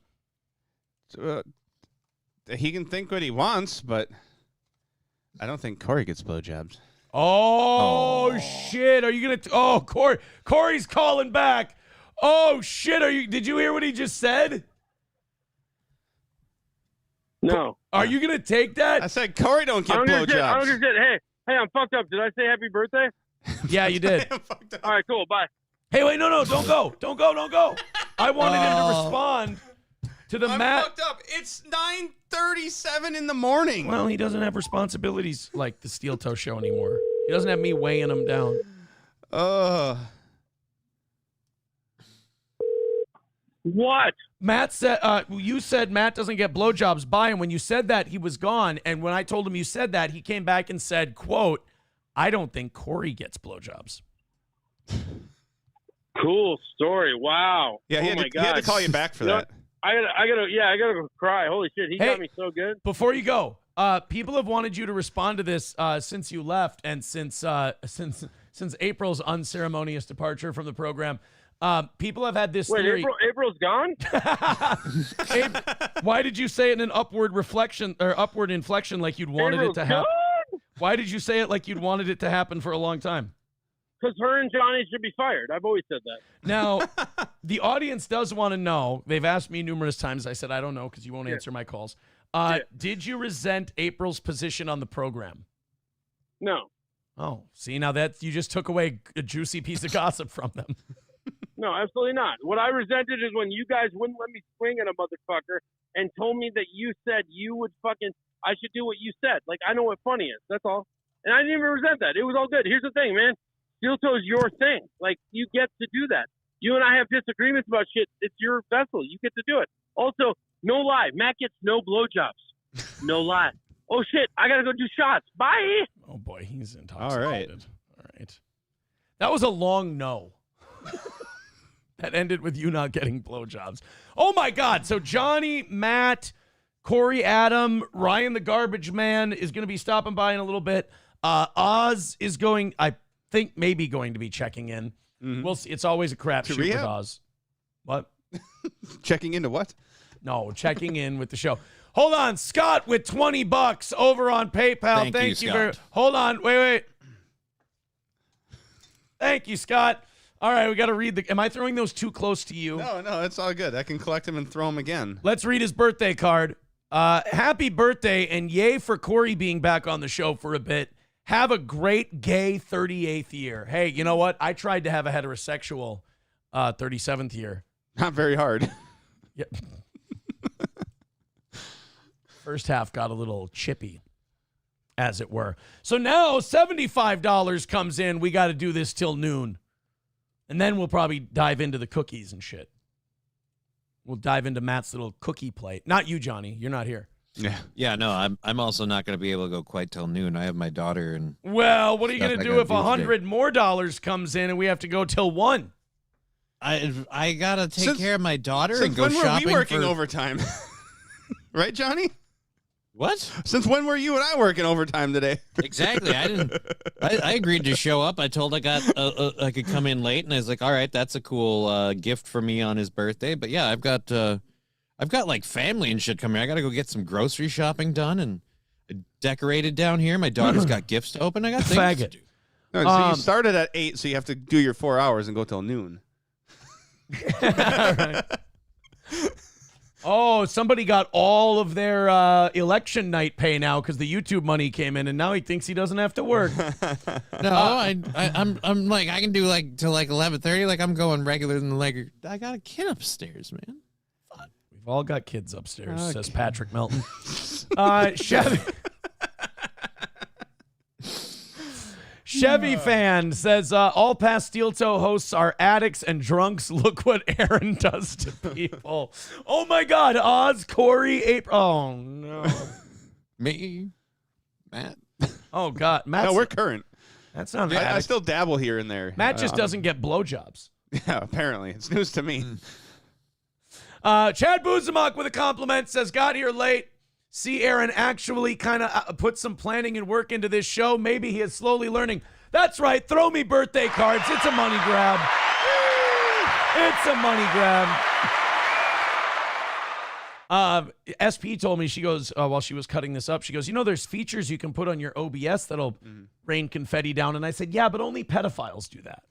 He can think what he wants, but I don't think Corey gets blowjobs. Oh, shit. Are you going to... Corey's calling back. Oh, shit. Did you hear what he just said? No. Are you going to take that? I said Corey don't get I'm gonna blowjobs. say, hey, I'm fucked up. Did I say happy birthday? Yeah, you did. All right, cool. Bye. Hey, wait, no, don't go. Don't go. I wanted him to respond to the I'm fucked up. It's 9:37 in the morning. Well, he doesn't have responsibilities like the Steel Toe Show anymore. He doesn't have me weighing him down. What? Matt said, you said Matt doesn't get blowjobs by him. When you said that, he was gone. And when I told him you said that, he came back and said, quote, I don't think Corey gets blowjobs. Cool story. Wow. Yeah, he had to call you back for that. I gotta go cry. Holy shit, he got me so good. Before you go, people have wanted you to respond to this since you left and since April's unceremonious departure from the program. People have had this theory. April's gone? Why did you say it in an upward inflection like you'd wanted it to happen? Why did you say it like you'd wanted it to happen for a long time? Because her and Johnny should be fired. I've always said that. Now, the audience does want to know. They've asked me numerous times. I said, I don't know because you won't answer my calls. Did you resent April's position on the program? No. Oh, see, now that you just took away a juicy piece of gossip from them. No, absolutely not. What I resented is when you guys wouldn't let me swing at a motherfucker and told me that you said you would I should do what you said. Like, I know what funny is. That's all. And I didn't even resent that. It was all good. Here's the thing, man. Steel Toe is your thing. Like, you get to do that. You and I have disagreements about shit. It's your vessel. You get to do it. Also, no lie. Matt gets no blowjobs. No lie. Oh, shit. I got to go do shots. Bye. Oh, boy. He's intoxicated. All right. That was a long no. That ended with you not getting blowjobs. Oh, my God. So Johnny, Matt, Corey, Adam, Ryan the Garbage Man is going to be stopping by in a little bit. Oz is going, I think, maybe going to be checking in. Mm-hmm. We'll see. It's always a crapshoot with Oz. What? Checking into what? No, checking in with the show. Hold on. Scott with $20 over on PayPal. Thank you very. Hold on. Wait. Thank you, Scott. All right, we got to read am I throwing those too close to you? No, it's all good. I can collect them and throw them again. Let's read his birthday card. Happy birthday, and yay for Corey being back on the show for a bit. Have a great gay 38th year. Hey, you know what? I tried to have a heterosexual 37th year. Not very hard. Yeah. First half got a little chippy, as it were. So now $75 comes in. We got to do this till noon. And then we'll probably dive into the cookies and shit. We'll dive into Matt's little cookie plate. Not you, Johnny. You're not here. Yeah, no, I'm also not going to be able to go quite till noon. I have my daughter and. Well, what are you going to do if $100 more comes in and we have to go till 1? I got to take care of my daughter and go when shopping. When were we working overtime? Right, Johnny? What? Since when were you and I working overtime today? Exactly. I agreed to show up. I told I could come in late, and I was like, all right, that's a cool gift for me on his birthday. But yeah, I've got like family and shit coming. I got to go get some grocery shopping done and decorated down here. My daughter's got gifts to open. I got things to do. No, so you started at 8, so you have to do your 4 hours and go till noon. All right. Oh, somebody got all of their election night pay now because the YouTube money came in, and now he thinks he doesn't have to work. No, I'm like I can do like till like 11:30. Like I'm going regular than like I got a kid upstairs, man. We've all got kids upstairs, says Patrick Melton. Chevy fan says, all past Steel Toe hosts are addicts and drunks. Look what Aaron does to people. Oh, my God. Oz, Corey, April. Oh, no. Me, Matt. Oh, God. Matt's, No, we're current. That's not I still dabble here and there. Matt just doesn't get blowjobs. Yeah, apparently. It's news to me. Chad Buzamok with a compliment says, got here late. See Aaron actually kind of put some planning and work into this show. Maybe he is slowly learning. That's right. Throw me birthday cards. It's a money grab. It's a money grab. SP told me, she goes, while she was cutting this up, she goes, there's features you can put on your OBS that'll rain confetti down. And I said, yeah, but only pedophiles do that.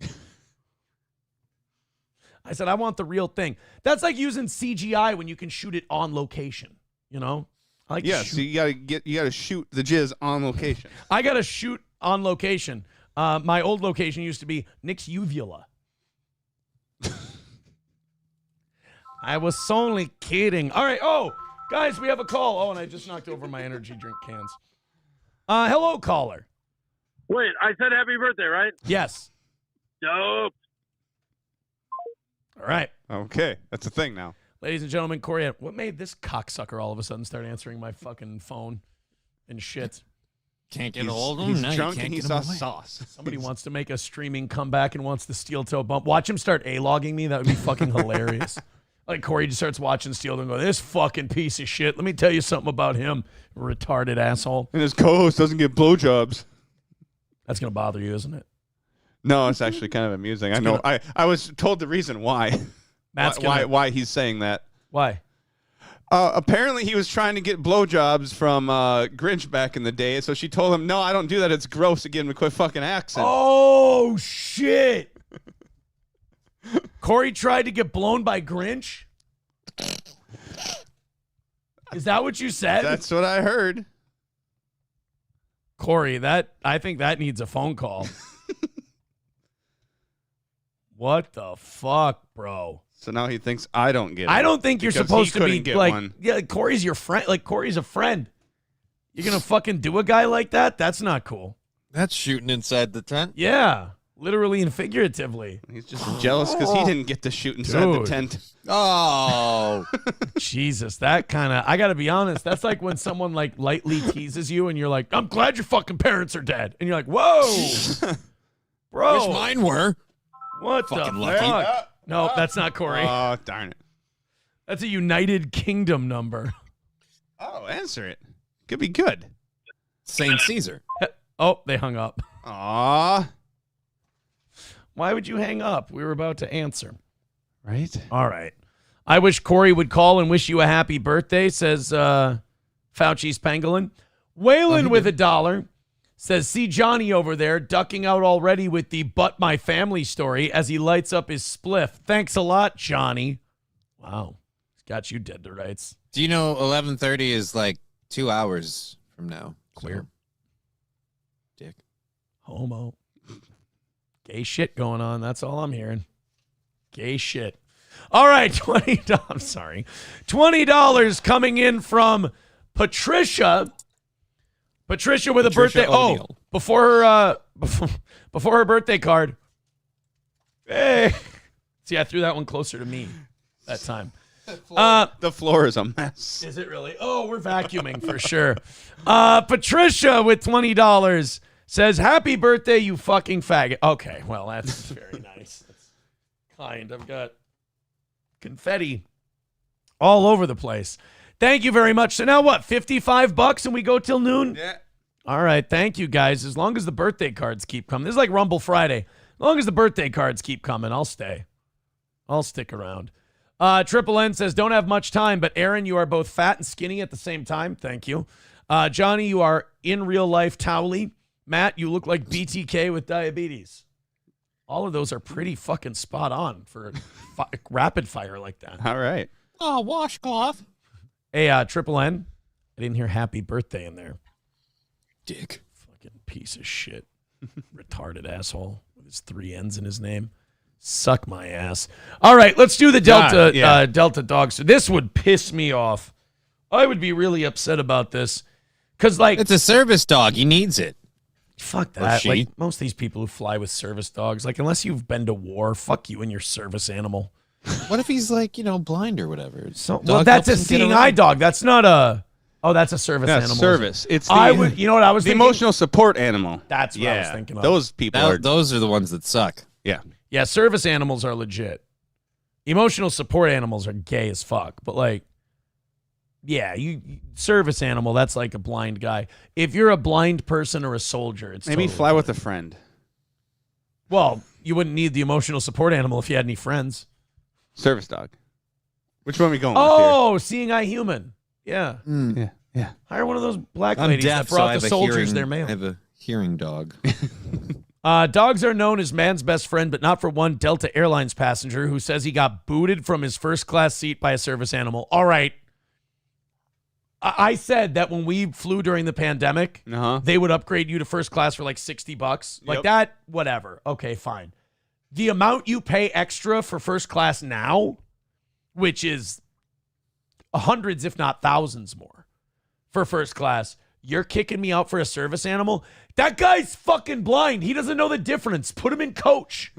I said, I want the real thing. That's like using CGI when you can shoot it on location, I like so you gotta shoot the jizz on location. I gotta shoot on location. My old location used to be Nick's uvula. I was only kidding. All right. Oh, guys, we have a call. Oh, and I just knocked over my energy drink cans. Hello, caller. Wait, I said happy birthday, right? Yes. Dope. All right. Okay, that's a thing now. Ladies and gentlemen, Corey, what made this cocksucker all of a sudden start answering my fucking phone and shit? Can't get a hold of him. He's drunk and he saw sauce. Somebody wants to make a streaming comeback and wants the Steel Toe bump. Watch him start A-logging me. That would be fucking hilarious. Like Corey just starts watching Steel Toe and go, this fucking piece of shit. Let me tell you something about him, retarded asshole. And his co-host doesn't get blowjobs. That's going to bother you, isn't it? No, it's actually kind of amusing. I know. I was told the reason why. Why he's saying that. Why? Apparently he was trying to get blowjobs from Grinch back in the day, so she told him, no, I don't do that. It's gross to get him to quit fucking accent. Oh, shit. Corey tried to get blown by Grinch? Is that what you said? That's what I heard. Corey, I think that needs a phone call. What the fuck, bro? So now he thinks I don't get it. I don't think you're supposed to be like, one. Yeah, Corey's your friend. Like, Corey's a friend. You're going to fucking do a guy like that? That's not cool. That's shooting inside the tent. Yeah, literally and figuratively. He's just jealous because he didn't get to shoot inside the tent. Oh. Jesus, that kind of, I got to be honest, that's like when someone like lightly teases you and you're like, I'm glad your fucking parents are dead. And you're like, whoa. Bro. Wish mine were. What fucking the lucky. fuck? No, that's not Corey. Oh, darn it. That's a United Kingdom number. Oh, answer it. Could be good. St. Caesar. Oh, they hung up. Aw. Why would you hang up? We were about to answer. Right? All right. I wish Corey would call and wish you a happy birthday, says Fauci's Pangolin. Waylon with $1 says, see Johnny over there ducking out already with the "but my family" story as he lights up his spliff. Thanks a lot, Johnny. Wow. He's got you dead to rights. Do you know 11:30 is like 2 hours from now? Queer. So. Dick. Homo. Gay shit going on. That's all I'm hearing. Gay shit. All right, $20. I'm sorry. $20 coming in from Patricia. Patricia with a birthday. O'Neill. Oh, before her birthday card. Hey. See, I threw that one closer to me that time. The floor is a mess. Is it really? Oh, we're vacuuming for sure. Patricia with $20 says, happy birthday, you fucking faggot. Okay, well, that's very nice. That's kind. I've got confetti all over the place. Thank you very much. So now what, $55 and we go till noon? Yeah. All right, thank you, guys. As long as the birthday cards keep coming. This is like Rumble Friday. As long as the birthday cards keep coming, I'll stay. I'll stick around. Triple N says, don't have much time, but Aaron, you are both fat and skinny at the same time. Thank you. Johnny, you are in real life towely. Matt, you look like BTK with diabetes. All of those are pretty fucking spot on for rapid fire like that. All right. Oh, washcloth. Hey, Triple N, I didn't hear happy birthday in there. Dick. Fucking piece of shit. Retarded asshole with his 3 N's in his name. Suck my ass. All right, let's do the Delta Delta dog. So this would piss me off. I would be really upset about this. Because, like, it's a service dog. He needs it. Fuck Or that. she. Like most of these people who fly with service dogs, like unless you've been to war, fuck you and your service animal. What if he's like, blind or whatever? So, well, that's a seeing eye dog. That's not a. Oh, that's a service That's animal. service. It's the, I would. You know what I was the thinking? emotional support animal. That's what I was thinking of. Those people are. Those are the ones that suck. Yeah. Yeah, service animals are legit. Emotional support animals are gay as fuck. But like, yeah, you service animal. That's like a blind guy. If you're a blind person or a soldier, it's Maybe totally fly fine. with a friend. Well, you wouldn't need the emotional support animal if you had any friends. Service dog. Which one are we going Oh, seeing eye human. Yeah. with here? Yeah. Hire one of those black I'm ladies deaf, that brought so I the have soldiers a hearing, their mail. I have a hearing dog. Dogs are known as man's best friend, but not for one Delta Airlines passenger who says he got booted from his first class seat by a service animal. All right. I said that when we flew during the pandemic, they would upgrade you to first class for like $60. Like that, whatever. Okay, fine. The amount you pay extra for first class now, which is hundreds, if not thousands more for first class, you're kicking me out for a service animal? That guy's fucking blind. He doesn't know the difference. Put him in coach.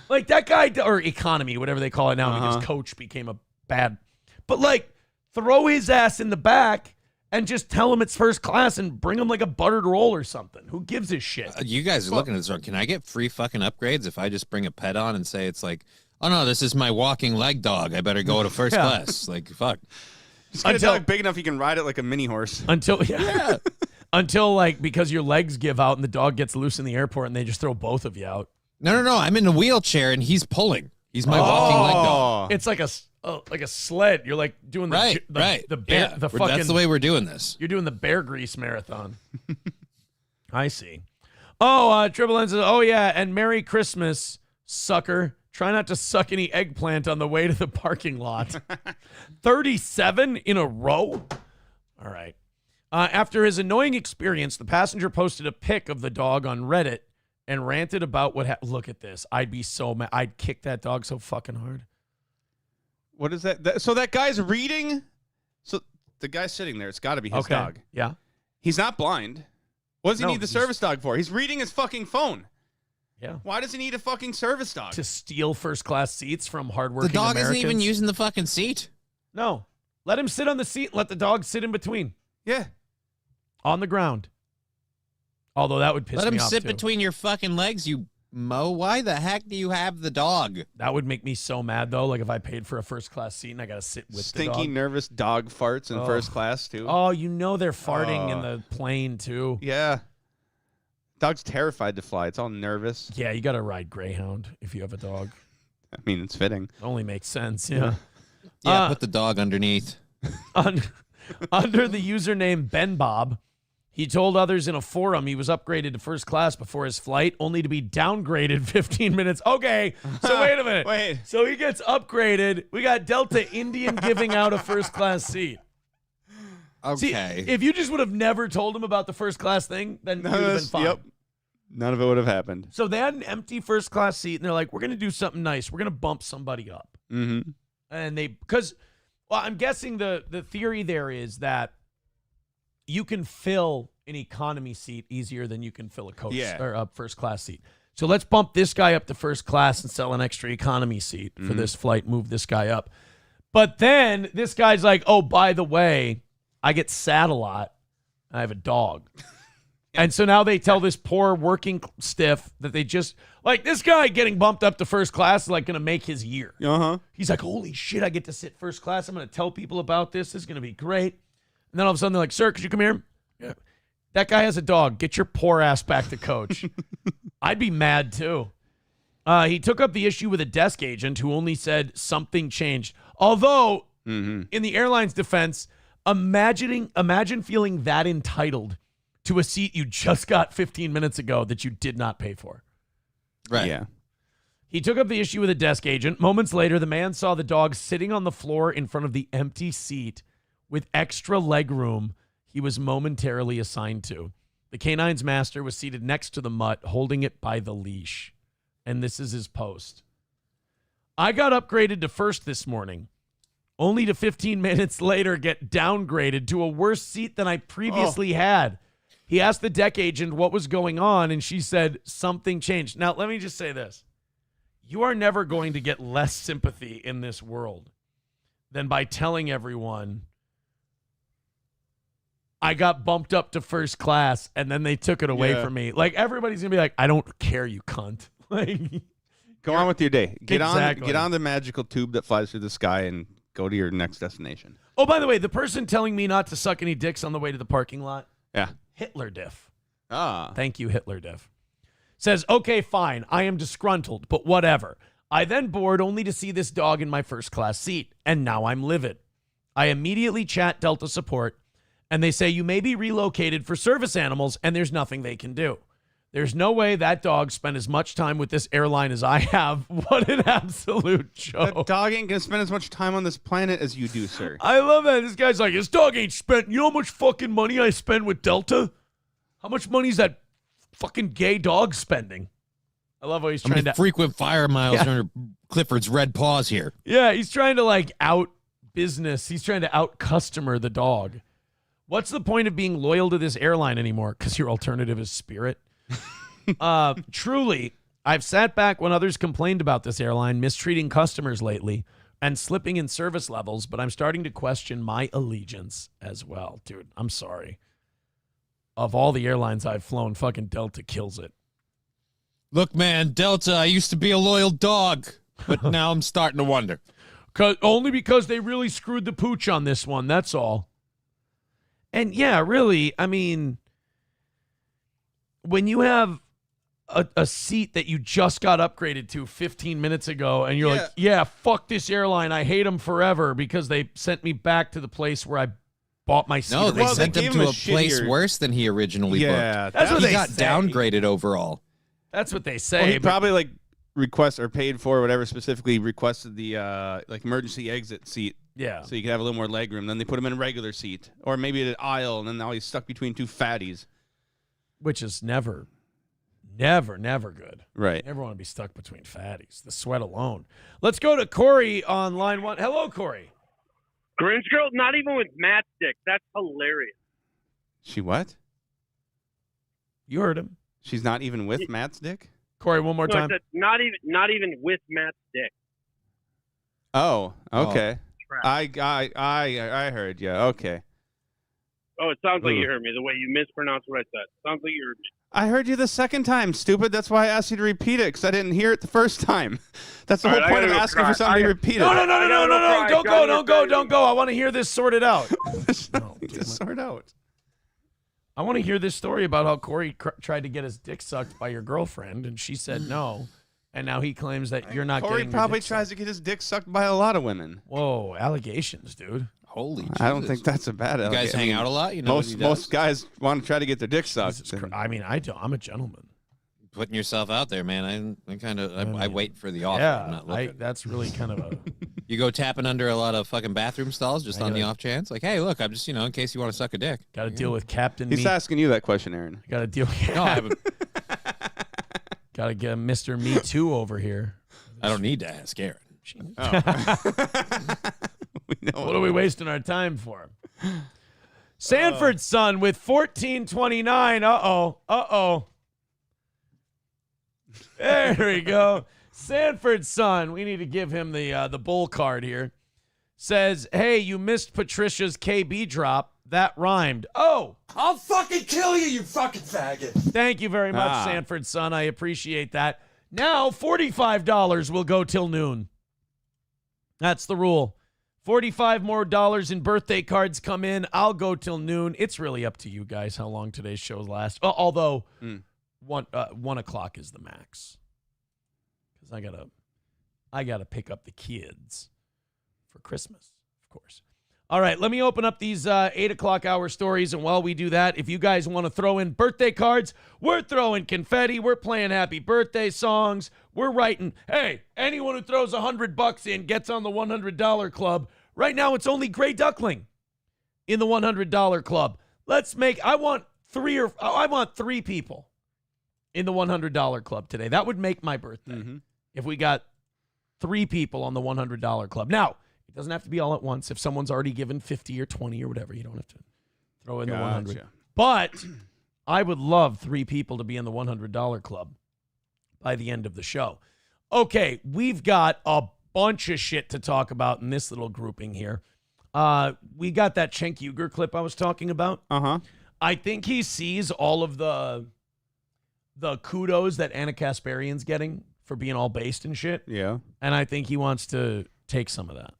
Like that guy, or economy, whatever they call it now, because coach became a bad. But like, throw his ass in the back and just tell him it's first class and bring him like a buttered roll or something. Who gives a shit? You guys are looking at this wrong. Can I get free fucking upgrades if I just bring a pet on and say it's like, oh no, this is my walking leg dog. I better go to first class. Like, fuck. Just get a dog big enough you can ride it like a mini horse. Until until like because your legs give out and the dog gets loose in the airport and they just throw both of you out. No. I'm in a wheelchair and he's pulling. He's my walking leg dog. It's like a sled. You're like doing the right. the bear Yeah, the fucking. that's the way we're doing this. You're doing the Bear Grease marathon. I see. Oh, Triple N says, oh yeah, and Merry Christmas, sucker. Try not to suck any eggplant on the way to the parking lot. 37 in a row? All right. After his annoying experience, the passenger posted a pic of the dog on Reddit and ranted about what happened. Look at this. I'd be so mad. I'd kick that dog so fucking hard. What is that? So that guy's reading? So the guy's sitting there. It's got to be his dog. Yeah. He's not blind. What does he need the service dog for? He's reading his fucking phone. Yeah. Why does he need a fucking service dog? To steal first class seats from hardworking The dog Americans? isn't even using the fucking seat. No. Let him sit on the seat and let the dog sit in between. Yeah. On the ground. Although that would piss me off. Let him sit too. between your fucking legs, you mo. Why the heck do you have the dog? That would make me so mad though. Like if I paid for a first class seat and I got to sit with the Stinky, dog. nervous dog farts in first class too. Oh, you know they're farting in the plane too. Yeah. Dog's terrified to fly. It's all nervous. Yeah, you got to ride Greyhound if you have a dog. I mean, it's fitting. Only makes sense. Yeah. Yeah, put the dog underneath. Under the username Ben Bob, he told others in a forum he was upgraded to first class before his flight, only to be downgraded 15 minutes. Okay, so wait a minute. Wait. So he gets upgraded. We got Delta Indian giving out a first class seat. Okay. See, if you just would have never told him about the first class thing, then you would have been fine. Yep. None of it would have happened. So they had an empty first class seat, and they're like, we're going to do something nice. We're going to bump somebody up. Mm-hmm. And because I'm guessing the theory there is that you can fill an economy seat easier than you can fill a coach or a first class seat. So let's bump this guy up to first class and sell an extra economy seat for this flight, move this guy up. But then this guy's like, oh, by the way, I get sad a lot. I have a dog. And so now they tell this poor working stiff that they just, like, this guy getting bumped up to first class is, like, going to make his year. Uh-huh. He's like, holy shit, I get to sit first class. I'm going to tell people about this. This is going to be great. And then all of a sudden they're like, sir, could you come here? Yeah. That guy has a dog. Get your poor ass back to coach. I'd be mad, too. He took up the issue with a desk agent who only said something changed. Although, in the airline's defense, imagine feeling that entitled to a seat you just got 15 minutes ago that you did not pay for. Right. Yeah. He took up the issue with a desk agent. Moments later, the man saw the dog sitting on the floor in front of the empty seat with extra leg room he was momentarily assigned to. The canine's master was seated next to the mutt, holding it by the leash. And this is his post. I got upgraded to first this morning, only to 15 minutes later get downgraded to a worse seat than I previously had. He asked the deck agent what was going on, and she said something changed. Now, let me just say this. You are never going to get less sympathy in this world than by telling everyone, I got bumped up to first class, and then they took it away from me. Like, everybody's going to be like, I don't care, you cunt. Like, go on with your day. Get Exactly. on the magical tube that flies through the sky and go to your next destination. Oh, by the way, the person telling me not to suck any dicks on the way to the parking lot, Yeah. Hitler diff. Ah. Thank you, Hitler diff. Says, okay, fine, I am disgruntled, but whatever. I then board only to see this dog in my first class seat, and now I'm livid. I immediately chat Delta support, and they say you may be relocated for service animals, and there's nothing they can do. There's no way that dog spent as much time with this airline as I have. What an absolute joke. That dog ain't going to spend as much time on this planet as you do, sir. I love that. This guy's like, this dog ain't spent. You know how much fucking money I spend with Delta? How much money is that fucking gay dog spending? I love how he's How trying many to frequent fire miles under Clifford's red paws here. Yeah, he's trying to like out business. He's trying to out customer the dog. What's the point of being loyal to this airline anymore? Because your alternative is Spirit. Truly, I've sat back when others complained about this airline mistreating customers lately and slipping in service levels, but I'm starting to question my allegiance as well. Dude, I'm sorry. Of all the airlines I've flown, fucking Delta kills it. Look, man, Delta, I used to be a loyal dog, but now I'm starting to wonder. Only because they really screwed the pooch on this one, that's all. And yeah, really, I mean, when you have a seat that you just got upgraded to 15 minutes ago, and you're like, yeah, fuck this airline, I hate them forever because they sent me back to the place where I bought my seat. No, they sent him to a place worse than he originally booked. That's what he they got say. downgraded overall. That's what they say. Well, he but- probably like request or paid for whatever specifically requested the like emergency exit seat. Yeah. So you could have a little more leg room. Then they put him in a regular seat, or maybe an aisle, and then now he's stuck between two fatties. Which is never good. Right. Never want to be stuck between fatties. The sweat alone. Let's go to Corey on line one. Hello, Corey. Grinch girl, not even with matchstick. That's hilarious. She what? You heard him. She's not even with Matt's dick? Corey, one more No, I time. said not even with matchstick. Oh, okay. Crap. I heard you. Okay. Oh, it sounds like Ooh. you heard me. The way you mispronounced what I said. Sounds like you heard me. I heard you the second time, stupid. That's why I asked you to repeat it, because I didn't hear it the first time. That's the All whole right, I point of gotta go asking cry. for somebody to repeat it. No. Don't go. I want to hear this sorted out. Just sort out. I want to hear this story about how Corey tried to get his dick sucked by your girlfriend, and she said no. And now he claims that you're not Corey getting probably your dick tries to get his dick sucked by a lot of women. Whoa, allegations, dude. Holy Jesus. I don't think that's a bad You guys hang out a lot? You know what he most does? guys want to try to get their dick sucked. I mean, I don't. I'm a gentleman. Putting yourself out there, man. I wait for the offer. Yeah, I'm not looking. that's really kind of a. You go tapping under a lot of fucking bathroom stalls just I on the gotta- off chance. Like, hey, look, I'm just, in case you want to suck a dick. Got to deal with Captain. He's asking you that question, Aaron. Got to deal. No, I haven't. Got to get Mr. Me Too over here. I don't need to ask Aaron. What are we wasting our time for? Sanford's son with 1429. Uh-oh. There we go. Sanford's son. We need to give him the bull card here. Says, hey, you missed Patricia's KB drop. That rhymed. Oh. I'll fucking kill you, you fucking faggot. Thank you very much, Sanford's son. I appreciate that. Now, $45 will go till noon. That's the rule. $45 more in birthday cards come in. I'll go till noon. It's really up to you guys how long today's show lasts. Although 1 o'clock is the max. Because I gotta pick up the kids for Christmas, of course. All right, let me open up these 8 o'clock hour stories. And while we do that, if you guys want to throw in birthday cards, we're throwing confetti. We're playing happy birthday songs. We're writing, hey, anyone who throws $100 in gets on the $100 club. Right now, it's only Gray Duckling in the $100 club. I want 3 people in the $100 club today. That would make my birthday if we got 3 people on the $100 club. Now, it doesn't have to be all at once. If someone's already given 50 or 20 or whatever, you don't have to throw in the 100. But I would love 3 people to be in the $100 club by the end of the show. Okay, we've got a bunch of shit to talk about in this little grouping here. We got that Cenk Uygur clip I was talking about. Uh-huh. I think he sees all of the kudos that Anna Kasparian's getting for being all based and shit. Yeah. And I think he wants to take some of that.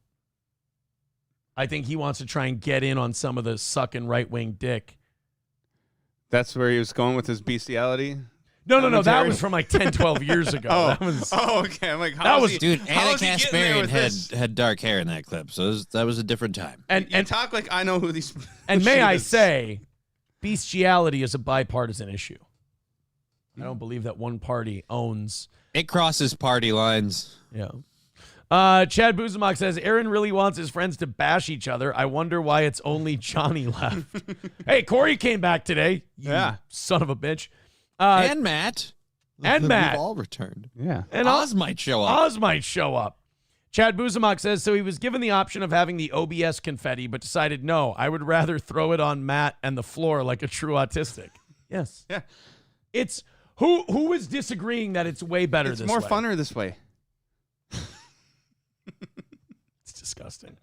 I think he wants to try and get in on some of the sucking right-wing dick. That's where he was going with his bestiality? No. That was from like 10, 12 years ago. Okay. I'm like, how is he, dude, how Anna is he getting there Kasparian with this? had dark hair in that clip, so that was a different time. And talk like I know who these. And may shit I is. say, bestiality is a bipartisan issue. I don't believe that one party owns. It crosses party lines. Yeah. Chad Buzamok says, Aaron really wants his friends to bash each other. I wonder why it's only Johnny left. Hey, Corey came back today. You son of a bitch. And Matt. And Matt. We've all returned. Yeah. And Oz might show up. Oz might show up. Chad Buzamok says, so he was given the option of having the OBS confetti, but decided, no, I would rather throw it on Matt and the floor like a true autistic. Yes. Yeah. It's, who is disagreeing that it's way better It's this more way? funner this way. It's disgusting.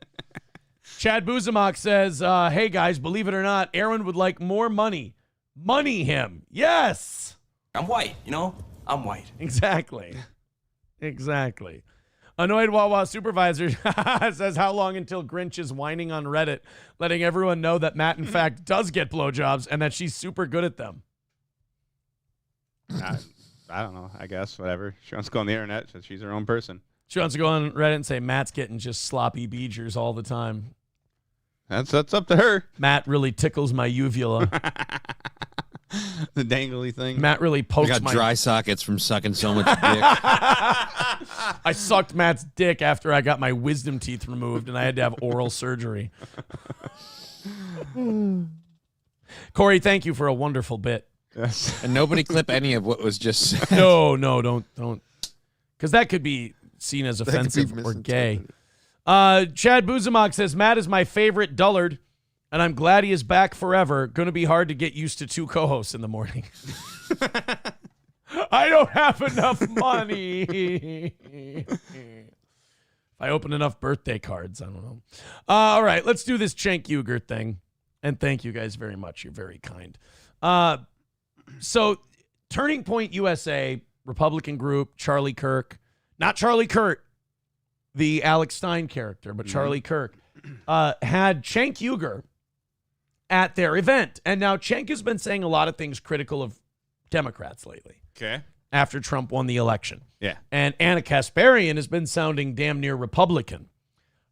Chad Buzamok says, hey, guys, believe it or not, Aaron would like more money. Money him. Yes. I'm white, you know? I'm white. Exactly. Exactly. Annoyed Wawa Supervisor says, how long until Grinch is whining on Reddit, letting everyone know that Matt, in fact, does get blowjobs and that she's super good at them? I don't know. I guess. Whatever. She wants to go on the internet, so she's her own person. She wants to go on Reddit and say, Matt's getting just sloppy beegers all the time. That's up to her. Matt really tickles my uvula. The dangly thing. Matt really pokes I got my dry sockets from sucking so much dick. I sucked Matt's dick after I got my wisdom teeth removed and I had to have oral surgery. Corey, thank you for a wonderful bit. Yes. And nobody clip any of what was just said. No, don't. Because that could be seen as offensive or gay. Chad Buzamok says, Matt is my favorite dullard, and I'm glad he is back forever. Going to be hard to get used to 2 co-hosts in the morning. I don't have enough money. If I open enough birthday cards, I don't know. All right, let's do this Cenk Uygur thing. And thank you guys very much. You're very kind. So, Turning Point USA, Republican group, Charlie Kirk, not Charlie Kurt, the Alex Stein character, but Charlie Kirk, had Cenk Uygur at their event. And now Cenk has been saying a lot of things critical of Democrats lately. Okay. After Trump won the election. Yeah. And Anna Kasparian has been sounding damn near Republican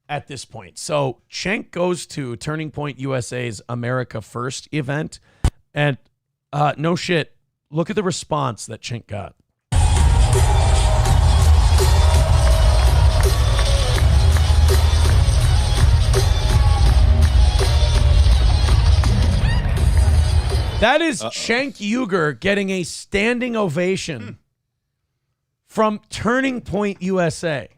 at this point. So Cenk goes to Turning Point USA's America First event. And no shit, look at the response that Cenk got. That is Cenk Uygur getting a standing ovation from Turning Point USA.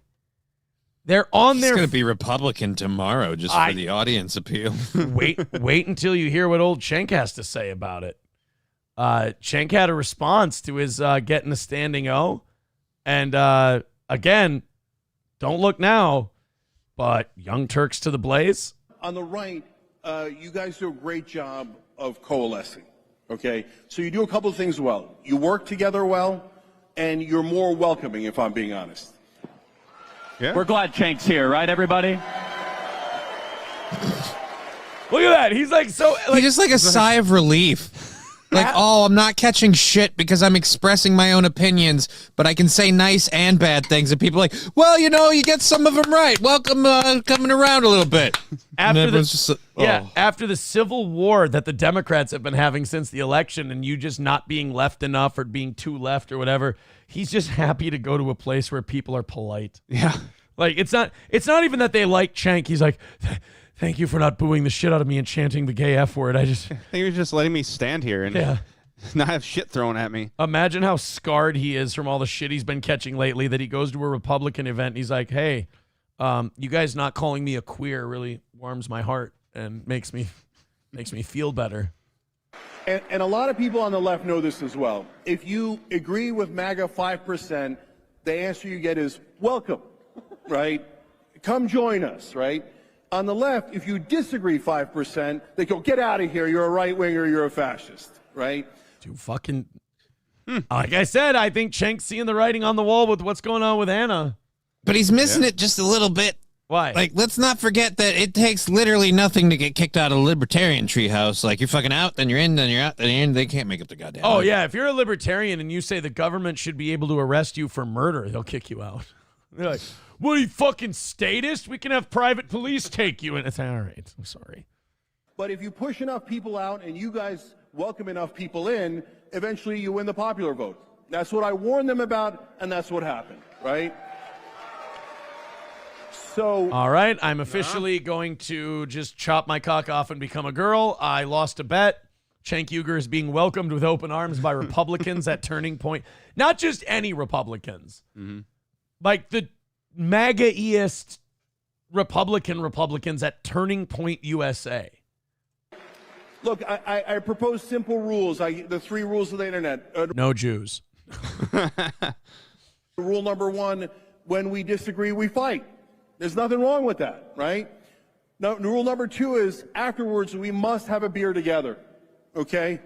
They're on their... It's going to be Republican tomorrow just for the audience appeal. wait until you hear what old Cenk has to say about it. Cenk had a response to his getting a standing O. And again, don't look now, but Young Turks to the blaze. On the right, you guys do a great job of coalescing. Okay, so you do a couple of things well. You work together well, and you're more welcoming, if I'm being honest. Yeah. We're glad Cenk's here, right, everybody? Look at that. He's like so. Like, He's just like a sigh of relief. Like, oh, I'm not catching shit because I'm expressing my own opinions, but I can say nice and bad things, and people are like, well, you know, you get some of them right. Welcome, coming around a little bit. After the, after the civil war that the Democrats have been having since the election, and you just not being left enough or being too left or whatever, he's just happy to go to a place where people are polite. Yeah, like it's not even that they like Cenk. He's like, thank you for not booing the shit out of me and chanting the gay F word. I think you're just letting me stand here and not have shit thrown at me. Imagine how scarred he is from all the shit he's been catching lately, that he goes to a Republican event and he's like, hey, you guys not calling me a queer really warms my heart and makes me feel better. And a lot of people on the left know this as well. If you agree with MAGA 5%, the answer you get is welcome, right? Come join us, right? On the left, if you disagree 5%, they go, get out of here, you're a right-winger, you're a fascist, right? Dude, fucking... Like I said, I think Cenk's seeing the writing on the wall with what's going on with Anna. But he's missing it just a little bit. Why? Like, let's not forget that it takes literally nothing to get kicked out of a libertarian treehouse. Like, you're fucking out, then you're in, then you're out, then you're in. They can't make up the goddamn. Oh, yeah. If you're a libertarian and you say the government should be able to arrest you for murder, they'll kick you out. They're like, what are you, fucking statist? We can have private police take you. And it's all right. I'm sorry. But if you push enough people out and you guys welcome enough people in, eventually you win the popular vote. That's what I warned them about, and that's what happened, right? So, all right, I'm officially going to just chop my cock off and become a girl. I lost a bet. Cenk Uygur is being welcomed with open arms by Republicans at Turning Point. Not just any Republicans. Mm-hmm. Like the MAGA-eist Republicans at Turning Point USA. Look, I propose simple rules. The 3 rules of the internet. No Jews. Rule number 1, when we disagree, we fight. There's nothing wrong with that, right? No, rule number 2 is afterwards we must have a beer together, okay?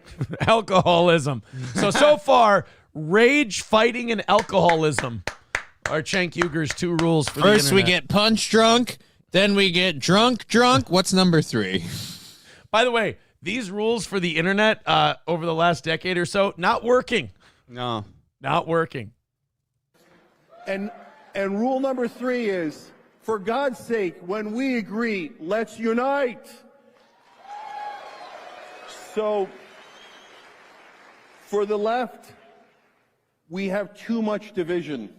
Alcoholism. So far, rage, fighting, and alcoholism are Cenk Uygur's 2 rules for the internet. First we get punch drunk, then we get drunk. What's number 3? By the way, these rules for the internet over the last decade or so, not working. No. Not working. And rule number 3 is, for God's sake, when we agree, let's unite. So, for the left, we have too much division.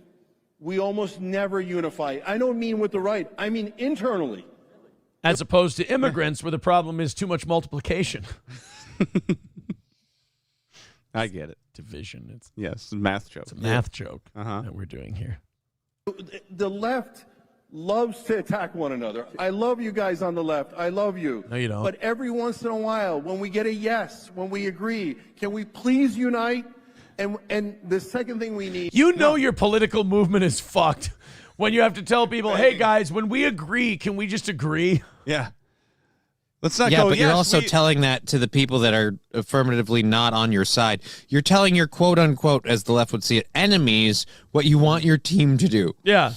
We almost never unify. I don't mean with the right. I mean internally. As opposed to immigrants, where the problem is too much multiplication. I get it. Division. It's yes, math joke. It's a math joke that we're doing here. The left loves to attack one another. I love you guys on the left. I love you. No, you don't. But every once in a while, when we get a yes, when we agree, can we please unite? And the second thing we need... You know your political movement is fucked when you have to tell people, hey, guys, when we agree, can we just agree? Yeah. Let's not yeah, go, but you're yes, also telling that to the people that are affirmatively not on your side. You're telling your quote-unquote, as the left would see it, enemies what you want your team to do. Yeah.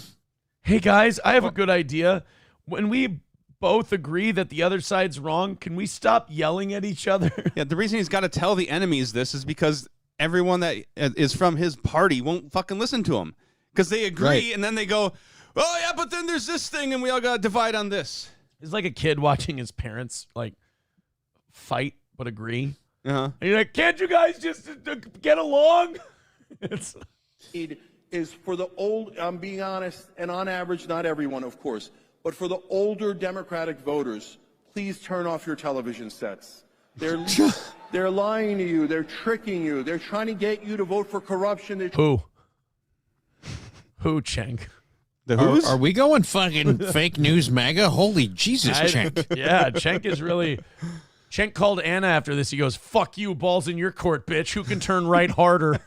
Hey, guys, I have a good idea. When we both agree that the other side's wrong, can we stop yelling at each other? Yeah, the reason he's got to tell the enemies this is because everyone that is from his party won't fucking listen to him. Because they agree, and then they go, oh, yeah, but then there's this thing, and we all got to divide on this. It's like a kid watching his parents, like, fight but agree. Uh-huh. And you're like, can't you guys just get along? It's... is for the old, I'm being honest, and on average, not everyone, of course, but for the older Democratic voters, please turn off your television sets. They're lying to you. They're tricking you. They're trying to get you to vote for corruption. Who, Cenk? The who's? Are we going fucking fake news MAGA? Holy Jesus, Cenk. Yeah, Cenk is really... Cenk called Anna after this. He goes, fuck you, balls in your court, bitch. Who can turn right harder?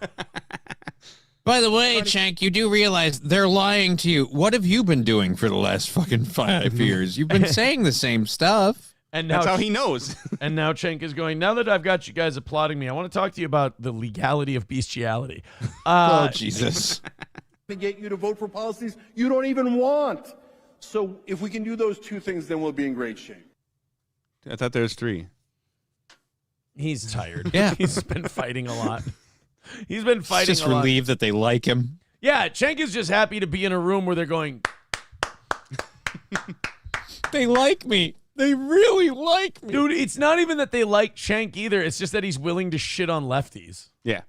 By the way, Cenk, you do realize they're lying to you. What have you been doing for the last fucking 5 years? You've been saying the same stuff. And now, that's how he knows. And now Cenk is going, now that I've got you guys applauding me, I want to talk to you about the legality of bestiality. Oh, Jesus. To get you to vote for policies you don't even want. So if we can do those 2 things, then we'll be in great shape. I thought there's 3. He's tired. Yeah. He's been fighting a lot. He's been fighting Just a lot. relieved that they like him. Yeah, Cenk is just happy to be in a room where they're going, they like me. They really like me. Dude, it's not even that they like Cenk either. It's just that he's willing to shit on lefties. Yeah.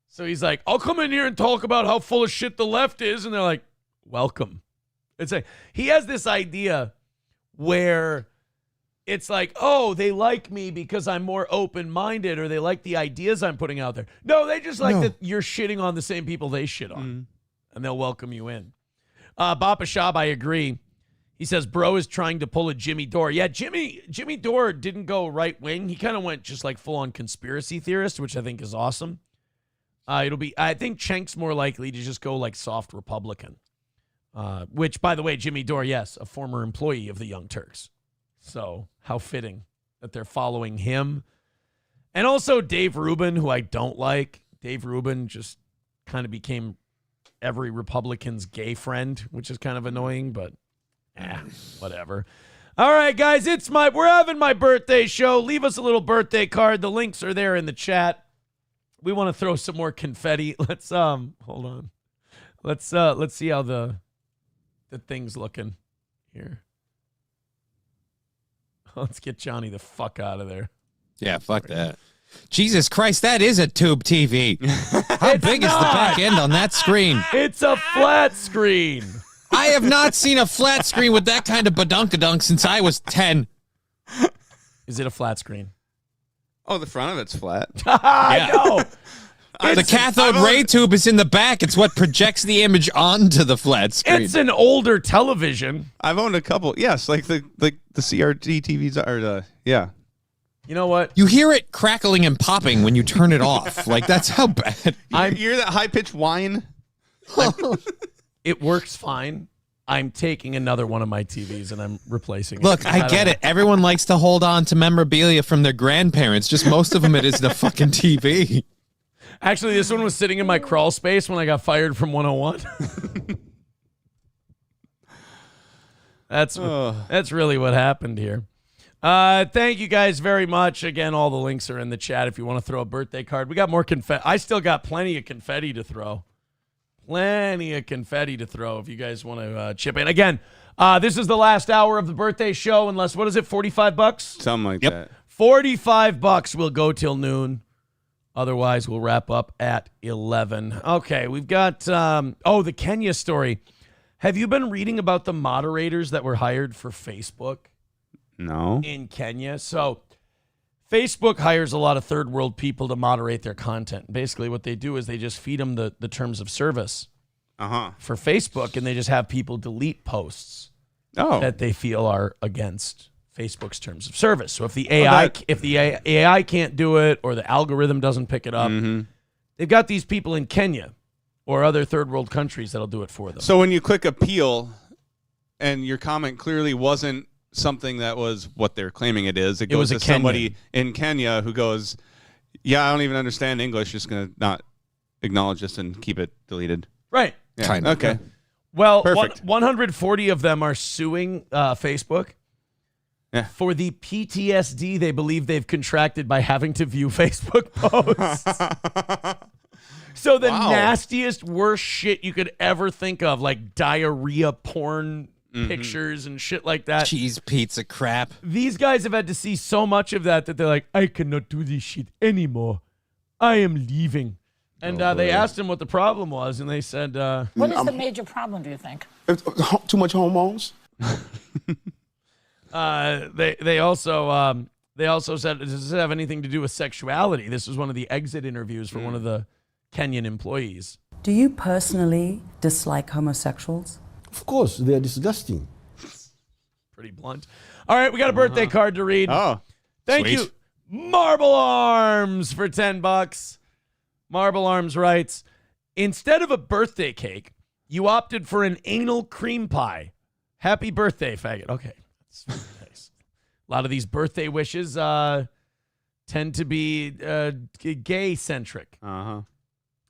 So he's like, I'll come in here and talk about how full of shit the left is. And they're like, welcome. It's like, he has this idea where it's like, oh, they like me because I'm more open-minded, or they like the ideas I'm putting out there. No, they just like that you're shitting on the same people they shit on. And they'll welcome you in. Bapa Shab, I agree. He says, bro is trying to pull a Jimmy Dore. Yeah, Jimmy Dore didn't go right wing. He kind of went just like full on conspiracy theorist, which I think is awesome. I think Cenk's more likely to just go like soft Republican. Which, by the way, Jimmy Dore, yes, a former employee of the Young Turks. So how fitting that they're following him. And also Dave Rubin, who I don't like. Dave Rubin just kind of became every Republican's gay friend, which is kind of annoying, but whatever. All right, guys, we're having my birthday show. Leave us a little birthday card. The links are there in the chat. We want to throw some more confetti. Let's hold on. Let's see how the thing's looking here. Let's get Johnny the fuck out of there. Yeah, fuck that. Jesus Christ, that is a tube TV. How big is the back end on that screen? It's a flat screen. I have not seen a flat screen with that kind of badunkadunk since I was 10. Is it a flat screen? Oh, the front of it's flat. No. The cathode ray tube is in the back. It's what projects the image onto the flat screen. It's an older television. I've owned a couple. Yes, like the CRT TVs are. Yeah. You know what? You hear it crackling and popping when you turn it off. Like, that's how bad. You hear that high-pitched whine? It works fine. I'm taking another one of my TVs and I'm replacing it. Look, I get it. Everyone likes to hold on to memorabilia from their grandparents. Just most of them, it is the fucking TV. Actually, this one was sitting in my crawl space when I got fired from 101. That's really what happened here. Thank you guys very much. Again, all the links are in the chat if you want to throw a birthday card. We got more confetti. I still got plenty of confetti to throw. If you guys want to chip in. Again, this is the last hour of the birthday show, unless, what is it, $45? Something like that. $45 will go till noon. Otherwise, we'll wrap up at 11. Okay, we've got, the Kenya story. Have you been reading about the moderators that were hired for Facebook? No. In Kenya. So Facebook hires a lot of third world people to moderate their content. Basically what they do is they just feed them the terms of service for Facebook, and they just have people delete posts that they feel are against Facebook's terms of service. So if the AI can't do it, or the algorithm doesn't pick it up, they've got these people in Kenya or other third world countries that'll do it for them. So when you click appeal and your comment clearly wasn't something that was what they're claiming it is, it goes to somebody in Kenya who goes, yeah, I don't even understand English, just going to not acknowledge this and keep it deleted. Right. Yeah. Kind of. Okay. Well, 140 of them are suing Facebook for the PTSD they believe they've contracted by having to view Facebook posts. So the nastiest, worst shit you could ever think of, like diarrhea porn pictures and shit like that. Cheese pizza crap. These guys have had to see so much of that they're like, I cannot do this shit anymore. I am leaving. And they asked him what the problem was, and they said... what is the major problem, do you think? Too much hormones? They also said, does this have anything to do with sexuality? This was one of the exit interviews for one of the Kenyan employees. Do you personally dislike homosexuals? Of course, they are disgusting. Pretty blunt. All right, we got a birthday card to read. Oh, thank you, Marble Arms, for $10. Marble Arms writes, instead of a birthday cake, you opted for an anal cream pie. Happy birthday, faggot. Okay, that's nice. A lot of these birthday wishes tend to be gay-centric,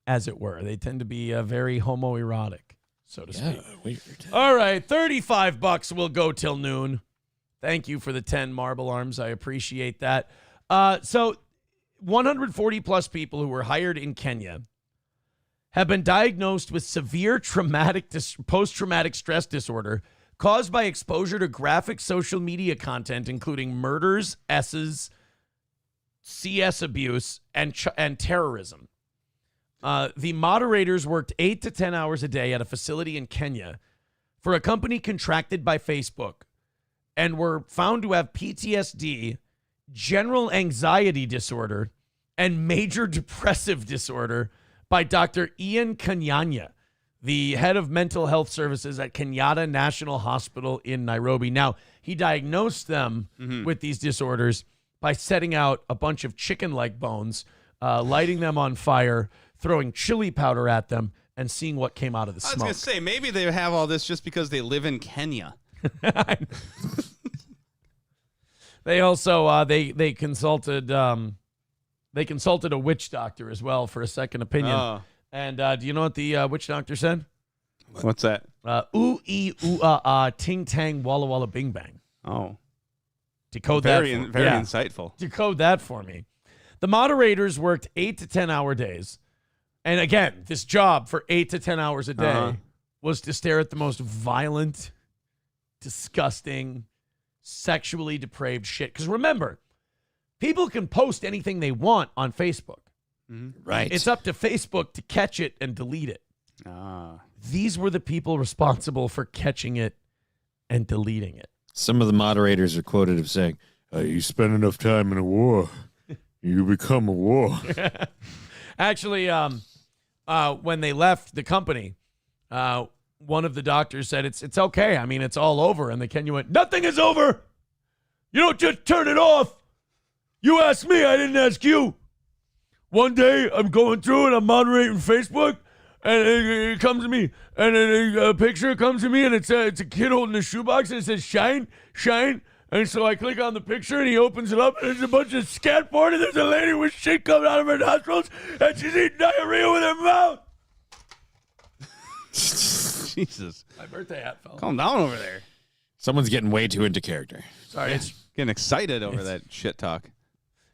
as it were. They tend to be very homoerotic, so to speak. Weird. All right, $35 will go till noon. Thank you for the 10 Marble Arms. I appreciate that. So 140 plus people who were hired in Kenya have been diagnosed with severe post-traumatic stress disorder caused by exposure to graphic social media content, including murders, CS abuse, and terrorism. The moderators worked 8 to 10 hours a day at a facility in Kenya for a company contracted by Facebook and were found to have PTSD, general anxiety disorder, and major depressive disorder by Dr. Ian Kanyanya, the head of mental health services at Kenyatta National Hospital in Nairobi. Now, he diagnosed them with these disorders by setting out a bunch of chicken leg bones, lighting them on fire, throwing chili powder at them, and seeing what came out of the smoke. I was going to say, maybe they have all this just because they live in Kenya. They also they consulted a witch doctor as well for a second opinion. Oh. And do you know what the witch doctor said? What's that? Ooh ee ooh ah ah ting tang walla walla bing bang. Oh, decode very that. Very insightful. Decode that for me. The moderators worked 8 to 10 hour days, and again, this job for 8 to 10 hours a day was to stare at the most violent, disgusting, sexually depraved shit. Because remember, people can post anything they want on Facebook. Right. It's up to Facebook to catch it and delete it. These were the people responsible for catching it and deleting it. Some of the moderators are quoted as saying, you spend enough time in a war, you become a war. Actually, when they left the company, one of the doctors said, it's okay. I mean, it's all over. And the Kenya went, nothing is over. You don't just turn it off. You asked me. I didn't ask you. One day, I'm going through and I'm moderating Facebook, and it comes to me, and a picture comes to me, and it's a kid holding a shoebox, and it says, shine, shine. And so I click on the picture, and he opens it up, and there's a bunch of scat porn, and there's a lady with shit coming out of her nostrils, and she's eating diarrhea with her mouth. Jesus. My birthday hat fell. Calm down over there. Someone's getting way too into character. Sorry. It's getting excited over that shit talk.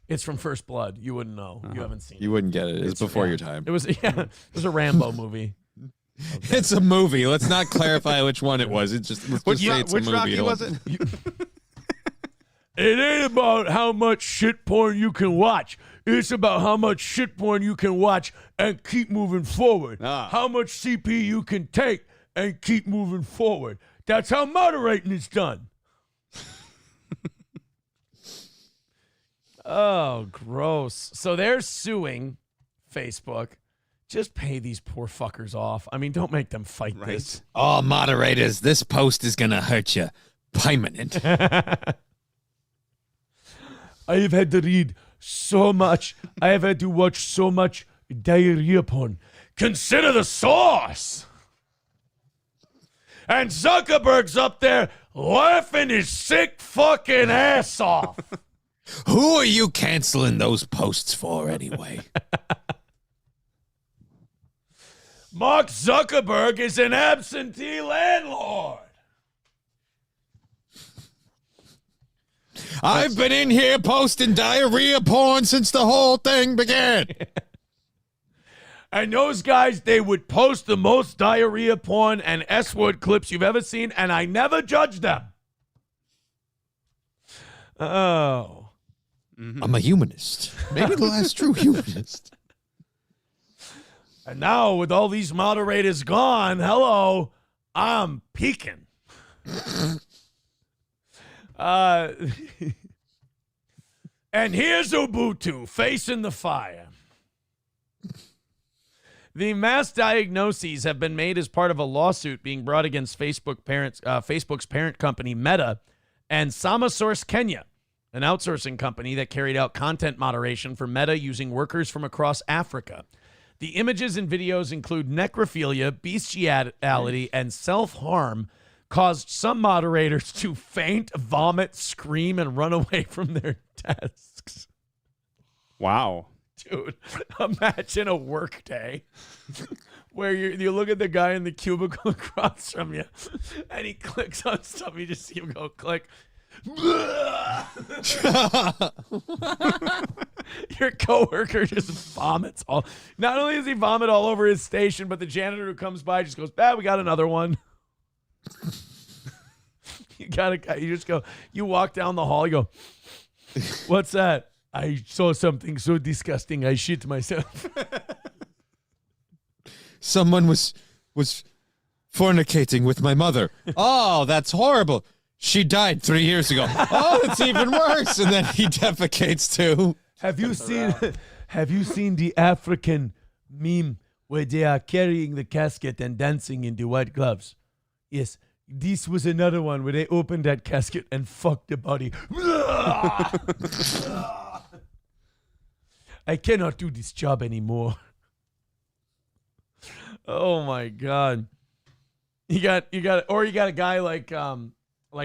It's from First Blood. You wouldn't know. You haven't seen it. You wouldn't get it. It's before your time. It was a Rambo movie. Okay. It's a movie. Let's not clarify which one it was. It's just let's just say it's a movie. Which Rocky was it? It ain't about how much shit porn you can watch. It's about how much shit porn you can watch and keep moving forward. How much CP you can take and keep moving forward. That's how moderating is done. Oh, gross. So they're suing Facebook. Just pay these poor fuckers off. I mean, don't make them fight this. Oh, moderators, this post is going to hurt you. Permanent. I have had to read so much. I have had to watch so much diarrhea porn. Consider the source. And Zuckerberg's up there laughing his sick fucking ass off. Who are you canceling those posts for anyway? Mark Zuckerberg is an absentee landlord. I've been in here posting diarrhea porn since the whole thing began. And those guys, they would post the most diarrhea porn and S-word clips you've ever seen, and I never judged them. Oh. I'm a humanist. Maybe the last true humanist. And now, with all these moderators gone, hello, I'm peeking. And here's Ubuntu facing the fire. The mass diagnoses have been made as part of a lawsuit being brought against Facebook's parent company, Meta, and Samasource Kenya, an outsourcing company that carried out content moderation for Meta using workers from across Africa. The images and videos include necrophilia, bestiality, and self-harm, caused some moderators to faint, vomit, scream, and run away from their desks. Wow. Dude, imagine a work day where you look at the guy in the cubicle across from you, and he clicks on stuff. You just see him go click. Your coworker just vomits all. Not only does he vomit all over his station, but the janitor who comes by just goes, we got another one. You just go, you walk down the hall, you go, what's that? I saw something so disgusting, I shit myself. Someone was fornicating with my mother. Oh, that's horrible. She died 3 years ago. Oh, it's even worse. And then he defecates too. Have you seen the African meme where they are carrying the casket and dancing in the white gloves. Yes, this was another one where they opened that casket and fucked the body. I cannot do this job anymore. Oh my God. You got a guy like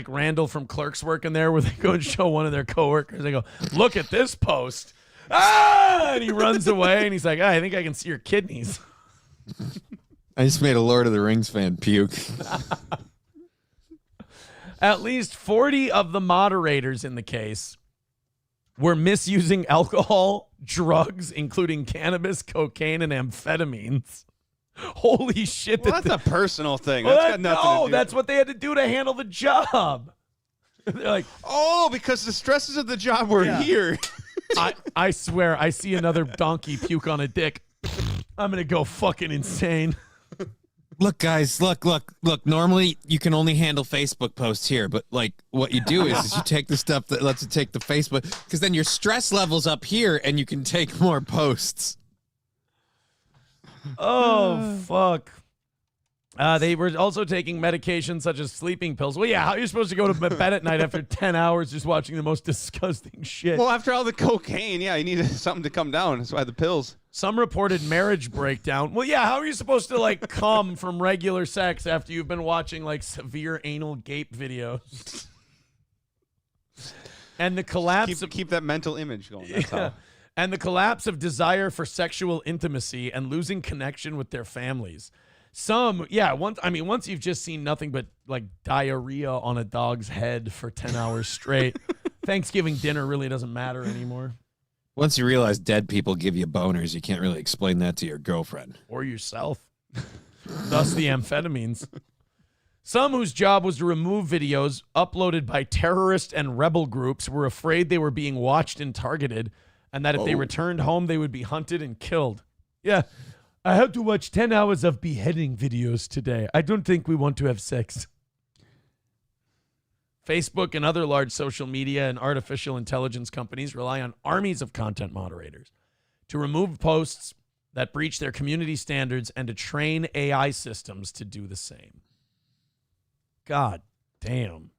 Randall from Clerks working there, where they go and show one of their coworkers. They go, "Look at this post." And he runs away and he's like, "I think I can see your kidneys." I just made a Lord of the Rings fan puke. At least 40 of the moderators in the case were misusing alcohol, drugs, including cannabis, cocaine, and amphetamines. Holy shit. Well, that's a personal thing. Well, That's got nothing to do. that's what they had to do to handle the job. They're like, oh, because the stresses of the job were here. I swear, I see another donkey puke on a dick. I'm going to go fucking insane. Look, guys, look. Normally, you can only handle Facebook posts here, but like what you do is you take the stuff that lets you take the Facebook, because then your stress level's up here and you can take more posts. Oh, fuck. They were also taking medications such as sleeping pills. Well, yeah, how are you supposed to go to bed at night after 10 hours just watching the most disgusting shit? Well, after all the cocaine, yeah, you need something to come down. That's why the pills. Some reported marriage breakdown. Well, yeah, how are you supposed to, like, come from regular sex after you've been watching, like, severe anal gape videos? And the collapse keep that mental image going. That's how. And the collapse of desire for sexual intimacy and losing connection with their families. Once you've just seen nothing but like diarrhea on a dog's head for 10 hours straight, Thanksgiving dinner really doesn't matter anymore. Once you realize dead people give you boners, you can't really explain that to your girlfriend. Or yourself. Thus the amphetamines. Some whose job was to remove videos uploaded by terrorist and rebel groups were afraid they were being watched and targeted, and that if they returned home, they would be hunted and killed. Yeah. I had to watch 10 hours of beheading videos today. I don't think we want to have sex. Facebook and other large social media and artificial intelligence companies rely on armies of content moderators to remove posts that breach their community standards and to train AI systems to do the same. God damn.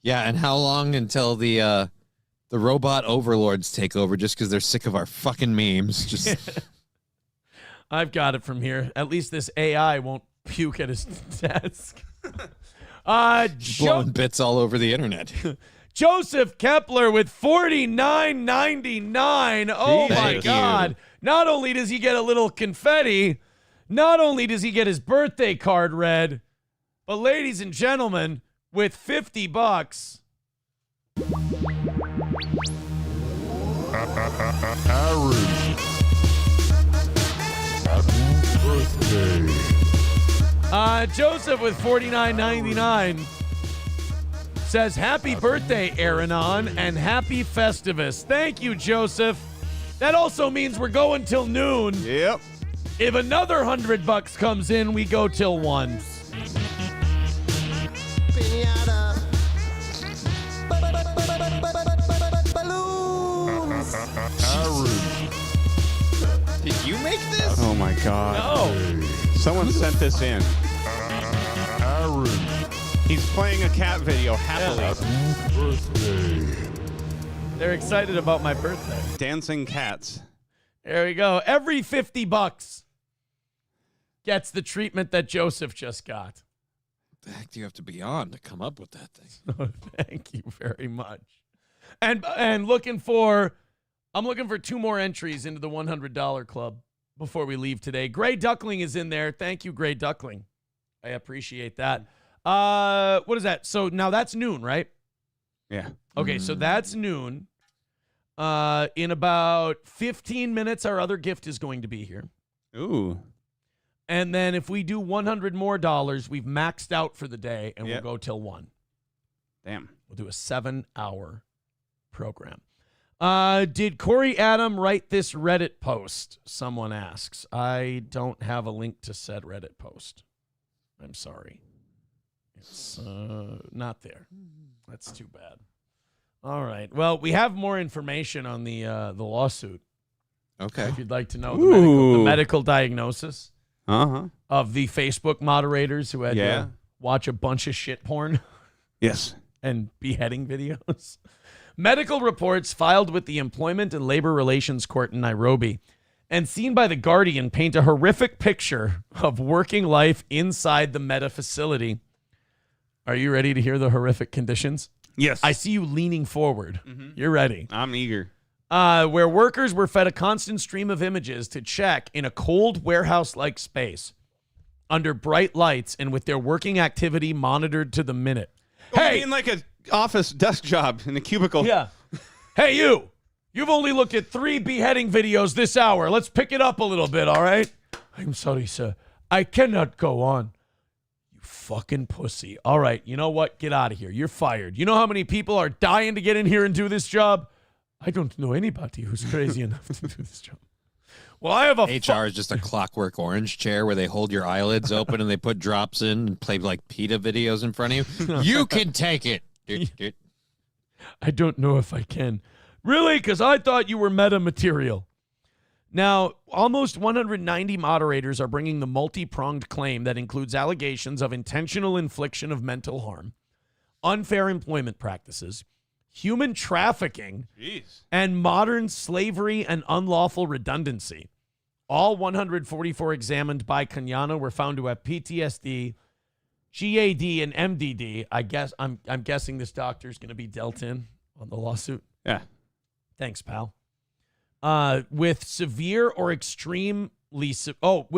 Yeah, and how long until the robot overlords take over just because they're sick of our fucking memes? Just... I've got it from here. At least this AI won't puke at his desk. Blowing bits all over the internet. Joseph Kepler with $49.99. Oh, my God. Not only does he get a little confetti, not only does he get his birthday card read, but ladies and gentlemen, with $50. Aaron. Birthday. Joseph with $49.99 says, "Happy birthday, Aaronon, and happy Festivus." Thank you, Joseph. That also means we're going till noon. Yep. If another $100 comes in, we go till 1. Aaron. Did you make this? Oh my God. No. Someone sent this in. Aaron. He's playing a cat video happily. Birthday. They're excited about my birthday. Dancing cats. There we go. Every $50 gets the treatment that Joseph just got. What the heck do you have to be on to come up with that thing? Thank you very much. And I'm looking for 2 more entries into the $100 club before we leave today. Gray Duckling is in there. Thank you, Gray Duckling. I appreciate that. What is that? So now that's noon, right? Yeah. Okay, so that's noon. In about 15 minutes, our other gift is going to be here. Ooh. And then if we do $100 more, we've maxed out for the day, and we'll go till 1. Damn. We'll do a 7-hour program. Did Corey Adam write this Reddit post? Someone asks. I don't have a link to said Reddit post. I'm sorry. It's not there. That's too bad. All right. Well, we have more information on the lawsuit. Okay. If you'd like to know the medical diagnosis Uh-huh. of the Facebook moderators who had Yeah. to watch a bunch of shit porn. Yes. And beheading videos. Medical reports filed with the Employment and Labor Relations Court in Nairobi and seen by The Guardian paint a horrific picture of working life inside the Meta facility. Are you ready to hear the horrific conditions? Yes. I see you leaning forward. You're ready. I'm eager. Where workers were fed a constant stream of images to check in a cold warehouse-like space under bright lights and with their working activity monitored to the minute. Hey, in like an office desk job in a cubicle. Yeah. Hey, you. You've only looked at 3 beheading videos this hour. Let's pick it up a little bit, all right? I'm sorry, sir. I cannot go on. You fucking pussy. All right, you know what? Get out of here. You're fired. You know how many people are dying to get in here and do this job? I don't know anybody who's crazy enough to do this job. Well, I have a HR is just a Clockwork Orange chair where they hold your eyelids open and they put drops in and play like PETA videos in front of you. You can take it. I don't know if I can. Really? Because I thought you were meta material. Now, almost 190 moderators are bringing the multi-pronged claim that includes allegations of intentional infliction of mental harm, unfair employment practices, human trafficking, and modern slavery and unlawful redundancy. All 144 examined by Kenyana were found to have PTSD, GAD, and MDD. I'm guessing this doctor is going to be dealt in on the lawsuit. Yeah. Thanks, pal. With severe or extremely severe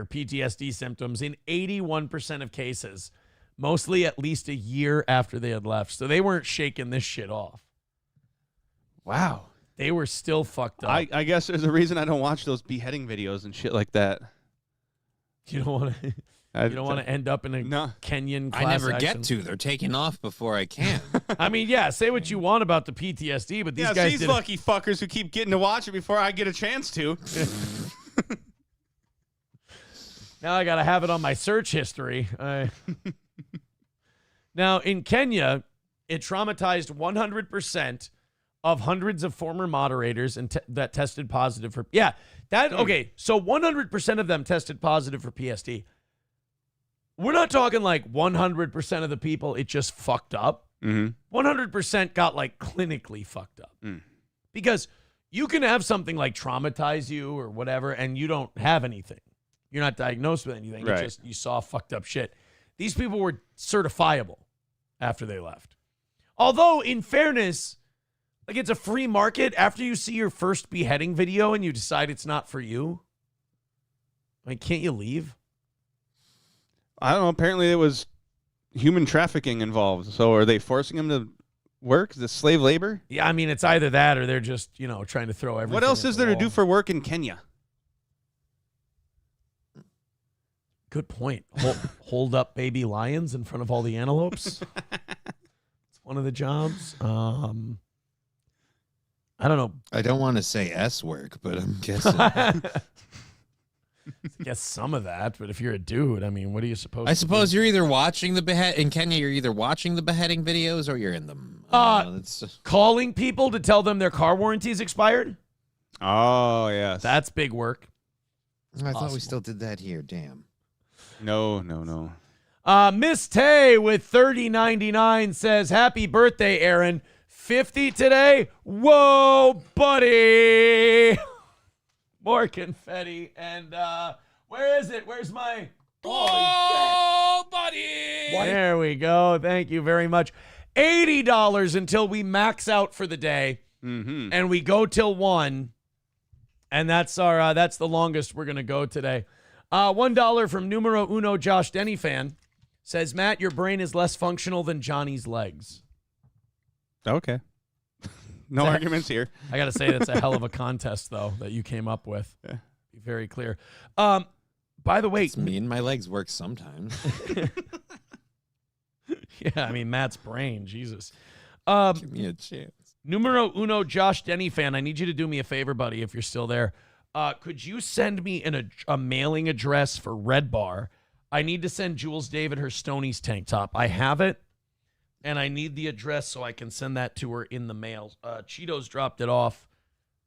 PTSD symptoms in 81% of cases, mostly at least a year after they had left. So they weren't shaking this shit off. Wow. They were still fucked up. I guess there's a reason I don't watch those beheading videos and shit like that. You don't want to. You don't want to end up in a Kenyan class I never action. get to. They're taking off before I can. I mean, yeah, say what you want about the PTSD, but these guys did lucky fuckers who keep getting to watch it before I get a chance to. Now I got to have it on my search history. Now, in Kenya, it traumatized 100% of hundreds of former moderators and that tested positive for... Yeah, okay, so 100% of them tested positive for PSD. We're not talking like 100% of the people it just fucked up. 100% got like clinically fucked up. Because you can have something like traumatize you or whatever, and you don't have anything. You're not diagnosed with anything. Right. It's just you saw fucked up shit. These people were certifiable after they left. Although, in fairness, like it's a free market. After you see your first beheading video and you decide it's not for you, like, can't you leave? I don't know. Apparently, there was human trafficking involved. So, are they forcing them to work? Is this slave labor? Yeah, I mean, it's either that or they're just, trying to throw everything. What else is there to do for work in Kenya? Good point. Hold up baby lions in front of all the antelopes. It's one of the jobs. I don't know. I don't want to say S work, but I'm guessing. I guess some of that, but if you're a dude, I mean, what are you supposed to I suppose do? you're either watching the in Kenya, you're either watching the beheading videos or you're in them. Calling people to tell them their car warranty's expired? Oh, yes. That's big work. I thought we still did that here. Damn. No. Miss Tay with $30.99 says, happy birthday, Aaron. 50 today? Whoa, buddy. More confetti. And where is it? Where's my... Oh, buddy. There we go. Thank you very much. $80 until we max out for the day. And we go till 1. And that's the longest we're going to go today. $1 from numero uno Josh Denny fan says, Matt, your brain is less functional than Johnny's legs. Okay. No arguments here. I got to say, that's a hell of a contest, though, that you came up with. Yeah. Be very clear. By the way... It's me and my legs work sometimes. Yeah, I mean, Matt's brain, Jesus. Give me a chance. Numero uno Josh Denny fan, I need you to do me a favor, buddy, if you're still there. Could you send me a mailing address for Red Bar? I need to send Jules David her Stoney's tank top. I have it, and I need the address so I can send that to her in the mail. Cheetos dropped it off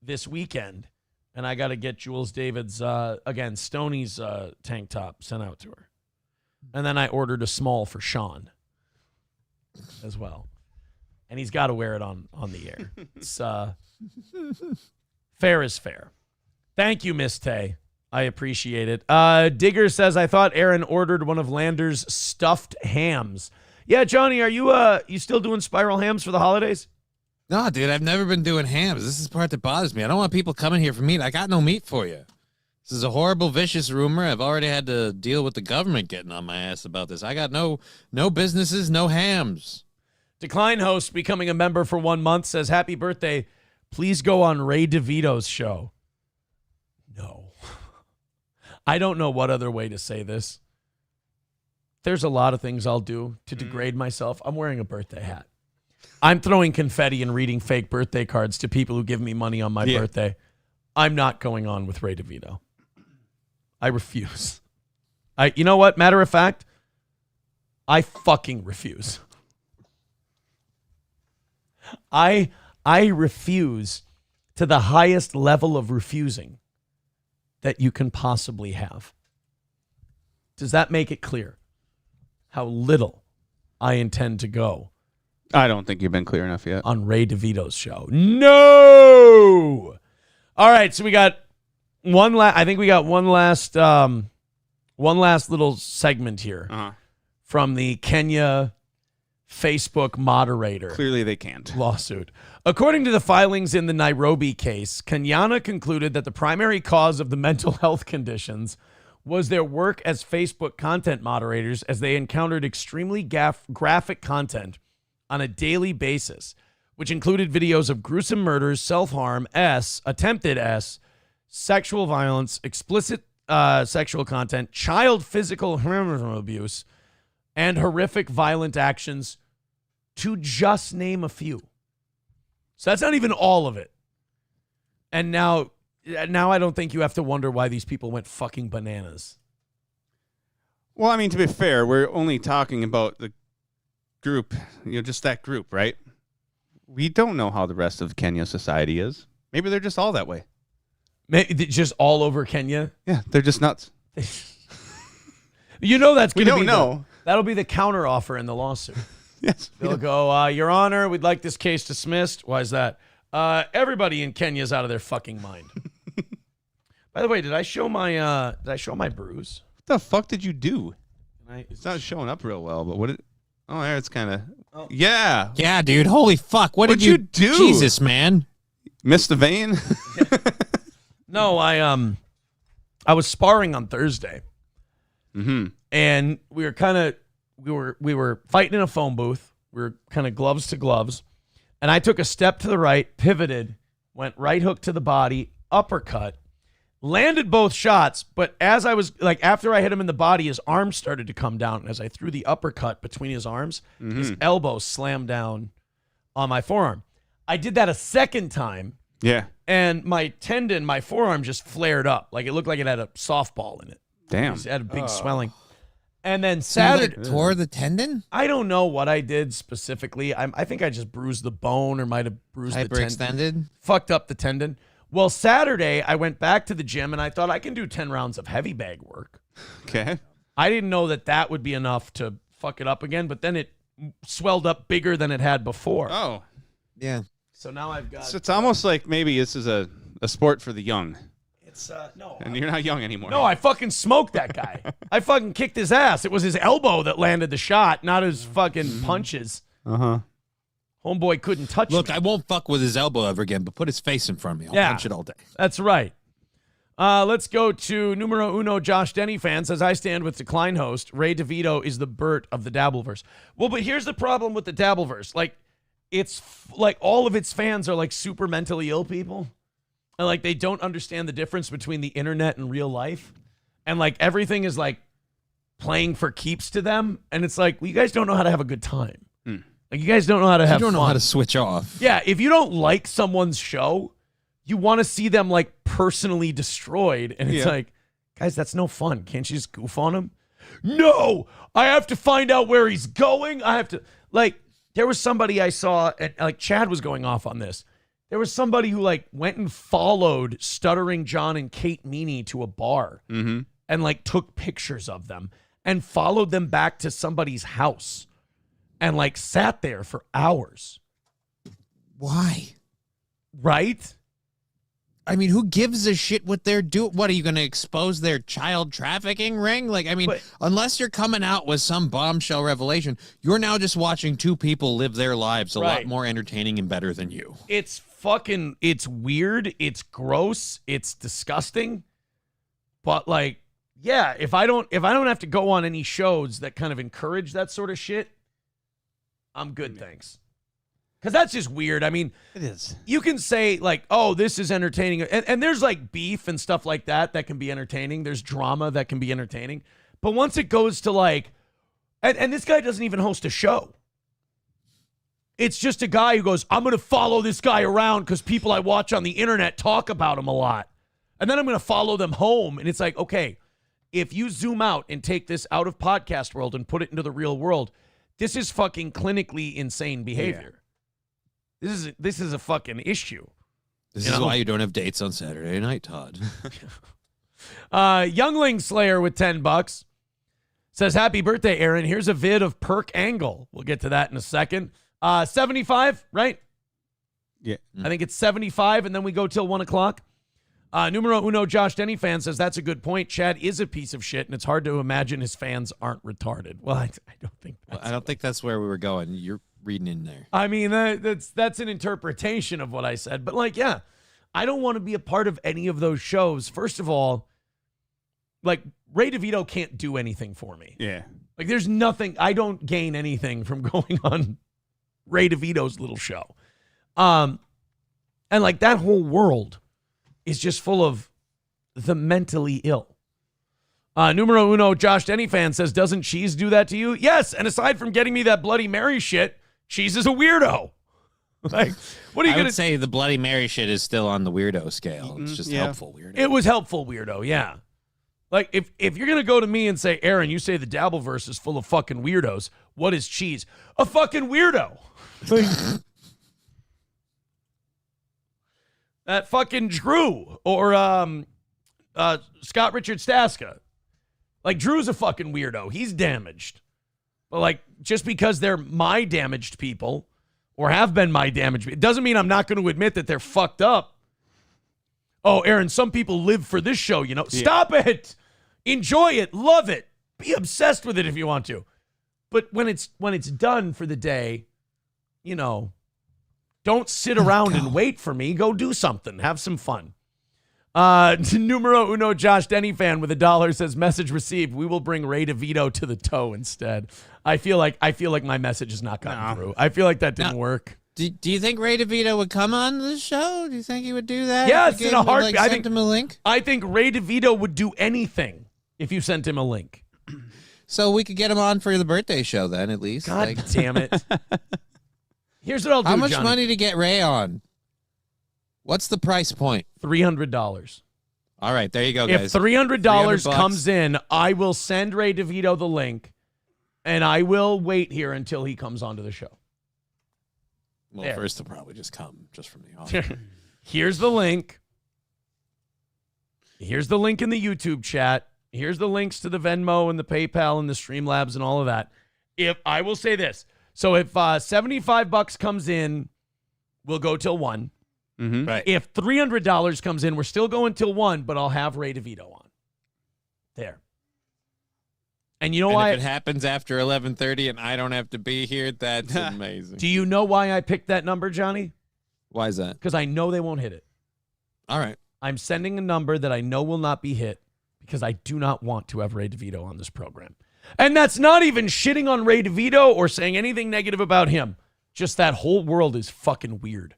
this weekend, and I got to get Jules David's, again, Stoney's tank top sent out to her. And then I ordered a small for Sean as well. And he's got to wear it on the air. It's fair is fair. Thank you, Miss Tay. I appreciate it. Digger says, I thought Aaron ordered one of Lander's stuffed hams. Yeah, Johnny, are you still doing spiral hams for the holidays? No, dude, I've never been doing hams. This is the part that bothers me. I don't want people coming here for meat. I got no meat for you. This is a horrible, vicious rumor. I've already had to deal with the government getting on my ass about this. I got no businesses, no hams. Decline host becoming a member for 1 month says, happy birthday. Please go on Ray DeVito's show. No. I don't know what other way to say this. There's a lot of things I'll do to degrade myself. I'm wearing a birthday hat. I'm throwing confetti and reading fake birthday cards to people who give me money on my birthday. I'm not going on with Ray DeVito. I refuse. You know what? Matter of fact, I fucking refuse. I refuse to the highest level of refusing that you can possibly have. Does that make it clear how little I intend to go? I don't think you've been clear enough yet. On Ray DeVito's show. No! All right, so we got one last little segment here from the Kenya Facebook moderator. Clearly they can't. Lawsuit. According to the filings in the Nairobi case, Kenyatta concluded that the primary cause of the mental health conditions was their work as Facebook content moderators, as they encountered extremely graphic content on a daily basis, which included videos of gruesome murders, self-harm, attempted sexual violence, explicit sexual content, child physical abuse, and horrific violent actions, to just name a few. So that's not even all of it. And now I don't think you have to wonder why these people went fucking bananas. Well, I mean, to be fair, we're only talking about the group, just that group, right? We don't know how the rest of Kenya society is. Maybe they're just all that way. Maybe just all over Kenya? Yeah, they're just nuts. That's going to be... We don't know. That'll be the counter offer in the lawsuit. Yes. They'll go, Your Honor, we'd like this case dismissed. Why is that? Everybody in Kenya is out of their fucking mind. By the way, did I show my bruise? What the fuck did you do? It's not showing up real well, but what did... Oh, there it's kind of... Oh. Yeah. Yeah, dude. Holy fuck. What'd you do? Jesus, man. Missed the vein? No, I was sparring on Thursday. Mm-hmm. And we were fighting in a phone booth. We were kind of gloves to gloves. And I took a step to the right, pivoted, went right hook to the body, uppercut, landed both shots. But as I was, after I hit him in the body, his arms started to come down. And as I threw the uppercut between his arms, his elbow slammed down on my forearm. I did that a second time. Yeah. And my tendon, my forearm just flared up. Like it looked like it had a softball in it. Damn. It had a big swelling. And then Saturday... You tore the tendon? I don't know what I did specifically. I think I just bruised the bone or might have bruised the tendon. Hyperextended? Fucked up the tendon. Well, Saturday, I went back to the gym and I thought I can do 10 rounds of heavy bag work. Okay. I didn't know that would be enough to fuck it up again, but then it swelled up bigger than it had before. Oh. Yeah. So now I've got... So it's almost like maybe this is a sport for the young. It's, no. And you're not young anymore. No, I fucking smoked that guy. I fucking kicked his ass. It was his elbow that landed the shot, not his fucking punches. Uh-huh. Homeboy couldn't touch me. Look, I won't fuck with his elbow ever again, but put his face in front of me. I'll punch it all day. That's right. Let's go to numero uno. Josh Denny fan says, I stand with Decline host. Ray DeVito is the Bert of the Dabbleverse. Well, but here's the problem with the Dabbleverse. It's all of its fans are super mentally ill people. And they don't understand the difference between the internet and real life. And everything is playing for keeps to them. And it's well, you guys don't know how to have a good time. You guys don't know how to have fun. You don't know how to switch off. Yeah, if you don't like someone's show, you want to see them personally destroyed. And it's guys, that's no fun. Can't you just goof on him? No, I have to find out where he's going. I have to there was somebody I saw, and Chad was going off on this. There was somebody who like went and followed Stuttering John and Kate Meany to a bar and like took pictures of them and followed them back to somebody's house and like sat there for hours. Why? Right? I mean, who gives a shit what they're doing? What, are you going to expose their child trafficking ring? Like, I mean, unless you're coming out with some bombshell revelation, you're now just watching two people live their lives a lot more entertaining and better than you. It's weird. It's gross. It's disgusting. But like, yeah, if I don't have to go on any shows that kind of encourage that sort of shit, I'm good, thanks. Because that's just weird. I mean, it is. You can say like, oh, this is entertaining. And there's like beef and stuff like that can be entertaining. There's drama that can be entertaining. But once it goes to like, and this guy doesn't even host a show. It's just a guy who goes, I'm going to follow this guy around because people I watch on the internet talk about him a lot. And then I'm going to follow them home. And it's like, okay, if you zoom out and take this out of podcast world and put it into the real world, this is fucking clinically insane behavior. Yeah. This is a fucking issue. This is why you don't have dates on Saturday night, Todd. Youngling Slayer with $10 says, happy birthday, Aaron. Here's a vid of Perk Angle. We'll get to that in a second. 75, right? Yeah. I think it's 75, and then we go till 1 o'clock. Numero uno, Josh Denny fan says, that's a good point. Chad is a piece of shit, and it's hard to imagine his fans aren't retarded. Well, I don't think that's I don't think that's where we were going. You're reading in there. I mean, that's an interpretation of what I said. But like, yeah, I don't want to be a part of any of those shows. First of all, like Ray DeVito can't do anything for me. Yeah. Like there's nothing, I don't gain anything from going on Ray DeVito's little show. And like that whole world is just full of the mentally ill. Numero uno, Josh Denny fan says, doesn't Cheese do that to you? Yes. And aside from getting me that Bloody Mary shit, Cheese is a weirdo. Like, what are you I going would to say? The Bloody Mary shit is still on the weirdo scale. It's just helpful weirdo. It was helpful weirdo, yeah. Like, if you're going to go to me and say, Aaron, you say the Dabbleverse is full of fucking weirdos, what is Cheese? A fucking weirdo. Like, that fucking Drew or Scott Richard Staska. Like, Drew's a fucking weirdo. He's damaged. But, like, just because they're my damaged people or have been my damaged people, it doesn't mean I'm not going to admit that they're fucked up. Oh, Aaron, some people live for this show, you know. Yeah. Stop it. Enjoy it. Love it. Be obsessed with it if you want to. But when it's done for the day, you know, don't sit around and wait for me. Go do something. Have some fun. Numero uno, Josh Denny fan with $1 says, message received. We will bring Ray DeVito to the toe instead. I feel like my message has not gotten through. I feel like that didn't work. Do you think Ray DeVito would come on the show? Do you think he would do that? Yes, in a heartbeat. I sent him a link. I think Ray DeVito would do anything if you sent him a link. So we could get him on for the birthday show then, at least. God damn it. Here's what I'll do, How much Johnny. money to get Ray on? What's the price point? $300. All right, there you go, guys. If $300 comes in, I will send Ray DeVito the link, and I will wait here until he comes onto the show. Well, first he'll probably just come just from the office. Here's the link. Here's the link in the YouTube chat. Here's the links to the Venmo and the PayPal and the Streamlabs and all of that. If I will say this. So if $75 comes in, we'll go till 1. Mm-hmm. Right. If $300 comes in, we're still going till 1, but I'll have Ray DeVito on. There. And you know why? If it happens after 11:30 and I don't have to be here, that's amazing. Do you know why I picked that number, Johnny? Why is that? Because I know they won't hit it. All right. I'm sending a number that I know will not be hit because I do not want to have Ray DeVito on this program. And that's not even shitting on Ray DeVito or saying anything negative about him. Just that whole world is fucking weird.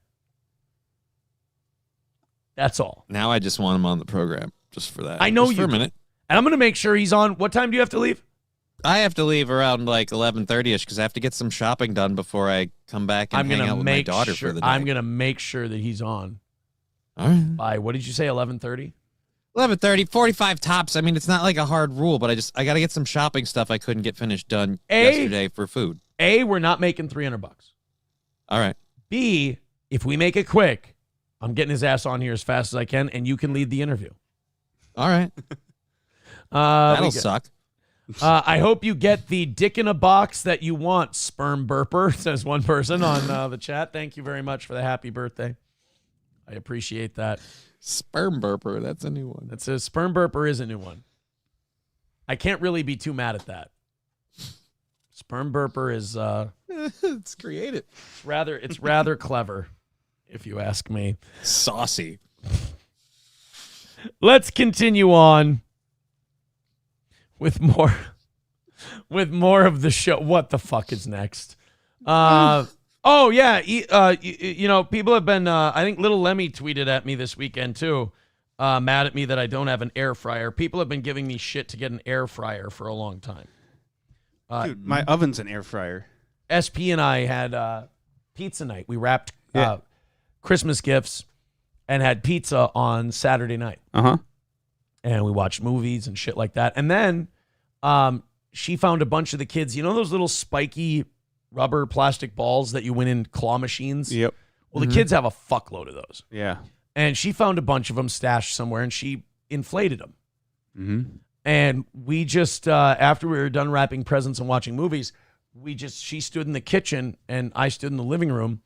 That's all. Now I just want him on the program just for that. I know just you for a minute. And I'm going to make sure he's on. What time do you have to leave? I have to leave around like 11:30ish because I have to get some shopping done before I come back and hang out with my daughter for the day. I'm going to make sure that he's on. All right. By, what did you say, 11:30? 11:30, 45 tops. I mean, it's not like a hard rule, but I got to get some shopping stuff I couldn't get finished done yesterday for food. A, we're not making $300. All right. B, if we make it quick, I'm getting his ass on here as fast as I can, and you can lead the interview. All right. That'll suck. I hope you get the dick in a box that you want, sperm burper, says one person on the chat. Thank you very much for the happy birthday. I appreciate that. Sperm burper, that's a new one. That's a sperm burper is a new one. I can't really be too mad at that. Sperm burper is it's creative. It's rather clever, if you ask me. Saucy. Let's continue on with more of the show. What the fuck is next? Oh yeah, you know, people have been. I think Little Lemmy tweeted at me this weekend too, mad at me that I don't have an air fryer. People have been giving me shit to get an air fryer for a long time. Dude, my oven's an air fryer. SP and I had pizza night. We wrapped Christmas gifts and had pizza on Saturday night. And we watched movies and shit like that. And then she found a bunch of the kids. You know those little spiky rubber plastic balls that you win in claw machines? Yep. Well, the kids have a fuckload of those. Yeah. And she found a bunch of them stashed somewhere, and she inflated them. And we just, after we were done wrapping presents and watching movies, she stood in the kitchen, and I stood in the living room,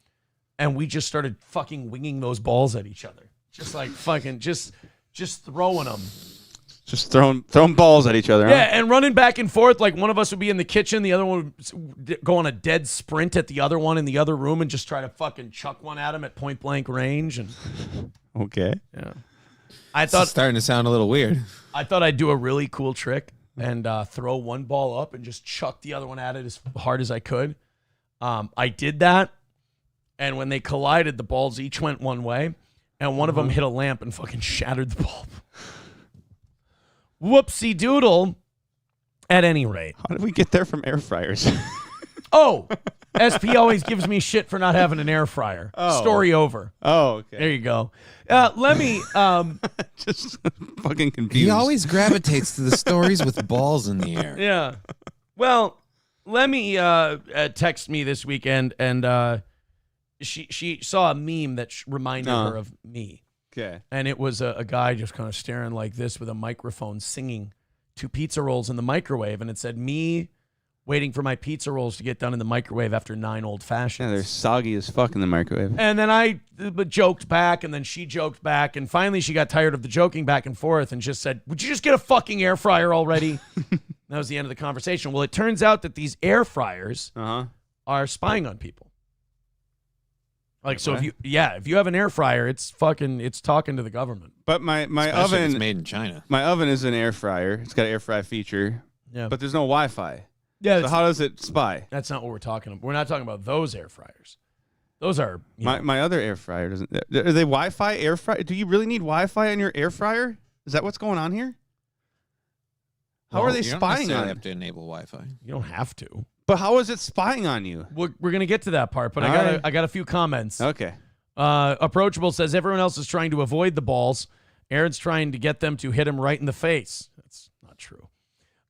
and we just started fucking winging those balls at each other. Just like fucking, just throwing them. Just throwing balls at each other. Yeah, and running back and forth. Like one of us would be in the kitchen, the other one would go on a dead sprint at the other one in the other room and just try to fucking chuck one at him at point blank range. And okay. Yeah. I thought It's starting to sound a little weird. I thought I'd do a really cool trick and throw one ball up and just chuck the other one at it as hard as I could. I did that, and when they collided, the balls each went one way, and one of them hit a lamp and fucking shattered the bulb. Whoopsie doodle. At any rate. How did we get there from air fryers? Oh, SP always gives me shit for not having an air fryer. Oh. Story over. Oh, okay. There you go. Let me just fucking confused. He always gravitates to the stories with balls in the air. Yeah. Well, Lemmy text me this weekend, and she saw a meme that reminded her of me. Okay. And it was a guy just kind of staring like this with a microphone singing 2 pizza rolls in the microwave. And it said, me waiting for my pizza rolls to get done in the microwave after 9 old fashions. Yeah, they're soggy as fuck in the microwave. And then I joked back, and then she joked back. And finally she got tired of the joking back and forth and just said, would you just get a fucking air fryer already? That was the end of the conversation. Well, it turns out that these air fryers are spying on people. Like, so if you have an air fryer, it's talking to the government. But my Especially oven if it's made in China. My oven is an air fryer. It's got an air fry feature. Yeah. But there's no Wi-Fi. Yeah. So how does it spy? That's not what we're talking about. We're not talking about those air fryers. Those are my other air fryer doesn't. Are they Wi-Fi air fryer? Do you really need Wi-Fi on your air fryer? Is that what's going on here? How are they spying on? You have to enable Wi-Fi. You don't have to. But how is it spying on you? We're going to get to that part, but I got a few comments. Okay. Approachable says everyone else is trying to avoid the balls. Aaron's trying to get them to hit him right in the face. That's not true.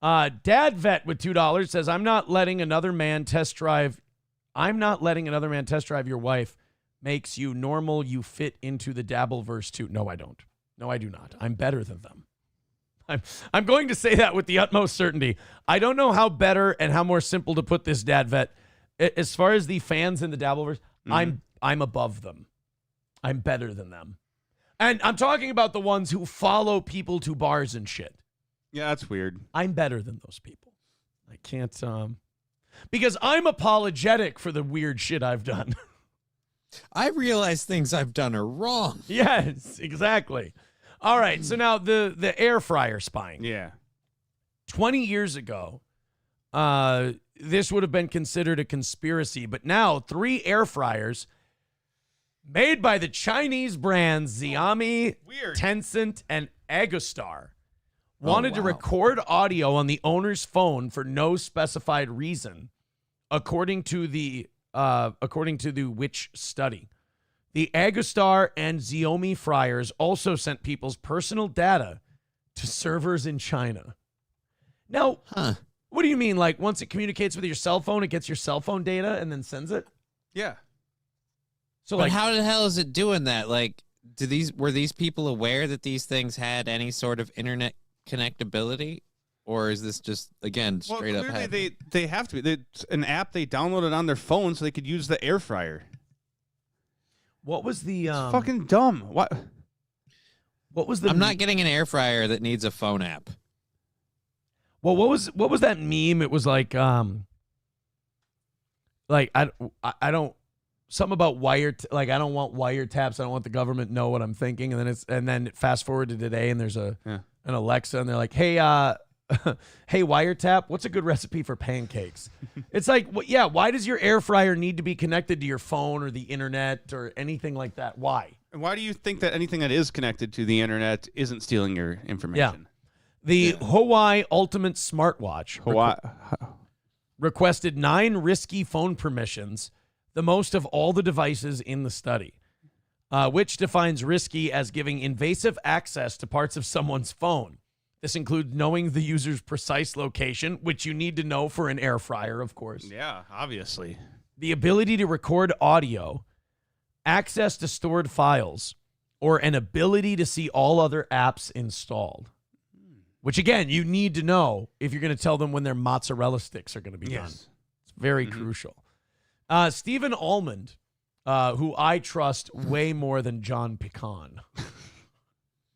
Dad Vet with $2 says, I'm not letting another man test drive your wife. Makes you normal. You fit into the Dabbleverse too. No, I don't. No, I do not. I'm better than them. I'm going to say that with the utmost certainty. I don't know how better and how more simple to put this, Dad Vet. As far as the fans in the Dabbleverse, I'm above them. I'm better than them. And I'm talking about the ones who follow people to bars and shit. Yeah, that's weird. I'm better than those people. I can't, because I'm apologetic for the weird shit I've done. I realize things I've done are wrong. Yes, exactly. All right, so now the air fryer spying. Yeah. 20 years ago, this would have been considered a conspiracy, but now 3 air fryers made by the Chinese brands Xiaomi, Tencent, and Agostar wanted to record audio on the owner's phone for no specified reason, according to the Which study. The Agostar and Xiaomi fryers also sent people's personal data to servers in China. Now, what do you mean? Like, once it communicates with your cell phone, it gets your cell phone data and then sends it? Yeah. So, but how the hell is it doing that? Like, were these people aware that these things had any sort of internet connectability, or is this just again straight up? They have to be. It's an app they downloaded on their phone so they could use the air fryer. What was the It's fucking dumb. What was the? I'm not getting an air fryer that needs a phone app. Well, what was that meme? It was like I don't something about I don't want wiretaps. I don't want the government to know what I'm thinking. And then fast forward to today, and there's an Alexa, and they're like, hey, hey, wiretap, what's a good recipe for pancakes? It's like, why does your air fryer need to be connected to your phone or the internet or anything like that? Why? And why do you think that anything that is connected to the internet isn't stealing your information? The Hawaii Ultimate Smartwatch requested 9 risky phone permissions, the most of all the devices in the study, which defines risky as giving invasive access to parts of someone's phone. This includes knowing the user's precise location, which you need to know for an air fryer, of course. Yeah, obviously. The ability to record audio, access to stored files, or an ability to see all other apps installed. Which, again, you need to know if you're going to tell them when their mozzarella sticks are going to be done. It's very crucial. Stephen Almond, who I trust way more than John Pecan.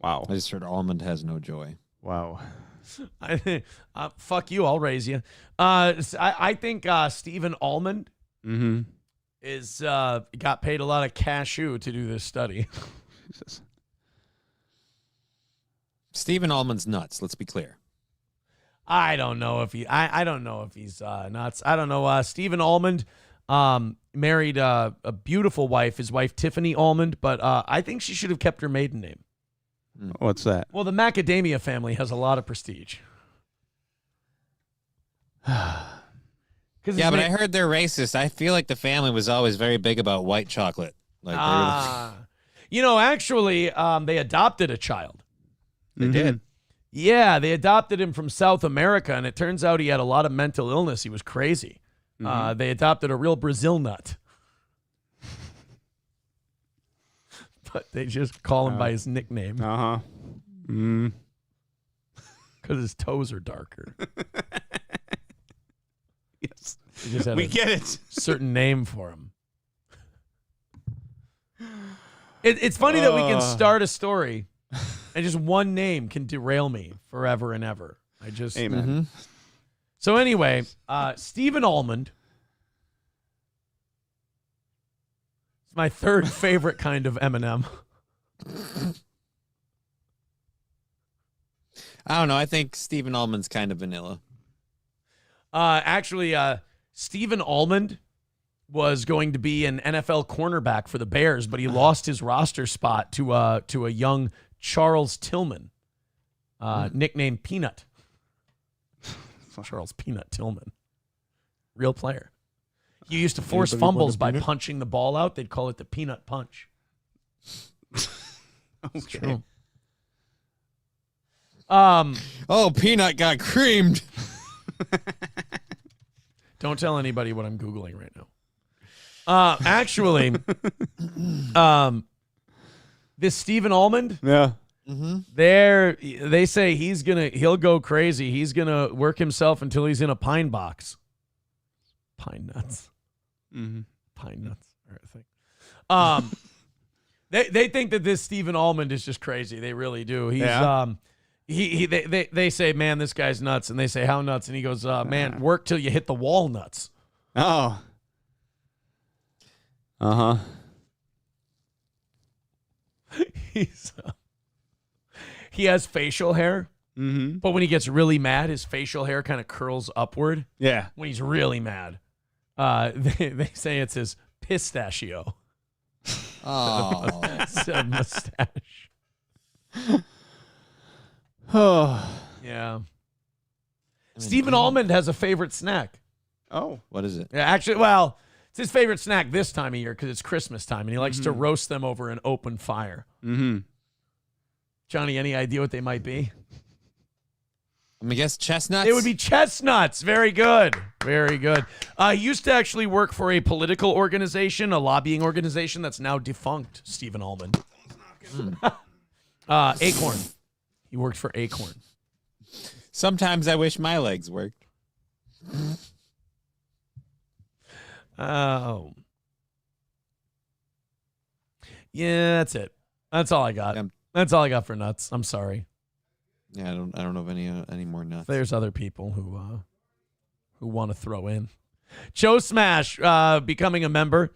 Wow. I just heard almond has no joy. Wow. Fuck you, I'll raise you. I think Stephen Almond is got paid a lot of cashew to do this study. Jesus. Stephen Almond's nuts. Let's be clear. I don't know if I don't know if he's nuts. I don't know. Stephen Almond married a beautiful wife, his wife Tiffany Almond, but I think she should have kept her maiden name. What's that? Well, the macadamia family has a lot of prestige. Yeah, but I heard they're racist. I feel like the family was always very big about white chocolate. Actually, they adopted a child. They did. Yeah, they adopted him from South America, and it turns out he had a lot of mental illness. He was crazy. They adopted a real Brazil nut. But they just call him by his nickname. Because his toes are darker. Yes. They just had We a get it. certain name for him. It's funny that we can start a story and just one name can derail me forever and ever. Amen. So anyway, Stephen Almond. It's my third favorite kind of M&M. I don't know. I think Stephen Almond's kind of vanilla. Actually, Stephen Almond was going to be an NFL cornerback for the Bears, but he lost his roster spot to a young Charles Tillman, nicknamed Peanut. Charles Peanut Tillman. Real player. You used to force fumbles by punching the ball out. They'd call it the Peanut Punch. It's true. Peanut got creamed. Don't tell anybody what I'm Googling right now. Actually, this Stephen Almond. Yeah. They say he'll go crazy. He's gonna work himself until he's in a pine box. Pine nuts. Pine nuts are a thing. They think that this Stephen Almond is just crazy. They really do. He's they say, man, this guy's nuts, and they say, how nuts? And he goes, man, work till you hit the walnuts. Oh. He has facial hair, but when he gets really mad, his facial hair kind of curls upward. Yeah. When he's really mad, they say it's his pistachio. Oh, it's a mustache. Yeah. Stephen Almond has a favorite snack. Oh, what is it? Yeah, actually, well, it's his favorite snack this time of year because it's Christmas time, and he likes to roast them over an open fire. Johnny, any idea what they might be? I guess chestnuts? It would be chestnuts. Very good. Very good. He used to actually work for a political organization, a lobbying organization that's now defunct, Stephen Almond. Acorn. He worked for Acorn. Sometimes I wish my legs worked. Oh. Yeah, that's it. That's all I got. That's all I got for nuts. I'm sorry. Yeah, I don't know of any more nuts. There's other people who want to throw in. Joe Smash, becoming a member,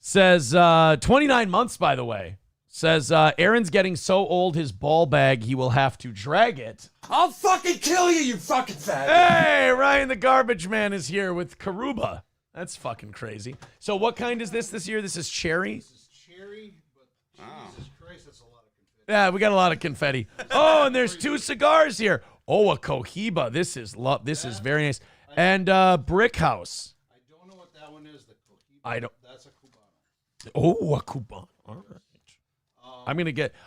says 29 months, by the way. Says Aaron's getting so old his ball bag he will have to drag it. I'll fucking kill you, you fucking fat. Hey, Ryan the Garbage Man is here with Karuba. That's fucking crazy. So what kind is this year? This is cherry? This is cherry, but Jesus Christ, that's a lot of confetti. Yeah, we got a lot of confetti. Oh, and there's 2 cigars here. Oh, a Cohiba. This is very nice. And Brick House. I don't know what that one is. The Cohiba. I don't. That's a Cubano. Oh, a Cubano. All right.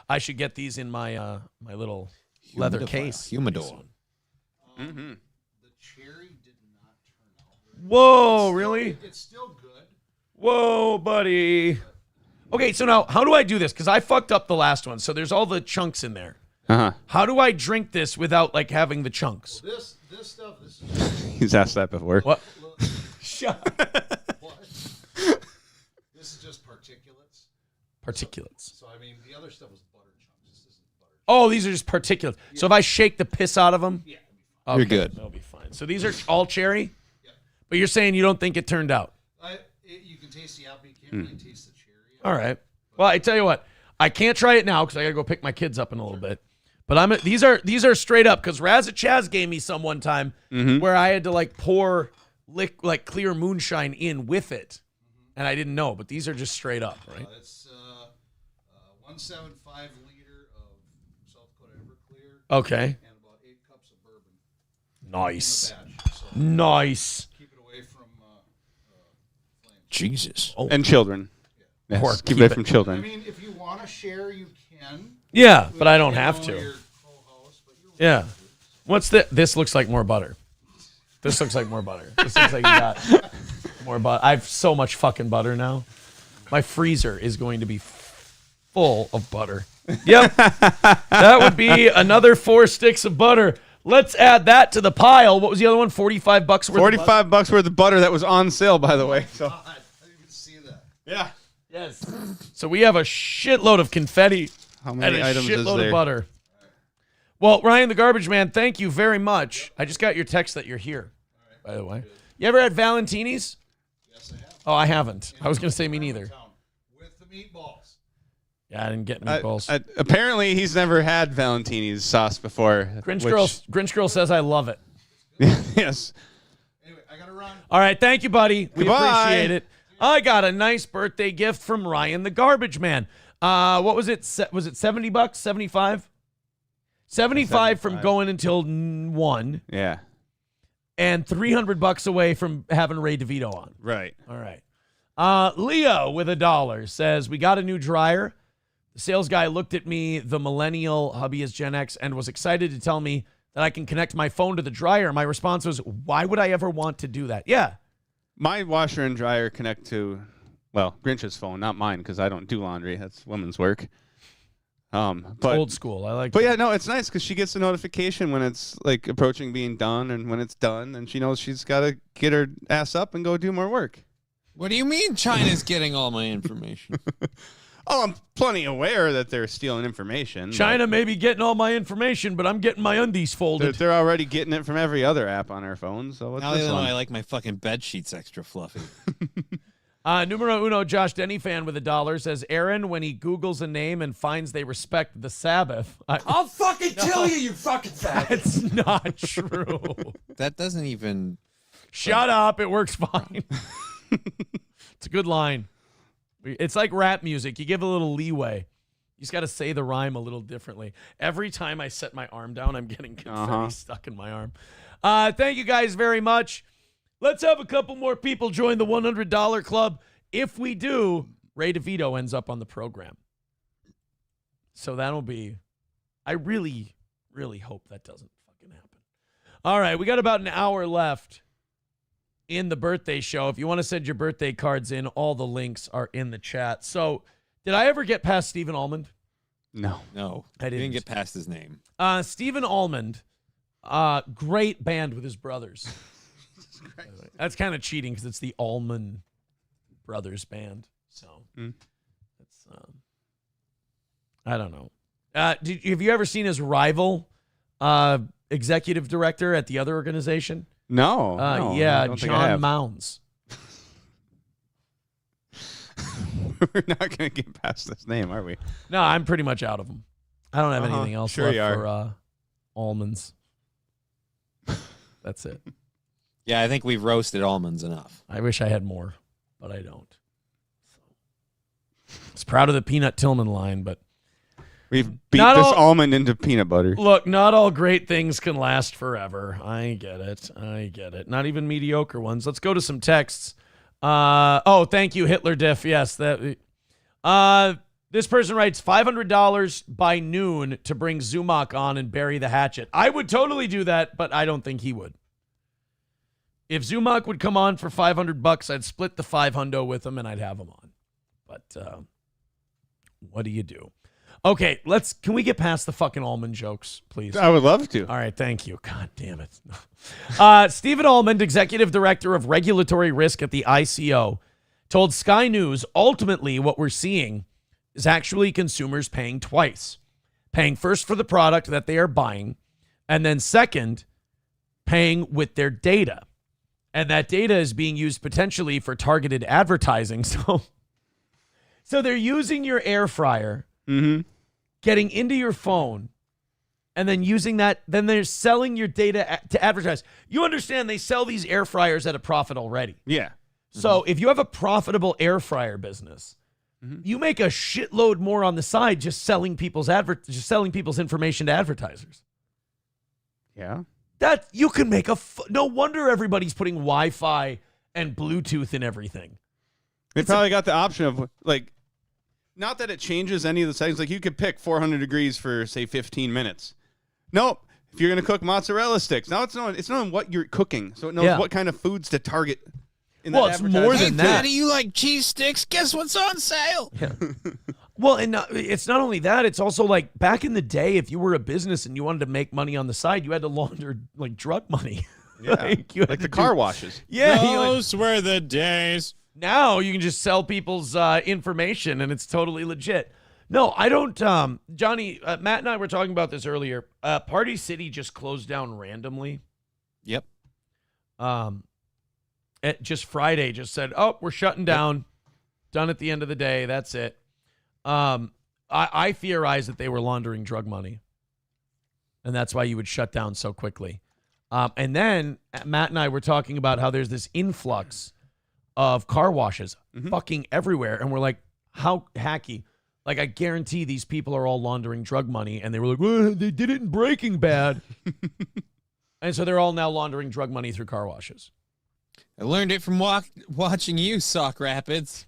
I should get these in my my little leather case. Humidor. The cherry did not turn out. Whoa, really? It's still good. Whoa, buddy. Okay, so now how do I do this? Because I fucked up the last one. So there's all the chunks in there. Uh-huh. How do I drink this without like having the chunks? Well, this stuff. This is. He's asked that before. What? Shut up. What? This is just particulates. Particulates. So I mean, the other stuff was butter chunks. This isn't butter. Oh, these are just particulates. Yeah. So if I shake the piss out of them, yeah, okay, you're good. That'll be fine. So these are all cherry. Yeah. But you're saying you don't think it turned out? You can taste the apple. You can't really taste the cherry. All right. Well, I tell you what, I can't try it now because I gotta go pick my kids up in a little bit. But these are straight up because Raz at Chaz gave me some one time where I had to like pour like clear moonshine in with it, and I didn't know. But these are just straight up, right? It's 175 liter of South Dakota Everclear. Okay. And about 8 cups of bourbon. Nice. Batch, so nice. Keep it away from flames. Jesus. Oh. And children. Yeah. Yes, keep it from children. I mean, if you want to share, you can. Yeah, but I don't have to. Yeah. What's the? This looks like more butter. This looks like more butter. This looks like you got more butter. I have so much fucking butter now. My freezer is going to be full of butter. Yep. That would be another 4 sticks of butter. Let's add that to the pile. What was the other one? $45 worth. $45 worth of butter that was on sale, by the way. So. I didn't even see that. Yeah. Yes. So we have a shitload of confetti. How many and a items is shitload there? of butter. Well, Ryan the Garbage Man, thank you very much. I just got your text that you're here, by the way. You ever had Valentini's? Yes, I have. Oh, I haven't. I was going to say me neither. With the meatballs. Yeah, I didn't get meatballs. Apparently, he's never had Valentini's sauce before. Grinch Girl says I love it. Yes. Anyway, I got to run. All right, thank you, buddy. We Goodbye. appreciate it. I got a nice birthday gift from Ryan the Garbage Man. What was it? Was it $70? 75? 75 from going until 1. Yeah. And $300 away from having Ray DeVito on. Right. All right. Leo with $1 says, we got a new dryer. The sales guy looked at me, the millennial, hubby is Gen X, and was excited to tell me that I can connect my phone to the dryer. My response was, why would I ever want to do that? Yeah. My washer and dryer connect to, well, Grinch's phone, not mine, because I don't do laundry. That's women's work. But old school. I like But that. yeah, no, it's nice because she gets a notification when it's like approaching being done, and when it's done, and she knows she's got to get her ass up and go do more work. What do you mean China's getting all my information? Oh, I'm plenty aware that they're stealing information. China may be getting all my information, but I'm getting my undies folded. They're already getting it from every other app on our phones. So what's Now this they know one? I like my fucking bed sheets extra fluffy. Numero uno, Josh Denny fan with $1 says, Aaron, when he Googles a name and finds they respect the Sabbath. I'll fucking kill you, you fucking fat. That's not true. That doesn't even... Shut up. It works fine. It's a good line. It's like rap music. You give a little leeway. You just got to say the rhyme a little differently. Every time I set my arm down, I'm getting confetti stuck in my arm. Thank you guys very much. Let's have a couple more people join the $100 club. If we do, Ray DeVito ends up on the program. So that'll be, I really, really hope that doesn't fucking happen. All right, we got about an hour left in the birthday show. If you want to send your birthday cards in, all the links are in the chat. So Did I ever get past Stephen Almond? No. No. I didn't get past his name. Stephen Almond, great band with his brothers. That's kind of cheating because it's the Allman Brothers band. So it's I don't know. Have you ever seen his rival executive director at the other organization? No. No, I yeah, don't think I John have. Mounds. We're not going to get past this name, are we? No, I'm pretty much out of them. I don't have anything else Sure left you are. for almonds. That's it. Yeah, I think we've roasted almonds enough. I wish I had more, but I don't. I was proud of the Peanut Tillman line, but we've beat not this all- almond into peanut butter. Look, not all great things can last forever. I get it. Not even mediocre ones. Let's go to some texts. Thank you, Hitler Diff. Yes, that. This person writes $500 by noon to bring Zumock on and bury the hatchet. I would totally do that, but I don't think he would. If Zumock would come on for $500, I'd split the $500 with him and I'd have him on. But what do you do? Okay, can we get past the fucking almond jokes, please? I would love to. All right, thank you. God damn it. Stephen Almond, Executive Director of Regulatory Risk at the ICO, told Sky News, ultimately what we're seeing is actually consumers paying twice. Paying first for the product that they are buying, and then second, paying with their data. And that data is being used potentially for targeted advertising. So they're using your air fryer, getting into your phone, and then using that. Then they're selling your data to advertise. You understand they sell these air fryers at a profit already. Yeah. So if you have a profitable air fryer business, you make a shitload more on the side just selling people's information to advertisers. Yeah. That you can make no wonder everybody's putting Wi-Fi and Bluetooth in everything. They probably got the option of not that it changes any of the settings. Like you could pick 400 degrees for say 15 minutes. Nope. If you're going to cook mozzarella sticks, now it's knowing what you're cooking, so it knows what kind of foods to target. Well, it's more than that. Daddy, you like cheese sticks? Guess what's on sale? Yeah. Well, and it's not only that. It's also like back in the day, if you were a business and you wanted to make money on the side, you had to launder like drug money. Yeah, like the car washes. Yeah, those were the days. Now you can just sell people's information and it's totally legit. No, I don't. Johnny, Matt and I were talking about this earlier. Party City just closed down randomly. Yep. Just Friday just said, oh, we're shutting down. Done at the end of the day. That's it. I theorize that they were laundering drug money. And that's why you would shut down so quickly. And then Matt and I were talking about how there's this influx of car washes fucking everywhere. And we're like, how hacky? Like, I guarantee these people are all laundering drug money. And they were like, well, they did it in Breaking Bad. And so they're all now laundering drug money through car washes. I learned it from watching you, Sauk Rapids.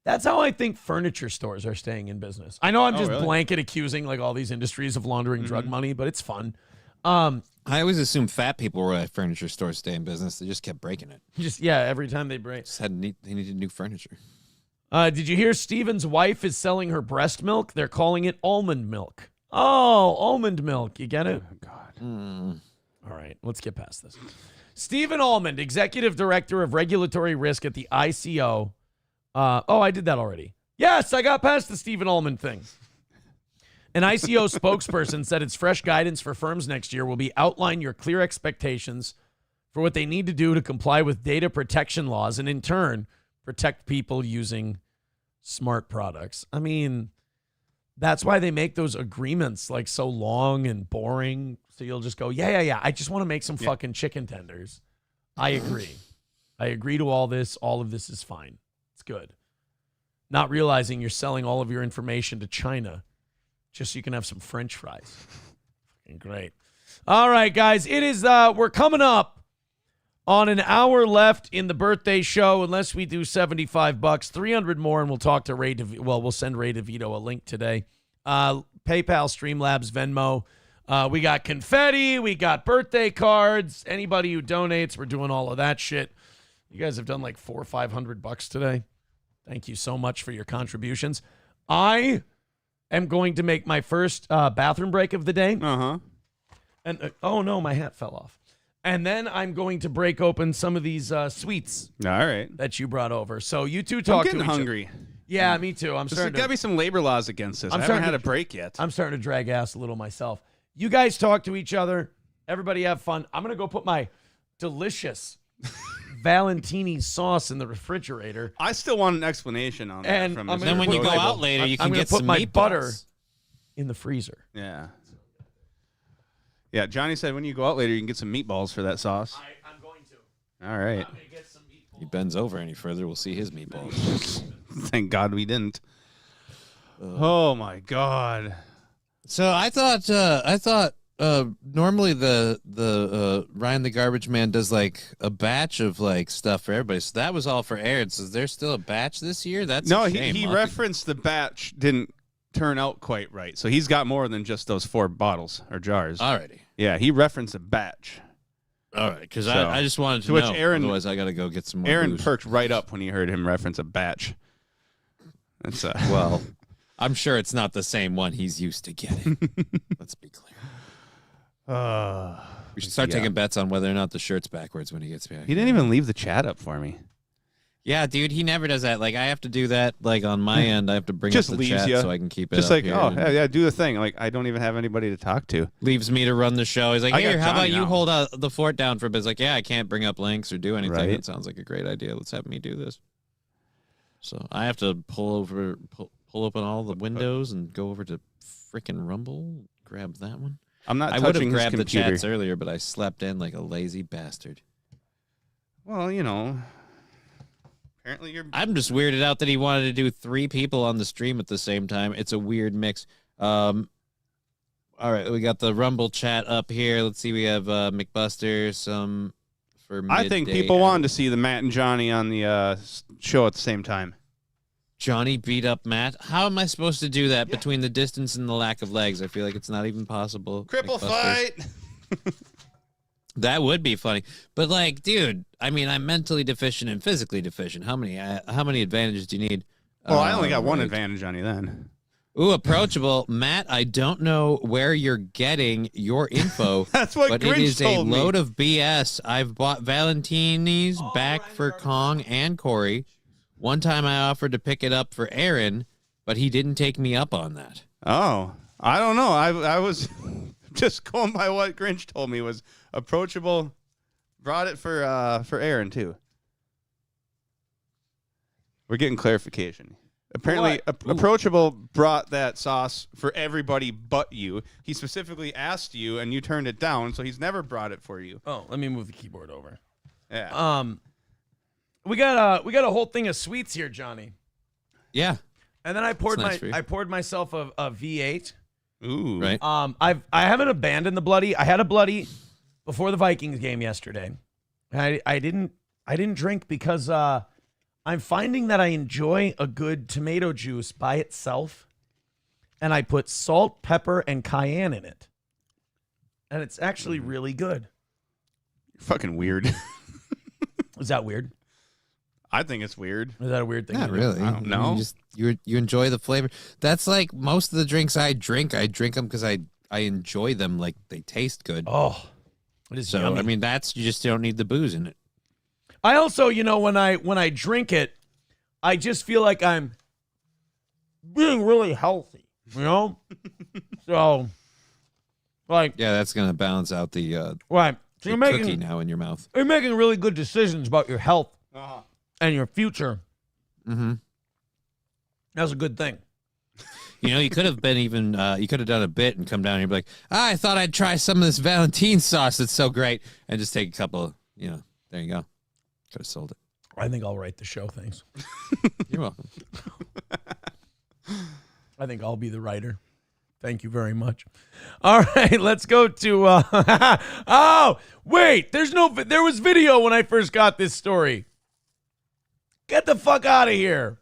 That's how I think furniture stores are staying in business. I know I'm just really? blanket accusing like all these industries of laundering drug money, but it's fun. I always assumed fat people were at furniture stores stay in business. They just kept breaking it. Every time they break. They needed new furniture. Did you hear Steven's wife is selling her breast milk? They're calling it almond milk. Oh, almond milk. You get it? Oh, God. All right, let's get past this. Stephen Almond, Executive Director of Regulatory Risk at the ICO. I did that already. Yes, I got past the Stephen Almond thing. An ICO spokesperson said its fresh guidance for firms next year will be outline your clear expectations for what they need to do to comply with data protection laws and in turn protect people using smart products. I mean, that's why they make those agreements like so long and boring. So you'll just go, yeah. I just want to make some fucking chicken tenders. I agree. I agree to all this. All of this is fine. It's good. Not realizing you're selling all of your information to China just so you can have some French fries. Fucking great. All right, guys. It is, we're coming up on an hour left in the birthday show, unless we do $75, 300 more, and we'll talk to Ray DeVito. Well, we'll send Ray DeVito a link today. PayPal, Streamlabs, Venmo. We got confetti. We got birthday cards. Anybody who donates, we're doing all of that shit. You guys have done like $400 or $500 today. Thank you so much for your contributions. I am going to make my first bathroom break of the day. Uh-huh. And oh no, my hat fell off. And then I'm going to break open some of these sweets. All right. That you brought over. So you two talk to each other. I'm getting hungry. Yeah, me too. There's got to be some labor laws against this. I haven't had a break yet. I'm starting to drag ass a little myself. You guys talk to each other. Everybody have fun. I'm going to go put my delicious Valentini sauce in the refrigerator. I still want an explanation on that. And then when you go out later, you can get some my meatballs. butter in the freezer. Yeah. Yeah, Johnny said when you go out later, you can get some meatballs for that sauce. I'm going to. All right. He bends over any further, we'll see his meatballs. Thank God we didn't. Oh my God. So I thought normally the Ryan the Garbage Man does like a batch of like stuff for everybody. So that was all for Aaron. So is there still a batch this year? That's no. a shame, He Lucky. referenced the batch didn't turn out quite right. So he's got more than just those 4 bottles or jars. Alrighty. Yeah, he referenced a batch. All right, because I just wanted to which know. Aaron, Otherwise, I got to go get some more. Aaron booze. perked right up when he heard him reference a batch. That's well, I'm sure it's not the same one he's used to getting. Let's be clear. We should start taking bets on whether or not the shirt's backwards when he gets back. He didn't even leave the chat up for me. Yeah, dude, he never does that. Like, I have to do that. Like on my end, I have to bring Just up the leaves chat you. so I can keep it. Just up like, here oh, and yeah, do the thing. Like, I don't even have anybody to talk to. leaves me to run the show. He's like, I got here, how about Johnny you now. hold the fort down for a bit? It's like, yeah, I can't bring up links or do anything. Right. It sounds like a great idea. Let's have me do this. So I have to pull open all the windows and go over to freaking Rumble, grab that one. I'm not I would have touching his grabbed the computer. chats earlier, but I slept in like a lazy bastard. Well, you know, apparently you're. I'm just weirded out that he wanted to do 3 people on the stream at the same time. It's a weird mix. All right, we got the Rumble chat up here. Let's see, we have McBuster, some for I think midday. people wanted to see the Matt and Johnny on the show at the same time. Johnny beat up Matt. How am I supposed to do that between the distance and the lack of legs? I feel like it's not even possible. Cripple McBuster. fight. That would be funny. But like, dude, I mean, I'm mentally deficient and physically deficient. How many advantages do you need? Well, I only got one like- advantage on you then. Ooh, approachable. Matt, I don't know where you're getting your info. That's what but Grinch it is told a me. load of BS. I've bought Valentini's back for Kong and Corey. One time I offered to pick it up for Aaron, but he didn't take me up on that. Oh, I don't know. I was just going by what Grinch told me was approachable. Brought it for Aaron too. We're getting clarification. Apparently, approachable brought that sauce for everybody but you. He specifically asked you, and you turned it down, so he's never brought it for you. Oh, let me move the keyboard over. Yeah. We got a whole thing of sweets here, Johnny. Yeah. And then I poured nice for you. I poured myself a V8. Ooh. Right. I haven't abandoned the bloody. I had a bloody before the Vikings game yesterday. I didn't drink because I'm finding that I enjoy a good tomato juice by itself, and I put salt, pepper, and cayenne in it, and it's actually really good. You're fucking weird. Is that weird? I think it's weird. Is that a weird thing? Not to do? really. I don't know. You enjoy the flavor. That's like most of the drinks I drink. I drink them because I enjoy them. Like they taste good. Oh, it is so yummy. I mean, you just don't need the booze in it. I also, when I drink it, I just feel like I'm being really healthy, So, like, Yeah, that's gonna balance out the right. So the you're cookie making now in your mouth. you're making really good decisions about your health and your future. Mm-hmm. That's a good thing. You could have been even. You could have done a bit and come down here and be like, I thought I'd try some of this Valentine sauce. It's so great, and just take a couple. There you go. Could have sold it. I think I'll write the show. Thanks. You're welcome. I think I'll be the writer. Thank you very much. All right, let's go to. Oh, wait! There was video when I first got this story. Get the fuck out of here!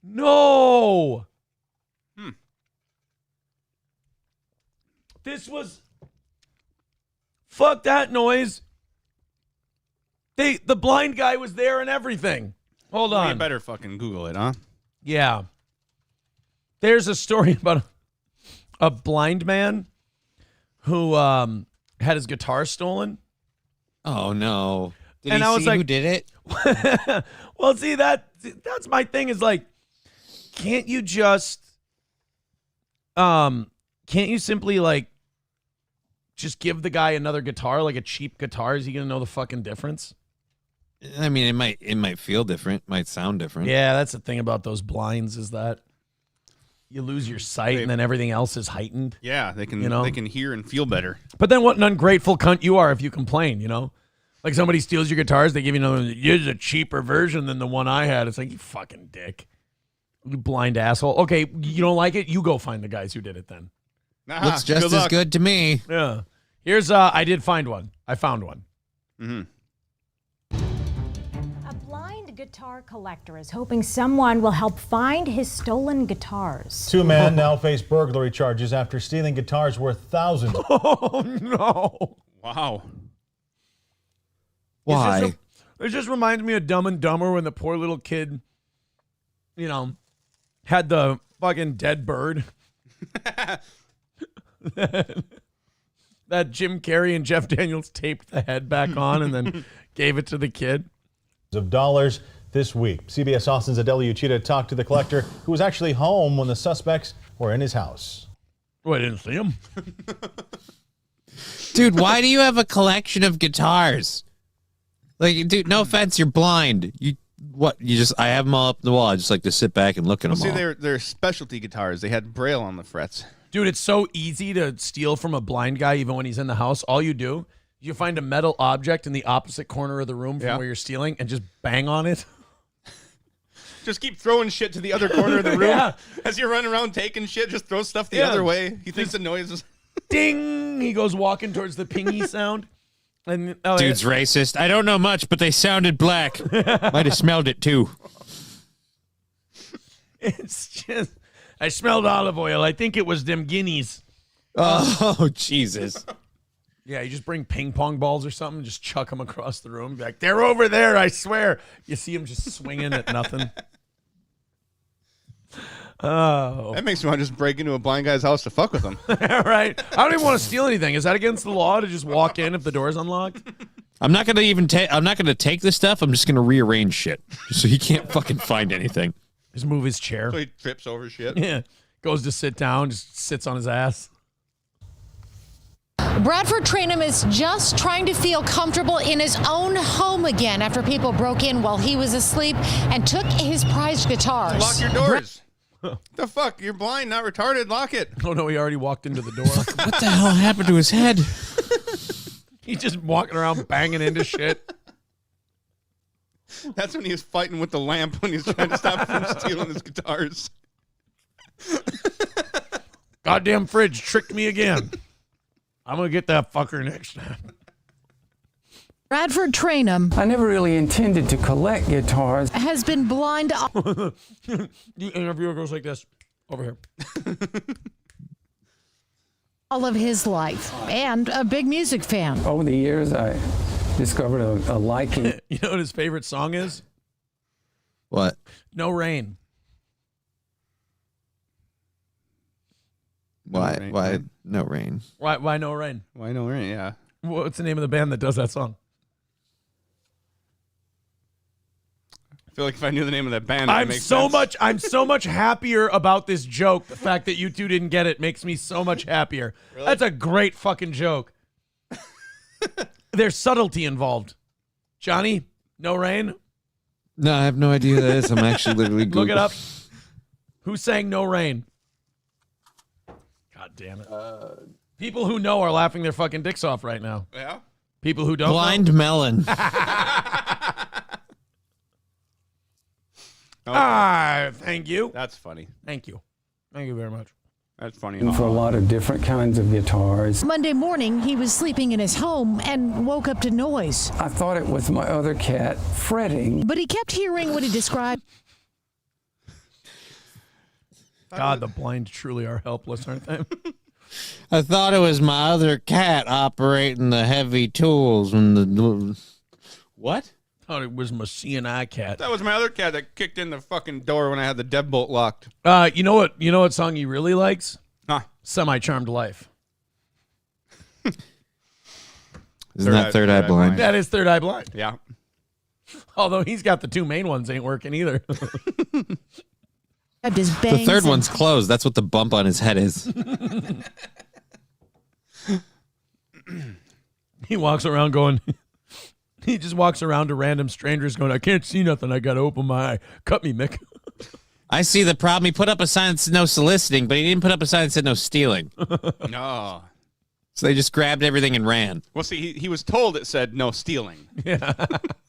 No. This was. Fuck that noise. The blind guy was there and everything. Hold Well, on. you better fucking Google it, huh? Yeah. There's a story about a blind man who had his guitar stolen. Oh, no. Did And he I was see like, who did it? Well, see, that's my thing is like, can't you just, can't you simply like, just give the guy another guitar, like a cheap guitar? Is he going to know the fucking difference? I mean, it might feel different, might sound different. Yeah, that's the thing about those blinds is that you lose your sight and then everything else is heightened. Yeah, they can You know? they can hear and feel better. But then what an ungrateful cunt you are if you complain, you know? Like somebody steals your guitars, they give you another, here's a cheaper version than the one I had. It's like, you fucking dick. You blind asshole. Okay, you don't like it? You go find the guys who did it then. Looks just as good to me. Yeah. Here's, I did find one. I found one. Mm-hmm. A blind guitar collector is hoping someone will help find his stolen guitars. Two men now face burglary charges after stealing guitars worth thousands. Oh, no. Wow. Why? It just reminds me of Dumb and Dumber when the poor little kid, you know, had the fucking dead bird. That Jim Carrey and Jeff Daniels taped the head back on and then gave it to the kid. Of dollars this week. CBS Austin's Adelia Uchida talked to the collector who was actually home when the suspects were in his house. Oh, I didn't see him. Dude, why do you have a collection of guitars? Like, dude, no offense, you're blind. I have them all up the wall. I just like to sit back and look at them See, all. they're specialty guitars. They had braille on the frets. Dude, it's so easy to steal from a blind guy even when he's in the house. All you do, you find a metal object in the opposite corner of the room from where you're stealing and just bang on it. Just keep throwing shit to the other corner of the room. Yeah. As you're running around taking shit, just throw stuff the other way. He thinks the noise is... Ding! He goes walking towards the pingy sound. And Dude's racist. I don't know much, but they sounded black. Might have smelled it too. It's just, I smelled olive oil. I think it was them guineas. Oh, Jesus. Yeah, you just bring ping pong balls or something, just chuck them across the room. Be like, they're over there, I swear. You see them just swinging at nothing. Oh. That makes me want to just break into a blind guy's house to fuck with him. Right? I don't even want to steal anything. Is that against the law to just walk in if the door's unlocked? I'm not gonna I'm not gonna take this stuff. I'm just gonna rearrange shit so he can't fucking find anything. Just move his chair. So he trips over shit. Yeah. Goes to sit down, just sits on his ass. Bradford Trainham is just trying to feel comfortable in his own home again after people broke in while he was asleep and took his prized guitars. Lock your doors. The fuck? You're blind, not retarded. Lock it. Oh, no, he already walked into the door. What the hell happened to his head? He's just walking around banging into shit. That's when he was fighting with the lamp when he was trying to stop him from stealing his guitars. Goddamn fridge tricked me again. I'm going to get that fucker next time. Bradford Trainham. I never really intended to collect guitars. Has been blind. The interviewer goes like this. Over here. All of his life and a big music fan. Over the years, I discovered a liking. You know what his favorite song is? What? No Rain. Why? Why no rain? Why No Rain? Why No Rain? Yeah. What's the name of the band that does that song? I feel like if I knew the name of that band, I'm so much happier about this joke. The fact that you two didn't get it makes me so much happier. Really? That's a great fucking joke. There's subtlety involved. Johnny, No Rain? No, I have no idea who that is. I'm actually literally Googling. Look it up. Who sang No Rain? God damn it. People who know are laughing their fucking dicks off right now. Yeah? People who don't Blind know. Melon. Thank you. That's funny. Thank you. Thank you very much. That's funny. For a lot of different kinds of guitars. Monday morning, he was sleeping in his home and woke up to noise. I thought it was my other cat fretting. But he kept hearing what he described. God, the blind truly are helpless, aren't they? I thought it was my other cat operating the heavy tools when the... What? Thought it was my CNI cat. That was my other cat that kicked in the fucking door when I had the deadbolt locked. You know what song he really likes? Huh. Semi-Charmed Life. Isn't that Third Eye Blind? That is Third Eye Blind. Yeah. Although he's got the two main ones ain't working either. The third one's closed. That's what the bump on his head is. He walks around going... He just walks around to random strangers going, I can't see nothing. I got to open my eye. Cut me, Mick. I see the problem. He put up a sign that said no soliciting, but he didn't put up a sign that said no stealing. No. So they just grabbed everything and ran. Well, see, he was told it said no stealing. Yeah.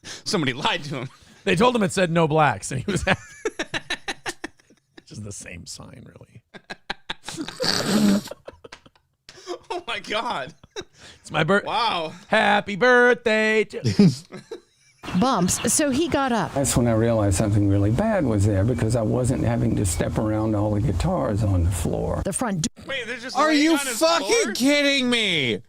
Somebody lied to him. They told him it said no blacks, and he was happy. Which is the same sign, really. Oh, my God. It's my birthday. Wow. Happy birthday. Bumps, so he got up. That's when I realized something really bad was there because I wasn't having to step around all the guitars on the floor. The front Wait, they're just Are you on his fucking floor? kidding me?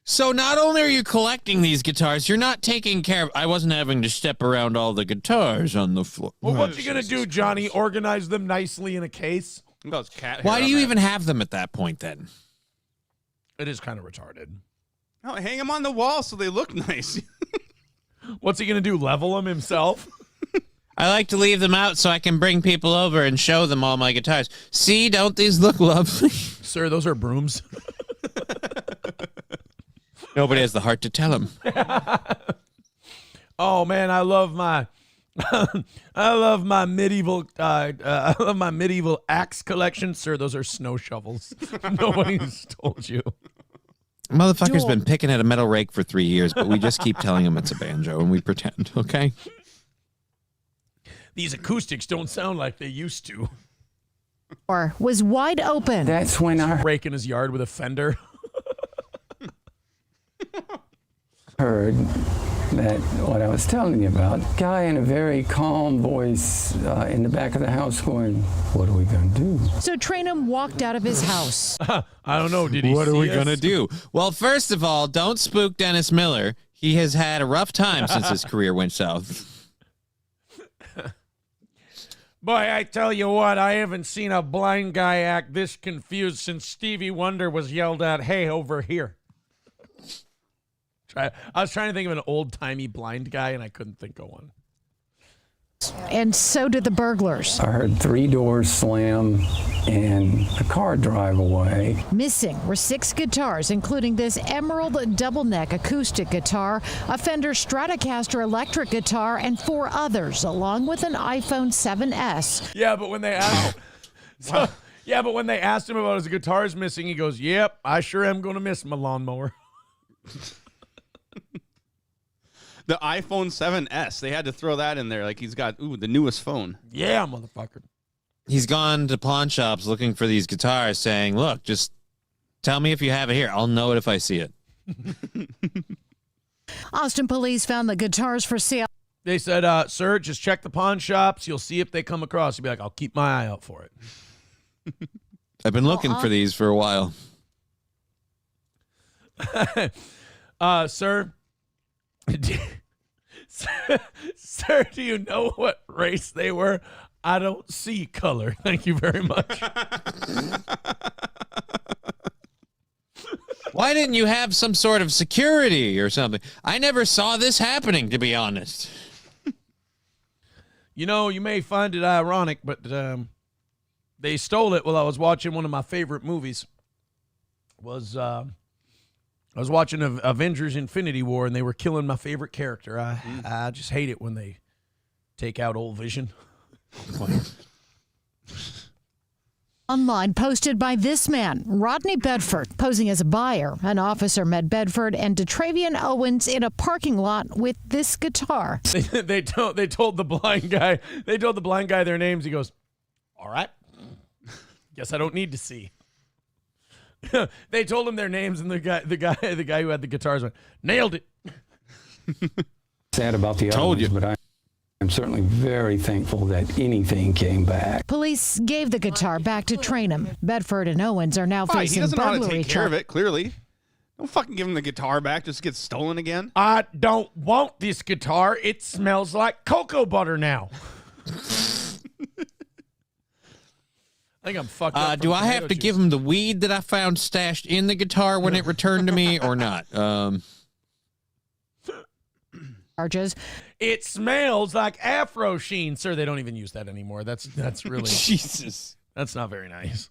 So not only are you collecting these guitars, you're not taking care of... I wasn't having to step around all the guitars on the floor. Well, what you going to do, Johnny? Organize them nicely in a case? Why do you even have them at that point, then? It is kind of retarded. No, hang them on the wall so they look nice. What's he going to do, level them himself? I like to leave them out so I can bring people over and show them all my guitars. See, don't these look lovely? Sir, those are brooms. Nobody has the heart to tell him. Oh, man, I love my... I love my medieval axe collection. Sir, those are snow shovels. Nobody's told you. Motherfucker's been picking at a metal rake for 3 years, but we just keep telling him it's a banjo and we pretend, okay? These acoustics don't sound like they used to. door was wide open. That's when I Rake in his yard with a fender. heard that what I was telling you about. Guy in a very calm voice in the back of the house going, what are we going to do? So Trainum walked out of his house. I don't know. Did he What are see we us? going to do? Well, first of all, don't spook Dennis Miller. He has had a rough time since his career went south. Boy, I tell you what, I haven't seen a blind guy act this confused since Stevie Wonder was yelled at, hey, over here. I was trying to think of an old-timey blind guy, and I couldn't think of one. And so did the burglars. I heard 3 doors slam and a car drive away. Missing were 6 guitars, including this emerald double neck acoustic guitar, a Fender Stratocaster electric guitar, and 4 others, along with an iPhone 7S. Yeah, but when they asked... but when they asked him about his guitars missing, he goes, yep, I sure am going to miss my lawnmower. The iPhone 7S, they had to throw that in there. Like he's got, the newest phone. Yeah, motherfucker. He's gone to pawn shops looking for these guitars saying, look, just tell me if you have it here. I'll know it if I see it. Austin police found the guitars for sale. They said, sir, just check the pawn shops. You'll see if they come across. You'll be like, I'll keep my eye out for it. I've been looking for these for a while. Sir, sir, do you know what race they were? I don't see color. Thank you very much. Why didn't you have some sort of security or something? I never saw this happening, to be honest. You know, you may find it ironic, but they stole it while I was watching one of my favorite movies. I was watching Avengers Infinity War, and they were killing my favorite character. I just hate it when they take out old Vision. Online posted by this man, Rodney Bedford, posing as a buyer. An officer met Bedford and DeTravian Owens in a parking lot with this guitar. They told the blind guy. They told the blind guy their names. He goes, "All right, guess I don't need to see." They told him their names, and the guy who had the guitars went, "Nailed it." Sad about the other ones, but I'm certainly very thankful that anything came back. Police gave the guitar back to Trainum. Bedford and Owens are now He facing doesn't know how to burglary take care of charges. it, clearly. Don't fucking give him the guitar back. Just get stolen again. I don't want this guitar. It smells like cocoa butter now. I think I'm fucked up. Do I have to give him the weed that I found stashed in the guitar when it returned to me or not? Charges. It smells like Afro Sheen. Sir, they don't even use that anymore. That's really... Jesus. That's not very nice.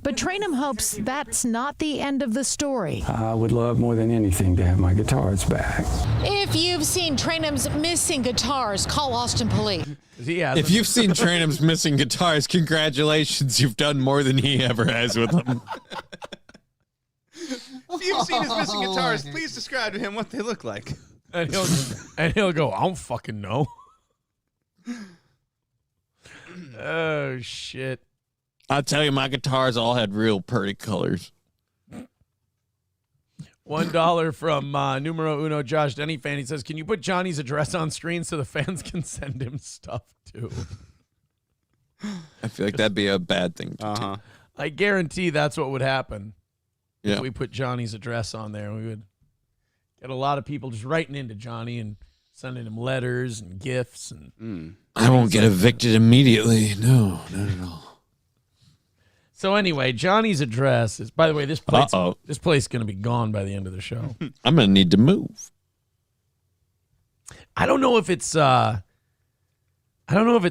But Trainum hopes that's not the end of the story. I would love more than anything to have my guitars back. If you've seen Trainum's missing guitars, call Austin Police. If you've seen Trainum's missing guitars, congratulations. You've done more than he ever has with them. If you've seen his missing guitars, please describe to him what they look like. And he'll go, I don't fucking know. Oh, shit. I tell you, my guitars all had real pretty colors. $1 from numero uno Josh Denny fan. He says, can you put Johnny's address on screen so the fans can send him stuff too? I feel like that'd be a bad thing to do. I guarantee that's what would happen Yeah. if we put Johnny's address on there. We would get a lot of people just writing into Johnny and sending him letters and gifts. And I won't get evicted immediately. No, not at all. So anyway, Johnny's address is, by the way, this place is going to be gone by the end of the show. I'm going to need to move. I don't know if it's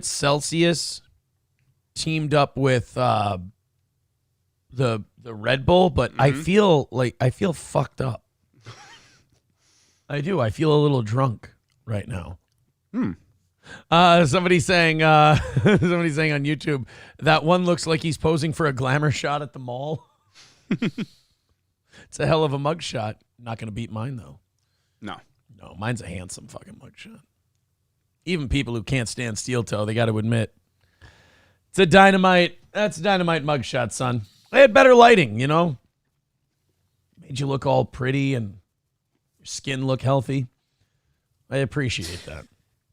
Celsius teamed up with the Red Bull, but I feel fucked up. I do. I feel a little drunk right now. Somebody saying on YouTube that one looks like he's posing for a glamour shot at the mall. It's a hell of a mug shot. Not going to beat mine though. No, mine's a handsome fucking mug shot. Even people who can't stand steel toe, they got to admit, it's a dynamite. That's a dynamite mug shot, son. I had better lighting, you know. Made you look all pretty and your skin look healthy. I appreciate that.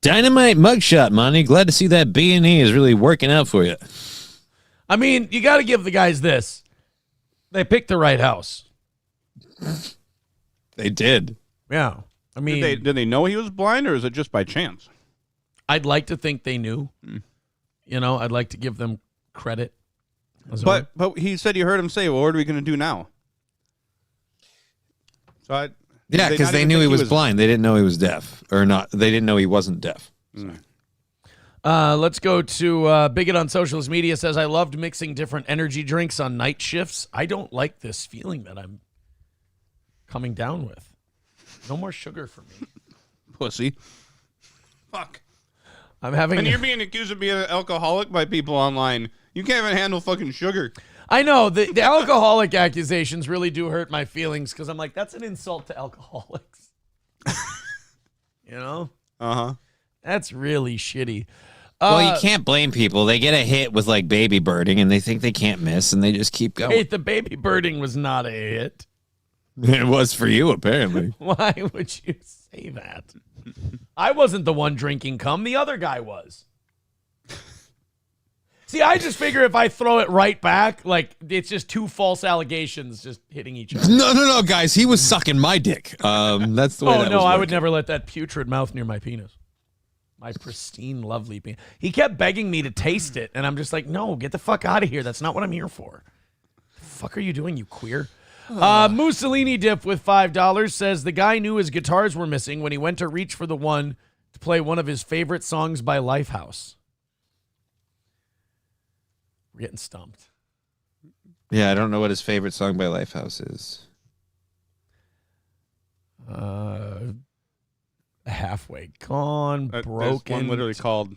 Dynamite mugshot, Monty. Glad to see that B&E is really working out for you. I mean, you got to give the guys this. They picked the right house. They did. Yeah. I mean, did they know he was blind, or is it just by chance? I'd like to think they knew. You know, I'd like to give them credit. But he said you heard him say, well, what are we going to do now? So yeah, because they knew he was blind. They didn't know he was deaf. Or not. They didn't know he wasn't deaf. Let's go to Bigot on socialist media says, I loved mixing different energy drinks on night shifts. I don't like this feeling that I'm coming down with. No more sugar for me. Pussy. Fuck. I'm having... And you're being accused of being an alcoholic by people online. You can't even handle fucking sugar. I know. The alcoholic accusations really do hurt my feelings because I'm like, that's an insult to alcoholics. You know? Uh-huh. That's really shitty. Well, you can't blame people. They get a hit with like baby birding and they think they can't miss and they just keep going. Hey, the baby birding was not a hit. It was for you, apparently. Why would you say that? I wasn't the one drinking cum. The other guy was. See, I just figure if I throw it right back, like it's just two false allegations just hitting each other. No, guys. He was sucking my dick. That's the way that was I would never let that putrid mouth near my penis. My pristine, lovely penis. He kept begging me to taste it, and I'm just like, no, get the fuck out of here. That's not what I'm here for. The fuck are you doing, you queer? Mussolini Dip with $5 says the guy knew his guitars were missing when he went to reach for the one to play one of his favorite songs by Lifehouse. We're getting stumped. Yeah, I don't know what his favorite song by Lifehouse is. Halfway gone, broken. There's one literally called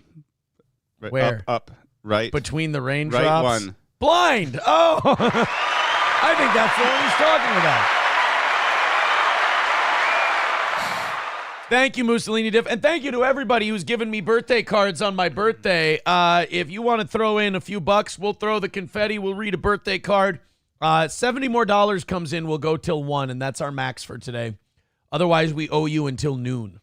where? Up, right. Between the raindrops. Right one. Blind. Oh, I think that's the one he's talking about. Thank you, Mussolini Diff. And thank you to everybody who's given me birthday cards on my birthday. If you want to throw in a few bucks, we'll throw the confetti. We'll read a birthday card. $70 more comes in. We'll go till 1, and that's our max for today. Otherwise, we owe you until noon.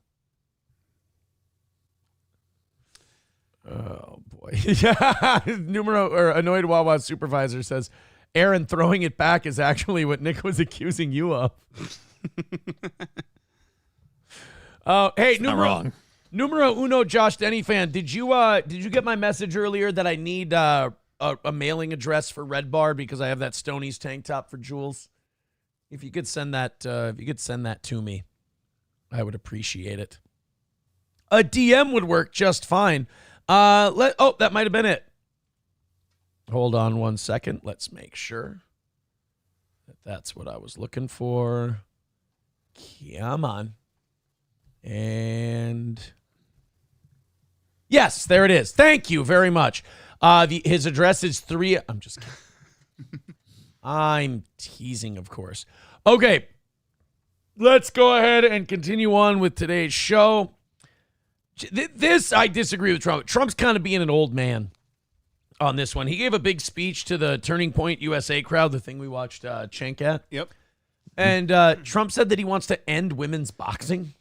Oh, boy. Yeah. Annoyed Wawa supervisor says, Aaron throwing it back is actually what Nick was accusing you of. Hey, Not wrong. Numero uno, Josh Denny fan. Did you get my message earlier that I need a mailing address for Red Bar because I have that Stoney's tank top for Jules? If you could send that, to me, I would appreciate it. A DM would work just fine. That might have been it. Hold on 1 second. Let's make sure that that's what I was looking for. Come on. And yes, there it is. Thank you very much. His address is 3. I'm just kidding. I'm teasing, of course. Okay, let's go ahead and continue on with today's show. This, I disagree with Trump. Trump's kind of being an old man on this one. He gave a big speech to the Turning Point USA crowd, the thing we watched Cenk at. Yep. And Trump said that he wants to end women's boxing.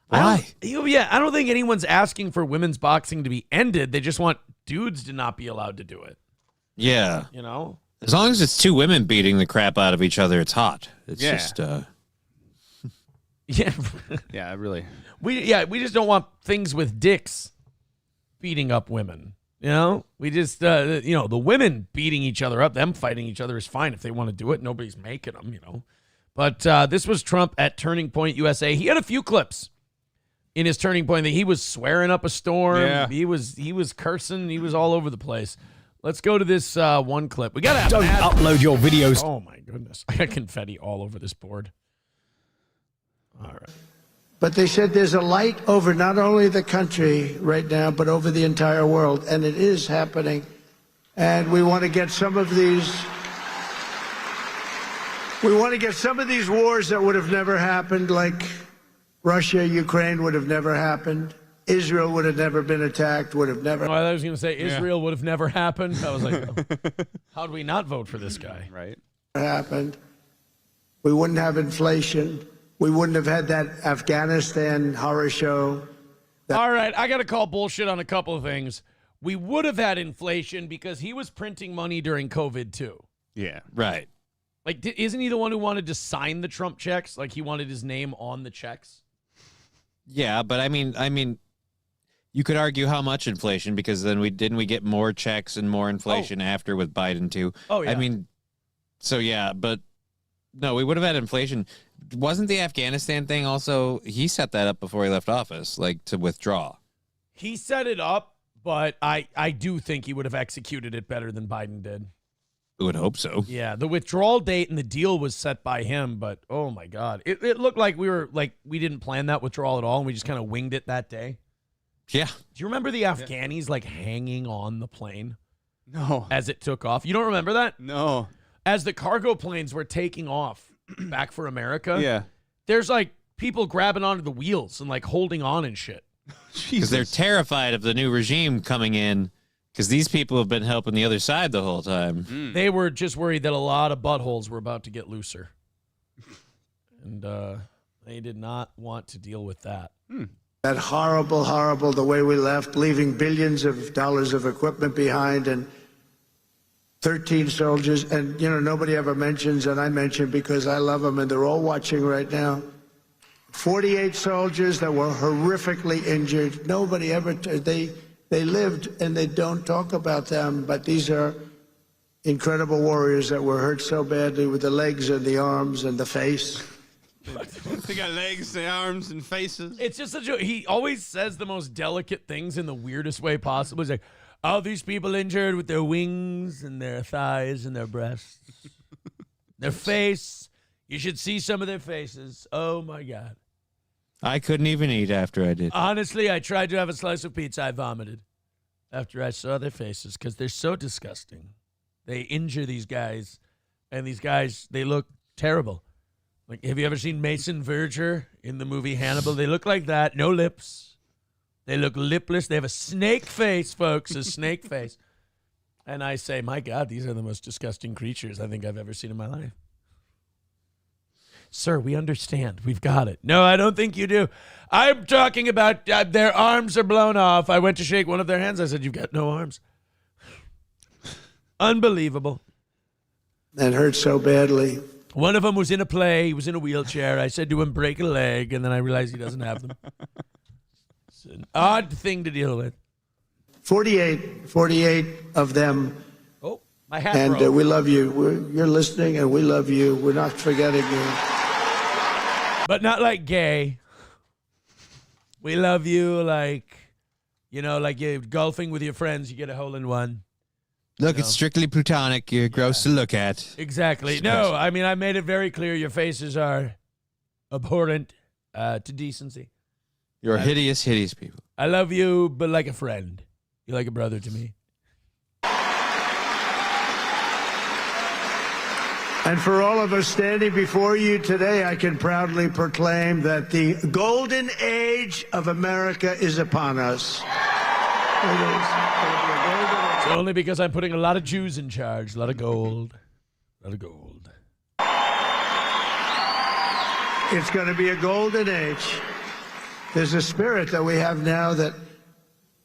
Why? I don't think anyone's asking for women's boxing to be ended. They just want dudes to not be allowed to do it. Yeah. You know? As long as it's two women beating the crap out of each other, it's hot. It's just... Yeah. Yeah, really. We just don't want things with dicks beating up women. You know? We just, the women beating each other up, them fighting each other is fine if they want to do it. Nobody's making them, you know. But this was Trump at Turning Point USA. He had a few clips in his Turning Point that he was swearing up a storm. Yeah. He was cursing. He was all over the place. Let's go to this one clip. We got to have Don't upload your videos. Oh, my goodness. I got confetti all over this board. All right. But they said there's a light over not only the country right now, but over the entire world. And it is happening. And we want to get some of these... We want to get some of these wars that would have never happened, like Russia, Ukraine would have never happened. Israel would have never been attacked, would have never... Oh, I was going to say Israel would have never happened. I was like, how do we not vote for this guy? Right. Happened. We wouldn't have inflation. We wouldn't have had that Afghanistan horror show. All right, I got to call bullshit on a couple of things. We would have had inflation because he was printing money during COVID too. Yeah. Right. Like, isn't he the one who wanted to sign the Trump checks? Like, he wanted his name on the checks? Yeah, but I mean, you could argue how much inflation because then we get more checks and more inflation after with Biden too. Oh, yeah. I mean, so yeah, but no, we would have had inflation. Wasn't the Afghanistan thing also, he set that up before he left office, like to withdraw? He set it up, but I do think he would have executed it better than Biden did. I would hope so. Yeah, the withdrawal date and the deal was set by him, but oh my God. It looked like we didn't plan that withdrawal at all, and we just kind of winged it that day. Yeah. Do you remember the Afghanis like hanging on the plane? No. As it took off? You don't remember that? No. As the cargo planes were taking off back for America, Yeah. there's like people grabbing onto the wheels and like holding on and shit. Because they're terrified of the new regime coming in because these people have been helping the other side the whole time. They were just worried that a lot of buttholes were about to get looser. And they did not want to deal with that. That horrible, the way we left, leaving billions of dollars of equipment behind and 13 soldiers. And, nobody ever mentions, and I mention because I love them and they're all watching right now. 48 soldiers that were horrifically injured. Nobody ever, they lived and they don't talk about them, but these are incredible warriors that were hurt so badly with the legs and the arms and the face. They got legs, the arms, and faces. It's just he always says the most delicate things in the weirdest way possible. He's like, oh, these people injured with their wings and their thighs and their breasts. Their face. You should see some of their faces. Oh, my God. I couldn't even eat after I did. Honestly, I tried to have a slice of pizza. I vomited after I saw their faces because they're so disgusting. They injure these guys, and these guys, they look terrible. Like, have you ever seen Mason Verger in the movie Hannibal? They look like that. No lips. They look lipless. They have a snake face, folks, a snake face. And I say, my God, these are the most disgusting creatures I think I've ever seen in my life. Sir, we understand. We've got it. No, I don't think you do. I'm talking about their arms are blown off. I went to shake one of their hands. I said, you've got no arms. Unbelievable. And hurt so badly. One of them was in a play. He was in a wheelchair. I said to him, break a leg, and then I realized he doesn't have them. It's an odd thing to deal with. 48 of them. Oh, my hat and broke. we love you. You're listening, and we love you. We're not forgetting you. But not like gay. We love you like, like you're golfing with your friends. You get a hole in one. Look, it's strictly plutonic. You're gross to look at. Exactly. No, I mean, I made it very clear your faces are abhorrent to decency. You're hideous, hideous people. I love you, but like a friend. You're like a brother to me. And for all of us standing before you today, I can proudly proclaim that the golden age of America is upon us. It is. It's only because I'm putting a lot of Jews in charge. A lot of gold. A lot of gold. It's going to be a golden age. There's a spirit that we have now that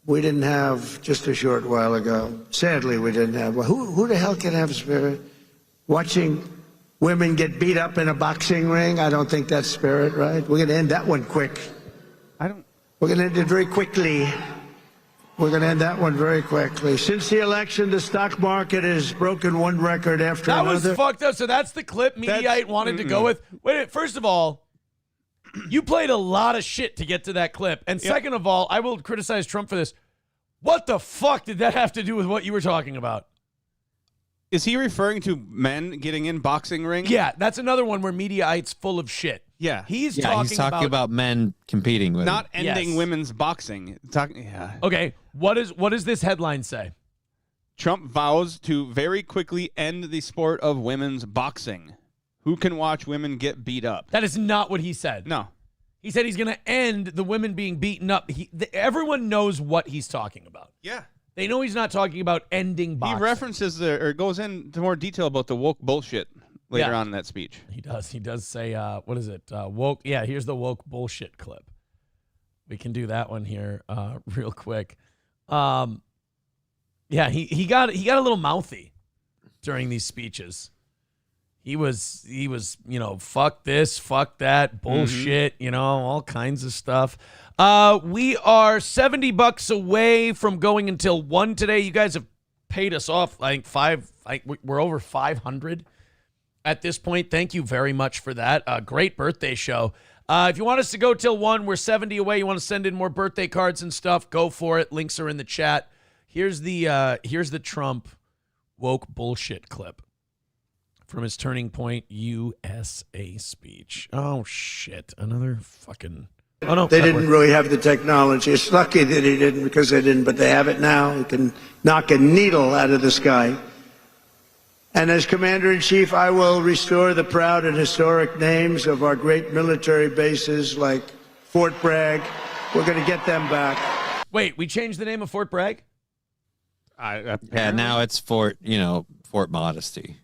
we didn't have just a short while ago. Sadly, we didn't have. Well, who the hell can have spirit? Watching women get beat up in a boxing ring? I don't think that's spirit, right? We're going to end that one quick. We're going to end it very quickly. We're going to end that one very quickly. Since the election, the stock market has broken one record after another. That was fucked up. So that's the clip Mediaite wanted to go with. Wait, first of all, you played a lot of shit to get to that clip. And second of all, I will criticize Trump for this. What the fuck did that have to do with what you were talking about? Is he referring to men getting in boxing rings? Yeah, that's another one where Mediaite's full of shit. Yeah. He's talking about men competing with not ending women's boxing. Okay, what does this headline say? Trump vows to very quickly end the sport of women's boxing. Who can watch women get beat up? That is not what he said. No. He said he's going to end the women being beaten up. Everyone knows what he's talking about. Yeah. They know he's not talking about ending boxing. He references or goes into more detail about the woke bullshit later on in that speech. He does. He does say, what is it? Woke. Yeah, here's the woke bullshit clip. We can do that one here real quick. Yeah, he got a little mouthy during these speeches. He was, fuck this, fuck that, bullshit, all kinds of stuff. We are $70 away from going until 1 today. You guys have paid us off, I think we're over 500 at this point. Thank you very much for that. Great birthday show. If you want us to go till 1, we're 70 away. You want to send in more birthday cards and stuff, go for it. Links are in the chat. Here's the Trump woke bullshit clip from his Turning Point USA speech. Oh, shit. Another fucking... Oh, no. They didn't really have the technology. It's lucky that he didn't because they didn't, but they have it now. You can knock a needle out of the sky. And as Commander-in-Chief, I will restore the proud and historic names of our great military bases like Fort Bragg. We're going to get them back. Wait, we changed the name of Fort Bragg? Yeah, now it's Fort Modesty.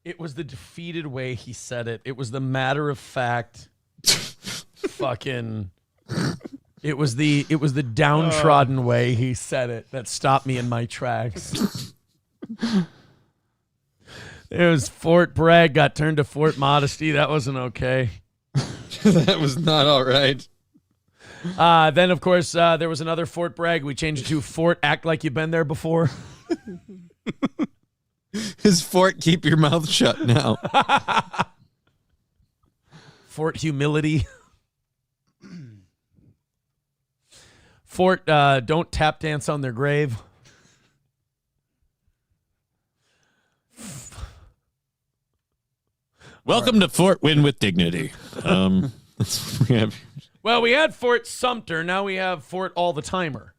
It was the defeated way he said it. It was the matter of fact fucking... It was the downtrodden way he said it that stopped me in my tracks. It was Fort Bragg got turned to Fort Modesty. That wasn't okay. That was not all right. Then, of course, there was another Fort Bragg. We changed it to Fort Act Like You've Been There Before. His Fort Keep Your Mouth Shut now. Fort Humility. Fort Don't Tap Dance on Their Grave. Welcome to Fort Win with Dignity. Well, we had Fort Sumter. Now we have Fort All the Timer.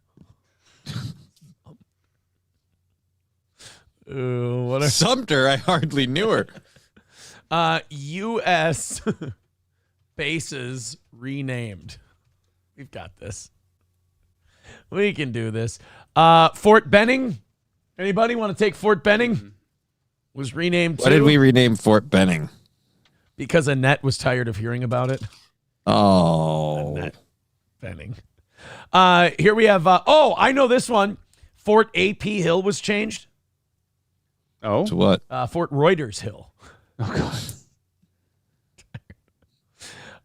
Sumter? I hardly knew her. U.S. bases renamed. We've got this. We can do this. Fort Benning. Anybody want to take Fort Benning? Was renamed. Why did we rename Fort Benning? Because Annette was tired of hearing about it. Oh. Benning. Here we have, I know this one. Fort A.P. Hill was changed. Oh? To what? Fort Reuters Hill. Oh,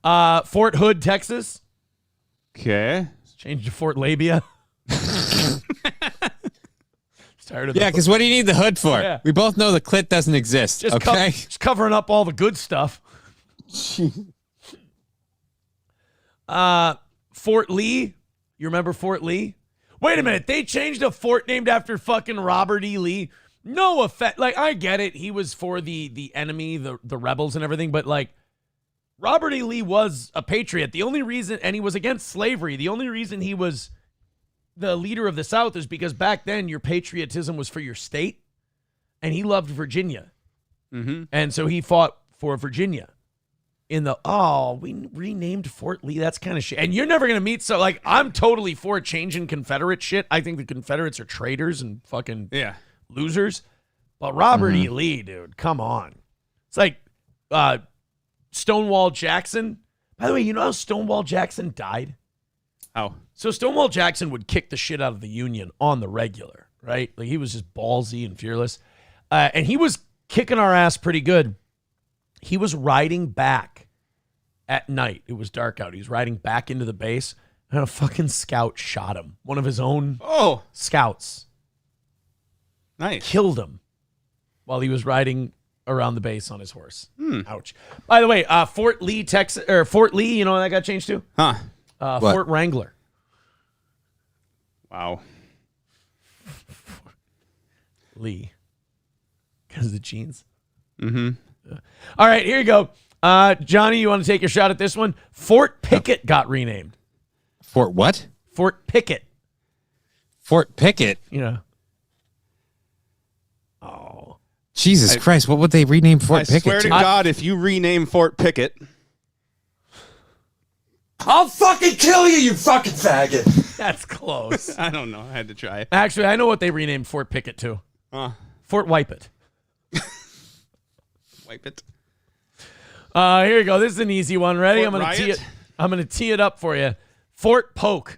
God. Fort Hood, Texas. Okay. It's changed to Fort Labia. Tired of because what do you need the hood for? Yeah. We both know the clit doesn't exist, just okay? Just covering up all the good stuff. Fort Lee. You remember Fort Lee? Wait a minute. They changed a fort named after fucking Robert E. Lee. No offense. Like, I get it. He was for the enemy, the rebels and everything. But, like, Robert E. Lee was a patriot. The only reason, and he was against slavery. The only reason he was the leader of the South is because back then your patriotism was for your state. And he loved Virginia. Mm-hmm. And so he fought for Virginia. We renamed Fort Lee. That's kind of shit. And you're never going to meet. So, like, I'm totally for changing Confederate shit. I think the Confederates are traitors and fucking losers. But Robert E. Lee, dude, come on. It's like Stonewall Jackson. By the way, you know how Stonewall Jackson died? How? So Stonewall Jackson would kick the shit out of the Union on the regular, right? Like, he was just ballsy and fearless. And he was kicking our ass pretty good. He was riding back at night. It was dark out. He was riding back into the base, and a fucking scout shot him. One of his own scouts. Nice. Killed him while he was riding around the base on his horse. Ouch. By the way, Fort Lee, Texas, or Fort Lee, you know what that got changed to? Huh. Fort Wrangler. Wow. Lee. Because of the jeans. Mm-hmm. All right, here you go. Johnny, you want to take your shot at this one? Fort Pickett got renamed. Fort what? Fort Pickett. Fort Pickett? Yeah. Jesus Christ, what would they rename Fort Pickett I swear to God, if you rename Fort Pickett, I'll fucking kill you, you fucking faggot. That's close. I don't know. I had to try it. Actually, I know what they renamed Fort Pickett to. Fort Wipe It. Wipe it. Here you go. This is an easy one. Ready? Fort I'm gonna tee it up for you. Fort Polk.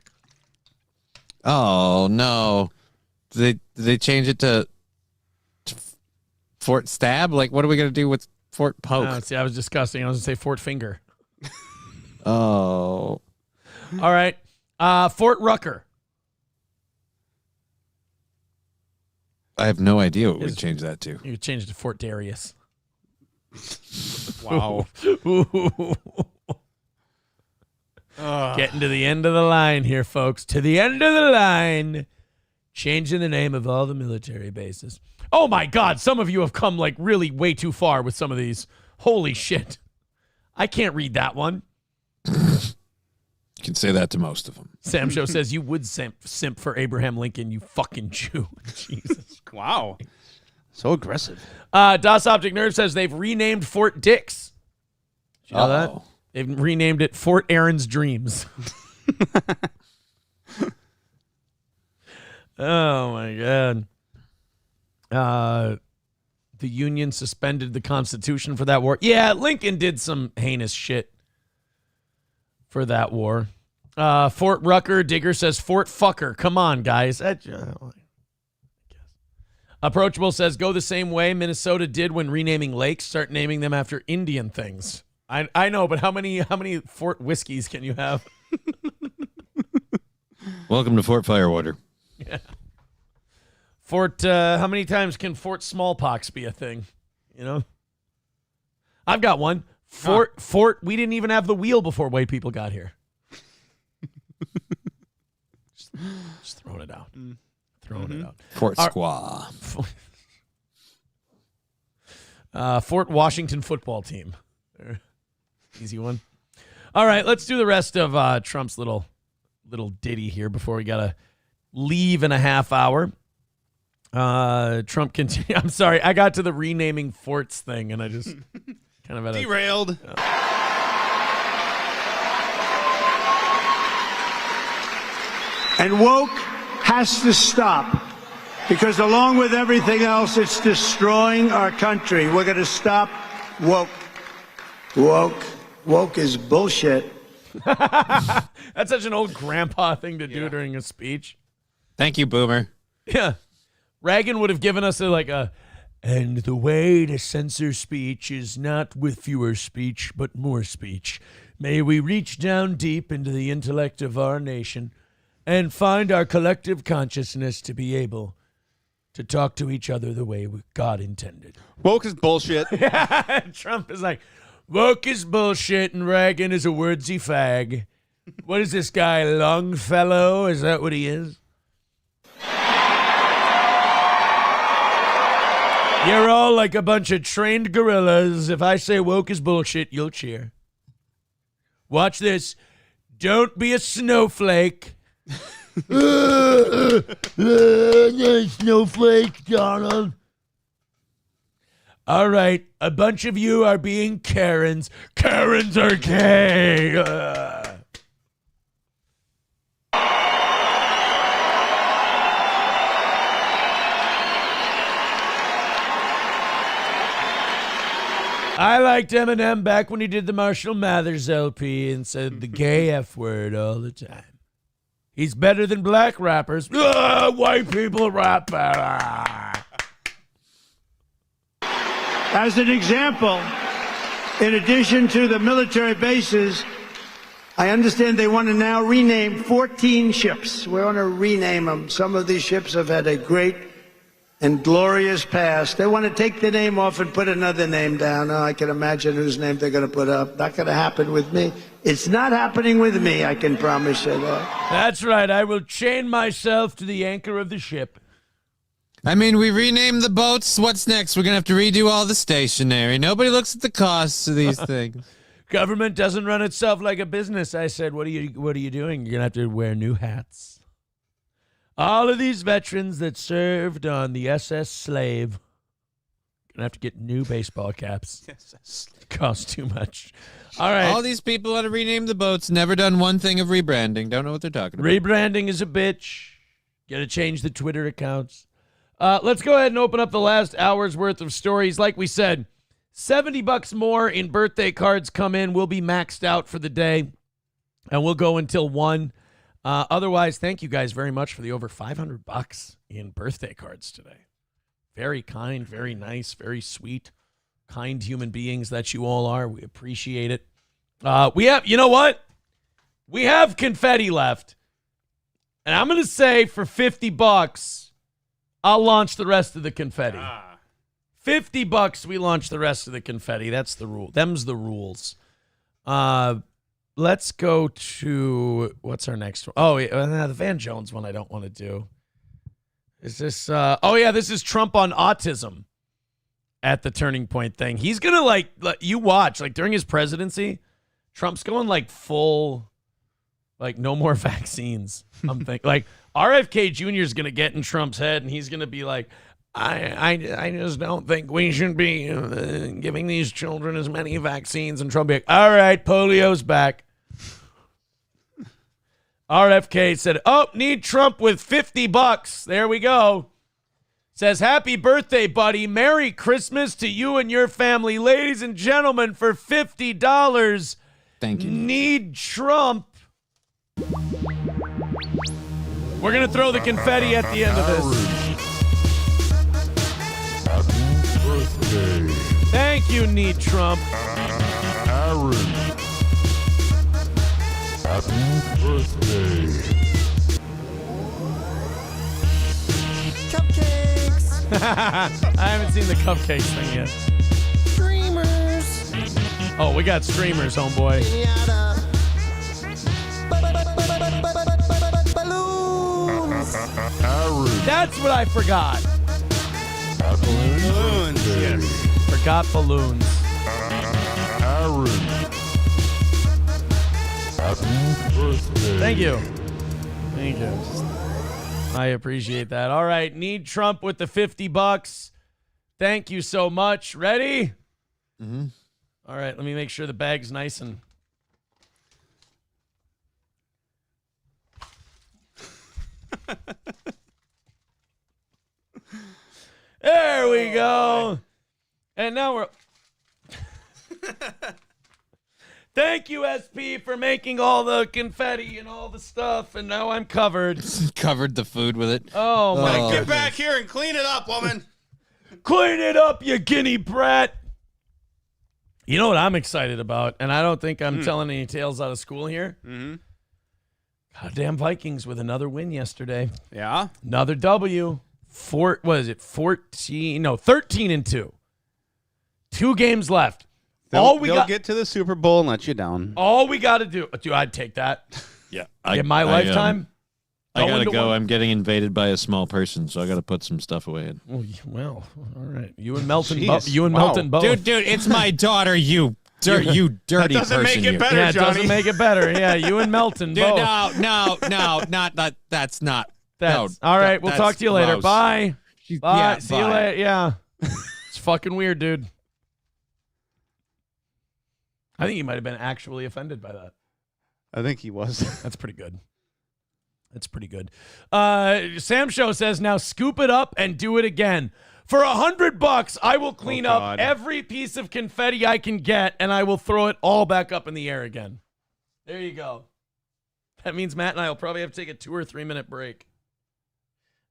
Oh no! Did they change it to Fort Stab? Like, what are we gonna do with Fort Poke? See, I was disgusting. I was gonna say Fort Finger. Oh. All right. Fort Rucker. I have no idea what we change that to. You change it to Fort Darius. Wow. Getting to the end of the line here, folks. To the end of the line. Changing the name of all the military bases. Oh, my God. Some of you have come, like, really way too far with some of these. Holy shit. I can't read that one. You can say that to most of them. Sam Show says you would simp for Abraham Lincoln, you fucking Jew. Jesus. Wow. So aggressive. Das Optic Nerd says they've renamed Fort Dix. Did you know that? They've renamed it Fort Aaron's Dreams. Oh, my God. The Union suspended the Constitution for that war. Yeah, Lincoln did some heinous shit for that war. Fort Rucker, Digger says Fort Fucker. Come on, guys. Approachable says go the same way Minnesota did when renaming lakes. Start naming them after Indian things. I know, but how many Fort Whiskeys can you have? Welcome to Fort Firewater. Yeah. Fort, how many times can Fort Smallpox be a thing? You know? I've got one. Fort, we didn't even have the wheel before white people got here. just throwing it out. Throwing it out. Fort Squaw. Fort Washington football team. Easy one. All right, let's do the rest of Trump's little ditty here before we got to leave in a half hour. Trump continue. I'm sorry, I got to the renaming forts thing, and I just kind of had derailed. And woke has to stop because along with everything else, it's destroying our country. We're going to stop woke. Woke is bullshit. That's such an old grandpa thing to do during a speech. Thank you, Boomer. Yeah. Reagan would have given us and the way to censor speech is not with fewer speech, but more speech. May we reach down deep into the intellect of our nation and find our collective consciousness to be able to talk to each other the way God intended. Woke is bullshit. Trump is like, woke is bullshit, and Reagan is a wordsy fag. What is this guy, Longfellow? Is that what he is? You're all like a bunch of trained gorillas. If I say woke is bullshit, you'll cheer. Watch this. Don't be a snowflake. Snowflake, Donald. All right, a bunch of you are being Karens. Karens are gay. I liked Eminem back when he did the Marshall Mathers LP and said the gay F word all the time. He's better than black rappers. White people rap better. As an example, in addition to the military bases, I understand they want to now rename 14 ships. We want to rename them. Some of these ships have had a great and glorious past. They want to take the name off and put another name down. Oh, I can imagine whose name they're going to put up. Not going to happen with me. It's not happening with me, I can promise you that. That's right. I will chain myself to the anchor of the ship. I mean, we renamed the boats. What's next? We're going to have to redo all the stationery. Nobody looks at the costs of these things. Government doesn't run itself like a business. I said, what are you doing? You're going to have to wear new hats. All of these veterans that served on the SS Slave going to have to get new baseball caps. It costs too much. All right. All these people want to rename the boats. Never done one thing of rebranding. Don't know what they're talking about. Rebranding is a bitch. Got to change the Twitter accounts. Let's go ahead and open up the last hour's worth of stories. Like we said, $70 more in birthday cards come in. We'll be maxed out for the day, and we'll go until 1. Otherwise, thank you guys very much for the over $500 in birthday cards today. Very kind, very nice, very sweet, kind human beings that you all are. We appreciate it. We have, you know what? We have confetti left. And I'm going to say for $50, I'll launch the rest of the confetti. $50, we launch the rest of the confetti. That's the rule. Them's the rules. Let's go to, what's our next one? Oh, the Van Jones one I don't want to do. Is this, this is Trump on autism at the Turning Point thing. He's going to, you watch, during his presidency, Trump's going, full, no more vaccines. I'm thinking, RFK Jr. is going to get in Trump's head, and he's going to be like, I just don't think we should be giving these children as many vaccines. And Trump be like, all right, polio's back. RFK said, need Trump with $50. There we go. Says, happy birthday, buddy. Merry Christmas to you and your family. Ladies and gentlemen, for $50. Thank you. Need Trump. We're going to throw the confetti at the end of this. Happy birthday. Thank you, Need Trump. Aaron. Happy birthday. Cupcakes. I haven't seen the cupcakes thing yet. Streamers. Oh, we got streamers, homeboy. Balloons. Aaron. That's what I forgot. Balloons. Yes. Forgot balloons. Aaron. Happy birthday. Thank you. Thank you. I appreciate that. All right, Need Trump with the $50. Thank you so much. Ready? Mm-hmm. All right, let me make sure the bag's nice and... There we go. And now we're... Thank you, SP, for making all the confetti and all the stuff, and now I'm covered. Covered the food with it. Oh, my Get goodness. back here and clean it up, woman. Clean it up, you guinea brat. You know what I'm excited about, and I don't think I'm telling any tales out of school here? Mm-hmm. Goddamn Vikings with another win yesterday. Yeah? Another W. 13-2. 2 games left. They'll get to the Super Bowl and let you down. All we got to do, dude, I'd take that. Yeah. In my lifetime. I gotta go. I'm getting invaded by a small person, so I gotta put some stuff away. Well, all right. You and Melton, Jeez. Melton both. Dude, it's my daughter. You dirty That doesn't person. make it better, Yeah, it Johnny. doesn't make it better. Yeah, you and Melton Dude, both. no, not that. That's not. All right, we'll talk to you later. gross. Bye. Bye. Yeah, See you bye. later. Yeah. It's fucking weird, dude. I think he might have been actually offended by that. I think he was. That's pretty good. That's pretty good. Sam Show says, now scoop it up and do it again. For $100, I will clean up every piece of confetti I can get, and I will throw it all back up in the air again. There you go. That means Matt and I will probably have to take a 2 or 3 minute break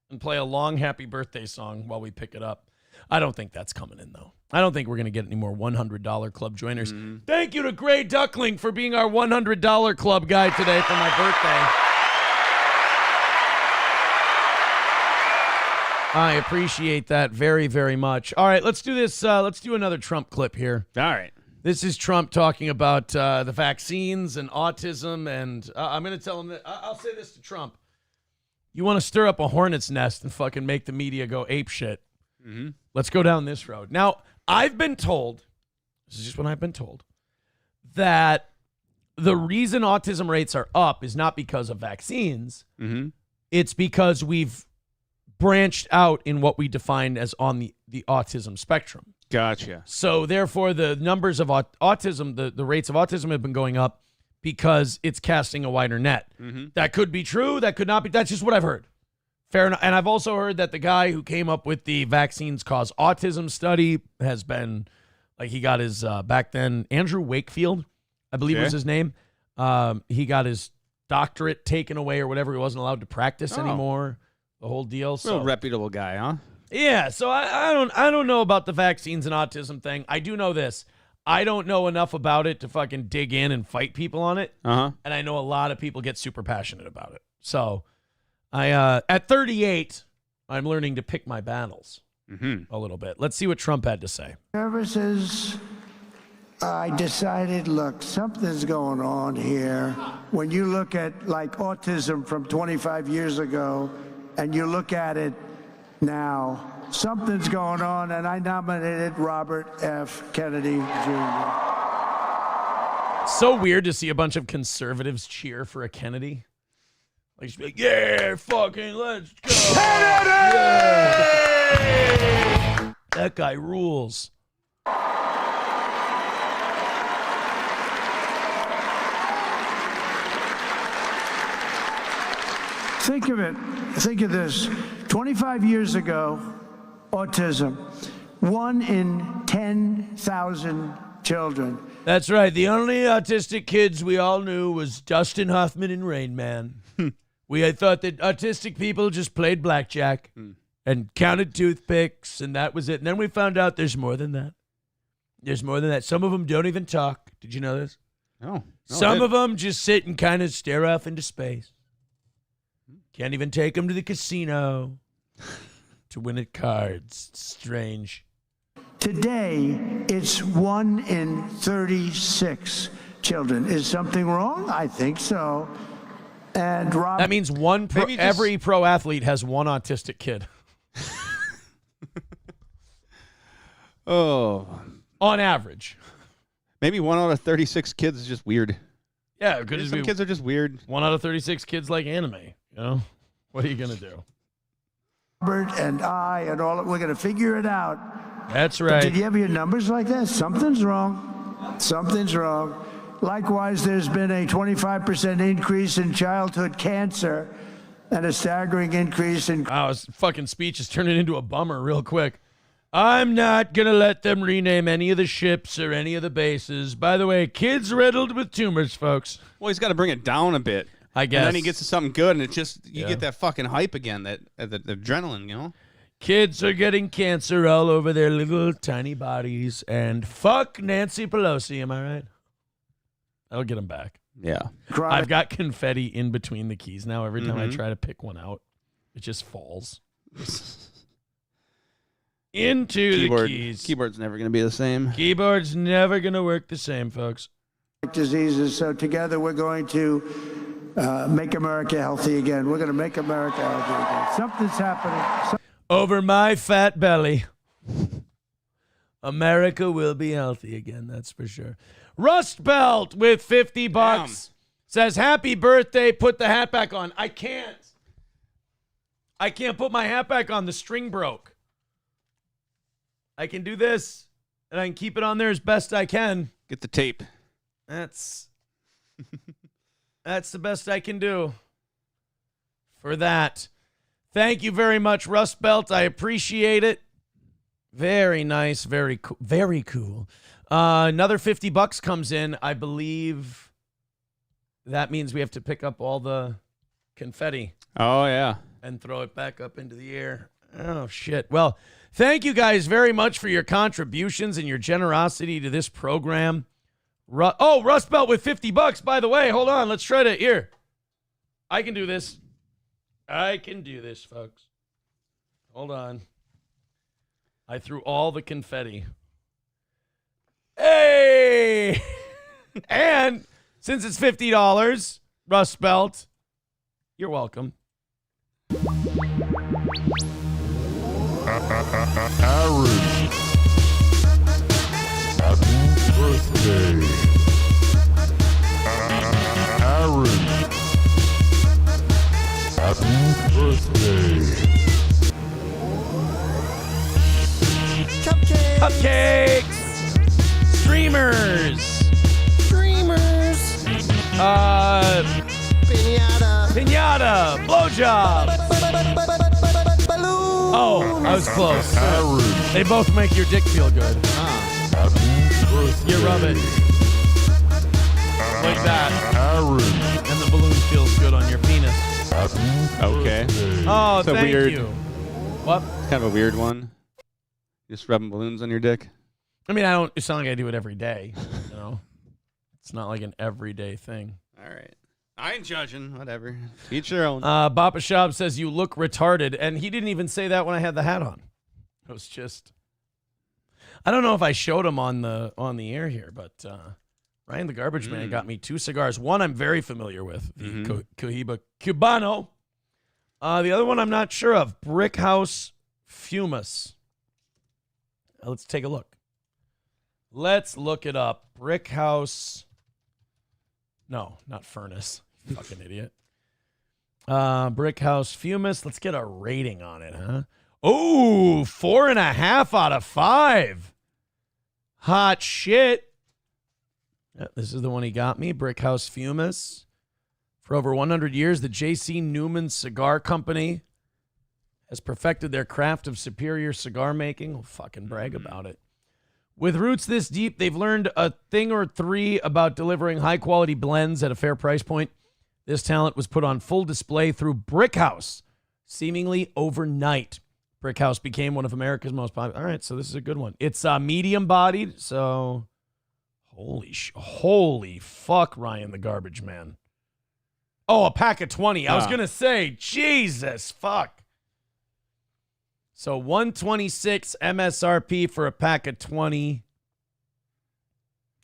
and play a long happy birthday song while we pick it up. I don't think that's coming in, though. I don't think we're going to get any more $100 club joiners. Thank you to Gray Duckling for being our $100 club guy today for my birthday. I appreciate that very, very much. All right, let's do this. Let's do another Trump clip here. All right. This is Trump talking about the vaccines and autism, and I'm going to tell him that I'll say this to Trump. You want to stir up a hornet's nest and fucking make the media go ape shit. Mm-hmm. Let's go down this road. Now, I've been told, this is just what I've been told, that the reason autism rates are up is not because of vaccines. Mm-hmm. It's because we've branched out in what we define as on the autism spectrum. Gotcha. So therefore, the numbers of autism, the rates of autism have been going up because it's casting a wider net. Mm-hmm. That could be true. That could not be. That's just what I've heard. Fair enough. And I've also heard that the guy who came up with the vaccines cause autism study has been, like, he got his, back then, Andrew Wakefield, I believe was his name. He got his doctorate taken away or whatever. He wasn't allowed to practice anymore. The whole deal. So Real reputable guy, huh? yeah. So I don't know about the vaccines and autism thing. I do know this. I don't know enough about it to fucking dig in and fight people on it. Uh-huh. And I know a lot of people get super passionate about it. So I at 38, I'm learning to pick my battles a little bit. Let's see what Trump had to say. Services, I decided, look, something's going on here. When you look at, like, autism from 25 years ago, and you look at it now, something's going on, and I nominated Robert F. Kennedy Jr. So weird to see a bunch of conservatives cheer for a Kennedy. Like, just be like, yeah, fucking let's go. Yeah. That guy rules. Think of it. Think of this. 25 years ago, autism, 1 in 10,000 children. That's right. The only autistic kids we all knew was Dustin Hoffman and Rain Man. We had thought that autistic people just played blackjack and counted toothpicks, and that was it. And then we found out there's more than that. There's more than that. Some of them don't even talk. Did you know this? No. Some of them just sit and kind of stare off into space. Can't even take them to the casino to win at cards. Strange. Today, it's 1 in 36 children. Is something wrong? I think so. And Rob, that means every pro athlete has one autistic kid. Oh. On average. Maybe 1 out of 36 kids is just weird. Yeah, it could just some be kids are just weird. 1 out of 36 kids like anime. You know? What are you going to do? Robert and I and all, we're going to figure it out. That's But right. did you ever hear numbers like that? Something's wrong. Something's wrong. Likewise, there's been a 25% increase in childhood cancer and a staggering increase in... Wow, his fucking speech is turning into a bummer real quick. I'm not going to let them rename any of the ships or any of the bases. By the way, kids riddled with tumors, folks. Well, he's got to bring it down a bit. I guess. And then he gets to something good, and it just, you get that fucking hype again, that adrenaline, you know? Kids are getting cancer all over their little tiny bodies, and fuck Nancy Pelosi, am I right? I'll get them back. Yeah. I've got confetti in between the keys now. Every time I try to pick one out, it just falls. Into the keys. Keyboard's never going to be the same. Keyboard's never going to work the same, folks. Diseases. So together we're going to make America healthy again. We're going to make America healthy again. Something's happening. Over my fat belly, America will be healthy again, that's for sure. Rust Belt with $50 says, happy birthday, put the hat back on. I can't put my hat back on. The string broke. I can do this, and I can keep it on there as best I can. Get the tape. That's the best I can do for that. Thank you very much, Rust Belt. I appreciate it. Very nice. Very cool. Very cool. Another $50 comes in. I believe that means we have to pick up all the confetti. Oh, yeah. And throw it back up into the air. Oh, shit. Well, thank you guys very much for your contributions and your generosity to this program. Rust Belt with $50, by the way. Hold on. Let's try to... Here. I can do this. I can do this, folks. Hold on. I threw all the confetti. Hey! And since it's $50, Rust Belt, you're welcome. Aaron. Happy birthday. Aaron. Happy birthday. Cupcakes. Streamers. Pinata. Blowjob. Oh, I was close. They both make your dick feel good. You rub it. Like that. And the balloon feels good on your penis. Okay. Oh, it's a thank weird, you. What? It's kind of a weird one. Just rubbing balloons on your dick. I mean, it's not like I do it every day, you know? It's not like an everyday thing. All right. I ain't judging. Whatever. Each their own. Bappa Shab says you look retarded, and he didn't even say that when I had the hat on. It was just... I don't know if I showed him on the air here, but Ryan the Garbage Man got me 2 cigars. One I'm very familiar with, the Cohiba Cubano. The other one I'm not sure of, Brick House Fumas. Let's take a look. Let's look it up. Brick House. No, not Furnace. You fucking idiot. Brick House Fumas. Let's get a rating on it, huh? Oh, 4.5 out of 5. Hot shit. This is the one he got me. Brick House Fumas. For over 100 years, the J.C. Newman Cigar Company has perfected their craft of superior cigar making. We'll fucking brag about it. With roots this deep, they've learned a thing or three about delivering high-quality blends at a fair price point. This talent was put on full display through Brick House, seemingly overnight. Brick House became one of America's most popular. All right, so this is a good one. It's medium-bodied, so holy fuck, Ryan the Garbage Man. Oh, a pack of 20. I was going to say, Jesus, fuck. So $126 MSRP for a pack of 20.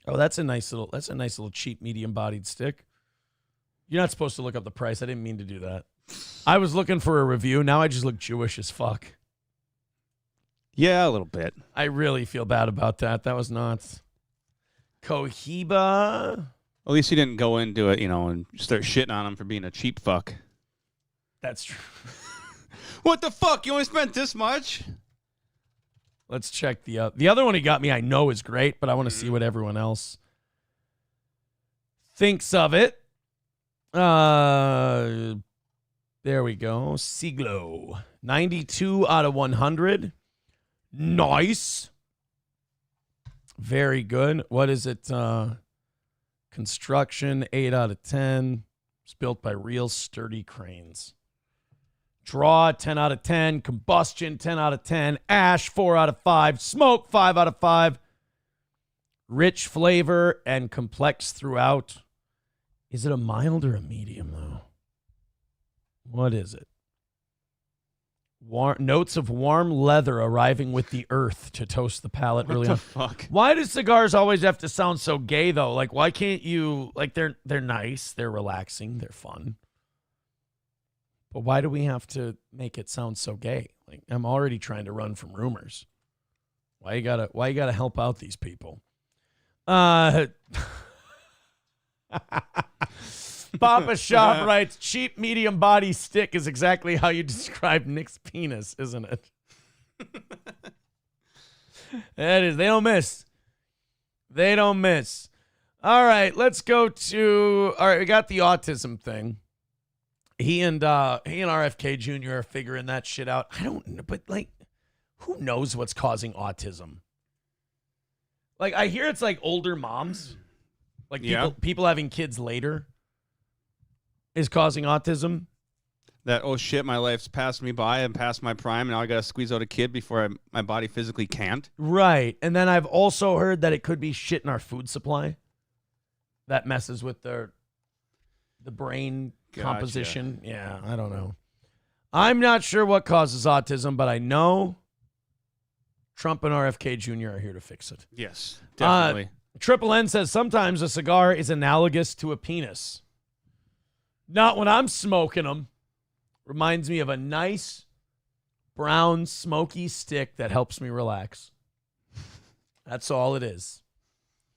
Oh, that's a nice little cheap medium-bodied stick. You're not supposed to look up the price. I didn't mean to do that. I was looking for a review. Now I just look Jewish as fuck. Yeah, a little bit. I really feel bad about that. That was nuts. Cohiba. At least you didn't go into it, and start shitting on him for being a cheap fuck. That's true. What the fuck? You only spent this much? Let's check the other one he got me. I know is great, but I want to see what everyone else thinks of it. There we go. Siglo. 92 out of 100. Nice. Very good. What is it? Construction, 8 out of 10. It's built by real sturdy cranes. Draw, 10 out of 10. Combustion, 10 out of 10. Ash, 4 out of 5. Smoke, 5 out of 5. Rich flavor and complex throughout. Is it a mild or a medium, though? What is it? Notes of warm leather arriving with the earth to toast the palate early on. Fuck? Why do cigars always have to sound so gay, though? Like, why can't you... Like, they're nice, they're relaxing, they're fun. But why do we have to make it sound so gay? Like, I'm already trying to run from rumors. Why you gotta help out these people? Papa Shop writes, cheap medium body stick is exactly how you describe Nick's penis, isn't it? That is. They don't miss. They don't miss. All right, let's go to... All right, we got the autism thing. He and RFK Jr. are figuring that shit out. I don't know, but, like, who knows what's causing autism? Like, I hear it's, like, older moms. Like, people having kids later is causing autism. That, oh shit, my life's passed me by and past my prime, and now I got to squeeze out a kid before my body physically can't. Right. And then I've also heard that it could be shit in our food supply that messes with the brain composition. Yeah, I don't know. I'm not sure what causes autism, but I know Trump and RFK Jr. are here to fix it. Yes, definitely. Triple N says sometimes a cigar is analogous to a penis. Not when I'm smoking them. Reminds me of a nice brown smoky stick that helps me relax. That's all it is.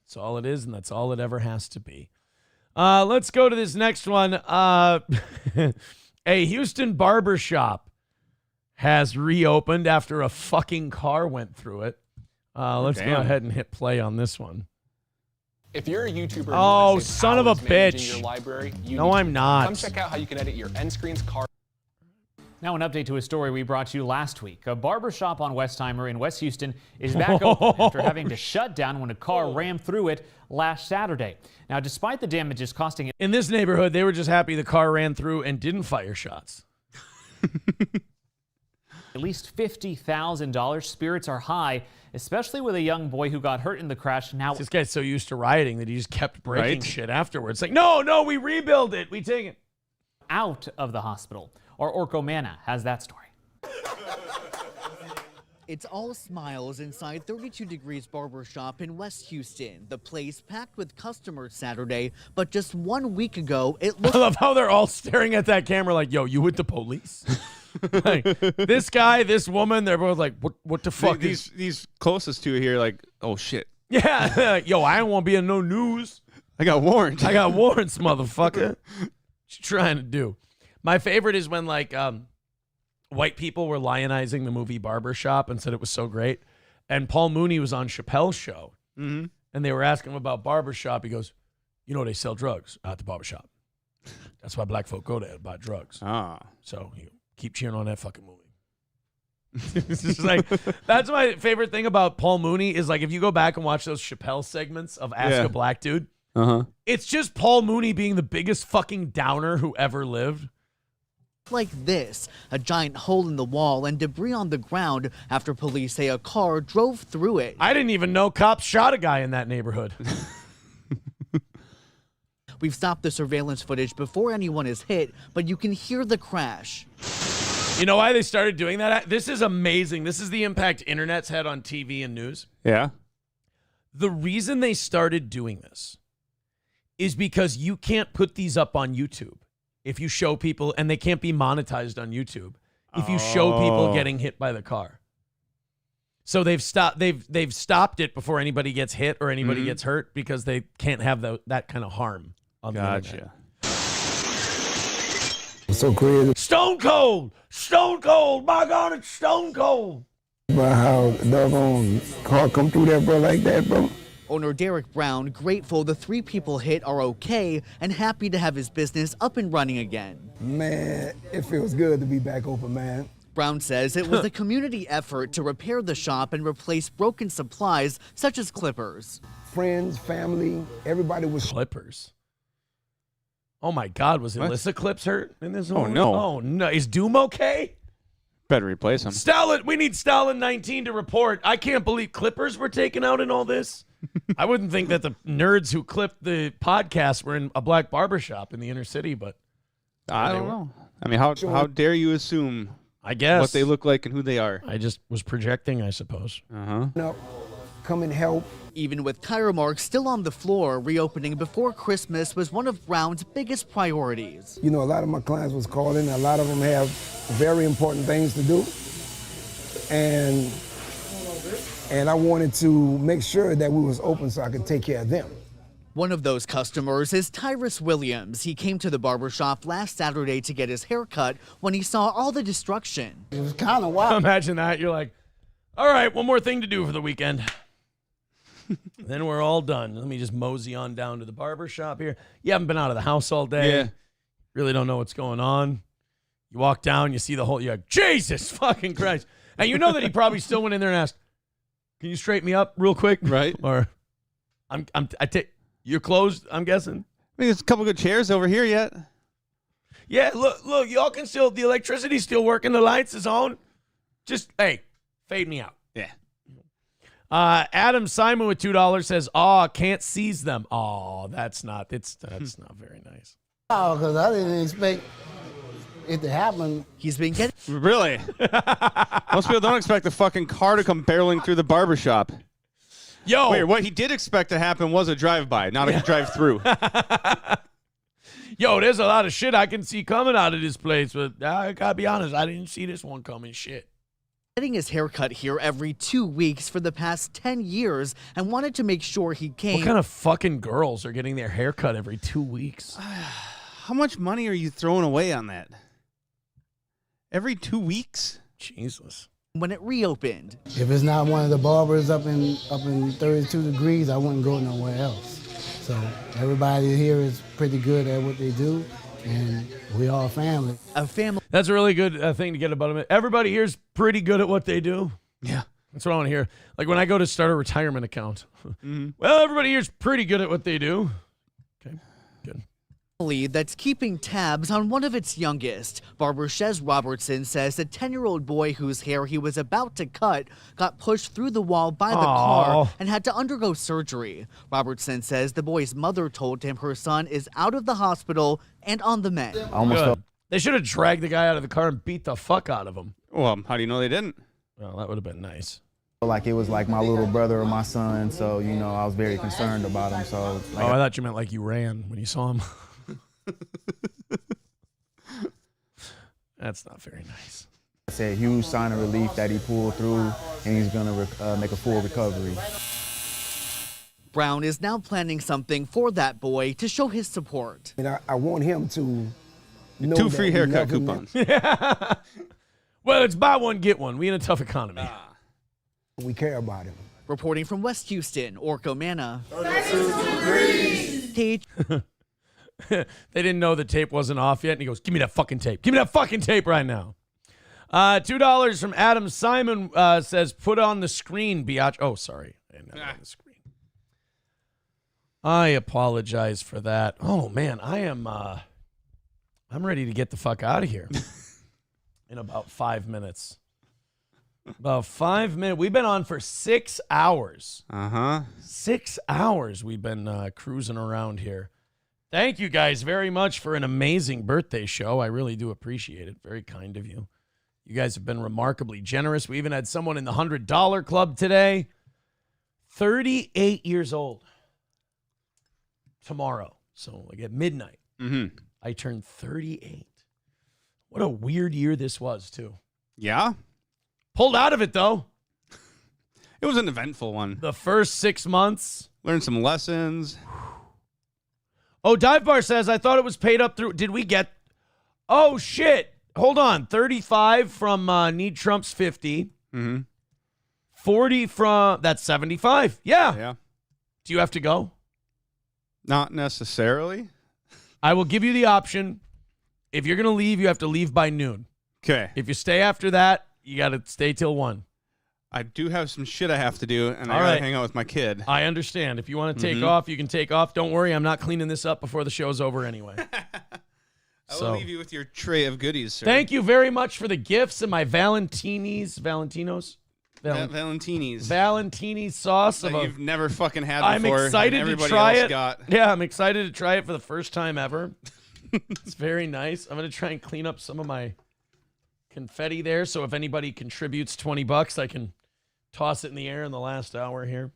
That's all it is, and that's all it ever has to be. Let's go to this next one. A Houston barber shop has reopened after a fucking car went through it. Let's go ahead and hit play on this one. If you're a YouTuber, oh, son of a bitch. Your library, no, I'm not. Come check out how you can edit your end screens, card. Now an update to a story we brought you last week. A barber shop on Westheimer in West Houston is back open after having to shut down when a car rammed through it last Saturday. Now, despite the damages costing it... In this neighborhood, they were just happy the car ran through and didn't fire shots. At least $50,000. Spirits are high, especially with a young boy who got hurt in the crash. Now this guy's so used to rioting that he just kept breaking shit afterwards. Like, no, we rebuild it. We take it. Out of the hospital. Our Orko Manna has that story. It's all smiles inside 32 Degrees Barber Shop in West Houston. The place packed with customers Saturday, but just 1 week ago, it looked... I love how they're all staring at that camera like, yo, you with the police? Like, this guy, this woman, they're both like, what the fuck these closest to here, like, oh shit. Yeah, yo, I don't want to be in no news. I got warrants. I got warrants, motherfucker. What you trying to do? My favorite is when, like, white people were lionizing the movie Barbershop and said it was so great. And Paul Mooney was on Chappelle's show. Mm-hmm. And they were asking him about Barbershop. He goes, you know, they sell drugs at the barbershop. That's why black folk go there to buy drugs. So you keep cheering on that fucking movie. It's just like, that's my favorite thing about Paul Mooney is, like, if you go back and watch those Chappelle segments of Ask a Black Dude, it's just Paul Mooney being the biggest fucking downer who ever lived. Like this, a giant hole in the wall and debris on the ground after police say a car drove through it. I didn't even know cops shot a guy in that neighborhood. We've stopped the surveillance footage before anyone is hit, but you can hear the crash. You know why they started doing that? This is amazing. This is the impact internet's had on TV and news. Yeah. The reason they started doing this is because you can't put these up on YouTube. If you show people, and they can't be monetized on YouTube, if you show people getting hit by the car. So they've stopped it before anybody gets hit or anybody gets hurt because they can't have that kind of harm on the internet. So crazy. Stone cold! Stone cold! My God, it's stone cold! About how the doggone car come through that, bro, like that, bro. Owner Derek Brown grateful the 3 people hit are okay and happy to have his business up and running again. Man, it feels good to be back open, man. Brown says it was a community effort to repair the shop and replace broken supplies such as clippers. Friends, family, everybody was Clippers. Oh my God, was Alyssa Clips hurt in this one? no. Oh no. Is Doom okay? Better replace him. Stalin, we need Stalin 19 to report. I can't believe Clippers were taken out in all this. I wouldn't think that the nerds who clipped the podcast were in a black barbershop in the inner city, but I don't know. I mean, how dare you assume I guess what they look like and who they are? I just was projecting, I suppose. no, come and help. Even with tire marks still on the floor, reopening before Christmas was one of Brown's biggest priorities. You know, a lot of my clients was calling. A lot of them have very important things to do. And I wanted to make sure that we was open so I could take care of them. One of those customers is Tyrus Williams. He came to the barbershop last Saturday to get his hair cut when he saw all the destruction. It was kind of wild. Imagine that. You're like, all right, one more thing to do for the weekend. Then we're all done. Let me just mosey on down to the barber shop here. You haven't been out of the house all day. Yeah. Really don't know what's going on. You walk down, you see the whole, you're like, Jesus fucking Christ. And you know that he probably still went in there and asked, can you straighten me up real quick? Right. Or you're closed, I'm guessing. I mean, there's a couple good chairs over here yet. Yeah, look, y'all can still, the electricity's still working, the lights is on. Just, hey, fade me out. Yeah. Adam Simon with $2 says, can't seize them. That's not very nice. Oh, because I didn't expect it to happen. He's been getting... Really? Most people don't expect a fucking car to come barreling through the barbershop. Yo! Wait, what he did expect to happen was a drive-by, not a drive-through. Yo, there's a lot of shit I can see coming out of this place, but I gotta be honest, I didn't see this one coming. Shit. Getting his haircut here every 2 weeks for the past 10 years and wanted to make sure he came. What kind of fucking girls are getting their haircut every 2 weeks? How much money are you throwing away on that? Every 2 weeks? Jesus. When it reopened. If it's not one of the barbers up in 32 degrees, I wouldn't go nowhere else. So everybody here is pretty good at what they do, and we all family. A family. That's a really good thing to get about them. Everybody here's pretty good at what they do. Yeah. That's what I want to hear. Like when I go to start a retirement account. Well, everybody here's pretty good at what they do. Okay, good. That's keeping tabs on one of its youngest. Barber Shez Robertson says the 10-year-old boy whose hair he was about to cut got pushed through the wall by the car and had to undergo surgery. Robertson says the boy's mother told him her son is out of the hospital and on the mend. They should have dragged the guy out of the car and beat the fuck out of him. Well, how do you know they didn't? Well, that would have been nice. Like it was like my little brother or my son, so, you know, I was very concerned about him. So, like, I thought you meant like you ran when you saw him. That's not very nice. I said, huge sign of relief that he pulled through, and he's going to make a full recovery. Brown is now planning something for that boy to show his support. And I want him to know 2 free haircut coupons. Well, it's buy one, get one. We in a tough economy. We care about him. Reporting from West Houston, Orko Manna. They didn't know the tape wasn't off yet, and he goes, give me that fucking tape. Give me that fucking tape right now. $2 from Adam Simon says, put on the screen, biatch. Oh, sorry. I didn't have it on the screen. I apologize for that. Oh, man, I'm ready to get the fuck out of here in about 5 minutes. About 5 minutes. We've been on for 6 hours. 6 hours we've been cruising around here. Thank you guys very much for an amazing birthday show. I really do appreciate it. Very kind of you. You guys have been remarkably generous. We even had someone in the $100 club today. 38 years old. Tomorrow. So like at midnight. I turned 38. What a weird year this was, too. Yeah? Pulled out of it, though. It was an eventful one. The first 6 months. Learned some lessons. Oh, Dive Bar says, I thought it was paid up through. Did we get? Oh, shit. Hold on. 35 from Need Trump's 50. 40 from, that's 75. Yeah. Do you have to go? Not necessarily. I will give you the option. If you're going to leave, you have to leave by noon. Okay. If you stay after that, you got to stay till 1. I do have some shit I have to do, and All I gotta right. hang out with my kid. I understand. If you want to take Mhm. off, you can take off. Don't worry, I'm not cleaning this up before the show's over anyway. I will leave you with your tray of goodies, sir. Thank you very much for the gifts and my Valentini's sauce. That you've never fucking had I'm before. excited and to everybody try else it. Got. Yeah, I'm excited to try it for the first time ever. It's very nice. I'm going to try and clean up some of my confetti there, so if anybody contributes $20, I can toss it in the air in the last hour here.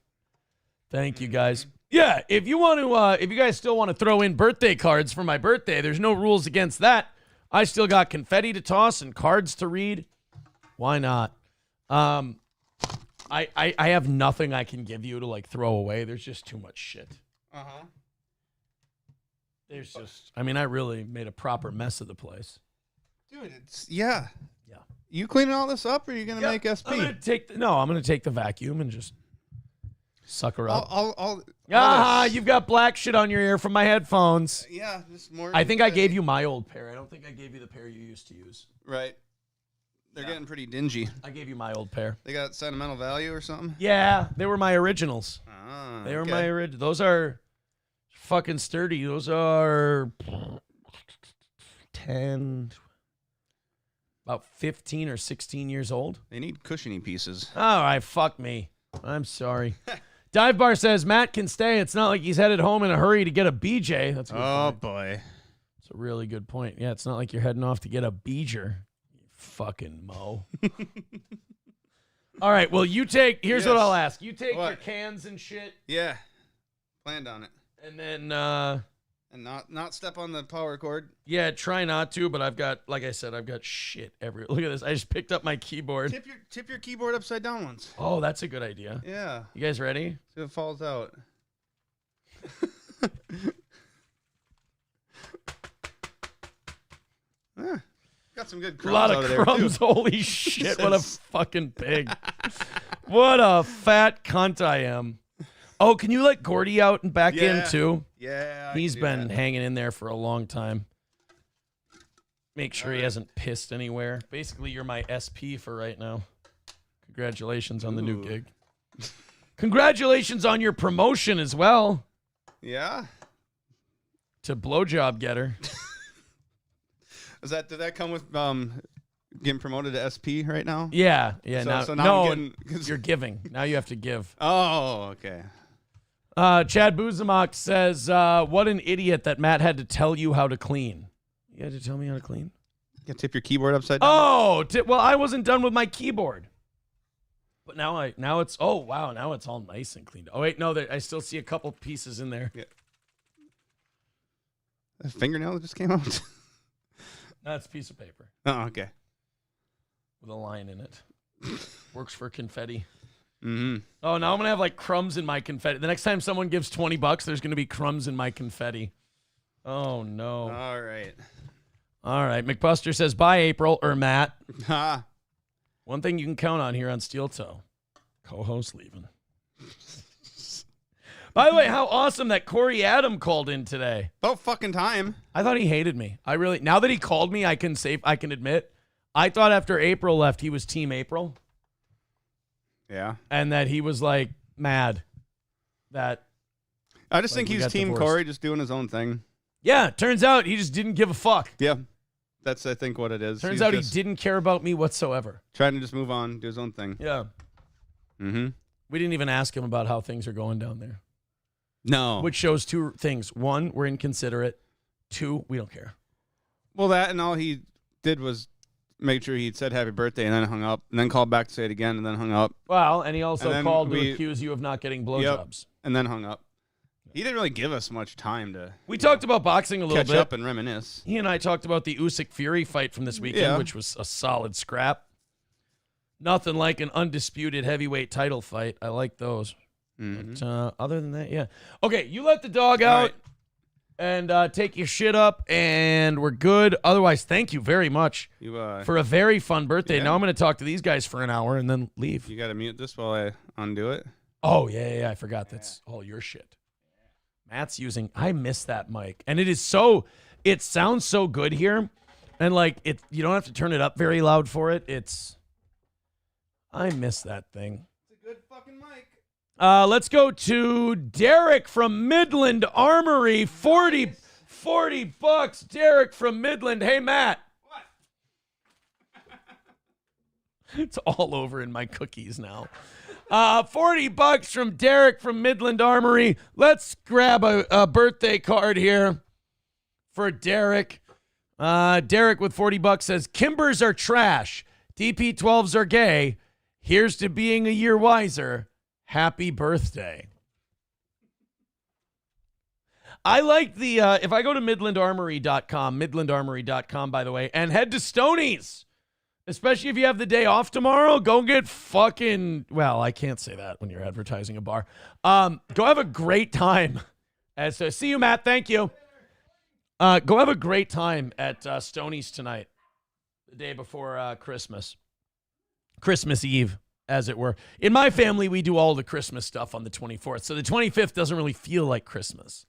Thank you, guys. Yeah, if you want to, if you guys still want to throw in birthday cards for my birthday, there's no rules against that. I still got confetti to toss and cards to read. Why not? I have nothing I can give you to like throw away. There's just too much shit. There's just, I mean, I really made a proper mess of the place. Dude, yeah. You cleaning all this up, or are you gonna make SP? I'm gonna take the vacuum and just suck her up. I'll You've got black shit on your ear from my headphones. Yeah, just more. I think I gave you my old pair. I don't think I gave you the pair you used to use. Right. They're getting pretty dingy. I gave you my old pair. They got sentimental value or something? Yeah, they were my originals. They were okay. my original. Those are fucking sturdy. Those are 10, about 15 or 16 years old. They need cushiony pieces. All right, fuck me. I'm sorry. Dive Bar says Matt can stay. It's not like he's headed home in a hurry to get a BJ. That's a good point. Boy. It's a really good point. Yeah, it's not like you're heading off to get a Beeger. You fucking Mo. All right, well, you take, here's what I'll ask. You take your cans and shit. Yeah. Planned on it. And then, and not step on the power cord. Yeah, try not to, but I've got, like I said, I've got shit everywhere. Look at this. I just picked up my keyboard. Tip your keyboard upside down once. Oh, that's a good idea. Yeah. You guys ready? So it falls out. Got some good crumbs. A lot out of there, crumbs. too. Holy shit. What a fucking pig. What a fat cunt I am. Oh, can you let Gordy out and back in too? Yeah. He's been hanging in there for a long time. Make sure he hasn't pissed anywhere. Basically, you're my SP for right now. Congratulations on the new gig. Congratulations on your promotion as well. Yeah. To blowjob getter. Did that come with getting promoted to SP right now? Yeah. So Now, now no, I'm getting, you're giving. Now you have to give. Oh, okay. Chad Buzamak says, what an idiot that Matt had to tell you how to clean. You had to tell me how to clean? You gotta tip your keyboard upside down. Oh, well, I wasn't done with my keyboard. But now it's, oh, wow, now it's all nice and cleaned. Oh, wait, no, I still see a couple pieces in there. Yeah. A fingernail that just came out? That's a piece of paper. Oh, okay. With a line in it. Works for confetti. Mm-hmm. Oh, now I'm going to have like crumbs in my confetti. The next time someone gives $20, there's going to be crumbs in my confetti. Oh, no. All right. All right. McBuster says, bye, April, or Matt. Ha. One thing you can count on here on Steel Toe. Co-host leaving. By the way, how awesome that Corey Adam called in today. About fucking time. I thought he hated me. Now that he called me, I can admit, I thought after April left, he was Team April. Yeah. And that he was like mad that. I just think he's Team divorced. Corey, just doing his own thing. Yeah, turns out he just didn't give a fuck. Yeah. That's, I think, what it is. Turns He's out he just didn't care about me whatsoever. trying to just move on, do his own thing. Yeah. Mm-hmm. We didn't even ask him about how things are going down there. No. Which shows two things. One, we're inconsiderate. Two, we don't care. Well, that and all he did was make sure he said happy birthday and then hung up, and then called back to say it again and then hung up. Well, and he also then called to accuse you of not getting blowjobs. Yep, and then hung up. He didn't really give us much time to. We talked about boxing a little catch bit. up and reminisce. He and I talked about the Usyk Fury fight from this weekend, Yeah. which was a solid scrap. Nothing like an undisputed heavyweight title fight. I like those. Mm-hmm. But other than that, yeah. Okay, you let the dog out and take your shit up, and we're good. Otherwise, thank you very much for a very fun birthday. Yeah. Now I'm going to talk to these guys for an hour and then leave. You got to mute this while I undo it. Oh, yeah, I forgot. That's all your shit. Matt's using, I miss that mic. And it sounds so good here. And like you don't have to turn it up very loud for it. I miss that thing. It's a good fucking mic. Let's go to Derek from Midland Armory. 40 bucks. Derek from Midland. Hey, Matt. It's all over in my cookies now. 40 bucks from Derek from Midland Armory. Let's grab a birthday card here for Derek. Derek with 40 bucks says, Kimbers are trash. DP12s are gay. Here's to being a year wiser. Happy birthday. I like the, if I go to midlandarmory.com, by the way, and head to Stoney's, especially if you have the day off tomorrow, go get fucking, well, I can't say that when you're advertising a bar. Go have a great time. So see you, Matt. Thank you. Go have a great time at Stoney's tonight, the day before Christmas Eve, as it were. In my family, we do all the Christmas stuff on the 24th. So the 25th doesn't really feel like Christmas.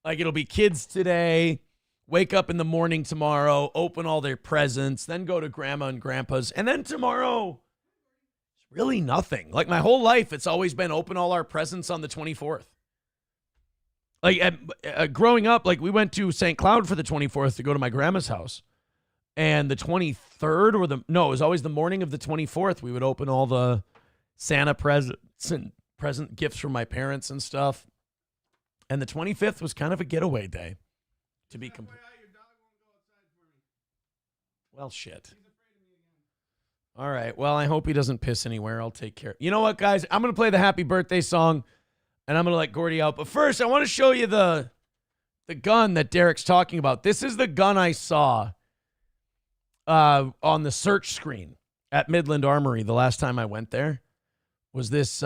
Like it'll be kids today, wake up in the morning tomorrow, open all their presents, then go to grandma and grandpa's. And then tomorrow, it's really nothing. Like my whole life, it's always been open all our presents on the 24th. Like growing up, like we went to St. Cloud for the 24th to go to my grandma's house. And the 23rd it was always the morning of the 24th. We would open all the Santa presents and present gifts from my parents and stuff. And the 25th was kind of a getaway day, to be complete. Well, shit. All right. Well, I hope he doesn't piss anywhere. I'll take care. You know what, guys? I'm going to play the happy birthday song, and I'm going to let Gordy out. But first, I want to show you the gun that Derek's talking about. This is the gun I saw on the search screen at Midland Armory the last time I went there. Was this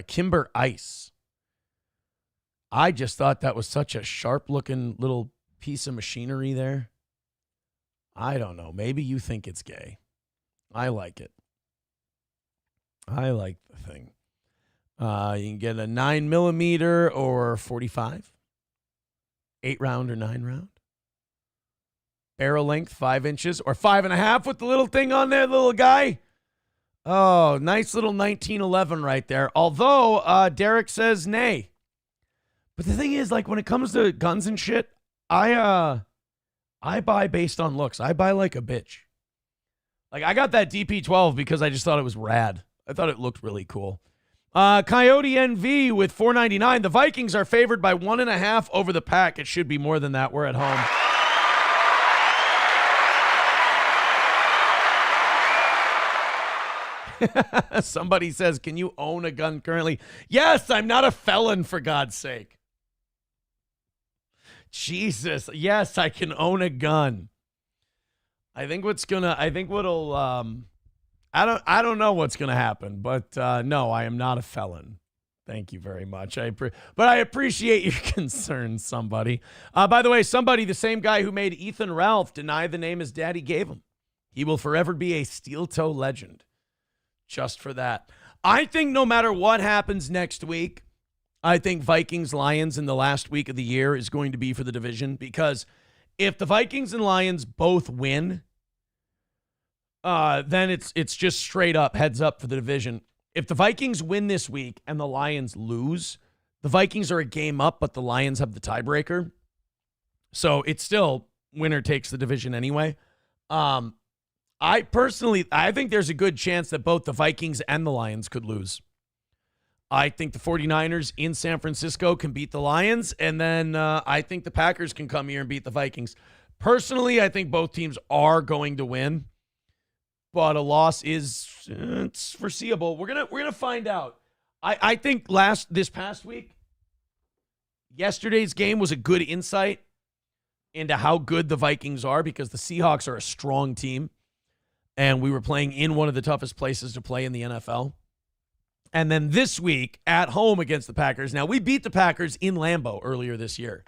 Kimber Ice. I just thought that was such a sharp-looking little piece of machinery there. I don't know. Maybe you think it's gay. I like it. I like the thing. You can get a 9mm or 45. 8-round or 9-round. Barrel length, 5 inches or 5.5 with the little thing on there, little guy. Oh, nice little 1911 right there. Although Derek says nay. But the thing is, like when it comes to guns and shit, I buy based on looks. I buy like a bitch. Like I got that DP12 because I just thought it was rad. I thought it looked really cool. Coyote NV with $4.99. The Vikings are favored by 1.5 over the Pack. It should be more than that. We're at home. Somebody says, can you own a gun currently? Yes, I'm not a felon, for God's sake. Jesus. Yes, I can own a gun. I don't know what's going to happen, but no, I am not a felon. Thank you very much. But I appreciate your concern, somebody. By the way, the same guy who made Ethan Ralph deny the name his daddy gave him. He will forever be a steel-toe legend. Just for that. I think no matter what happens next week, I think Vikings-Lions in the last week of the year is going to be for the division, because if the Vikings and Lions both win, then it's just straight up heads up for the division. If the Vikings win this week and the Lions lose, the Vikings are a game up, but the Lions have the tiebreaker. So it's still winner takes the division anyway. I think there's a good chance that both the Vikings and the Lions could lose. I think the 49ers in San Francisco can beat the Lions, and then I think the Packers can come here and beat the Vikings. Personally, I think both teams are going to win, but a loss it's foreseeable. We're gonna find out. I think this past week, yesterday's game was a good insight into how good the Vikings are, because the Seahawks are a strong team. And we were playing in one of the toughest places to play in the NFL. And then this week, at home against the Packers. Now, we beat the Packers in Lambeau earlier this year.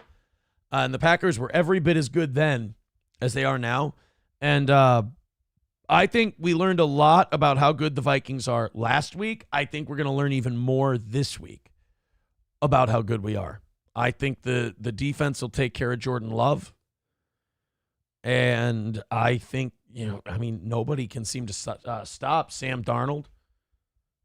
And the Packers were every bit as good then as they are now. And I think we learned a lot about how good the Vikings are last week. I think we're going to learn even more this week about how good we are. I think the defense will take care of Jordan Love. And I think, nobody can seem to stop Sam Darnold,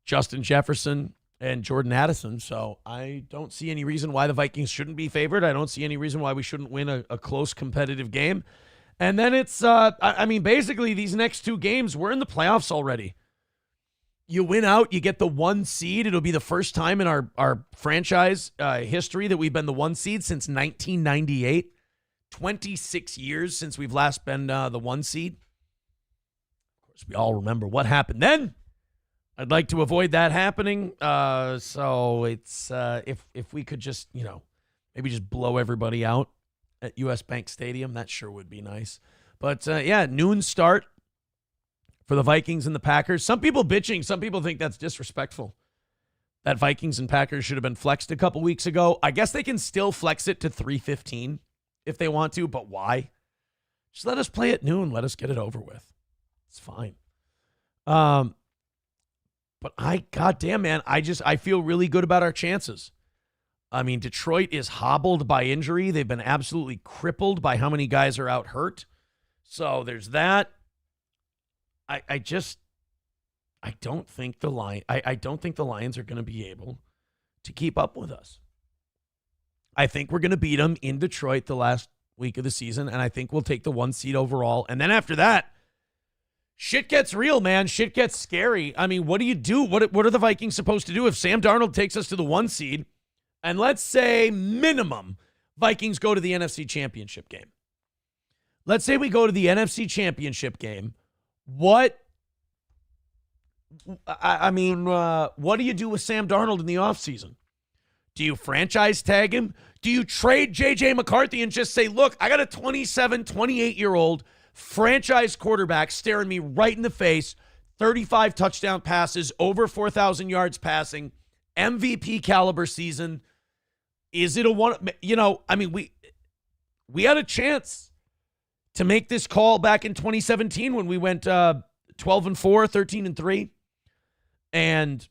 Justin Jefferson, and Jordan Addison. So I don't see any reason why the Vikings shouldn't be favored. I don't see any reason why we shouldn't win a close competitive game. And then it's, basically these next two games, we're in the playoffs already. You win out, you get the 1 seed. It'll be the first time in our franchise history that we've been the 1 seed since 1998. 26 years since we've last been the 1 seed. Of course, we all remember what happened then. I'd like to avoid that happening. So it's if we could just, maybe just blow everybody out at US Bank Stadium, that sure would be nice. But noon start for the Vikings and the Packers. Some people bitching. Some people think that's disrespectful. That Vikings and Packers should have been flexed a couple weeks ago. I guess they can still flex it to 3:15 if they want to, but why? Just let us play at noon. Let us get it over with. It's fine. But goddamn, man, I feel really good about our chances. I mean, Detroit is hobbled by injury. They've been absolutely crippled by how many guys are out hurt. So there's that. I don't think the Lions are going to be able to keep up with us. I think we're going to beat them in Detroit the last week of the season, and I think we'll take the 1 seed overall. And then after that, shit gets real, man. Shit gets scary. I mean, what do you do? What are the Vikings supposed to do if Sam Darnold takes us to the 1 seed? And let's say minimum, Vikings go to the NFC Championship game. Let's say we go to the NFC Championship game. What do you do with Sam Darnold in the offseason? Do you franchise tag him? Do you trade J.J. McCarthy and just say, look, I got a 27, 28-year-old franchise quarterback staring me right in the face, 35 touchdown passes, over 4,000 yards passing, MVP caliber season. Is it a one? We had a chance to make this call back in 2017 when we went 12-4, 13-3, and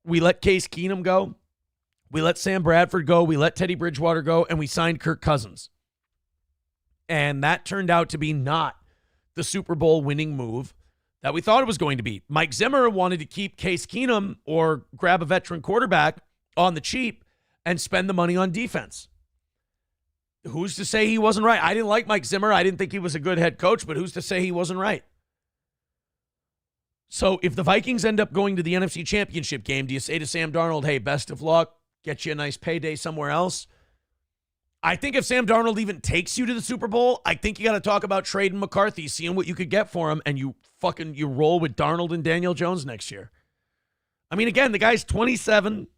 we let Case Keenum go. We let Sam Bradford go. We let Teddy Bridgewater go, and we signed Kirk Cousins. And that turned out to be not the Super Bowl winning move that we thought it was going to be. Mike Zimmer wanted to keep Case Keenum or grab a veteran quarterback on the cheap and spend the money on defense. Who's to say he wasn't right? I didn't like Mike Zimmer. I didn't think he was a good head coach, but who's to say he wasn't right? So if the Vikings end up going to the NFC Championship game, do you say to Sam Darnold, hey, best of luck, get you a nice payday somewhere else? I think if Sam Darnold even takes you to the Super Bowl, I think you got to talk about trading McCarthy, seeing what you could get for him, and you roll with Darnold and Daniel Jones next year. I mean, again, the guy's 27,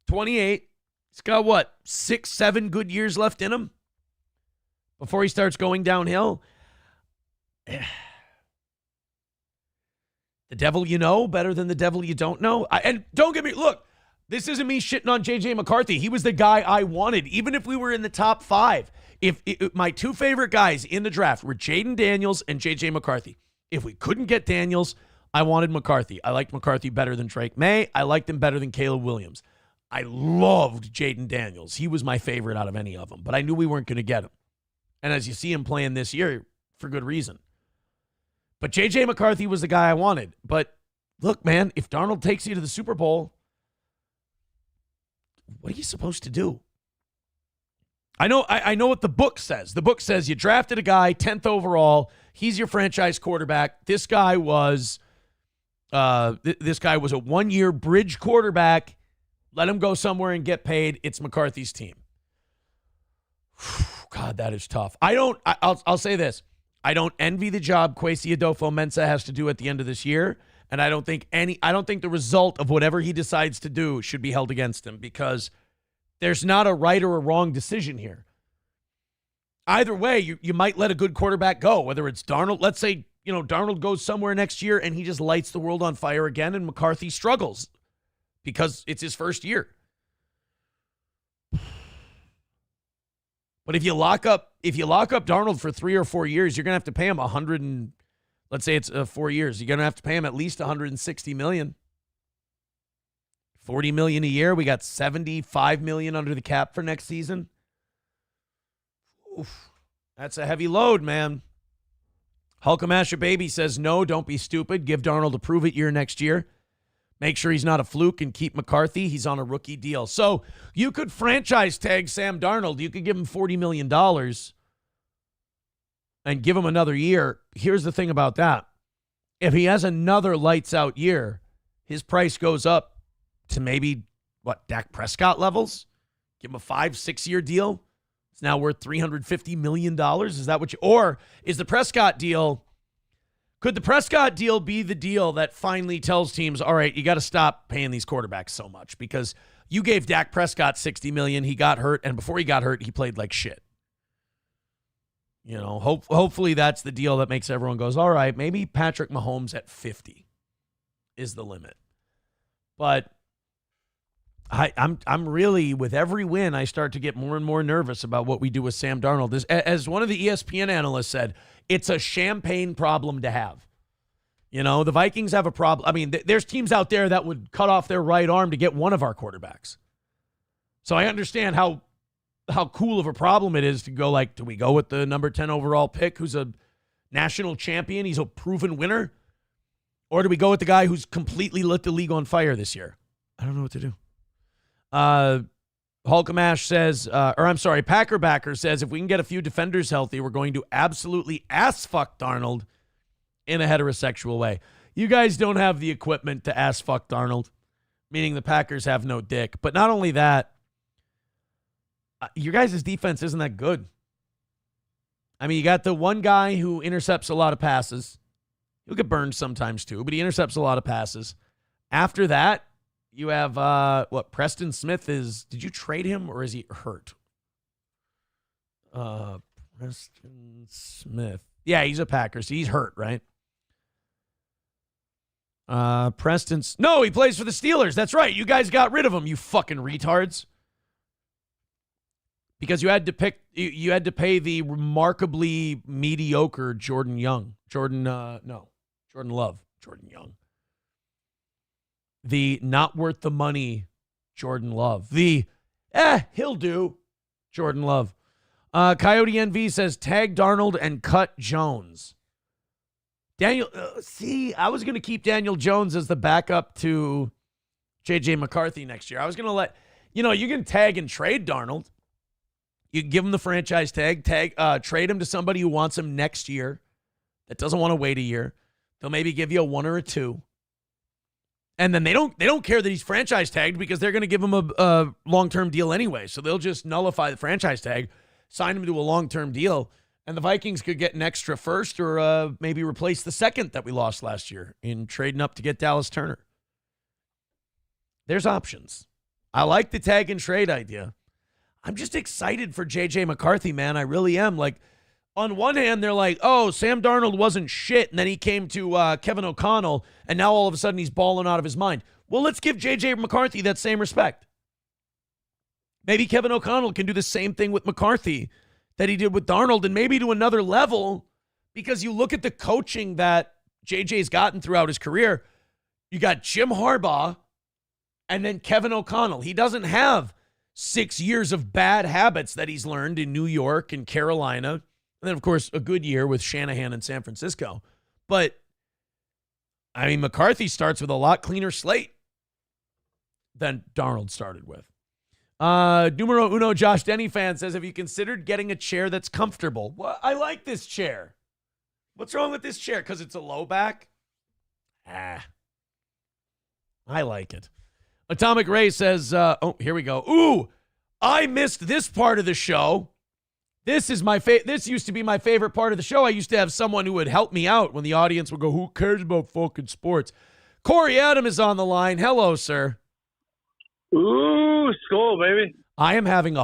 28. He's got, 6, 7 good years left in him before he starts going downhill. The devil you know better than the devil you don't know. And don't get me, look, this isn't me shitting on J.J. McCarthy. He was the guy I wanted, even if we were in the top 5. If my two favorite guys in the draft were Jaden Daniels and J.J. McCarthy. If we couldn't get Daniels, I wanted McCarthy. I liked McCarthy better than Drake May. I liked him better than Caleb Williams. I loved Jaden Daniels. He was my favorite out of any of them, but I knew we weren't going to get him. And as you see him playing this year, for good reason. But J.J. McCarthy was the guy I wanted. But look, man, if Darnold takes you to the Super Bowl, what are you supposed to do? I know what the book says. The book says you drafted a guy 10th overall. He's your franchise quarterback. This guy was a 1-year bridge quarterback. Let him go somewhere and get paid. It's McCarthy's team. God, that is tough. I'll say this. I don't envy the job Kwesi Adolfo-Mensah has to do at the end of this year, and I don't think the result of whatever he decides to do should be held against him, because there's not a right or a wrong decision here. Either way, you might let a good quarterback go, whether it's Darnold. Let's say, Darnold goes somewhere next year and he just lights the world on fire again, and McCarthy struggles because it's his first year. But if you lock up Darnold for 3 or 4 years, you're going to have to pay him let's say it's 4 years. You're going to have to pay him at least $160 million. $40 million a year. We got $75 million under the cap for next season. Oof. That's a heavy load, man. Hulkamasha Baby says, no, don't be stupid. Give Darnold a prove-it year next year. Make sure he's not a fluke and keep McCarthy. He's on a rookie deal. So you could franchise tag Sam Darnold. You could give him $40 million and give him another year. Here's the thing about that. If he has another lights-out year, his price goes up to maybe, Dak Prescott levels? Give him a 5-6-year deal? It's now worth $350 million. Is that what you, or is the Prescott deal, could the Prescott deal be the deal that finally tells teams, all right, you got to stop paying these quarterbacks so much because you gave Dak Prescott $60 million, he got hurt, and before he got hurt, he played like shit. You know, hopefully that's the deal that makes everyone goes, all right, maybe Patrick Mahomes at 50 is the limit. But I'm really, with every win, I start to get more and more nervous about what we do with Sam Darnold. As one of the ESPN analysts said, it's a champagne problem to have. You know, the Vikings have a problem. I mean, there's teams out there that would cut off their right arm to get one of our quarterbacks. So I understand how cool of a problem it is to go do we go with the number 10 overall pick who's a national champion? He's a proven winner. Or do we go with the guy who's completely lit the league on fire this year? I don't know what to do. Hulkamash says, Packerbacker says, if we can get a few defenders healthy, we're going to absolutely ass-fuck Darnold in a heterosexual way. You guys don't have the equipment to ass-fuck Darnold, meaning the Packers have no dick. But not only that, your guys' defense isn't that good. I mean, you got the one guy who intercepts a lot of passes. He'll get burned sometimes too, but he intercepts a lot of passes. After that, you have, Preston Smith is, did you trade him or is he hurt? Preston Smith. Yeah, he's a Packer, so he's hurt, right? No, he plays for the Steelers. That's right. You guys got rid of him, you fucking retards. Because you had to pay the remarkably mediocre Jordan Young. Jordan Love. Jordan Young. The not worth the money Jordan Love. The, he'll do Jordan Love. Coyote NV says, tag Darnold and cut Jones. Daniel, I was going to keep Daniel Jones as the backup to J.J. McCarthy next year. I was going to you can tag and trade Darnold. You can give him the franchise tag, trade him to somebody who wants him next year that doesn't want to wait a year. They'll maybe give you a 1 or a 2. And then they don't care that he's franchise tagged because they're going to give him a long-term deal anyway. So they'll just nullify the franchise tag, sign him to a long-term deal, and the Vikings could get an extra first or maybe replace the second that we lost last year in trading up to get Dallas Turner. There's options. I like the tag and trade idea. I'm just excited for J.J. McCarthy, man. I really am. On one hand, they're like, oh, Sam Darnold wasn't shit, and then he came to Kevin O'Connell, and now all of a sudden he's balling out of his mind. Well, let's give J.J. McCarthy that same respect. Maybe Kevin O'Connell can do the same thing with McCarthy that he did with Darnold, and maybe to another level, because you look at the coaching that J.J.'s gotten throughout his career. You got Jim Harbaugh and then Kevin O'Connell. He doesn't have 6 years of bad habits that he's learned in New York and Carolina. And then, of course, a good year with Shanahan in San Francisco. But, I mean, McCarthy starts with a lot cleaner slate than Darnold started with. Numero uno Josh Denny fan says, have you considered getting a chair that's comfortable? Well, I like this chair. What's wrong with this chair? Because it's a low back? I like it. Atomic Ray says, here we go. Ooh, I missed this part of the show. This is this used to be my favorite part of the show. I used to have someone who would help me out when the audience would go, who cares about fucking sports? Corey Adam is on the line. Hello, sir. Ooh, school, baby. I am having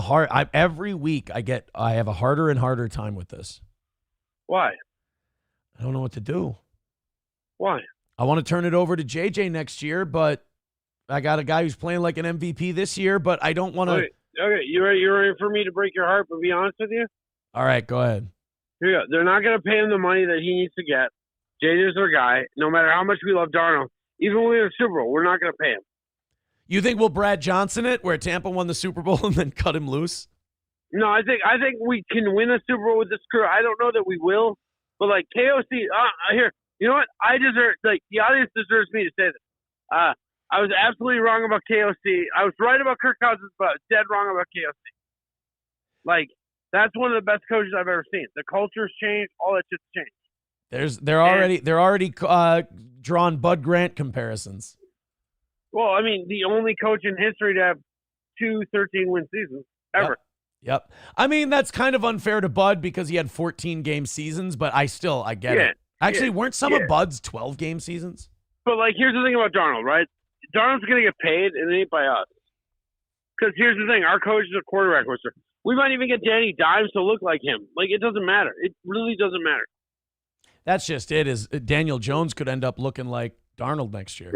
every week I have a harder and harder time with this. Why? I don't know what to do. Why? I want to turn it over to JJ next year, but I got a guy who's playing like an MVP this year, but I don't want to. Okay, you ready for me to break your heart, but be honest with you? All right, go ahead. Here you go. They're not going to pay him the money that he needs to get. JJ's their guy. No matter how much we love Darnold, even when we win a Super Bowl, we're not going to pay him. You think we'll Brad Johnson it, where Tampa won the Super Bowl and then cut him loose? No, I think we can win a Super Bowl with this crew. I don't know that we will, But like KOC, here, you know what? I deserve, like, the audience deserves me to say this. I was absolutely wrong about KOC. I was right about Kirk Cousins, but I was dead wrong about KOC. Like, that's one of the best coaches I've ever seen. The culture's changed. All that shit's changed. They're already drawn Bud Grant comparisons. Well, I mean, the only coach in history to have 2 13-win seasons ever. Yep. I mean, that's kind of unfair to Bud because he had 14-game seasons, but I get it. Actually, weren't some of Bud's 12-game seasons? But, like, here's the thing about Darnold, right? Darnold's going to get paid, and it ain't by us. Because here's the thing. Our coach is a quarterback whisperer. We might even get Danny Dimes to look like him. Like, it doesn't matter. It really doesn't matter. That's just it. Is Daniel Jones could end up looking like Darnold next year.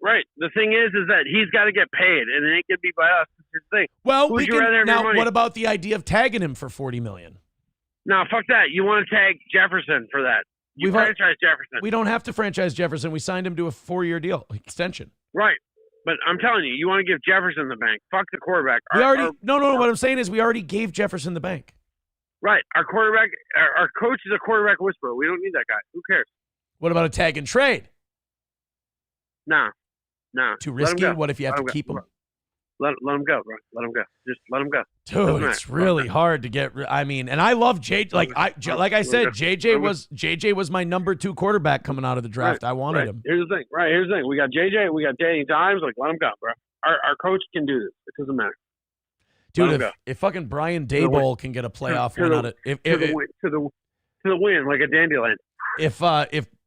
Right. The thing is that he's got to get paid, and it ain't going to be by us. That's the thing. Well, what about the idea of tagging him for $40 million? No, fuck that. You want to tag Jefferson for that. You franchise Jefferson. We don't have to franchise Jefferson. We signed him to a 4-year deal extension. Right. But I'm telling you, you want to give Jefferson the bank. Fuck the quarterback. No. What I'm saying is we already gave Jefferson the bank. Right. Our quarterback, our coach is a quarterback whisperer. We don't need that guy. Who cares? What about a tag and trade? Nah. Too risky? What if you have to keep him? Let him go, bro. Let him go. Just let him go. Dude, it's really hard to get. I mean, and I love JJ. Like I said, JJ was my number 2 quarterback coming out of the draft. I wanted him. Here's the thing. We got JJ. We got Danny Dimes. Like, let him go, bro. Our coach can do this. It doesn't matter. Dude, if fucking Brian Daboll can get a playoff win out of to the win, like a dandelion. If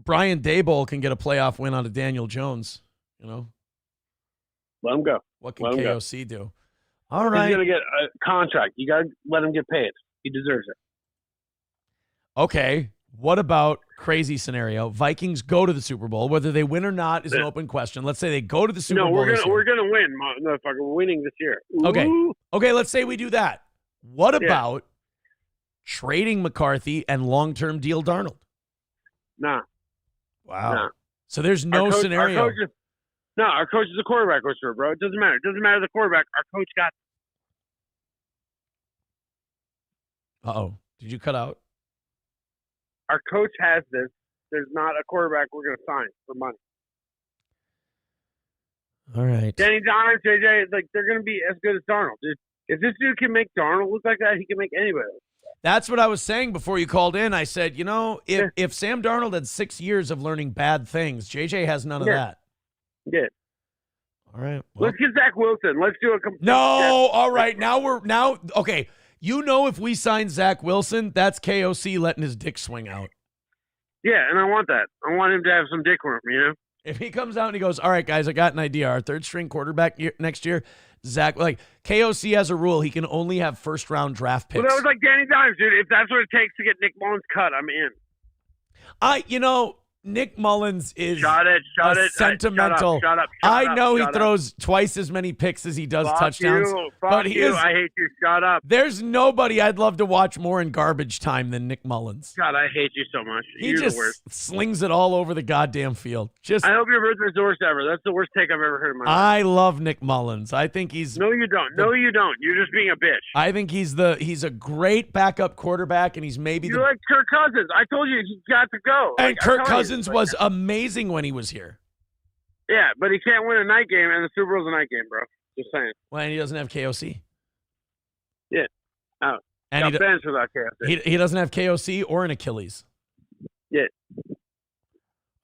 Brian Daboll can get a playoff win out of Daniel Jones, let him go. What can KOC do? All right. He's going to get a contract. You got to let him get paid. He deserves it. Okay. What about crazy scenario? Vikings go to the Super Bowl. Whether they win or not is an open question. Let's say they go to the Super Bowl. No, we're going to win, motherfucker. We're winning this year. Ooh. Okay, let's say we do that. What about trading McCarthy and long-term deal Darnold? Nah. Wow. Nah. So there's no scenario. Our coach is a quarterback whisperer, bro. It doesn't matter. It doesn't matter the quarterback. Our coach got. Uh-oh. Did you cut out? Our coach has this. There's not a quarterback we're going to sign for money. All right. Danny Dimes, JJ, like, they're going to be as good as Darnold. Dude, if this dude can make Darnold look like that, he can make anybody look like that. That's what I was saying before you called in. I said, if Sam Darnold had 6 years of learning bad things, JJ has none of that. Yeah. All right. Well, let's get Zach Wilson. Let's do a complete. No. All right. Okay. If we sign Zach Wilson, that's KOC letting his dick swing out. Yeah, and I want that. I want him to have some dick worm, If he comes out and he goes, all right, guys, I got an idea. Our 3rd string quarterback next year, Zach, like KOC has a rule. He can only have 1st-round draft picks. Well, that was like Danny Dimes, dude. If that's what it takes to get Nick Mullins cut, I'm in. Nick Mullins is sentimental. Shut up. I know he throws twice as many picks as he does touchdowns. But he is. I hate you. Shut up. There's nobody I'd love to watch more in garbage time than Nick Mullins. God, I hate you so much. He just slings it all over the goddamn field. I hope your birthday's the worst ever. That's the worst take I've ever heard in my life. I love Nick Mullins. I think he's. No, you don't. You don't. You're just being a bitch. I think he's a great backup quarterback, and he's maybe. You're like Kirk Cousins. I told you he's got to go. And Kirk Cousins was amazing when he was here. Yeah, but he can't win a night game, and the Super Bowl's a night game, bro. Just saying. Well, and he doesn't have KOC. Yeah. Oh. And he benched without KOC. He doesn't have KOC or an Achilles. Yeah.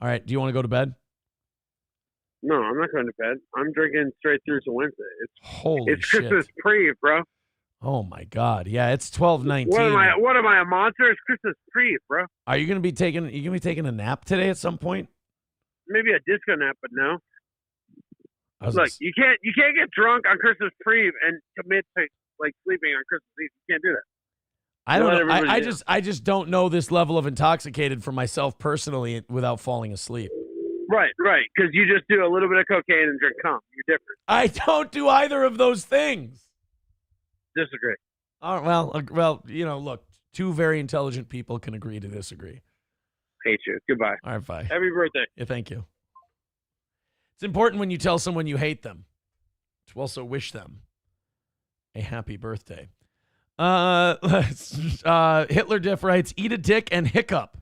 All right. Do you want to go to bed? No, I'm not going to bed. I'm drinking straight through to Wednesday. Holy shit. Christmas Eve, bro. Oh my God! Yeah, it's 12:19. What am I, a monster? It's Christmas Eve, bro. Are you gonna be taking a nap today at some point? Maybe a disco nap, but no. Look, you can't get drunk on Christmas Eve and commit to like sleeping on Christmas Eve. You can't do that. I don't know. I just don't know this level of intoxicated for myself personally without falling asleep. Right. Because you just do a little bit of cocaine and drink cum. You're different. I don't do either of those things. Disagree. All right, well, look, 2 very intelligent people can agree to disagree. Hate you. Goodbye. All right, bye. Happy birthday. Yeah, thank you. It's important when you tell someone you hate them to also wish them a happy birthday. Hitler Diff writes, eat a dick and hiccup.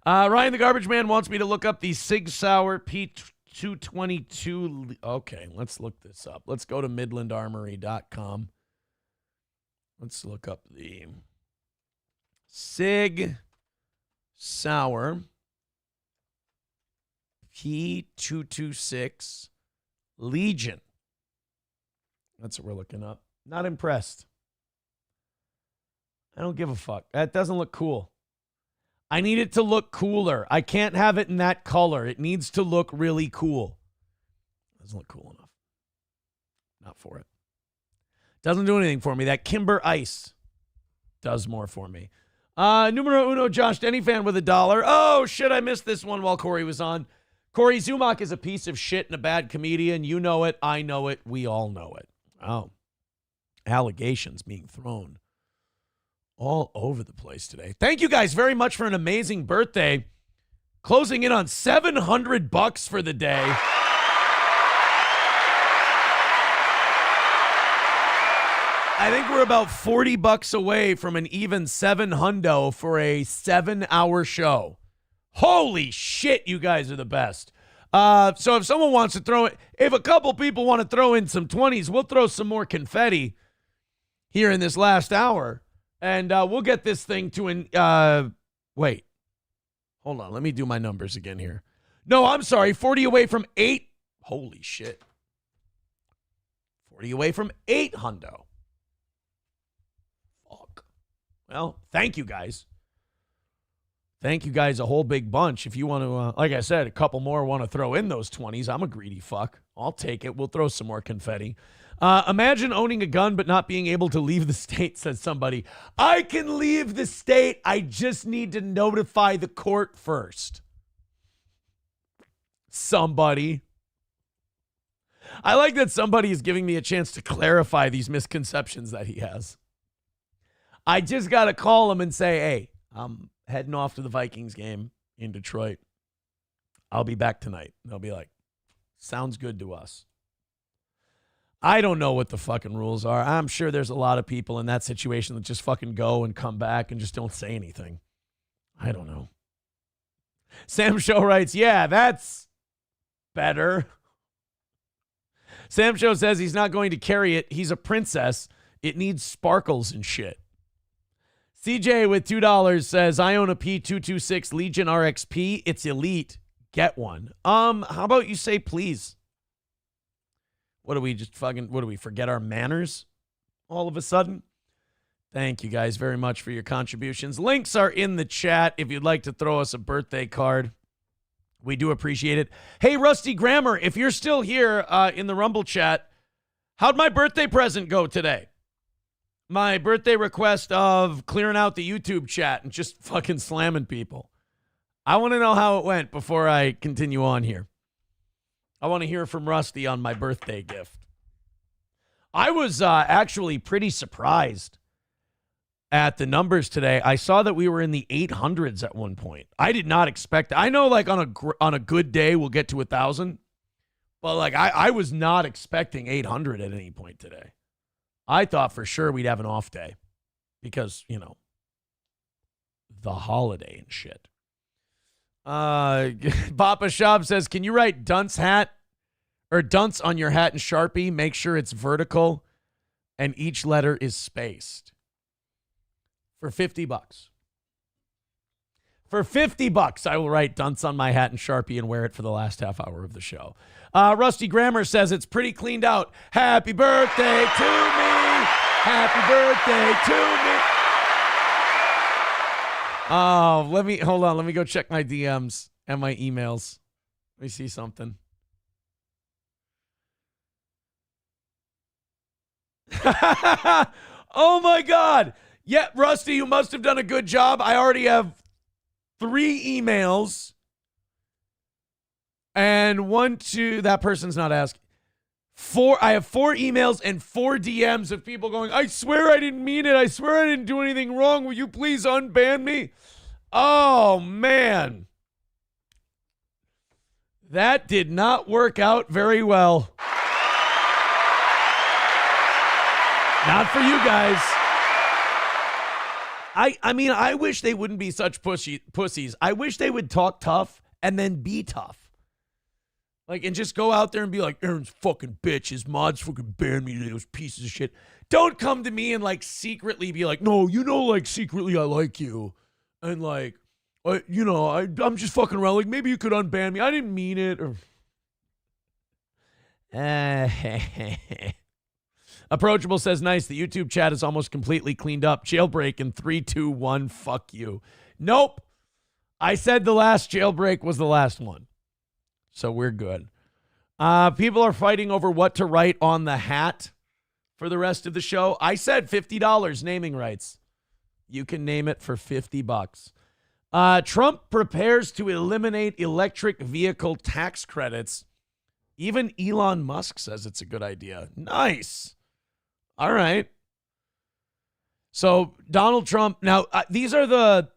Ryan the Garbage Man wants me to look up the Sig Sauer P222. Okay, let's look this up. Let's go to midlandarmory.com. Let's look up the Sig Sauer P226 Legion. That's what we're looking up. Not impressed. I don't give a fuck. That doesn't look cool. I need it to look cooler. I can't have it in that color. It needs to look really cool. Doesn't look cool enough. Not for it. Doesn't do anything for me. That Kimber Ice does more for me. Numero uno, Josh Denny fan with $1. Oh, shit, I missed this one while Corey was on. Corey Zumach is a piece of shit and a bad comedian. You know it. I know it. We all know it. Oh. Allegations being thrown all over the place today. Thank you guys very much for an amazing birthday. Closing in on $700 for the day. I think we're about $40 away from an even $700 for a 7-hour show. Holy shit, you guys are the best. So if someone wants to throw it, if a couple people want to throw in some 20s, we'll throw some more confetti here in this last hour. And we'll get this thing to an, wait. Hold on, let me do my numbers again here. No, I'm sorry, 40 away from 8. Holy shit. 40 away from 800. Fuck. Well, thank you guys. Thank you guys a whole big bunch. If you want to, like I said, a couple more want to throw in those 20s. I'm a greedy fuck. I'll take it. We'll throw some more confetti. Imagine owning a gun but not being able to leave the state, says somebody. I can leave the state. I just need to notify the court first. Somebody. I like that somebody is giving me a chance to clarify these misconceptions that he has. I just got to call him and say, hey, I'm heading off to the Vikings game in Detroit. I'll be back tonight. They'll be like, sounds good to us. I don't know what the fucking rules are. I'm sure there's a lot of people in that situation that just fucking go and come back and just don't say anything. I don't know. Sam Show writes, yeah, that's better. Sam Show says he's not going to carry it. He's a princess. It needs sparkles and shit. CJ with $2 says, I own a P226 Legion RXP. It's elite. Get one. How about you say please? What do we forget our manners all of a sudden? Thank you guys very much for your contributions. Links are in the chat if you'd like to throw us a birthday card. We do appreciate it. Hey, Rusty Grammar, if you're still here in the Rumble chat, how'd my birthday present go today? My birthday request of clearing out the YouTube chat and just fucking slamming people. I want to know how it went before I continue on here. I want to hear from Rusty on my birthday gift. I was actually pretty surprised at the numbers today. I saw that we were in the 800s at one point. I did not expect. I know, like on a good day, we'll get to 1,000, but like I was not expecting 800 at any point today. I thought for sure we'd have an off day because, you know, the holiday and shit. Papa Shop says, can you write dunce hat or dunce on your hat in Sharpie? Make sure it's vertical and each letter is spaced. For $50. For $50, I will write dunce on my hat in Sharpie and wear it for the last half hour of the show. Rusty Grammar says it's pretty cleaned out. Happy birthday to me. Happy birthday to me. Oh, hold on. Let me go check my DMs and my emails. Let me see something. Oh my God. Yeah, Rusty, you must have done a good job. I already have 3 emails. And 1, 2, that person's not asking. 4, I have 4 emails and 4 DMs of people going, I swear I didn't mean it. I swear I didn't do anything wrong. Will you please unban me? Oh, man. That did not work out very well. Not for you guys. I mean, I wish they wouldn't be such pussies. I wish they would talk tough and then be tough. Like, and just go out there and be like, Aaron's fucking bitch. His mods fucking banned me. Those pieces of shit. Don't come to me and like secretly be like, no, like secretly I like you. And like, I'm just fucking around. Like, maybe you could unban me. I didn't mean it. Or Approachable says, nice. The YouTube chat is almost completely cleaned up. Jailbreak in 3, 2, 1. Fuck you. Nope. I said the last jailbreak was the last one. So we're good. People are fighting over what to write on the hat for the rest of the show. I said $50 naming rights. You can name it for $50. Trump prepares to eliminate electric vehicle tax credits. Even Elon Musk says it's a good idea. Nice. All right. So Donald Trump. Now, these are the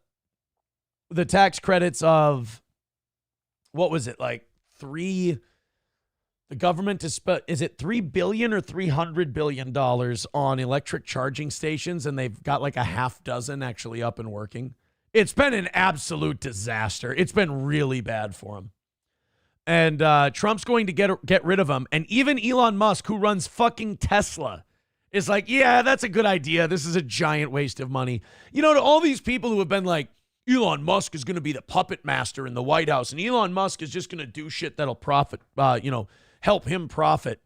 tax credits of, what was it, like the government is it $3 billion or $300 billion on electric charging stations, and they've got like a half dozen actually up and working. It's been an absolute disaster. It's been really bad for them. And Trump's going to get rid of them. And even Elon Musk, who runs fucking Tesla, is like, yeah, that's a good idea. This is a giant waste of money. You know, to all these people who have been like, Elon Musk is going to be the puppet master in the White House, and Elon Musk is just going to do shit that'll help him profit.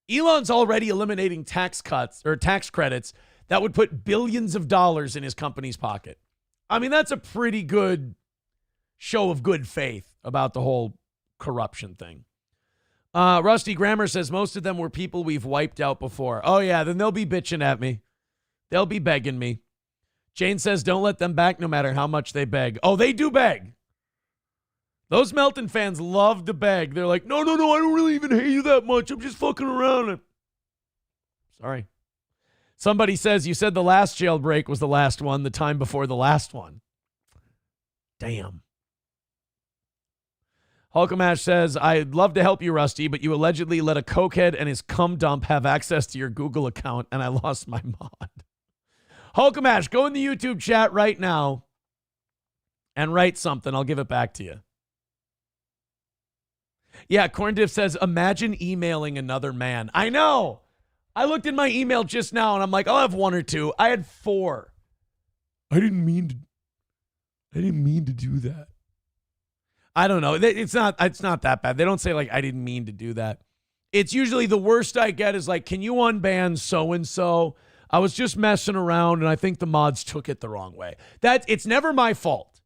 Elon's already eliminating tax cuts or tax credits that would put billions of dollars in his company's pocket. I mean, that's a pretty good show of good faith about the whole corruption thing. Rusty Grammar says most of them were people we've wiped out before. Oh, yeah, then they'll be bitching at me. They'll be begging me. Jane says don't let them back no matter how much they beg. Oh, they do beg. Those Melton fans love to beg. They're like, no, I don't really even hate you that much. I'm just fucking around. Sorry. Somebody says you said the last jailbreak was the last one, the time before the last one. Damn. Hulkamash says, I'd love to help you, Rusty, but you allegedly let a cokehead and his cum dump have access to your Google account, and I lost my mod. Hulkamash, go in the YouTube chat right now and write something. I'll give it back to you. Yeah, Corndiff says, imagine emailing another man. I know. I looked in my email just now, and I'm like, I'll have 1 or 2. I had 4. I didn't mean to do that. I don't know. It's not that bad. They don't say, like, I didn't mean to do that. It's usually the worst I get is, like, can you unban so-and-so? I was just messing around, and I think the mods took it the wrong way. It's never my fault.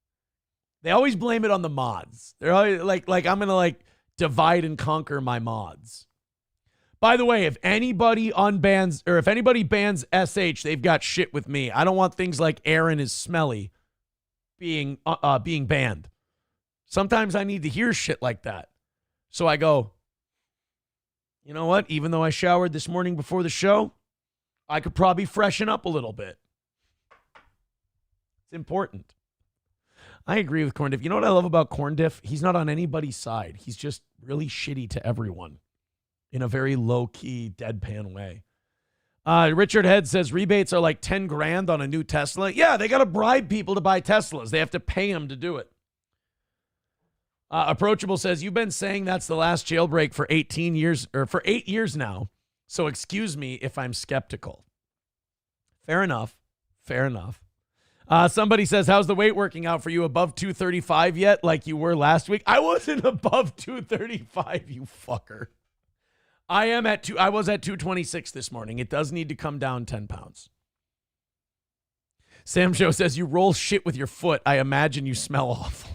They always blame it on the mods. They're always like I'm going to, like, divide and conquer my mods. By the way, if anybody unbans or if anybody bans SH, they've got shit with me. I don't want things like Aaron is smelly being banned. Sometimes I need to hear shit like that. So I go, you know what? Even though I showered this morning before the show, I could probably freshen up a little bit. It's important. I agree with Corndiff. You know what I love about Corndiff? He's not on anybody's side. He's just really shitty to everyone in a very low-key, deadpan way. Richard Head says rebates are like 10 grand on a new Tesla. Yeah, they got to bribe people to buy Teslas. They have to pay them to do it. Approachable says, you've been saying that's the last jailbreak for 18 years, or for 8 years now. So excuse me if I'm skeptical. Fair enough. Somebody says, how's the weight working out for you? Above 235 yet, like you were last week? I wasn't above 235, you fucker. I was at 226 this morning. It does need to come down 10 pounds. Sam Show says, you roll shit with your foot. I imagine you smell awful.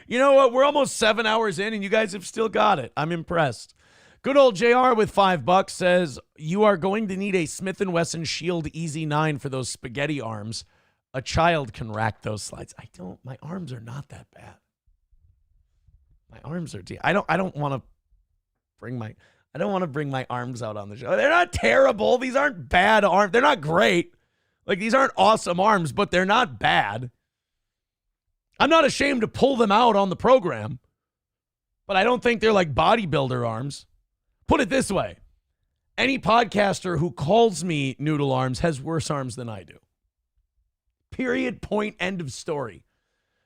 You know what? We're almost 7 hours in, and you guys have still got it. I'm impressed. Good old JR with $5 says, you are going to need a Smith & Wesson Shield Easy 9 for those spaghetti arms. A child can rack those slides. My arms are not that bad. My arms are, I don't want to bring my arms out on the show. They're not terrible. These aren't bad arms. They're not great. Like, these aren't awesome arms, but they're not bad. I'm not ashamed to pull them out on the program, but I don't think they're like bodybuilder arms. Put it this way. Any podcaster who calls me noodle arms has worse arms than I do. Period, point, end of story.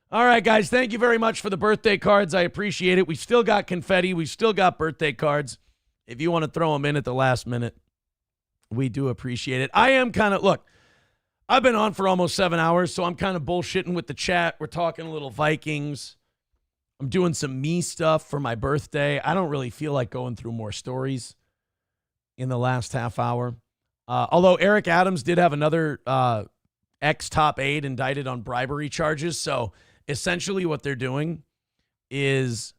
All right, guys, thank you very much for the birthday cards. I appreciate it. We've still got confetti. We've still got birthday cards. If you want to throw them in at the last minute, we do appreciate it. I am kind of, look, I've been on for almost 7 hours, so I'm kind of bullshitting with the chat. We're talking a little Vikings. I'm doing some me stuff for my birthday. I don't really feel like going through more stories in the last half hour. Although Eric Adams did have another ex-top aide indicted on bribery charges. So essentially what they're doing is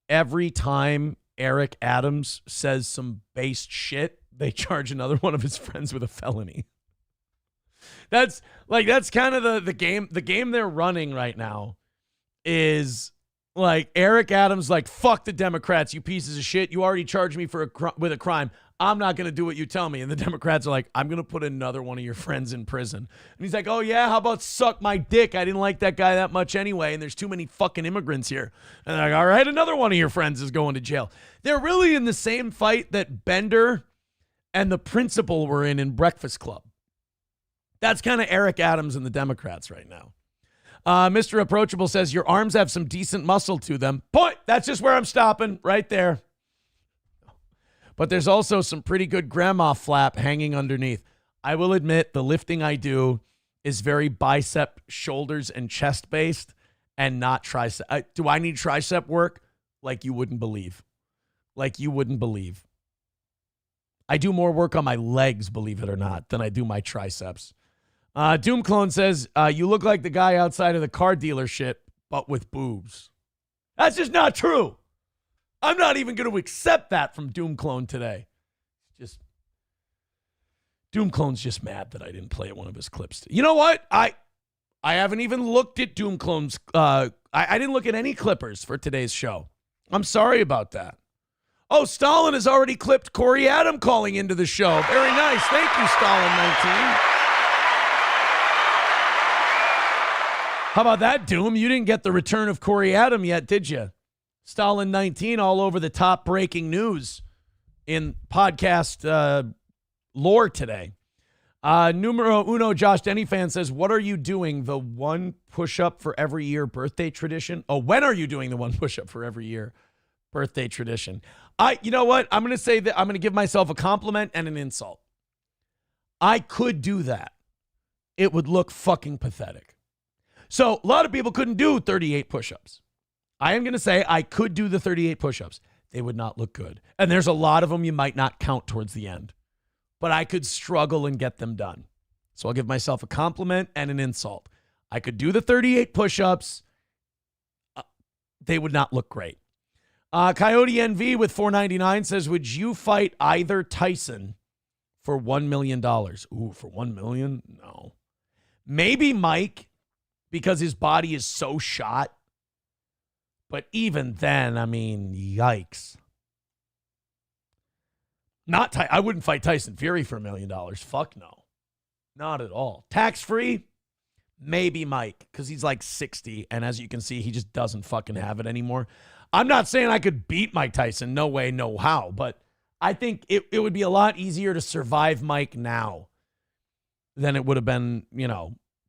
every time Eric Adams says some based shit, they charge another one of his friends with a felony. That's kind of the game. The game they're running right now is like Eric Adams, like, fuck the Democrats, you pieces of shit. You already charged me with a crime. I'm not going to do what you tell me. And the Democrats are like, I'm going to put another one of your friends in prison. And he's like, oh, yeah, how about suck my dick? I didn't like that guy that much anyway, and there's too many fucking immigrants here. And they're like, all right, another one of your friends is going to jail. They're really in the same fight that Bender and the principal were in Breakfast Club. That's kind of Eric Adams and the Democrats right now. Mr. Approachable says, your arms have some decent muscle to them. Point. That's just where I'm stopping, right there. But there's also some pretty good grandma flap hanging underneath. I will admit the lifting I do is very bicep, shoulders, and chest based and not tricep. Do I need tricep work? Like you wouldn't believe. Like you wouldn't believe. I do more work on my legs, believe it or not, than I do my triceps. Doom Clone says, you look like the guy outside of the car dealership, but with boobs. That's just not true. I'm not even going to accept that from Doom Clone today. Doom Clone's just mad that I didn't play one of his clips. You know what? I haven't even looked at Doom Clone's. I didn't look at any clippers for today's show. I'm sorry about that. Oh, Stalin has already clipped Corey Adam calling into the show. Very nice. Thank you, Stalin19. How about that, Doom? You didn't get the return of Corey Adam yet, did you? Stalin19 all over the top breaking news in podcast lore today. Numero uno, Josh Denny fan says, what are you doing? The one push-up for every year birthday tradition? Oh, when are you doing the one push-up for every year birthday tradition? You know what? I'm going to say that I'm going to give myself a compliment and an insult. I could do that. It would look fucking pathetic. So a lot of people couldn't do 38 push-ups. I am going to say I could do the 38 push-ups. They would not look good. And there's a lot of them you might not count towards the end. But I could struggle and get them done. So I'll give myself a compliment and an insult. I could do the 38 push-ups. They would not look great. Coyote NV with $4.99 says, would you fight either Tyson for $1 million? Ooh, for $1 million? No. Maybe Mike, because his body is so shot. But even then, I mean, yikes. I wouldn't fight Tyson Fury for $1 million. Fuck no. Not at all. Tax-free? Maybe Mike, because he's like 60, and as you can see, he just doesn't fucking have it anymore. I'm not saying I could beat Mike Tyson. No way, no how. But I think it would be a lot easier to survive Mike now than it would have been,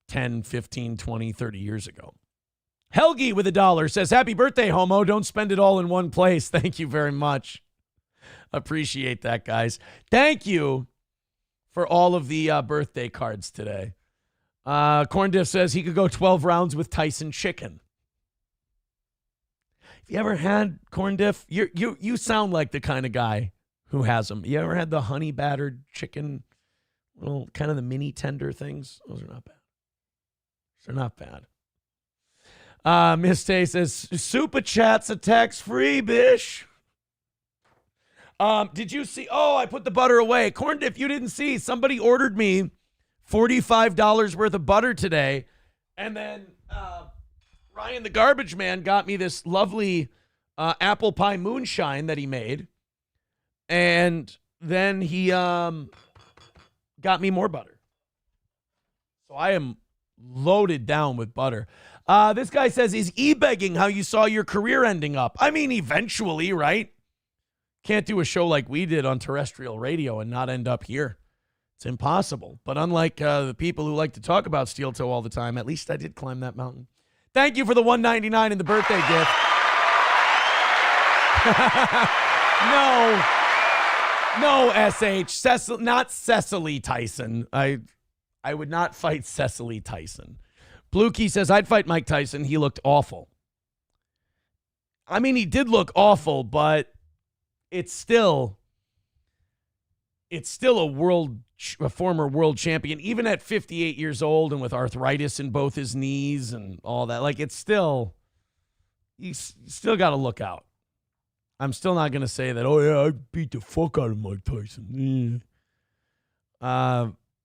10, 15, 20, 30 years ago. Helgi with $1 says, happy birthday, homo. Don't spend it all in one place. Thank you very much. Appreciate that, guys. Thank you for all of the birthday cards today. Corn Diff says he could go 12 rounds with Tyson chicken. Have you ever had Corn Diff? You sound like the kind of guy who has them. You ever had the honey battered chicken, little kind of the mini tender things? Those are not bad. They're not bad. Miss Tay says, Super Chat's a tax-free, bish. Did you see? Oh, I put the butter away. Corn Dip, you didn't see. Somebody ordered me $45 worth of butter today. And then Ryan the Garbage Man got me this lovely apple pie moonshine that he made. And then he got me more butter. So I am loaded down with butter. This guy says, is e-begging how you saw your career ending up? I mean, eventually, right? Can't do a show like we did on terrestrial radio and not end up here. It's impossible. But unlike the people who like to talk about steel toe all the time, at least I did climb that mountain. Thank you for the $1.99 in the birthday gift. No, SH. Not Cecily Tyson. I would not fight Cecily Tyson. Blukey says, I'd fight Mike Tyson. He looked awful. I mean, he did look awful, but it's still a former world champion, even at 58 years old and with arthritis in both his knees and all that. Like, it's still, you still got to look out. I'm still not going to say that, oh, yeah, I beat the fuck out of Mike Tyson.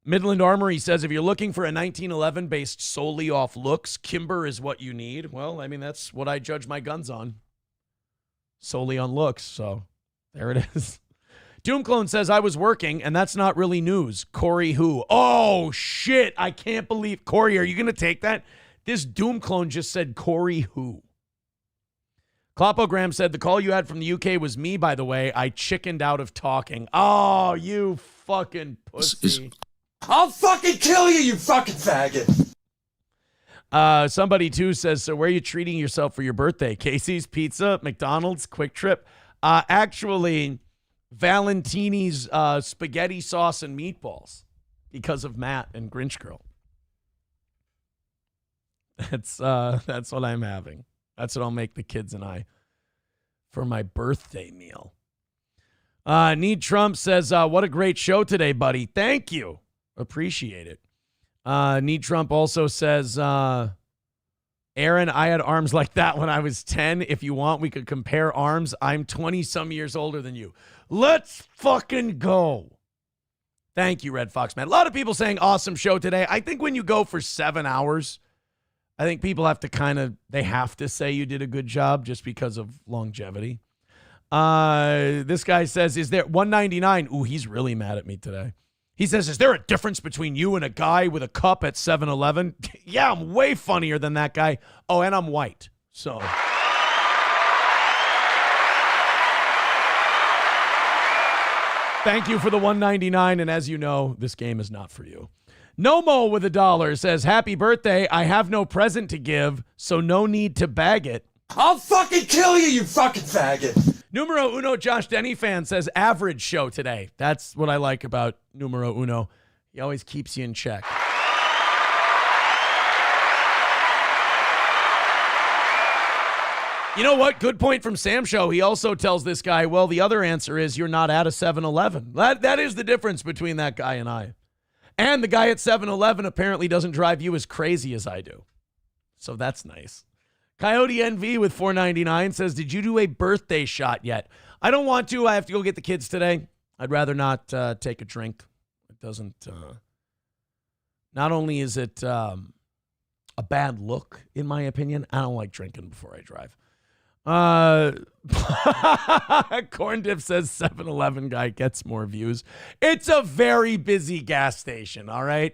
Midland Armory says, if you're looking for a 1911 based solely off looks, Kimber is what you need. Well, I mean, that's what I judge my guns on. Solely on looks. So there it is. Doomclone says, I was working, and that's not really news. Corey who? Oh, shit. I can't believe. Corey, are you going to take that? This Doomclone just said Corey who? Clopogram said, the call you had from the UK was me, by the way. I chickened out of talking. Oh, you fucking pussy. I'll fucking kill you, you fucking faggot. Somebody, too, says, so where are you treating yourself for your birthday? Casey's Pizza, McDonald's, Quick Trip? Actually, Valentini's spaghetti sauce and meatballs because of Matt and Grinch Girl. That's what I'm having. That's what I'll make the kids and I for my birthday meal. Need Trump says, what a great show today, buddy. Thank you. Appreciate it. Need Trump also says, Aaron, I had arms like that when I was 10. If you want, we could compare arms. I'm 20-some years older than you. Let's fucking go. Thank you, Red Fox Man. A lot of people saying awesome show today. I think when you go for 7 hours, I think people have to they have to say you did a good job just because of longevity. This guy says, is there $1.99? Ooh, he's really mad at me today. He says, is there a difference between you and a guy with a cup at 7-Eleven? Yeah, I'm way funnier than that guy. Oh, and I'm white. So. Thank you for the $1.99. And as you know, this game is not for you. Nomo with $1 says, happy birthday. I have no present to give, so no need to bag it. I'll fucking kill you, you fucking faggot. Numero Uno Josh Denny fan says, average show today. That's what I like about Numero Uno. He always keeps you in check. You know what? Good point from Sam Show. He also tells this guy, well, the other answer is you're not at a 7-Eleven. That is the difference between that guy and I. And the guy at 7-Eleven apparently doesn't drive you as crazy as I do. So that's nice. Coyote NV with $4.99 says, did you do a birthday shot yet? I don't want to. I have to go get the kids today. I'd rather not take a drink. It doesn't. Not only is it a bad look, in my opinion, I don't like drinking before I drive. Corn Dip says 7-Eleven guy gets more views. It's a very busy gas station, all right?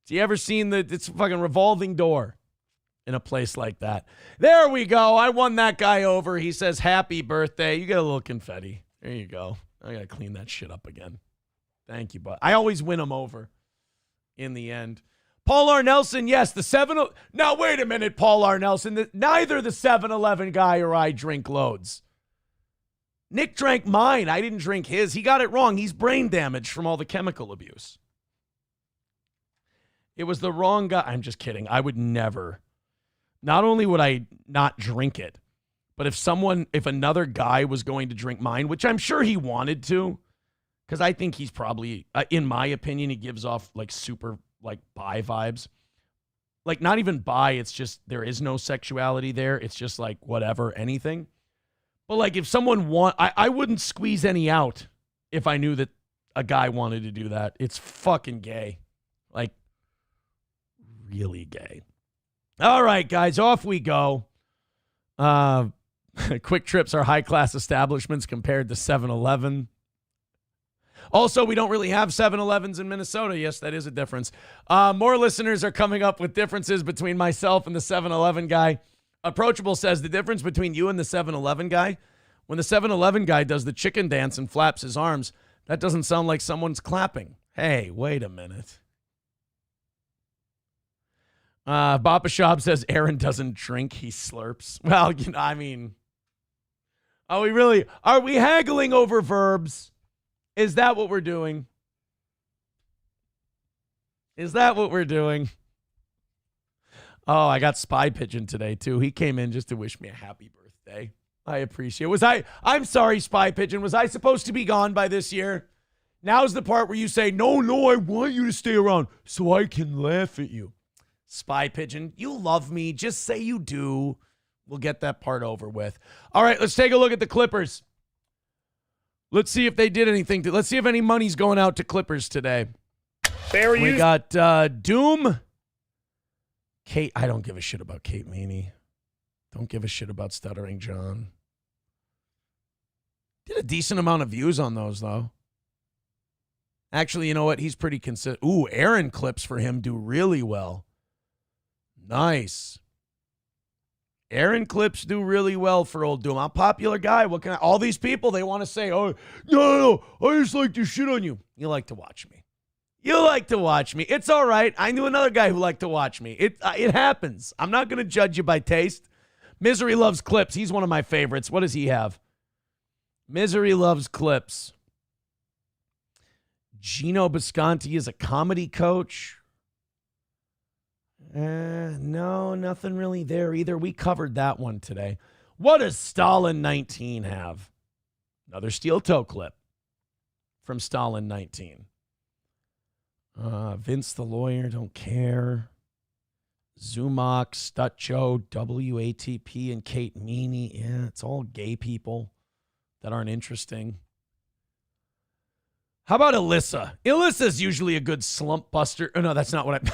So you ever seen it's a fucking revolving door in a place like that? There we go. I won that guy over. He says, happy birthday. You get a little confetti. There you go. I got to clean that shit up again. Thank you, bud. I always win him over in the end. Paul R. Nelson, yes, the Now, wait a minute, Paul R. Nelson. Neither the 7-Eleven guy or I drink loads. Nick drank mine. I didn't drink his. He got it wrong. He's brain damaged from all the chemical abuse. It was the wrong guy. I'm just kidding. I would never. Not only would I not drink it, but if another guy was going to drink mine, which I'm sure he wanted to, because I think he's probably, in my opinion, he gives off like super like bi vibes. Like not even bi, it's just there is no sexuality there. It's just like whatever, anything. But like if someone I wouldn't squeeze any out if I knew that a guy wanted to do that. It's fucking gay. Like really gay. All right, guys, off we go. Quick Trips are high-class establishments compared to 7-Eleven. Also, we don't really have 7-Elevens in Minnesota. Yes, that is a difference. More listeners are coming up with differences between myself and the 7-Eleven guy. Approachable says the difference between you and the 7-Eleven guy, when the 7-Eleven guy does the chicken dance and flaps his arms, that doesn't sound like someone's clapping. Hey, wait a minute. Bappa Shop says Aaron doesn't drink, he slurps. Well, you know, I mean, are we haggling over verbs? Is that what we're doing? Is that what we're doing? Oh, I got Spy Pigeon today, too. He came in just to wish me a happy birthday. I appreciate it. I'm sorry, Spy Pigeon. Was I supposed to be gone by this year? Now's the part where you say, no, I want you to stay around so I can laugh at you. Spy Pigeon, you love me. Just say you do. We'll get that part over with. All right, let's take a look at the Clippers. Let's see if they did anything. Let's see if any money's going out to Clippers today. We got Doom. Kate, I don't give a shit about Kate Meany. Don't give a shit about Stuttering John. Did a decent amount of views on those, though. Actually, you know what? He's pretty consistent. Ooh, Aaron clips for him do really well. Nice. Aaron clips do really well for old Doom. I'm a popular guy. What can all these people, they want to say, oh, no, I just like to shit on you. You like to watch me. You like to watch me. It's all right. I knew another guy who liked to watch me. It happens. I'm not going to judge you by taste. Misery loves clips. He's one of my favorites. What does he have? Misery loves clips. Gino Bisconti is a comedy coach. No, nothing really there either. We covered that one today. What does Stalin 19 have? Another steel toe clip from Stalin 19. Vince the lawyer, don't care. Zumach, Stutcho, WATP, and Kate Meany. Yeah, it's all gay people that aren't interesting. How about Alyssa? Alyssa's usually a good slump buster. Oh, no, that's not what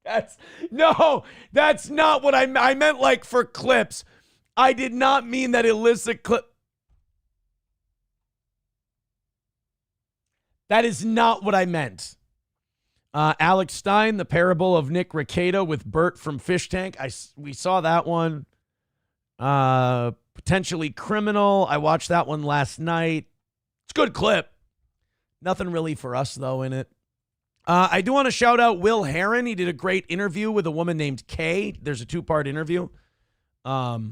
that's not what I meant, like for clips. I did not mean that Alyssa clip. That is not what I meant. Alex Stein, The Parable of Nick Rekieta with Bert from Fish Tank. We saw that one. Potentially Criminal. I watched that one last night. It's a good clip. Nothing really for us, though, in it. I do want to shout out Will Heron. He did a great interview with a woman named Kay. There's a 2-part interview. I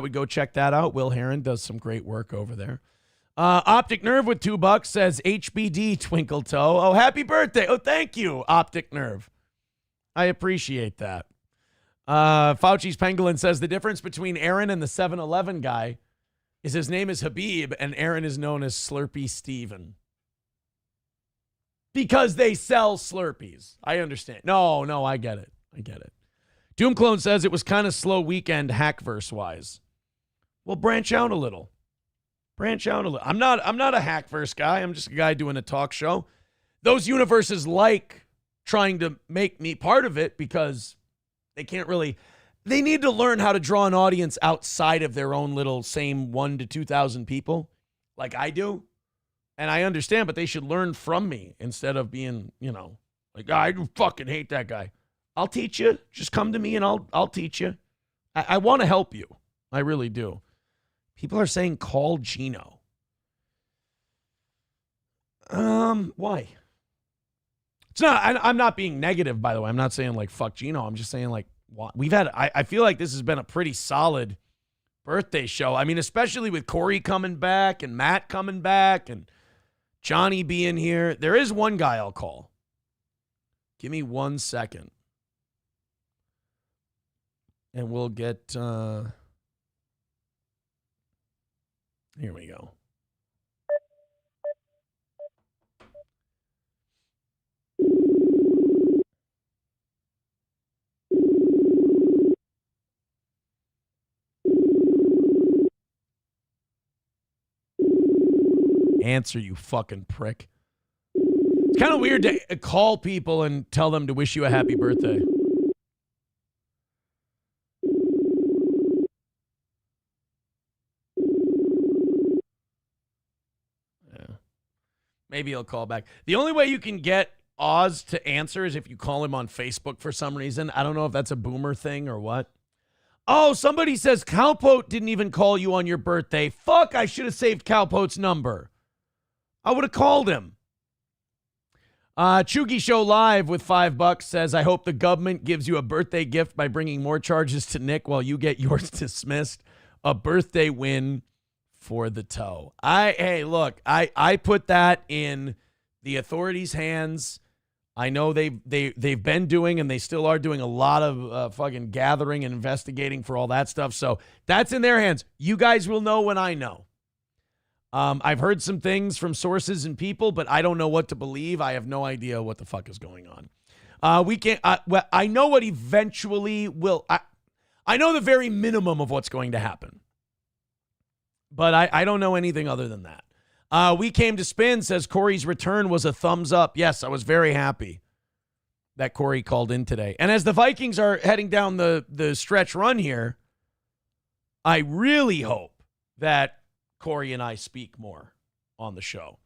would go check that out. Will Heron does some great work over there. Optic Nerve with $2 says HBD Twinkle Toe. Oh, happy birthday. Oh, thank you, Optic Nerve. I appreciate that. Fauci's Pangolin says the difference between Aaron and the 7-Eleven guy is his name is Habib and Aaron is known as Slurpee Steven. Because they sell Slurpees. I understand. No, I get it. Doom Clone says it was kind of slow weekend Hackverse-wise. Well, branch out a little. I'm not a Hackverse guy. I'm just a guy doing a talk show. Those universes like trying to make me part of it because they need to learn how to draw an audience outside of their own little same 1,000 to 2,000 people like I do. And I understand, but they should learn from me instead of being, like, I fucking hate that guy. I'll teach you. Just come to me and I'll teach you. I want to help you. I really do. People are saying call Gino. Why? It's not. I'm not being negative, by the way. I'm not saying like fuck Gino. I'm just saying like we've had. I feel like this has been a pretty solid birthday show. I mean, especially with Corey coming back and Matt coming back and Johnny being here. There is one guy I'll call. Give me 1 second, and we'll get. Here we go. Answer, you fucking prick. It's kind of weird to call people and tell them to wish you a happy birthday. Maybe he'll call back. The only way you can get Oz to answer is if you call him on Facebook for some reason. I don't know if that's a boomer thing or what. Oh, somebody says Cowpote didn't even call you on your birthday. Fuck, I should have saved Cowpote's number. I would have called him. Chugi Show Live with $5 says, I hope the government gives you a birthday gift by bringing more charges to Nick while you get yours dismissed. A birthday win for the toe. Hey, look, I put that in the authorities' hands. I know they've been doing and they still are doing a lot of fucking gathering and investigating for all that stuff. So that's in their hands. You guys will know when I know. I've heard some things from sources and people, but I don't know what to believe. I have no idea what the fuck is going on. I know what eventually will. I know the very minimum of what's going to happen, but I don't know anything other than that. We Came to Spin says Corey's return was a thumbs up. Yes, I was very happy that Corey called in today. And as the Vikings are heading down the stretch run here, I really hope that Corey and I speak more on the show.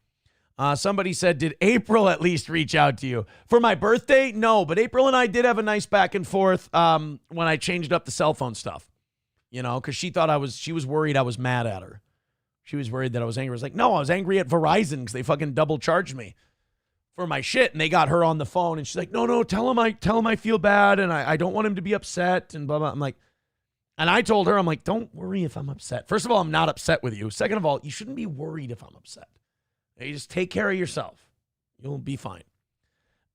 Somebody said, did April at least reach out to you? For my birthday? No, but April and I did have a nice back and forth when I changed up the cell phone stuff. You know, because she was worried I was mad at her. She was worried that I was angry. I was like, no, I was angry at Verizon because they fucking double charged me for my shit. And they got her on the phone and she's like, no, tell him I feel bad and I don't want him to be upset and blah, blah. I'm like, and I told her, I'm like, don't worry if I'm upset. First of all, I'm not upset with you. Second of all, you shouldn't be worried if I'm upset. You just take care of yourself. You'll be fine.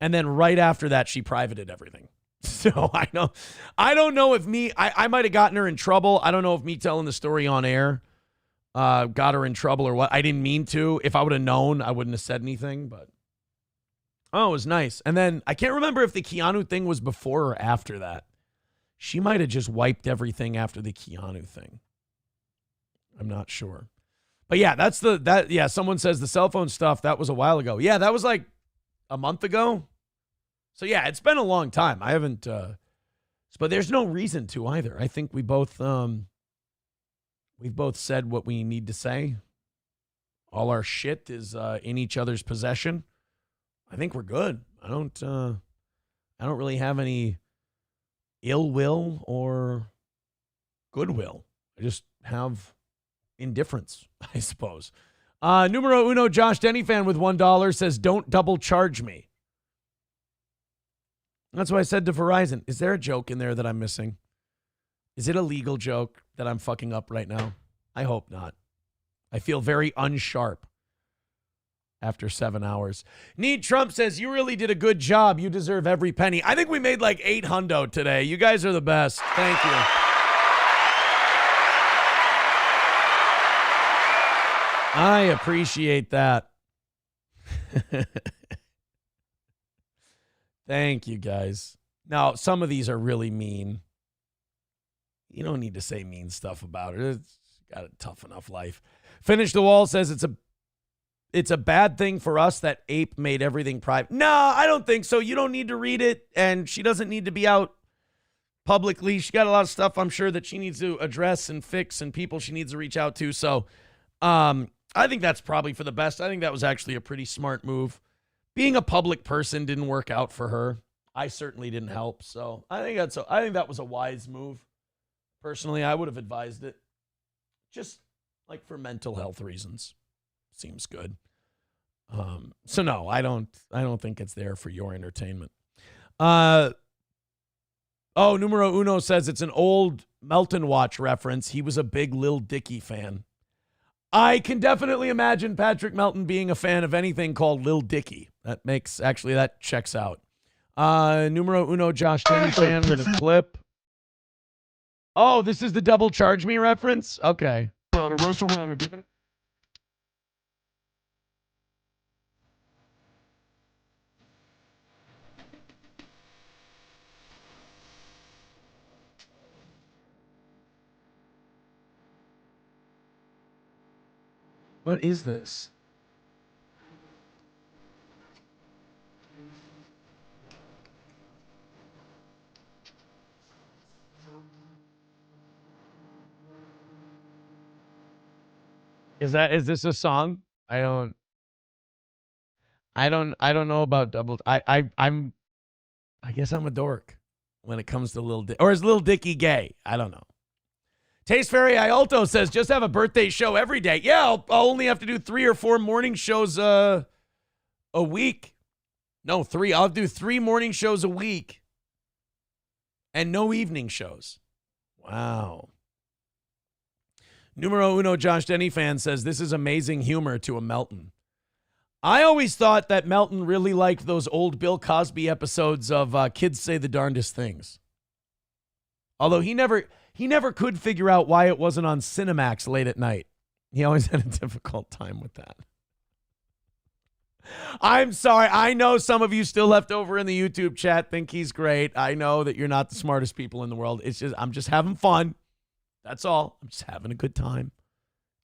And then right after that, she privated everything. So I don't know if I might have gotten her in trouble. I don't know if me telling the story on air got her in trouble or what. I didn't mean to. If I would have known, I wouldn't have said anything, but it was nice. And then I can't remember if the Keanu thing was before or after that. She might have just wiped everything after the Keanu thing. I'm not sure. But yeah, someone says the cell phone stuff, that was a while ago. Yeah, that was like a month ago. So yeah, it's been a long time. I haven't, but there's no reason to either. I think we've both said what we need to say. All our shit is in each other's possession. I think we're good. I don't really have any ill will or goodwill. I just have indifference, I suppose. Numero uno, Josh Denny fan with $1 says, don't double charge me. That's what I said to Verizon. Is there a joke in there that I'm missing? Is it a legal joke that I'm fucking up right now? I hope not. I feel very unsharp after 7 hours. Need Trump says, you really did a good job. You deserve every penny. I think we made like $800 today. You guys are the best. Thank you. I appreciate that. Thank you, guys. Now, some of these are really mean. You don't need to say mean stuff about it. It's got a tough enough life. Finish the Wall says it's a bad thing for us that Ape made everything private. No, I don't think so. You don't need to read it, and she doesn't need to be out publicly. She got a lot of stuff I'm sure that she needs to address and fix and people she needs to reach out to. So I think that's probably for the best. I think that was actually a pretty smart move. Being a public person didn't work out for her. I certainly didn't help. So I think that was a wise move. Personally, I would have advised it. Just like for mental health reasons. Seems good. So no, I don't think it's there for your entertainment. Numero uno says it's an old Melton Watch reference. He was a big Lil Dicky fan. I can definitely imagine Patrick Melton being a fan of anything called Lil Dicky. That checks out. Numero uno, Josh Denny fan with a clip. Oh, this is the double charge me reference? Okay. What is this? Is this a song? I don't know about double. I guess I'm a dork when it comes to Lil Dicky. Or is Lil Dicky gay? I don't know. Taste Fairy Iolto says, just have a birthday show every day. Yeah, I'll only have to do 3 or 4 morning shows a week. No, 3. I'll do 3 morning shows a week and no evening shows. Wow. Numero uno Josh Denny fan says, this is amazing humor to a Melton. I always thought that Melton really liked those old Bill Cosby episodes of Kids Say the Darndest Things. Although he never could figure out why it wasn't on Cinemax late at night. He always had a difficult time with that. I'm sorry. I know some of you still left over in the YouTube chat think he's great. I know that you're not the smartest people in the world. I'm just having fun. That's all. I'm just having a good time.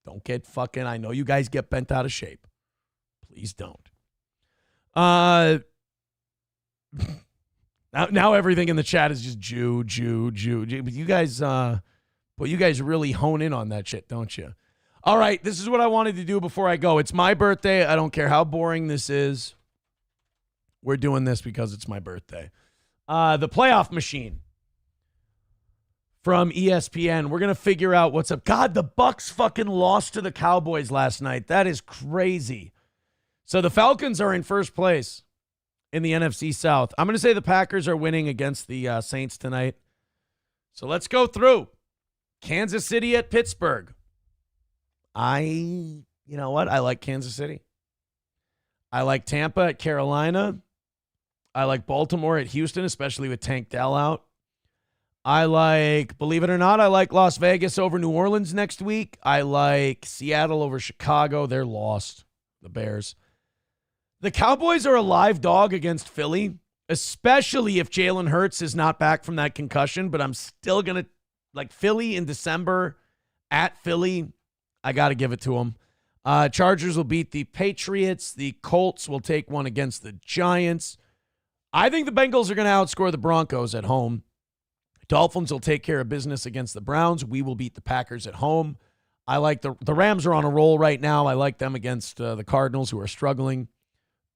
Don't get fucking, I know you guys get bent out of shape. Please don't. Now everything in the chat is just Jew. But you guys really hone in on that shit, don't you? All right, this is what I wanted to do before I go. It's my birthday. I don't care how boring this is. We're doing this because it's my birthday. The playoff machine from ESPN. We're going to figure out what's up. God, the Bucks fucking lost to the Cowboys last night. That is crazy. So the Falcons are in first place in the NFC South. I'm going to say the Packers are winning against the Saints tonight. So let's go through. Kansas City at Pittsburgh. You know what? I like Kansas City. I like Tampa at Carolina. I like Baltimore at Houston, especially with Tank Dell out. I like, believe it or not, I like Las Vegas over New Orleans next week. I like Seattle over Chicago. They're lost, the Bears. The Cowboys are a live dog against Philly, especially if Jalen Hurts is not back from that concussion, but I'm still going to, like, Philly in December at Philly, I got to give it to them. Chargers will beat the Patriots. The Colts will take one against the Giants. I think the Bengals are going to outscore the Broncos at home. Dolphins will take care of business against the Browns. We will beat the Packers at home. I like the Rams are on a roll right now. I like them against the Cardinals, who are struggling.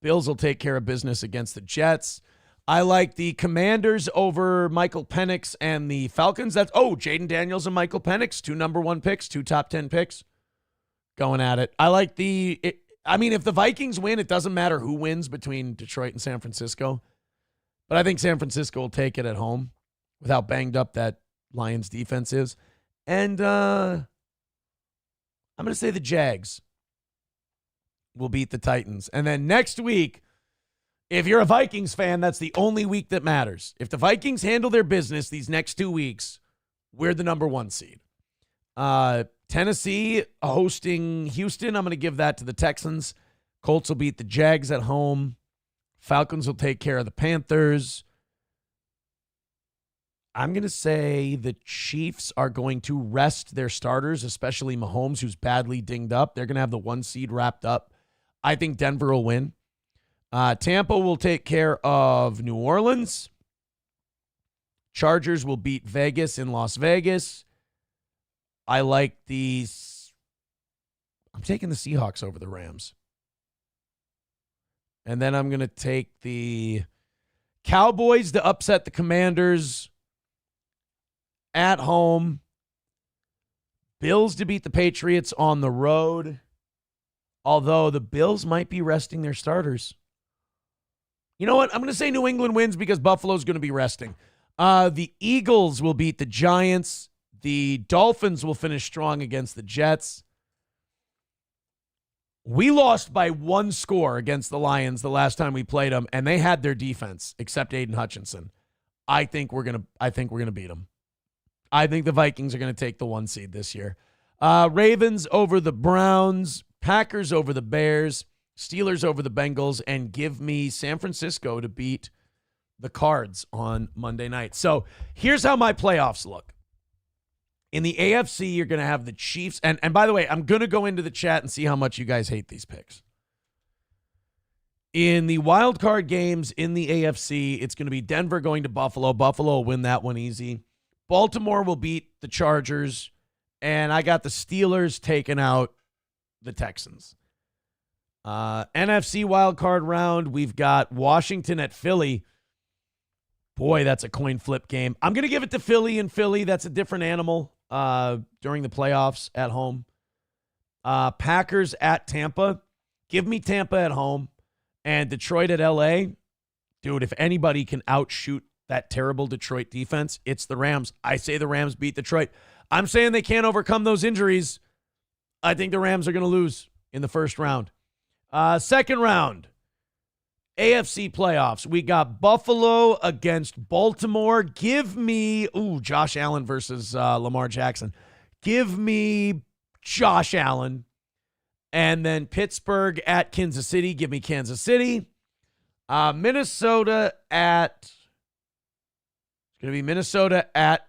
Bills will take care of business against the Jets. I like the Commanders over Michael Penix and the Falcons. Jaden Daniels and Michael Penix, 2 number 1 picks, 2 top 10 picks. Going at it. I like if the Vikings win, it doesn't matter who wins between Detroit and San Francisco. But I think San Francisco will take it at home with how banged up that Lions defense is. And I'm going to say the Jags will beat the Titans. And then next week, if you're a Vikings fan, that's the only week that matters. If the Vikings handle their business these next 2 weeks, we're the number 1 seed. Tennessee hosting Houston. I'm going to give that to the Texans. Colts will beat the Jags at home. Falcons will take care of the Panthers. I'm going to say the Chiefs are going to rest their starters, especially Mahomes, who's badly dinged up. They're going to have the 1 seed wrapped up. I think Denver will win. Tampa will take care of New Orleans. Chargers will beat Vegas in Las Vegas. I'm taking the Seahawks over the Rams. And then I'm going to take the Cowboys to upset the Commanders at home. Bills to beat the Patriots on the road. Although the Bills might be resting their starters. You know what? I'm going to say New England wins because Buffalo's going to be resting. The Eagles will beat the Giants. The Dolphins will finish strong against the Jets. We lost by 1 score against the Lions the last time we played them, and they had their defense except Aiden Hutchinson. I think we're gonna beat them. I think the Vikings are gonna take the 1 seed this year. Ravens over the Browns, Packers over the Bears, Steelers over the Bengals, and give me San Francisco to beat the Cards on Monday night. So here's how my playoffs look. In the AFC, you're going to have the Chiefs. And by the way, I'm going to go into the chat and see how much you guys hate these picks. In the wild card games in the AFC, it's going to be Denver going to Buffalo. Buffalo will win that one easy. Baltimore will beat the Chargers. And I got the Steelers taking out the Texans. NFC wild card round, we've got Washington at Philly. Boy, that's a coin flip game. I'm going to give it to Philly and Philly. That's a different animal. During the playoffs at home. Packers at Tampa. Give me Tampa at home. And Detroit at LA. Dude, if anybody can outshoot that terrible Detroit defense, it's the Rams. I say the Rams beat Detroit. I'm saying they can't overcome those injuries. I think the Rams are going to lose in the first round. Second round, AFC playoffs. We got Buffalo against Baltimore. Give me, Josh Allen versus Lamar Jackson. Give me Josh Allen. And then Pittsburgh at Kansas City. Give me Kansas City. Minnesota at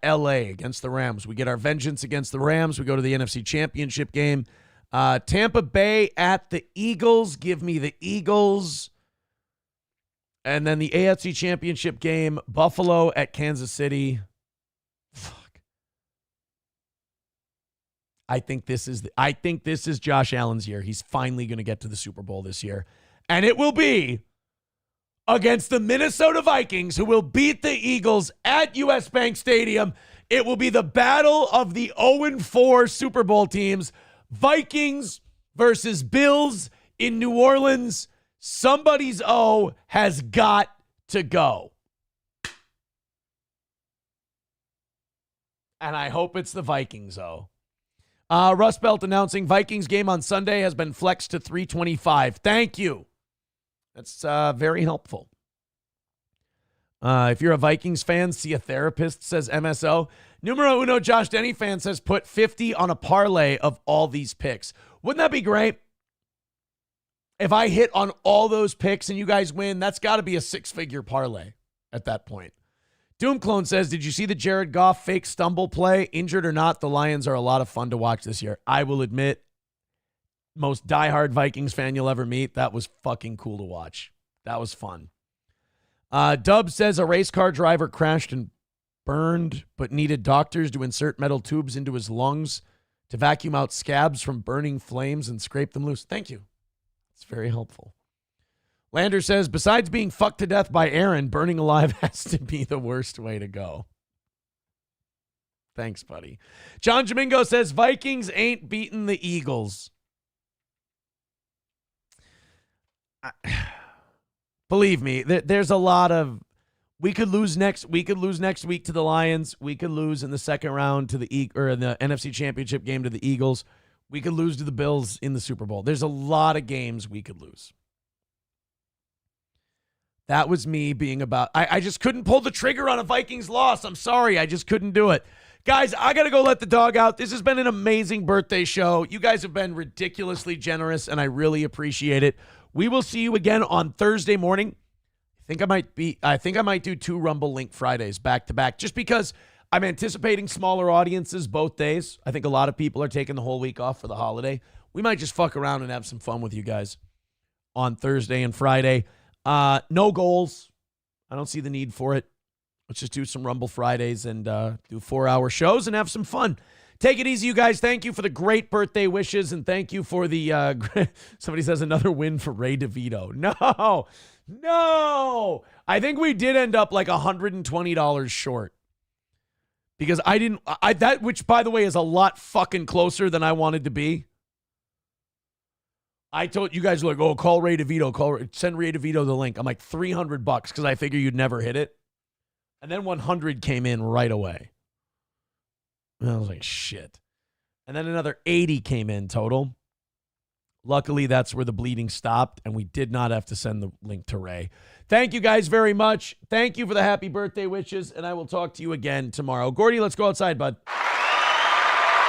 LA against the Rams. We get our vengeance against the Rams. We go to the NFC Championship game. Tampa Bay at the Eagles. Give me the Eagles. And then the AFC Championship game, Buffalo at Kansas City. Fuck. I think this is Josh Allen's year. He's finally going to get to the Super Bowl this year. And it will be against the Minnesota Vikings, who will beat the Eagles at US Bank Stadium. It will be the battle of the 0-4 Super Bowl teams. Vikings versus Bills in New Orleans. Somebody's O has got to go. And I hope it's the Vikings O. Rust Belt announcing Vikings game on Sunday has been flexed to 3:25. Thank you. That's very helpful. If you're a Vikings fan, see a therapist, says MSO. Numero uno, Josh Denny fan says put 50 on a parlay of all these picks. Wouldn't that be great? If I hit on all those picks and you guys win, that's got to be a 6-figure parlay at that point. Doomclone says, did you see the Jared Goff fake stumble play? Injured or not, the Lions are a lot of fun to watch this year. I will admit, most diehard Vikings fan you'll ever meet. That was fucking cool to watch. That was fun. Dub says a race car driver crashed and burned, but needed doctors to insert metal tubes into his lungs to vacuum out scabs from burning flames and scrape them loose. Thank you. It's very helpful. Lander says, besides being fucked to death by Aaron, burning alive has to be the worst way to go. Thanks, buddy. John Domingo says, Vikings ain't beating the Eagles. Believe me, there's a lot of, we could lose next week to the Lions. We could lose in the second round to the NFC Championship game to the Eagles. We could lose to the Bills in the Super Bowl. There's a lot of games we could lose. That was me being about, I just couldn't pull the trigger on a Vikings loss. I'm sorry. I just couldn't do it. Guys, I got to go let the dog out. This has been an amazing birthday show. You guys have been ridiculously generous, and I really appreciate it. We will see you again on Thursday morning. I think I might do 2 Rumble Link Fridays back to back, just because I'm anticipating smaller audiences both days. I think a lot of people are taking the whole week off for the holiday. We might just fuck around and have some fun with you guys on Thursday and Friday. No goals. I don't see the need for it. Let's just do some Rumble Fridays and do 4-hour shows and have some fun. Take it easy, you guys. Thank you for the great birthday wishes, and thank you for the, somebody says another win for Ray DeVito. No. I think we did end up like $120 short. Because that, which by the way is a lot fucking closer than I wanted to be. I told you guys, like, oh, call Ray DeVito, send Ray DeVito the link. I'm like $300 because I figure you'd never hit it. And then 100 came in right away. And I was like, shit. And then another 80 came in total. Luckily, that's where the bleeding stopped, and we did not have to send the link to Ray. Thank you guys very much. Thank you for the happy birthday wishes, and I will talk to you again tomorrow. Gordy, let's go outside, bud.